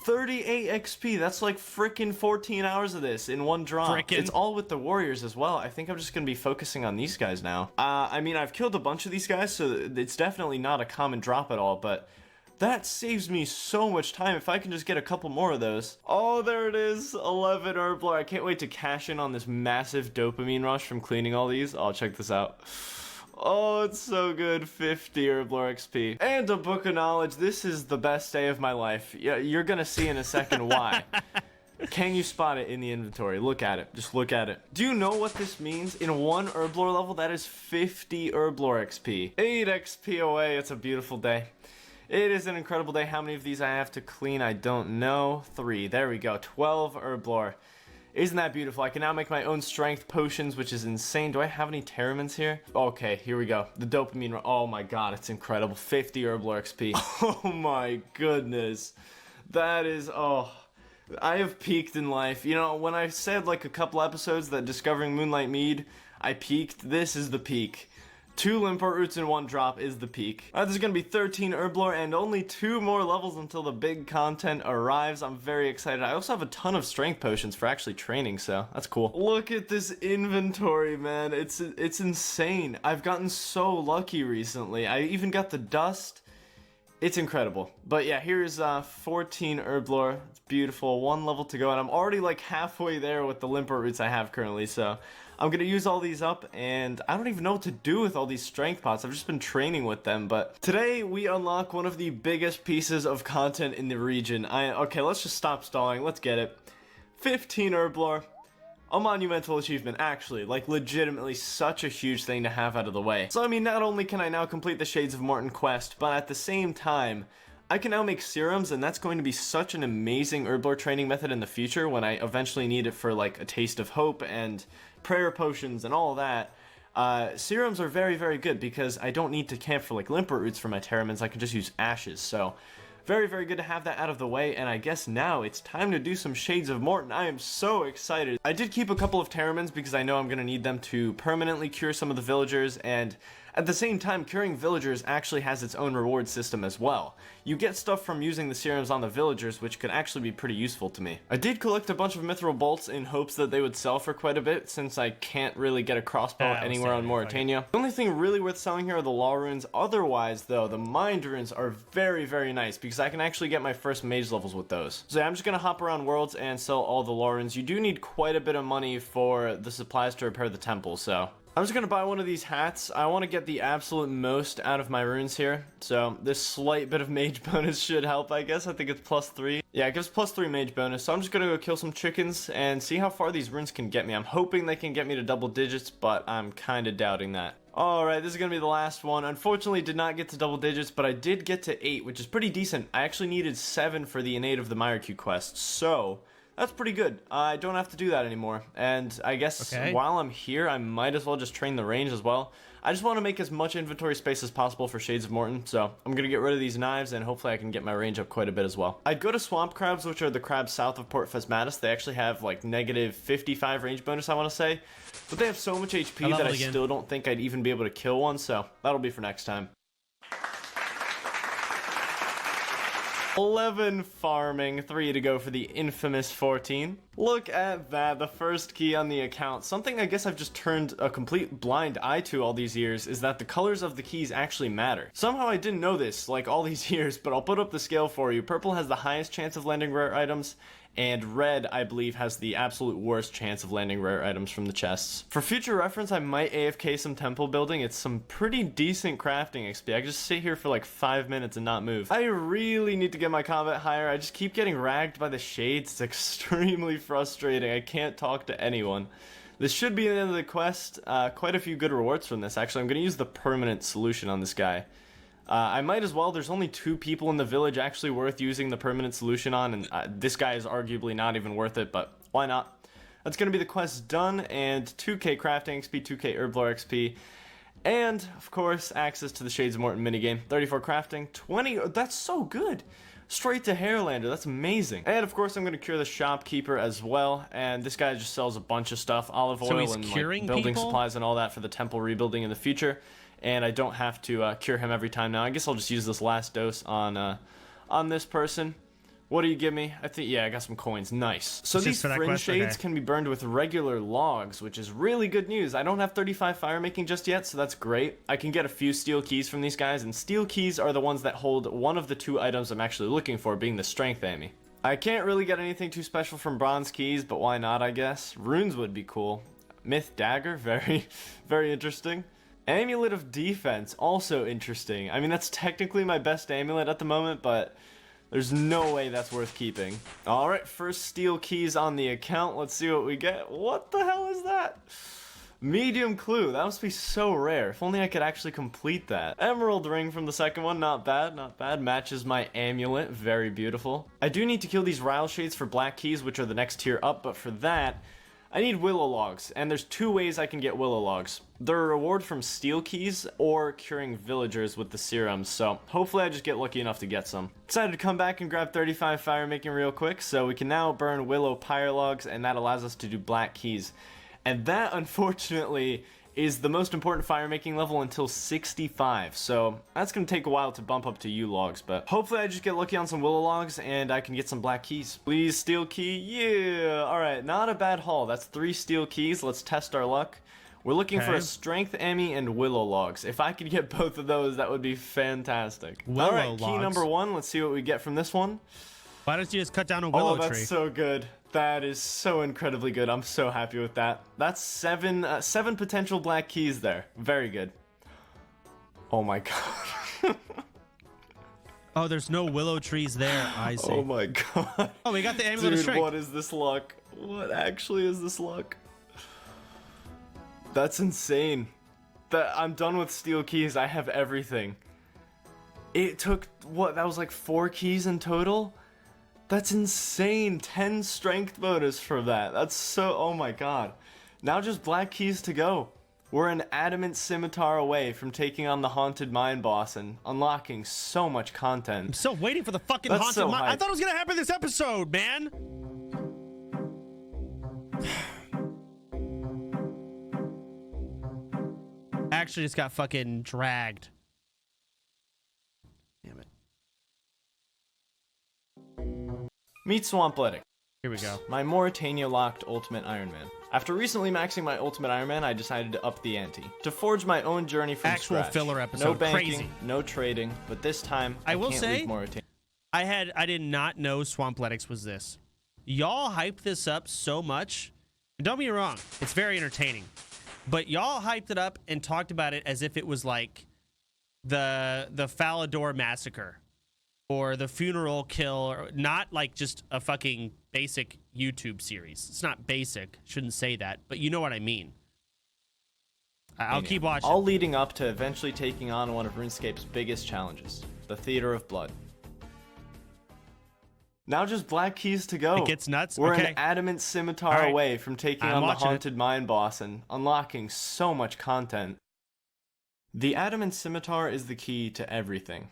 38 XP, that's like freaking 14 hours of this in 1 drop. It's all with the warriors as well. I think I'm just gonna be focusing on these guys now. I mean, I've killed a bunch of these guys, so it's definitely not a common drop at all, but that saves me so much time if I can just get a couple more of those. Oh, there it is, 11 Herblore. I can't wait to cash in on this massive dopamine rush from cleaning all these. Oh, check this out. Oh, it's so good. 50 Herblore XP. And a book of knowledge. This is the best day of my life. Yeah, you're gonna see in a second why. Can you spot it in the inventory? Look at it. Just look at it. Do you know what this means? In 1 Herblore level, that is 50 Herblore XP. 8 XP away. It's a beautiful day. It is an incredible day. How many of these I have to clean, I don't know. 3. There we go. 12 Herblore. Isn't that beautiful? I can now make my own strength potions, which is insane. Do I have any Terramins here? Okay, here we go. The dopamine. Oh my god, it's incredible. 50 Herblore XP. Oh my goodness. That is, oh. I have peaked in life. You know, when I said like a couple episodes that discovering Moonlight Mead, I peaked. This is the peak. 2 Limport Roots in 1 drop is the peak. This is gonna be 13 Herblore and only 2 more levels until the big content arrives. I'm very excited. I also have a ton of strength potions for actually training, so that's cool. Look at this inventory, man. It's insane. I've gotten so lucky recently. I even got the dust. It's incredible. But yeah, here's 14 Herblore. It's beautiful. 1 level to go, and I'm already like halfway there with the Limport Roots I have currently, so I'm gonna use all these up, and I don't even know what to do with all these strength pots. I've just been training with them, but today we unlock one of the biggest pieces of content in the region. Okay, let's just stop stalling. Let's get it. 15 Herblore. A monumental achievement, actually, like legitimately such a huge thing to have out of the way. So I mean, not only can I now complete the Shades of Morton quest, but at the same time, I can now make serums, and that's going to be such an amazing Herblore training method in the future when I eventually need it for like a Taste of Hope and prayer potions and all that. Serums are very, very good because I don't need to camp for like Limport Roots for my Terramins. I can just use ashes, so very, very good to have that out of the way, and I guess now it's time to do some Shades of Morton. I am so excited. I did keep a couple of Terramins because I know I'm going to need them to permanently cure some of the villagers, and at the same time, curing villagers actually has its own reward system as well. You get stuff from using the serums on the villagers, which could actually be pretty useful to me. I did collect a bunch of mithril bolts in hopes that they would sell for quite a bit, since I can't really get a crossbow anywhere on Mauritania. The only thing really worth selling here are the law runes. Otherwise, though, the mind runes are very, very nice, because I can actually get my first mage levels with those. So yeah, I'm just gonna hop around worlds and sell all the law runes. You do need quite a bit of money for the supplies to repair the temple, so I'm just gonna buy one of these hats. I want to get the absolute most out of my runes here. So this slight bit of mage bonus should help, I guess. I think it's +3. Yeah, it gives +3 mage bonus. So I'm just gonna go kill some chickens and see how far these runes can get me. I'm hoping they can get me to double digits, but I'm kind of doubting that. Alright, this is gonna be the last one. Unfortunately, did not get to double digits, but I did get to 8, which is pretty decent. I actually needed 7 for the Innate of the Myreque quest, so that's pretty good. I don't have to do that anymore. And I guess while I'm here, I might as well just train the range as well. I just want to make as much inventory space as possible for Shades of Morton, so I'm going to get rid of these knives, and hopefully I can get my range up quite a bit as well. I'd go to Swamp Crabs, which are the crabs south of Port Phasmatis. They actually have like negative 55 range bonus, I want to say. But they have so much HP that I still don't think I'd even be able to kill one, so that'll be for next time. 11 farming, 3 to go for the infamous 14. Look at that, the first key on the account. Something I guess I've just turned a complete blind eye to all these years is that the colors of the keys actually matter. Somehow I didn't know this, like all these years, but I'll put up the scale for you. Purple has the highest chance of landing rare items, and red, I believe, has the absolute worst chance of landing rare items from the chests. For future reference, I might AFK some temple building. It's some pretty decent crafting XP. I can just sit here for like 5 minutes and not move. I really need to get my combat higher. I just keep getting ragged by the shades. It's extremely frustrating. I can't talk to anyone. This should be the end of the quest. Quite a few good rewards from this. Actually, I'm going to use the permanent solution on this guy. I might as well. There's only 2 people in the village actually worth using the permanent solution on, and this guy is arguably not even worth it, but why not? That's going to be the quest done, and 2k crafting XP, 2k herblore XP, and, of course, access to the Shades of Morton minigame. 34 crafting, 20, that's so good! Straight to Hairlander, that's amazing. And, of course, I'm going to cure the shopkeeper as well, and this guy just sells a bunch of stuff, olive oil and like, building supplies and all that for the temple rebuilding in the future. And I don't have to cure him every time now. I guess I'll just use this last dose on this person. What do you give me? I think, yeah, I got some coins. Nice. So these fringe shades can be burned with regular logs, which is really good news. I don't have 35 fire making just yet, so that's great. I can get a few steel keys from these guys, and steel keys are the ones that hold one of the 2 items I'm actually looking for, being the strength Amy. I can't really get anything too special from bronze keys, but why not, I guess? Runes would be cool. Myth dagger, very, very interesting. Amulet of Defense, also interesting. I mean, that's technically my best amulet at the moment, but there's no way that's worth keeping. Alright, first steel keys on the account. Let's see what we get. What the hell is that? Medium clue. That must be so rare. If only I could actually complete that. Emerald ring from the second one. Not bad, not bad. Matches my amulet. Very beautiful. I do need to kill these Ryle Shades for black keys, which are the next tier up, but for that, I need willow logs, and there's 2 ways I can get willow logs. They're a reward from steel keys or curing villagers with the serums, so hopefully I just get lucky enough to get some. Decided to come back and grab 35 fire making real quick, so we can now burn willow pyre logs, and that allows us to do black keys. And that, unfortunately, is the most important fire making level until 65, so that's going to take a while to bump up to U logs, but hopefully I just get lucky on some willow logs and I can get some black keys. Please, steel key, yeah! Alright, not a bad haul. That's 3 steel keys. Let's test our luck. We're looking for a strength Emmy and willow logs. If I could get both of those, that would be fantastic. Alright, key number 1. Let's see what we get from this one. Why don't you just cut down a willow tree? Oh, that's so good. That is so incredibly good. I'm so happy with that. That's 7 potential black keys there. Very good. Oh my god. Oh, there's no willow trees there. I see. Oh my god. Oh, we got the amulet of strength. What is this luck? What actually is this luck? That's insane. I'm done with steel keys. I have everything. It took, what, that was like 4 keys in total? That's insane. 10 strength bonus for that. That's so, oh my god. Now just black keys to go. We're an adamant scimitar away from taking on the haunted mine boss and unlocking so much content. I'm still waiting for the fucking haunted mine. I thought it was gonna happen this episode, man. Actually just got fucking dragged. Damn it. Meet Swampletic. Here we go. My Mauritania locked Ultimate Iron Man. After recently maxing my Ultimate Iron Man, I decided to up the ante. To forge my own journey from Actual scratch. filler episode. No banking, crazy. No trading, but this time I will can't say, leave Mauritania. I did not know Swampletics was this. Y'all hype this up so much. And don't be wrong, it's very entertaining. but y'all hyped it up and talked about it as if it was like the Falador massacre or the funeral kill, or not like just a fucking basic YouTube series. It's not basic, shouldn't say that, but you know what I mean. I'll keep watching. All leading up to eventually taking on one of RuneScape's biggest challenges, the Theater of Blood. Now just black keys to go. It gets nuts. We're Okay. an adamant scimitar away from taking on the watching it. Haunted Mine boss and unlocking so much content. The adamant scimitar is the key to everything.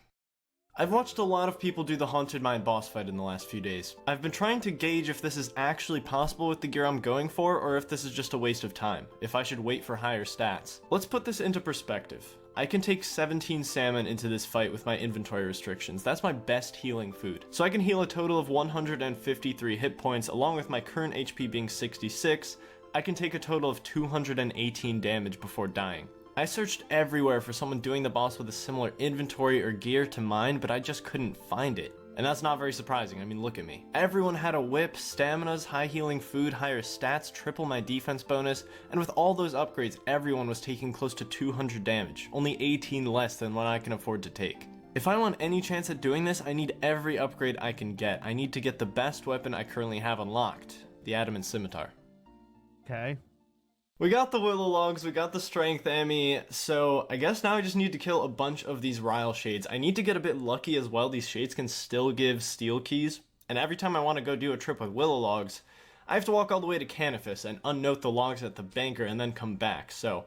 I've watched a lot of people do the Haunted Mine boss fight in the last few days. I've been trying to gauge if this is actually possible with the gear I'm going for, or if this is just a waste of time, if I should wait for higher stats. Let's put this into perspective. I can take 17 salmon into this fight with my inventory restrictions. That's my best healing food. So I can heal a total of 153 hit points, along with my current HP being 66, I can take a total of 218 damage before dying. I searched everywhere for someone doing the boss with a similar inventory or gear to mine, but I just couldn't find it. And that's not very surprising, I mean, look at me. Everyone had a whip, staminas, high healing food, higher stats, triple my defense bonus, and with all those upgrades, everyone was taking close to 200 damage, only 18 less than what I can afford to take. If I want any chance at doing this, I need every upgrade I can get. I need to get the best weapon I currently have unlocked, the Adamant Scimitar. Okay. We got the Willow Logs, we got the Strength Emmy, so I guess now I just need to kill a bunch of these Ryle Shades. I need to get a bit lucky as well. These Shades can still give Steel Keys, and every time I want to go do a trip with Willow Logs, I have to walk all the way to Canifis and unnote the logs at the banker and then come back. So,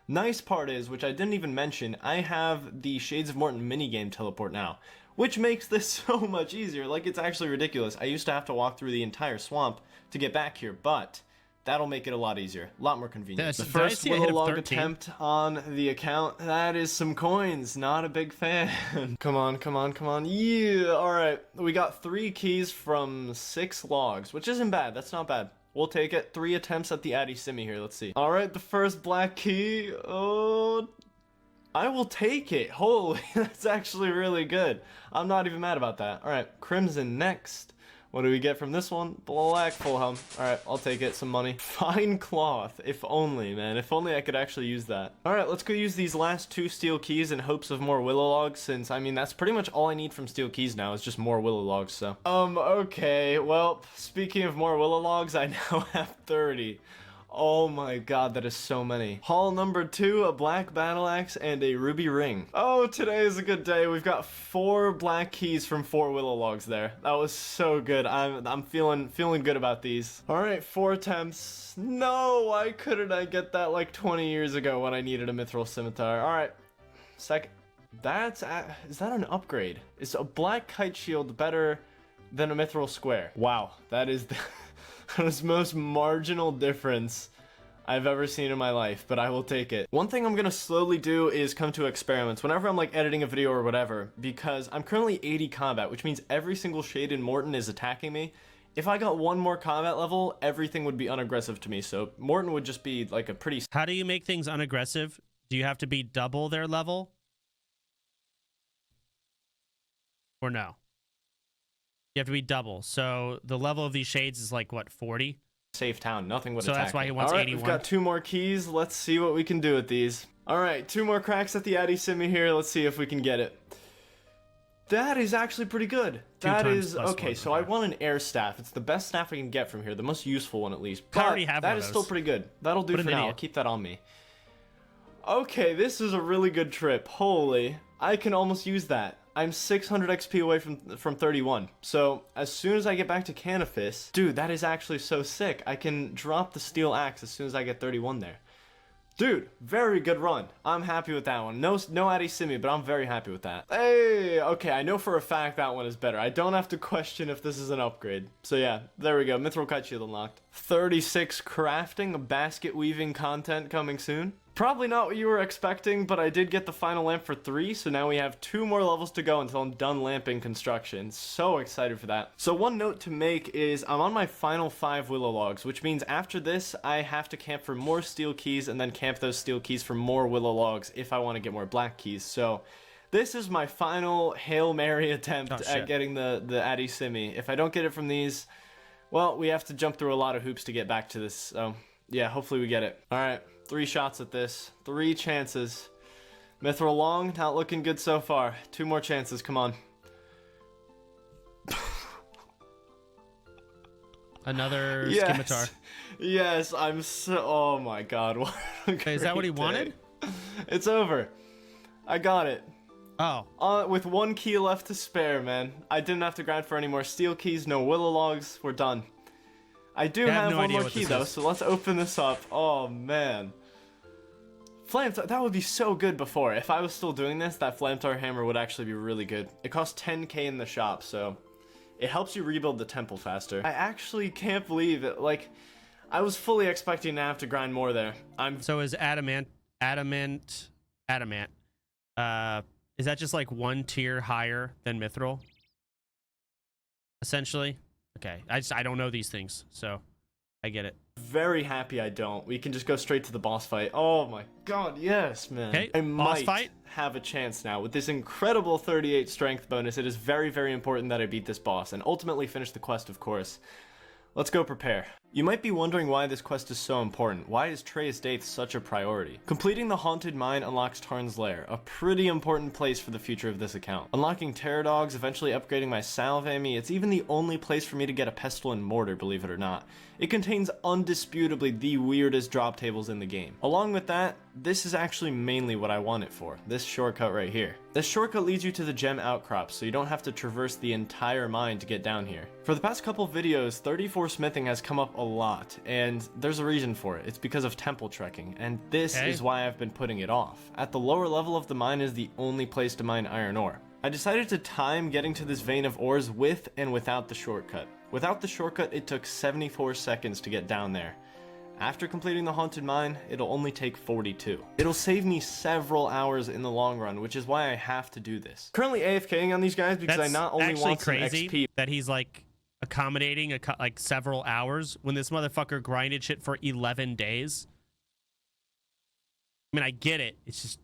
nice part is, which I didn't even mention, I have the Shades of Morton minigame teleport now, which makes this so much easier. Like, it's actually ridiculous. I used to have to walk through the entire swamp to get back here, but that'll make it a lot easier, a lot more convenient. The first Willow Log attempt on the account, that is some coins, not a big fan. Come on, come on, come on, yeah, alright. We got 3 keys from 6 logs, which isn't bad, that's not bad. We'll take it, 3 attempts at the Addy Simi here, let's see. Alright, the first black key, oh, I will take it, holy, that's actually really good. I'm not even mad about that. Alright, Crimson next. What do we get from this one? Black full hum. Alright, I'll take it, some money. Fine cloth. If only, man. If only I could actually use that. Alright, let's go use these last 2 steel keys in hopes of more willow logs, since, I mean, that's pretty much all I need from steel keys now, is just more willow logs, so. Okay, well, speaking of more willow logs, I now have 30. Oh my god, that is so many. Haul number 2, a black battle axe and a ruby ring. Oh, today is a good day. We've got 4 black keys from 4 willow logs there. That was so good. I'm feeling good about these. All right, 4 attempts. No, why couldn't I get that like 20 years ago when I needed a mithril scimitar? All right, second. Is that an upgrade? Is a black kite shield better than a mithril square? Wow, that is the that's the most marginal difference I've ever seen in my life, but I will take it. One thing I'm gonna slowly do is come to experiments whenever I'm like editing a video or whatever, because I'm currently 80 combat, which means every single shade in Morton is attacking me. If I got 1 more combat level, everything would be unaggressive to me, so Morton would just be like a pretty... How do you make things unaggressive? Do you have to be double their level? Or no? You have to be double. So the level of these shades is like, what, 40? Safe town. Nothing would so attack that's why me. he wants 81. We've got 2 more keys. Let's see what we can do with these. Alright, 2 more cracks at the Addy Simi here. Let's see if we can get it. That is actually pretty good. That is... Okay, so I want an air staff. It's the best staff I can get from here. The most useful one, at least. But that is still pretty good. That'll do for now. I'll keep that on me. Okay, this is a really good trip. Holy. I can almost use that. I'm 600 XP away from 31. So, as soon as I get back to Canifis... Dude, that is actually so sick. I can drop the steel axe as soon as I get 31 there. Dude, very good run. I'm happy with that one. No Addy Simi, but I'm very happy with that. Hey, okay, I know for a fact that one is better. I don't have to question if this is an upgrade. So yeah, there we go. Mithril Kite Shield unlocked. 36 crafting, basket weaving content coming soon. Probably not what you were expecting, but I did get the final lamp for 3, so now we have 2 more levels to go until I'm done lamping construction. So excited for that. So one note to make is I'm on my final 5 willow logs, which means after this, I have to camp for more steel keys and then camp those steel keys for more willow logs if I want to get more black keys. So this is my final Hail Mary attempt at getting the Addy Simi. If I don't get it from these, well, we have to jump through a lot of hoops to get back to this. So yeah, hopefully we get it. All right. 3 shots at this. 3 chances. Mithril long, not looking good so far. 2 more chances, come on. Another Yes. scimitar. Yes, I'm so... Oh my god. What a Okay, is that what he great wanted? day. It's over. I got it. Oh. With 1 key left to spare, man. I didn't have to grind for any more steel keys, no willow logs. We're done. I do I have no one idea more what key, this though, is. so let's open this up. Oh, man. Flamethrower, that would be so good before. If I was still doing this, that flamethrower hammer would actually be really good. It costs 10k in the shop, so it helps you rebuild the temple faster. I actually can't believe it. Like, I was fully expecting to have to grind more there. So is adamant. Is that just like 1 tier higher than mithril? Essentially. Okay. I don't know these things, so I get it. Very happy I don't. We can just go straight to the boss fight. Oh my god, yes, man. Okay, I boss might fight. have a chance now. With this incredible 38 strength bonus, it is very, very important that I beat this boss and ultimately finish the quest, of course. Let's go prepare. You might be wondering why this quest is so important. Why is Trey's Daith such a priority? Completing the Haunted Mine unlocks Tarn's Lair, a pretty important place for the future of this account. Unlocking Terror Dogs, eventually upgrading my Salve Ammy, it's even the only place for me to get a Pestle and Mortar, believe it or not. It contains undisputably the weirdest drop tables in the game. Along with that, this is actually mainly what I want it for, this shortcut right here. This shortcut leads you to the gem outcrops, so you don't have to traverse the entire mine to get down here. For the past couple videos, 34 smithing has come up a lot, and there's a reason for it. It's because of temple trekking, and this is why I've been putting it off. At the lower level of the mine is the only place to mine iron ore. I decided to time getting to this vein of ores with and without the shortcut. Without the shortcut, it took 74 seconds to get down there. After completing the Haunted Mine, it'll only take 42. It'll save me several hours in the long run, which is why I have to do this. Currently AFKing on these guys because That's I not only actually want some crazy XP, that he's like accommodating like several hours when this motherfucker grinded shit for 11 days. I mean, I get it. It's just...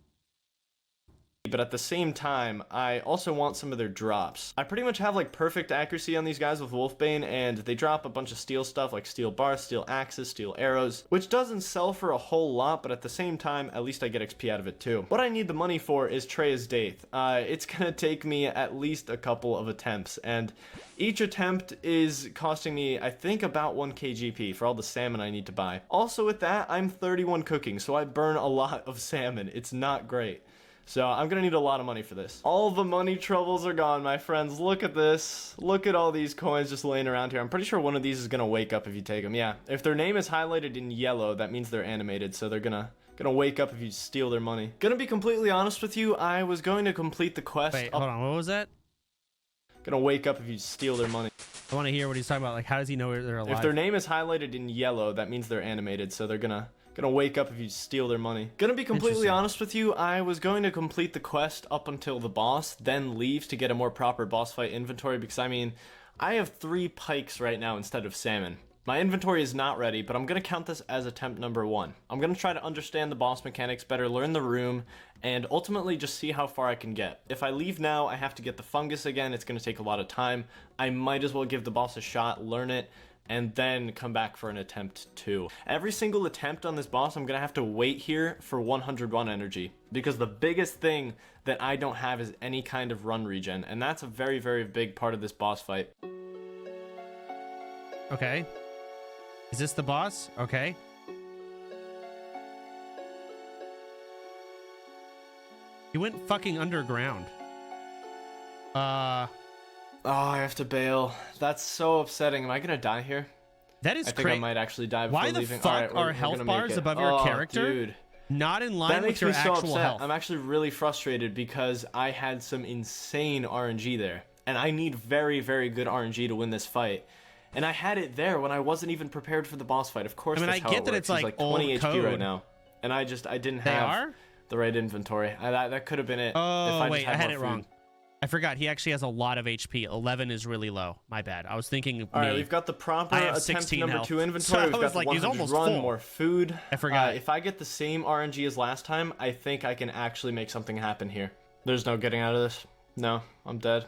but at the same time, I also want some of their drops. I pretty much have like perfect accuracy on these guys with Wolfbane, and they drop a bunch of steel stuff like steel bars, steel axes, steel arrows, which doesn't sell for a whole lot, but at the same time, at least I get XP out of it too. What I need the money for is Trey's Daith. It's gonna take me at least a couple of attempts, and each attempt is costing me, I think, about 1k GP for all the salmon I need to buy. Also with that, I'm 31 cooking, so I burn a lot of salmon. It's not great. So I'm gonna need a lot of money for this. All the money troubles are gone, my friends. Look at this. Look at all these coins just laying around here. I'm pretty sure one of these is gonna wake up if you take them. Yeah, if their name is highlighted in yellow, that means they're animated, so they're gonna wake up if you steal their money. Gonna be completely honest with you, I was going to complete the quest. Wait, hold on, what was that? Gonna wake up if you steal their money. I want to hear what he's talking about. Like, how does he know they're alive? If their name is highlighted in yellow, that means they're animated, so they're gonna wake up if you steal their money. Gonna be completely honest with you, I was going to complete the quest up until the boss, then leave to get a more proper boss fight inventory, because I mean, I have 3 pikes right now instead of salmon. My inventory is not ready, but I'm gonna count this as attempt number 1. I'm gonna try to understand the boss mechanics better, learn the room, and ultimately just see how far I can get. If I leave now, I have to get the fungus again, it's gonna take a lot of time. I might as well give the boss a shot, learn it, and then come back for an attempt 2. Every single attempt on this boss, I'm gonna have to wait here for 101 energy, because the biggest thing that I don't have is any kind of run regen, and that's a very, very big part of this boss fight. Okay. Is this the boss? Okay. He went fucking underground. Oh, I have to bail. That's so upsetting. Am I gonna die here? That is I think I might actually die before Why the leaving. fuck All right, are we're health gonna make bars it. above your character Dude. not in line That with makes your me so actual upset. health? I'm actually really frustrated because I had some insane RNG there. And I need very, very good RNG to win this fight. And I had it there when I wasn't even prepared for the boss fight. Of course, I mean, that's I how get it that works. it's like He's like 20 old HP right code. now. And I didn't They have are? the right inventory. That could have been it. Oh, if I wait, just I had more it food. wrong. I forgot. He actually has a lot of HP. 11 is really low. My bad. I was thinking of All me. right, we've got the proper I have attempt 16 number health. 2 inventory. So I We've got was the like, he's 100 almost run, full. more food. I forgot. If I get the same RNG as last time, I think I can actually make something happen here. There's no getting out of this. No, I'm dead.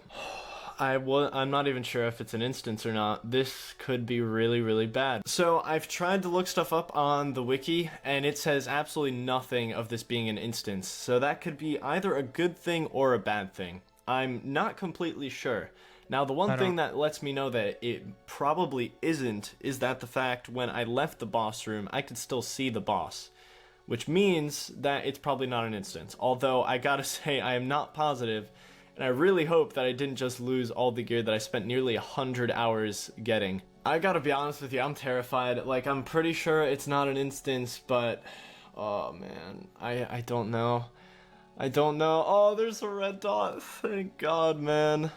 I'm not even sure if it's an instance or not. This could be really, really bad. So I've tried to look stuff up on the wiki, and it says absolutely nothing of this being an instance. So that could be either a good thing or a bad thing. I'm not completely sure. Now, the one thing that lets me know that it probably isn't is that the fact when I left the boss room, I could still see the boss, which means that it's probably not an instance. Although I gotta say, I am not positive. And I really hope that I didn't just lose all the gear that I spent nearly 100 hours getting. I gotta be honest with you, I'm terrified. Like, I'm pretty sure it's not an instance, but... oh, man. I don't know. I don't know. Oh, there's a red dot. Thank God, man.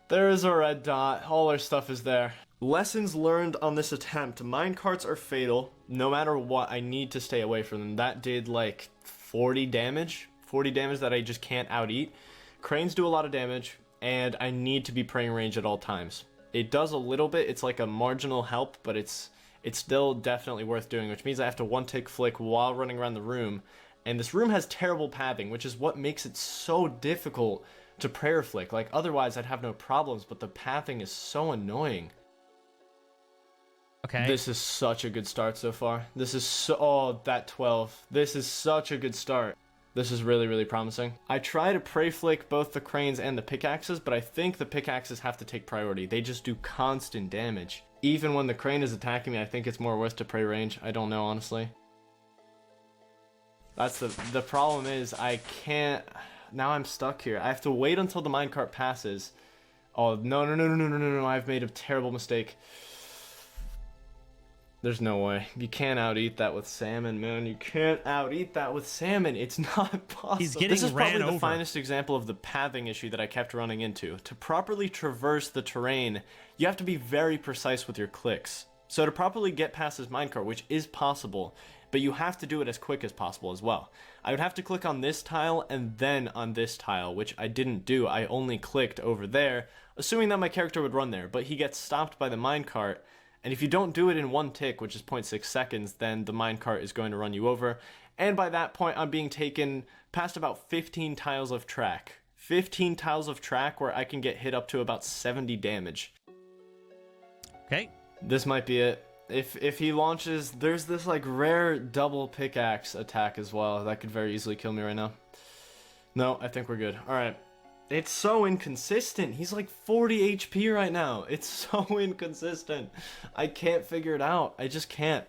There is a red dot. All our stuff is there. Lessons learned on this attempt. Minecarts are fatal. No matter what, I need to stay away from them. That did, like, 40 damage. 40 damage that I just can't out-eat. Cranes do a lot of damage, and I need to be praying range at all times. It does a little bit, it's like a marginal help, but it's still definitely worth doing, which means I have to one-tick flick while running around the room. And this room has terrible pathing, which is what makes it so difficult to prayer flick. Like, otherwise I'd have no problems, but the pathing is so annoying. Okay. This is such a good start so far. This is so... oh, that 12. This is such a good start. This is really, really promising. I try to pray flick both the cranes and the pickaxes, but I think the pickaxes have to take priority. They just do constant damage. Even when the crane is attacking me, I think it's more worth to pray range. I don't know, honestly. That's the problem is I can't... now I'm stuck here. I have to wait until the minecart passes. Oh, no, I've made a terrible mistake. There's no way. You can't out-eat that with salmon, man. You can't out-eat that with salmon. It's not possible. He's getting this is ran probably over. the finest example of the pathing issue that I kept running into. To properly traverse the terrain, you have to be very precise with your clicks. So to properly get past this minecart, which is possible, but you have to do it as quick as possible as well. I would have to click on this tile and then on this tile, which I didn't do. I only clicked over there, assuming that my character would run there, but he gets stopped by the minecart. And if you don't do it in one tick, which is 0.6 seconds, then the minecart is going to run you over. And by that point, I'm being taken past about 15 tiles of track. 15 tiles of track where I can get hit up to about 70 damage. Okay. This might be it. If he launches, there's this like rare double pickaxe attack as well. That could very easily kill me right now. No, I think we're good. All right. It's so inconsistent. He's like 40 HP right now. It's so inconsistent. I can't figure it out. I just can't.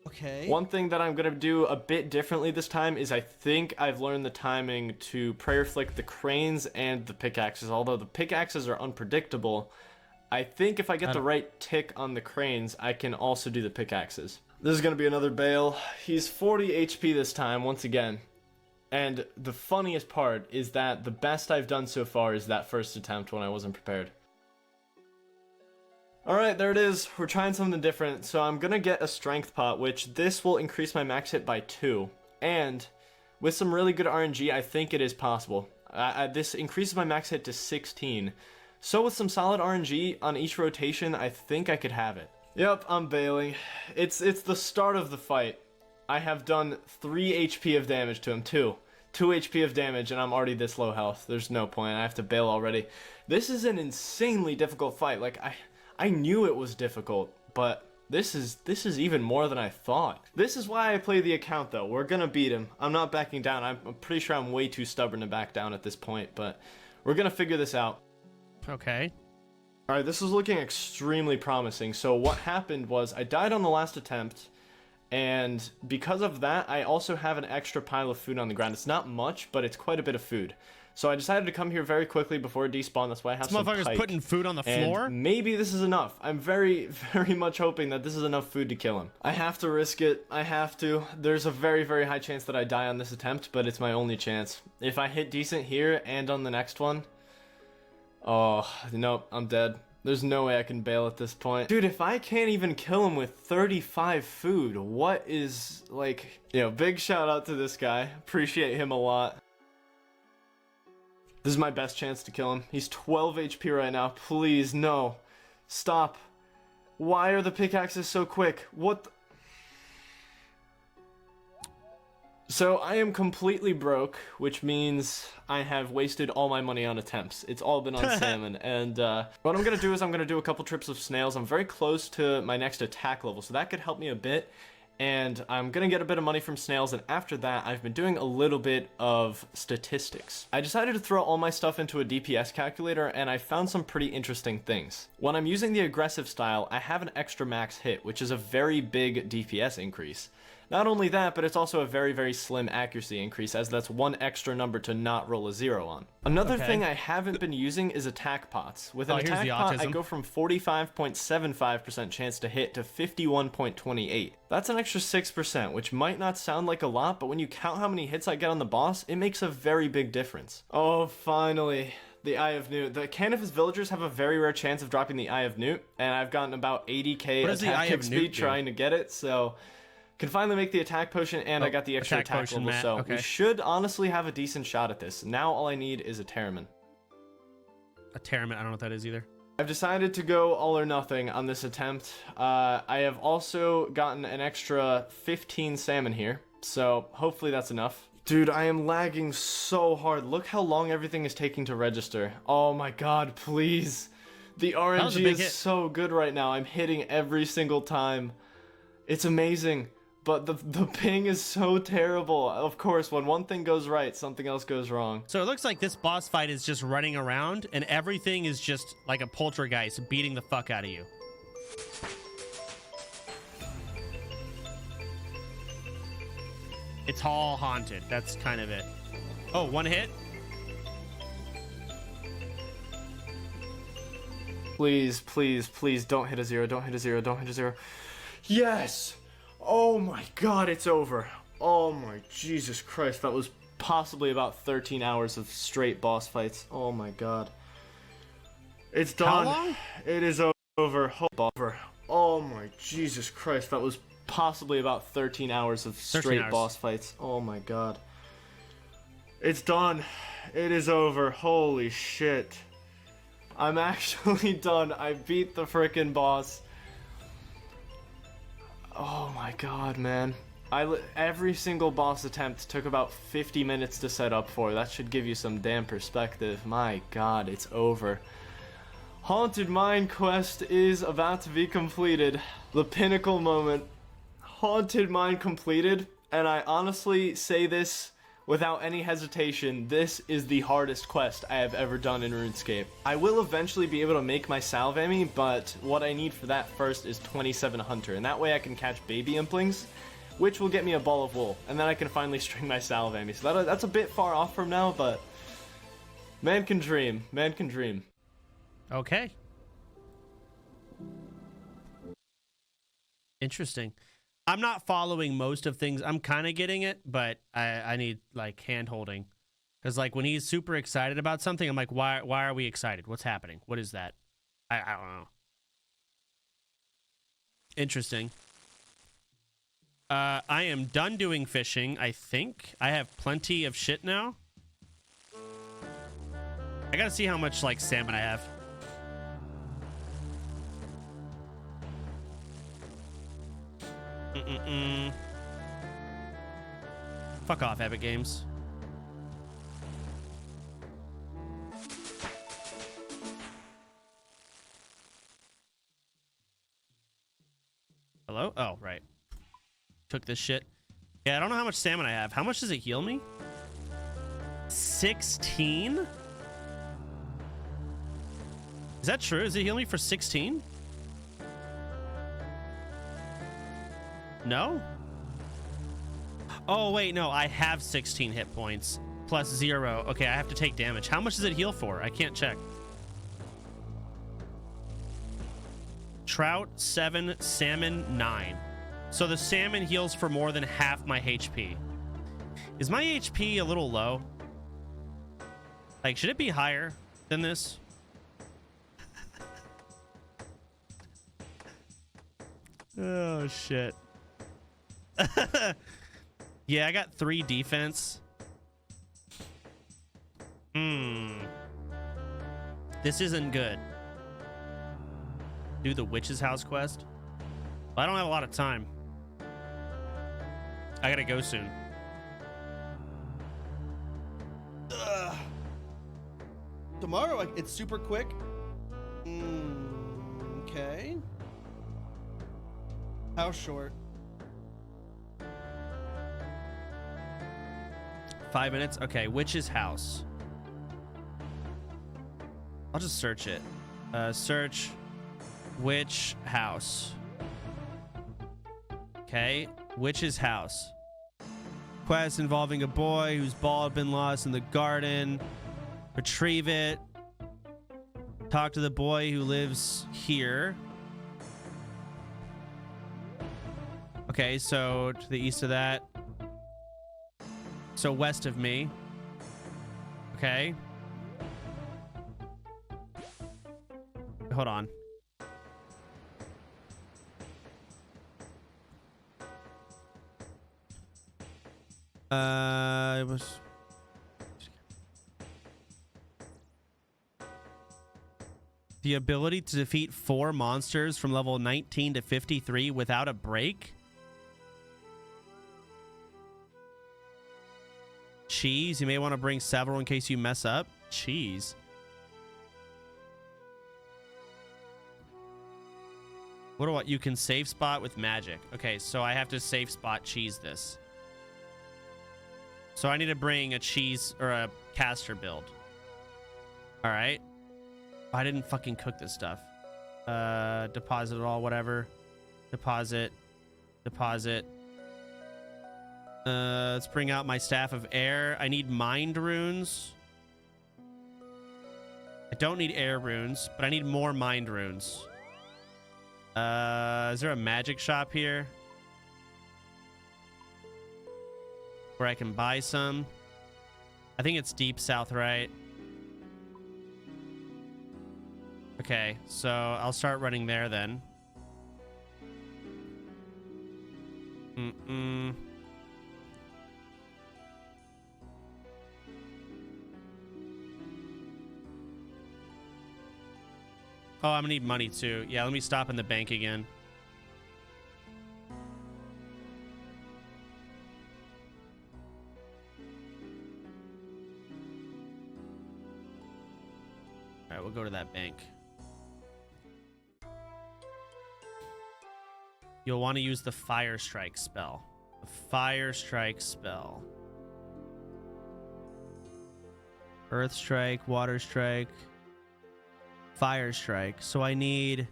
Okay. One thing that I'm going to do a bit differently this time is I think I've learned the timing to prayer flick the cranes and the pickaxes. Although the pickaxes are unpredictable, I think if I get the right tick on the cranes, I can also do the pickaxes. This is going to be another bail. He's 40 HP this time, once again. And the funniest part is that the best I've done so far is that first attempt when I wasn't prepared. Alright, there it is. We're trying something different. So I'm gonna get a strength pot, which this will increase my max hit by 2. And with some really good RNG, I think it is possible. This increases my max hit to 16. So with some solid RNG on each rotation, I think I could have it. Yep, I'm bailing. It's the start of the fight. I have done 3 HP of damage to him, 2 HP of damage, and I'm already this low health. There's no point. I have to bail already. This is an insanely difficult fight. Like, I knew it was difficult, but this is even more than I thought. This is why I play the account, though. We're gonna beat him. I'm not backing down. I'm pretty sure I'm way too stubborn to back down at this point, but we're gonna figure this out. Okay. Alright, this is looking extremely promising. So what happened was I died on the last attempt, and because of that, I also have an extra pile of food on the ground. It's not much, but it's quite a bit of food. So I decided to come here very quickly before it despawned. That's why I have some pike. This motherfucker's putting food on the floor? And maybe this is enough. I'm very, very much hoping that this is enough food to kill him. I have to risk it. I have to. There's a very, very high chance that I die on this attempt, but it's my only chance. If I hit decent here and on the next one... oh, nope, I'm dead. There's no way I can bail at this point. Dude, if I can't even kill him with 35 food, what is, like... you know, big shout out to this guy. Appreciate him a lot. This is my best chance to kill him. He's 12 HP right now. Please, no. Stop. Why are the pickaxes so quick? What the... So I am completely broke, which means I have wasted all my money on attempts. It's all been on salmon. And what I'm going to do is I'm going to do a couple trips of snails. I'm very close to my next attack level, so that could help me a bit. And I'm going to get a bit of money from snails, and after that, I've been doing a little bit of statistics. I decided to throw all my stuff into a DPS calculator, and I found some pretty interesting things. When I'm using the aggressive style, I have an extra max hit, which is a very big DPS increase. Not only that, but it's also a very, very slim accuracy increase, as that's one extra number to not roll a 0 on. Another thing I haven't been using is attack pots. With an attack pot, I go from 45.75% chance to hit to 51.28. That's an extra 6%, which might not sound like a lot, but when you count how many hits I get on the boss, it makes a very big difference. Oh, finally. The Eye of Newt. The Canifis villagers have a very rare chance of dropping the Eye of Newt, and I've gotten about 80k attack kick speed trying to get it, so... Can finally make the attack potion, and I got the extra attack level, so we should honestly have a decent shot at this. Now all I need is a Terramin. A Terramin? I don't know what that is either. I've decided to go all or nothing on this attempt. I have also gotten an extra 15 salmon here, so hopefully that's enough. Dude, I am lagging so hard. Look how long everything is taking to register. Oh my god, please. The RNG is so good right now. I'm hitting every single time. It's amazing. But the ping is so terrible. Of course, when one thing goes right, something else goes wrong. So it looks like this boss fight is just running around, and everything is just like a poltergeist beating the fuck out of you. It's all haunted. That's kind of it. Oh, one hit? Please, please, please, don't hit a 0. Don't hit a 0. Don't hit a 0. Yes! Oh my god, it's over. Oh my Jesus Christ, that was possibly about 13 hours of straight boss fights. Oh my god. It's done. How long? It is over. Oh my Jesus Christ, that was possibly about 13 hours of straight boss fights. Oh my god. It's done. It is over. Holy shit. I'm actually done. I beat the frickin' boss. Oh my god, man. Every single boss attempt took about 50 minutes to set up for. That should give you some damn perspective. My god, it's over. Haunted Mine quest is about to be completed. The pinnacle moment. Haunted Mine completed, and I honestly say this without any hesitation, this is the hardest quest I have ever done in RuneScape. I will eventually be able to make my Salvami, but what I need for that first is 27 Hunter, and that way I can catch baby implings, which will get me a ball of wool, and then I can finally string my Salvami. So that's a bit far off from now, but man can dream. Man can dream. Okay. Interesting. I'm not following most of things. I'm kind of getting it, but I need like hand holding, because like when he's super excited about something, I'm like, why are we excited? What's happening? What is that? I don't know. Interesting. I am done doing fishing. I think I have plenty of shit now. I gotta see how much like salmon I have. Fuck off, Epic Games. Hello? Oh, right. Took this shit. Yeah, I don't know how much salmon I have. How much does it heal me? 16? Is that true? Does it heal me for 16? No? Oh, wait, no. I have 16 hit points plus 0. Okay, I have to take damage. How much does it heal for? I can't check. Trout, 7. Salmon, 9. So the salmon heals for more than half my HP. Is my HP a little low? Like, should it be higher than this? Oh, shit. Yeah, I got 3 defense. This isn't good. Do the witch's house quest. I don't have a lot of time. I gotta go soon. Tomorrow, it's super quick. Okay. How short? 5 minutes? Okay, witch's house. I'll just search it. Search witch house. Okay, witch's house. Quest involving a boy whose ball had been lost in the garden. Retrieve it. Talk to the boy who lives here. Okay, so to the east of that. So west of me. Okay. Hold on. It was... The ability to defeat 4 monsters from level 19 to 53 without a break? Cheese. You may want to bring several in case you mess up. Cheese. What do I... You can save spot with magic. Okay, so I have to save spot cheese this. So I need to bring a cheese or a caster build. All right. I didn't fucking cook this stuff. Deposit it all, whatever. Deposit. Deposit. Let's bring out my staff of air. I need mind runes. I don't need air runes, but I need more mind runes. Is there a magic shop here where I can buy some? I think it's deep south, right? Okay, so I'll start running there then. Oh, I'm gonna need money too. Yeah, let me stop in the bank again. All right, we'll go to that bank. You'll want to use the Fire Strike spell. The Fire Strike spell. Earth Strike, Water Strike, Fire Strike. So I need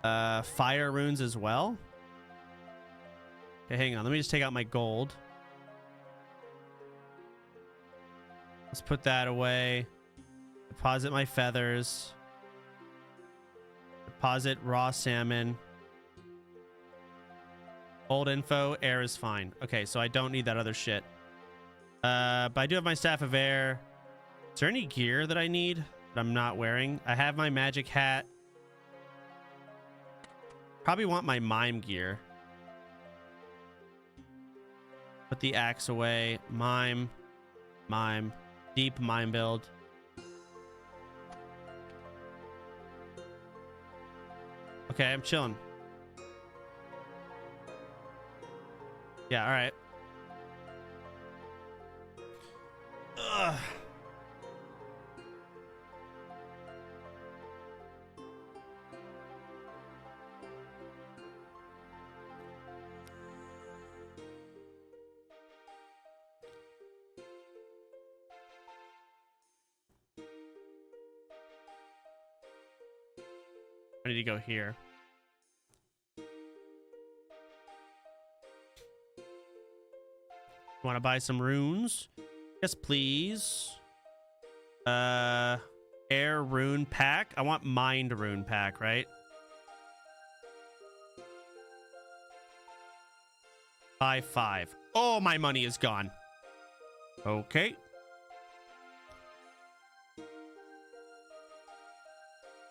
fire runes as well. Okay, hang on. Let me just take out my gold. Let's put that away. Deposit my feathers. Deposit raw salmon. Old info. Air is fine. Okay, so I don't need that other shit. But I do have my staff of air. Is there any gear that I need that I'm not wearing? I have my magic hat. Probably want my mime gear. Put the axe away. Mime. Deep mime build. Okay, I'm chilling. Yeah, all right. Ugh. I need to go here. Want to buy some runes? Yes, please. Air rune pack. I want mind rune pack, right? Buy 5. Oh, my money is gone. Okay.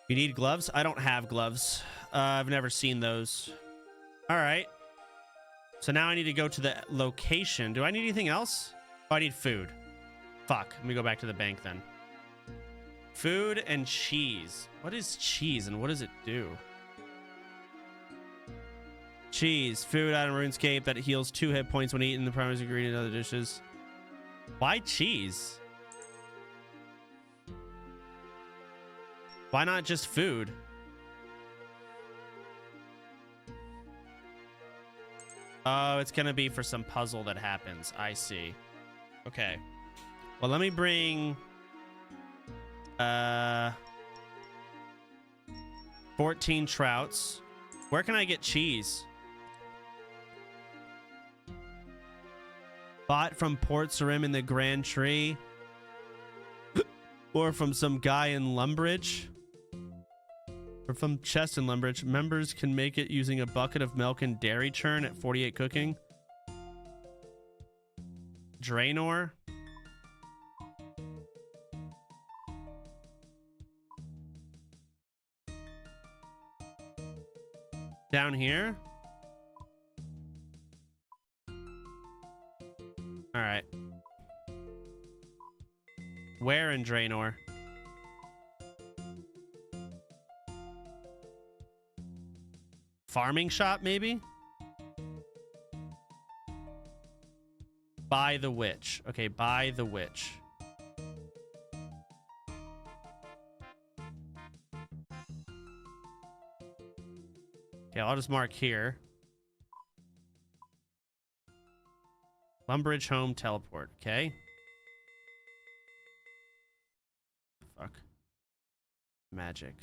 You need gloves? I don't have gloves. I've never seen those. All right. So now I need to go to the location. Do I need anything else? Oh, I need food. Fuck. Let me go back to the bank then. Food and cheese. What is cheese and what does it do? Cheese. Food item Runescape that heals 2 hit points when eaten. The primary ingredient in other dishes. Why cheese? Why not just food? Oh, it's gonna be for some puzzle that happens. I see. Okay. Well, let me bring 14 trouts. Where can I get cheese? Bought from Port Sarim in the Grand Tree. Or from some guy in Lumbridge. Or from Chest in Lumbridge. Members can make it using a bucket of milk and dairy churn at 48 cooking. Draenor. Down here? All right. Where in Draenor? Farming shop, maybe? Buy the witch. Okay, buy the witch. Okay, I'll just mark here. Lumbridge home teleport. Okay. Fuck. Magic.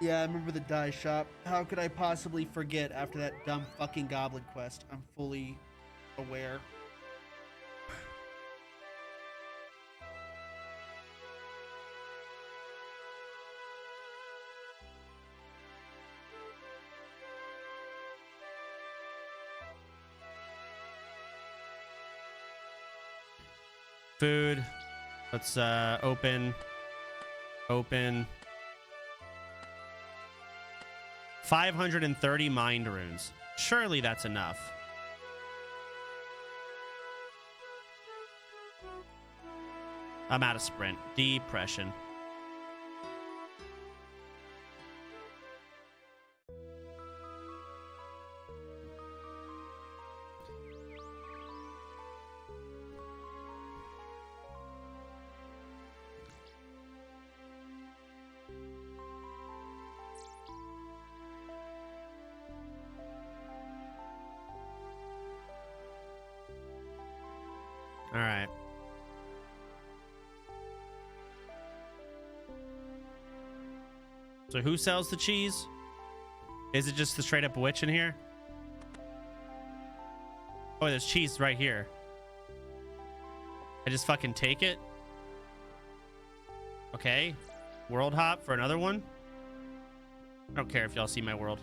Yeah, I remember the dye shop. How could I possibly forget after that dumb fucking goblin quest? I'm fully aware. Food. Let's open. 530 mind runes. Surely that's enough. I'm out of sprint. Depression. All right. So who sells the cheese? Is it just the straight up witch in here? Oh, there's cheese right here. I just fucking take it. Okay. World hop for another one. I don't care if y'all see my world.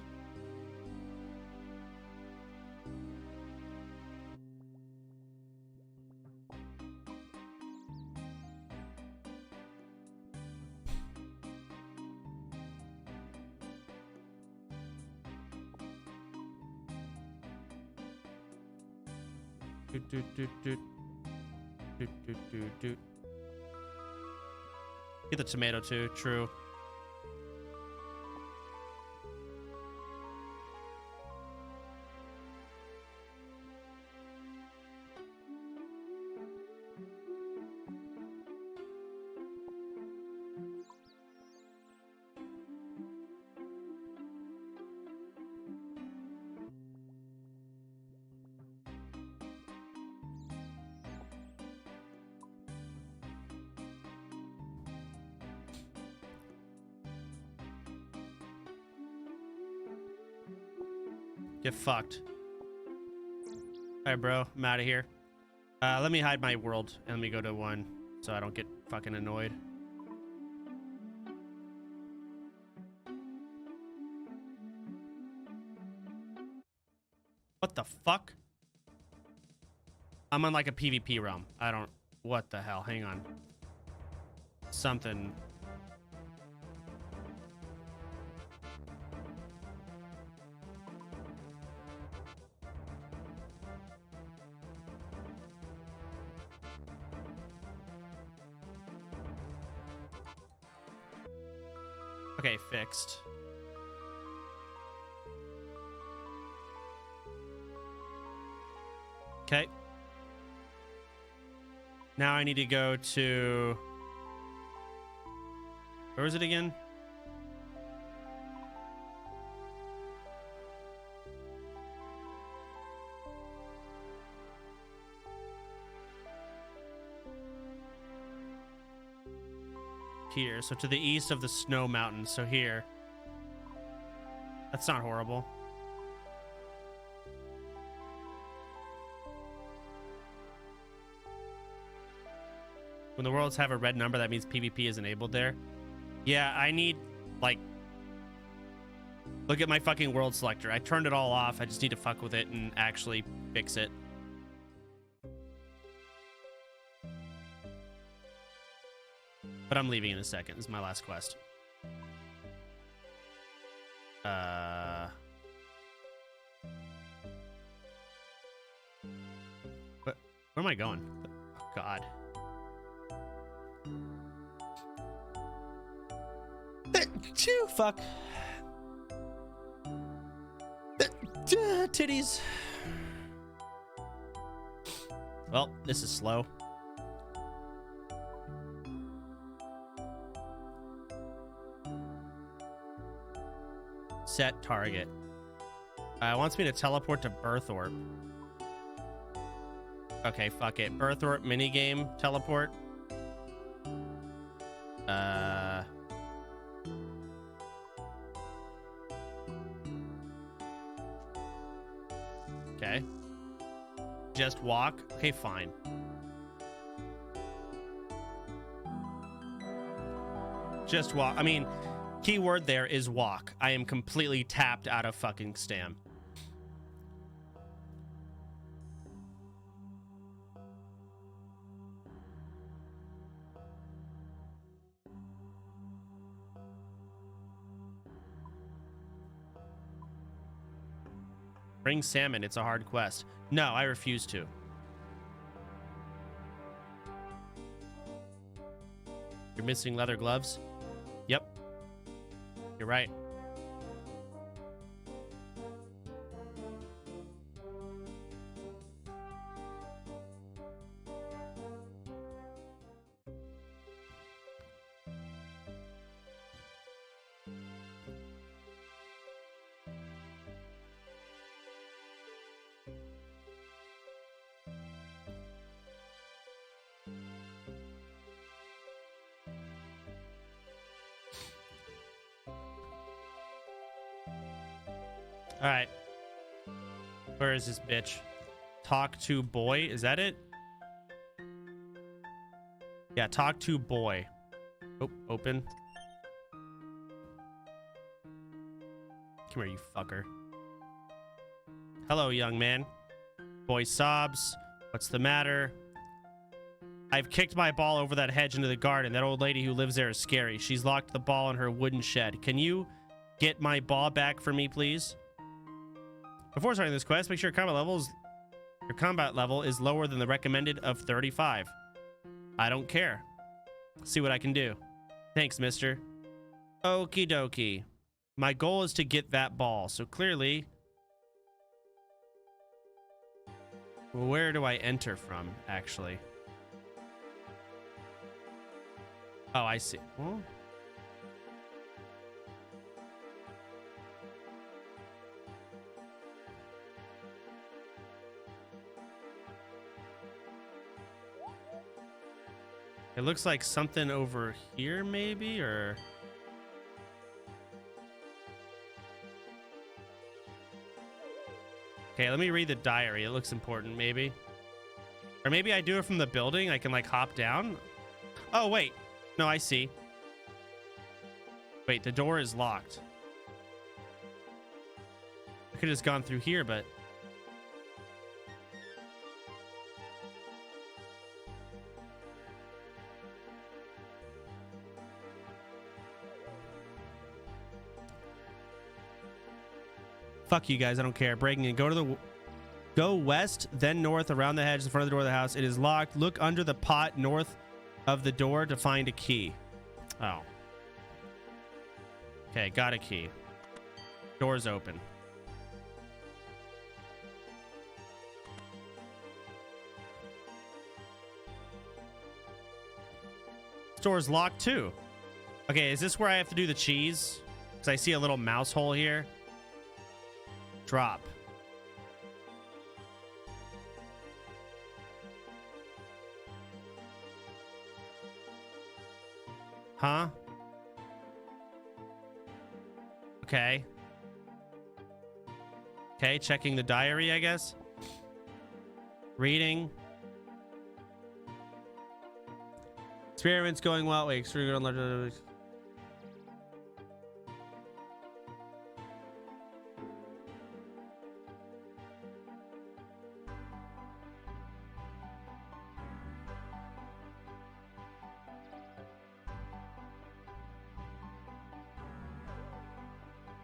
Get the tomato too, true. Get fucked. All right, bro. I'm out of here. Let me hide my world and let me go to one so I don't get fucking annoyed. What the fuck? I'm on like a PvP realm. I don't... What the hell? Hang on. Something... Okay, fixed. Okay. Now I need to go to... Where was it again? Here, so to the east of the snow mountain, so here. That's not horrible. When the worlds have a red number, that means PvP is enabled there. Yeah, I need, like... Look at my fucking world selector. I turned it all off. I just need to fuck with it and actually fix it. But I'm leaving in a second. This is my last quest. Where am I going? Oh, God. Phew, fuck. Titties. Well, this is slow. Set target. Wants me to teleport to Birthorpe. Okay, fuck it. Birthorpe minigame teleport. Okay. Just walk. Okay, fine. Just walk. I mean, keyword there is walk. I am completely tapped out of fucking stam. Bring salmon. It's a hard quest. No, I refuse to. You're missing leather gloves? Yep. You're right. All right. Where is this bitch? Talk to boy. Is that it? Yeah, talk to boy. Oh, open. Come here, you fucker. Hello, young man. Boy sobs. What's the matter? I've kicked my ball over that hedge into the garden. That old lady who lives there is scary. She's locked the ball in her wooden shed. Can you get my ball back for me, please? Before starting this quest, make sure your combat level is lower than the recommended of 35. I don't care. See what I can do. Thanks, mister. Okie dokie. My goal is to get that ball, so clearly... Well, where do I enter from, actually? Oh, I see. Well... It looks like something over here, maybe, or... Okay, let me read the diary. It looks important, maybe. Or maybe I do it from the building. I can, like, hop down. Oh, wait. No, I see. Wait, the door is locked. I could have just gone through here, but... Fuck you guys, I don't care. Breaking in. Go west, then north, around the hedge in front of the door of the house. It is locked. Look under the pot north of the door to find a key. Oh. Okay, got a key. Door's open. Store's locked too. Okay, is this where I have to do the cheese? Because I see a little mouse hole here. Drop. Huh? Okay. Okay, checking the diary, I guess. Reading. Experiments going well. Wait, extremely on large.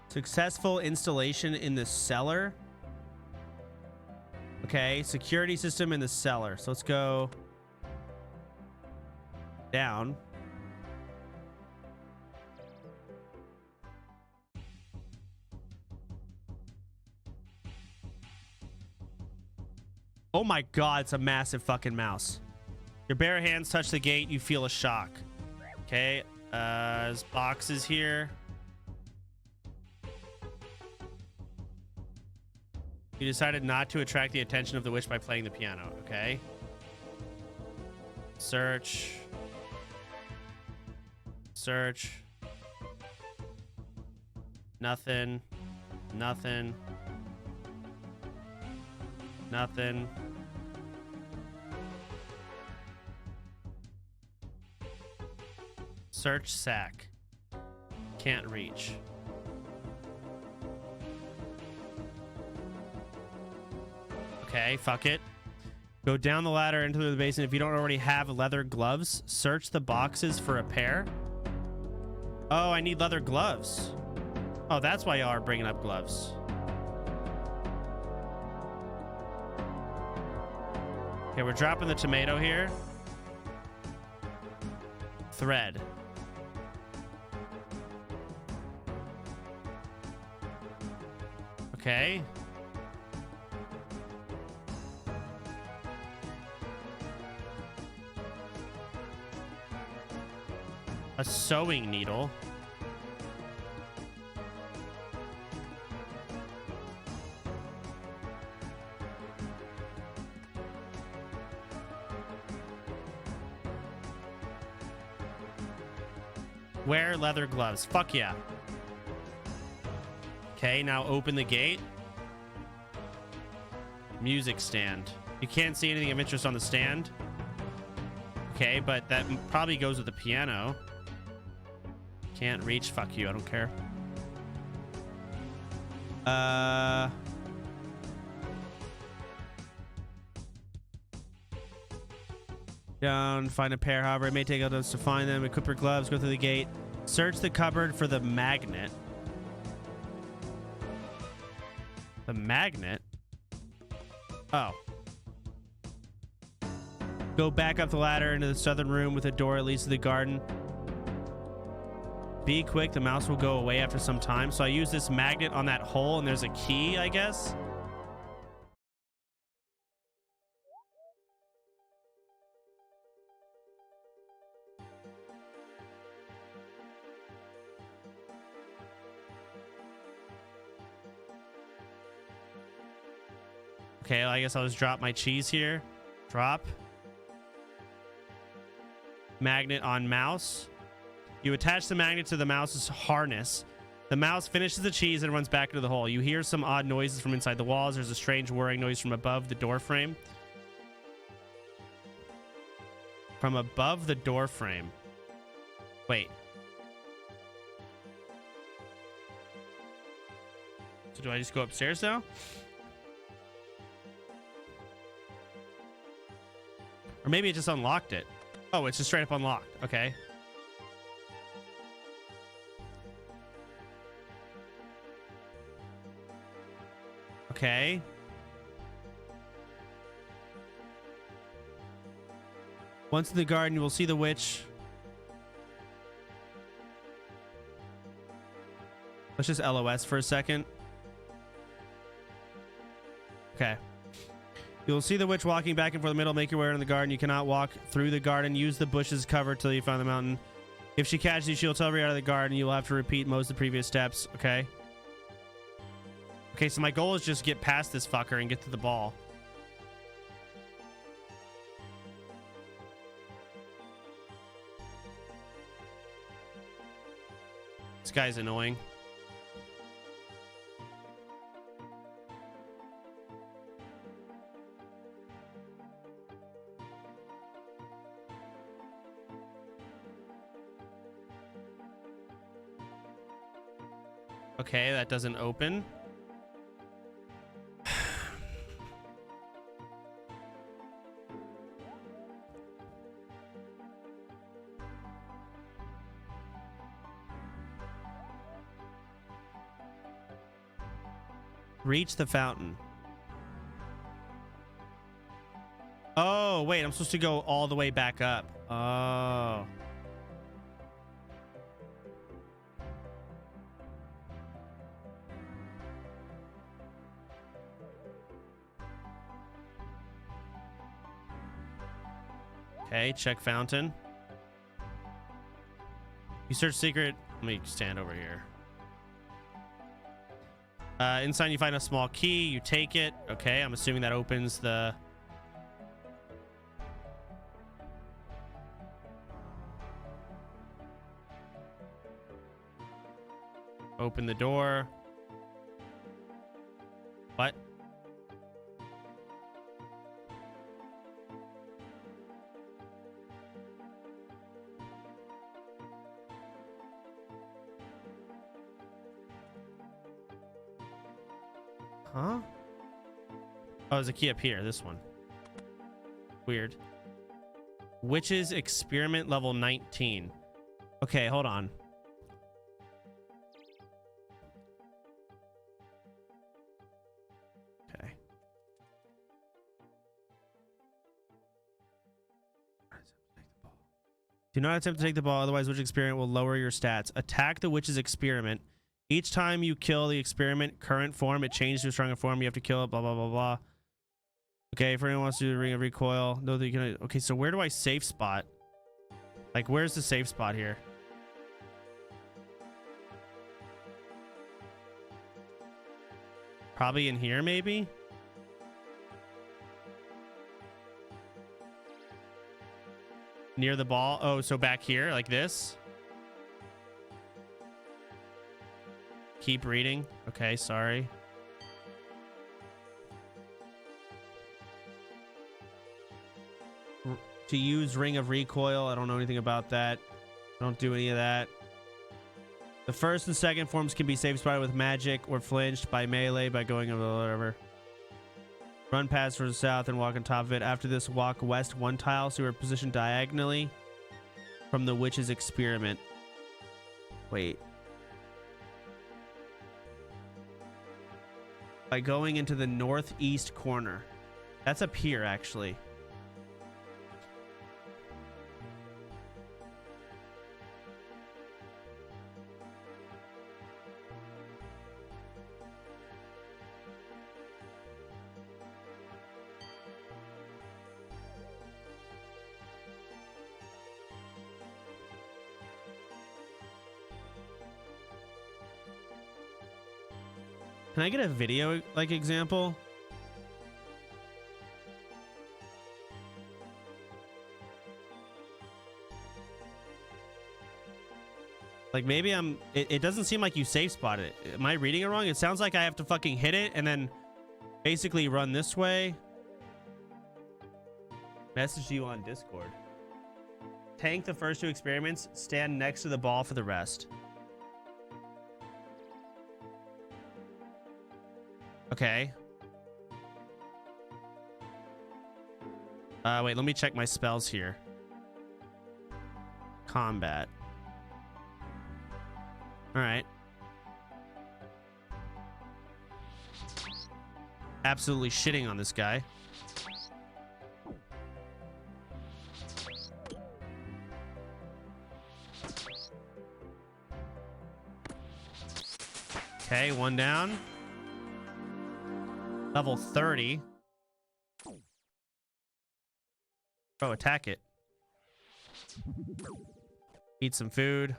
Successful installation in the cellar. Okay, security system in the cellar. So let's go down. Oh my god, it's a massive fucking mouse. Your bare hands touch the gate, you feel a shock. Okay, there's boxes here. You decided not to attract the attention of the witch by playing the piano. Okay. Search. Search. Nothing. Nothing. Nothing. Search sack. Can't reach. Okay, fuck it. Go down the ladder into the basement. If you don't already have leather gloves, search the boxes for a pair. Oh, I need leather gloves. Oh, that's why y'all are bringing up gloves. Okay, we're dropping the tomato here. Thread. Okay. A sewing needle. Wear leather gloves. Fuck yeah. Okay, now open the gate. Music stand. You can't see anything of interest on the stand. Okay, but that probably goes with the piano. Can't reach. Fuck you. I don't care. Down. Find a pair. However, it may take us to find them. Equip your gloves. Go through the gate. Search the cupboard for the magnet. The magnet? Oh. Go back up the ladder into the southern room with a door that leads to the garden. Be quick, the mouse will go away after some time. So I use this magnet on that hole and there's a key, I guess. Okay, well, I guess I'll just drop my cheese here. Drop. Magnet on mouse. You attach the magnet to the mouse's harness. The mouse finishes the cheese and runs back into the hole. You hear some odd noises from inside the walls. There's a strange whirring noise from above the door frame. From above the door frame. Wait. So do I just go upstairs now? Or maybe it just unlocked it. Oh, it's just straight up unlocked. Okay. Okay. Once in the garden, you will see the witch. Let's just LOS for a second. Okay. You'll see the witch walking back and forth the middle. Make your way around the garden. You cannot walk through the garden. Use the bushes cover till you find the mountain. If she catches you, she'll tell you out of the garden. You will have to repeat most of the previous steps. Okay. Okay, so my goal is just get past this fucker and get to the ball. This guy's annoying. Okay, that doesn't open. Reach the fountain. Oh, wait, I'm supposed to go all the way back up. Oh. Okay, check fountain. You search secret. Let me stand over here. Inside you find a small key. You take it. Okay, I'm assuming that opens the... Open the door. What? Huh? Oh, there's a key up here. This one. Weird. Witches experiment level 19. Okay, hold on. Okay. Do not attempt to take the ball, otherwise witch experiment will lower your stats. Attack the witch's experiment. Each time you kill the experiment current form, it changes to a stronger form. You have to kill it, blah, blah, blah, blah. Okay, if anyone wants to do the ring of recoil, know that you can... Okay, so where do I safe spot? Like, where's the safe spot here? Probably in here, maybe? Near the ball? Oh, so back here, like this? Keep reading. Okay, sorry. To use Ring of Recoil. I don't know anything about that. Don't do any of that. The first and second forms can be safe spotted with magic or flinched by melee by going over whatever. Run past for the south and walk on top of it. After this, walk west one tile so you are positioned diagonally from the witch's experiment. Wait. By going into the northeast corner. That's up here, actually. Can I get a video, like, example? Like, maybe I'm... It doesn't seem like you safe spotted it. Am I reading it wrong? It sounds like I have to fucking hit it and then basically run this way. Message you on Discord. Tank the first two experiments. Stand next to the ball for the rest. Okay. Wait, let me check my spells here. Combat. All right. Absolutely shitting on this guy. Okay, one down. Level 30. Oh, attack it. Eat some food.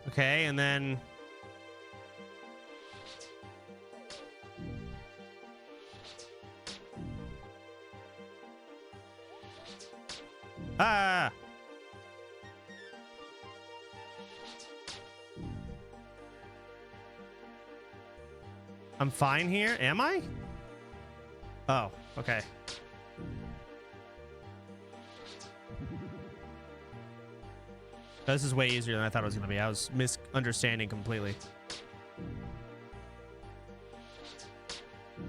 Okay, and then ah, I'm fine here. Am I? Oh, okay. This is way easier than I thought it was going to be. I was misunderstanding completely.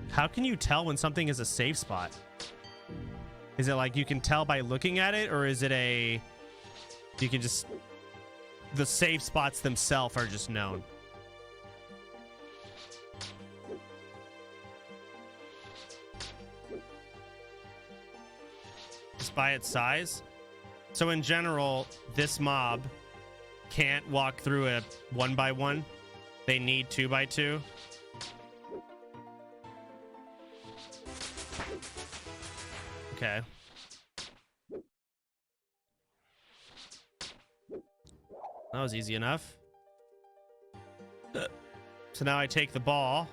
How can you tell when something is a safe spot? Is it like you can tell by looking at it, or is it a... You can just... The safe spots themselves are just known? Just by its size? So in general, this mob can't walk through a 1x1. They need 2x2. Okay. That was easy enough. So now I take the ball.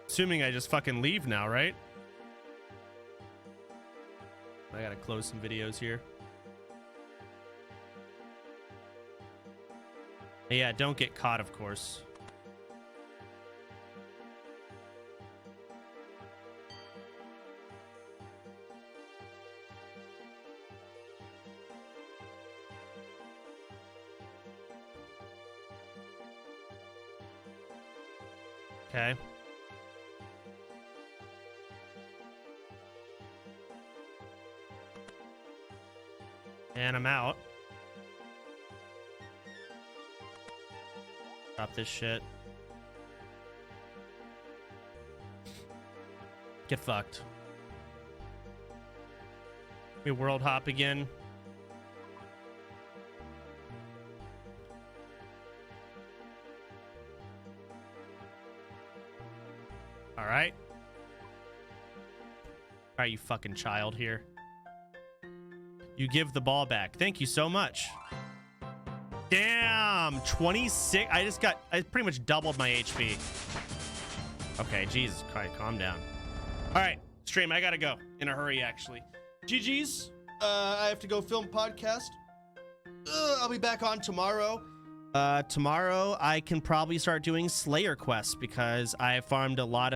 Assuming I just fucking leave now, right? I gotta close some videos here. Yeah, don't get caught, of course. Okay. And I'm out. Drop this shit. Get fucked. We world hop again. All right. All right, you fucking child here. You give the ball back. Thank you so much. Damn, 26. I pretty much doubled my HP. Okay, Jesus Christ, calm down. All right, stream, I gotta go in a hurry, actually. GG's. I have to go film podcast. I'll be back on tomorrow. Tomorrow I can probably start doing Slayer quests because I farmed a lot of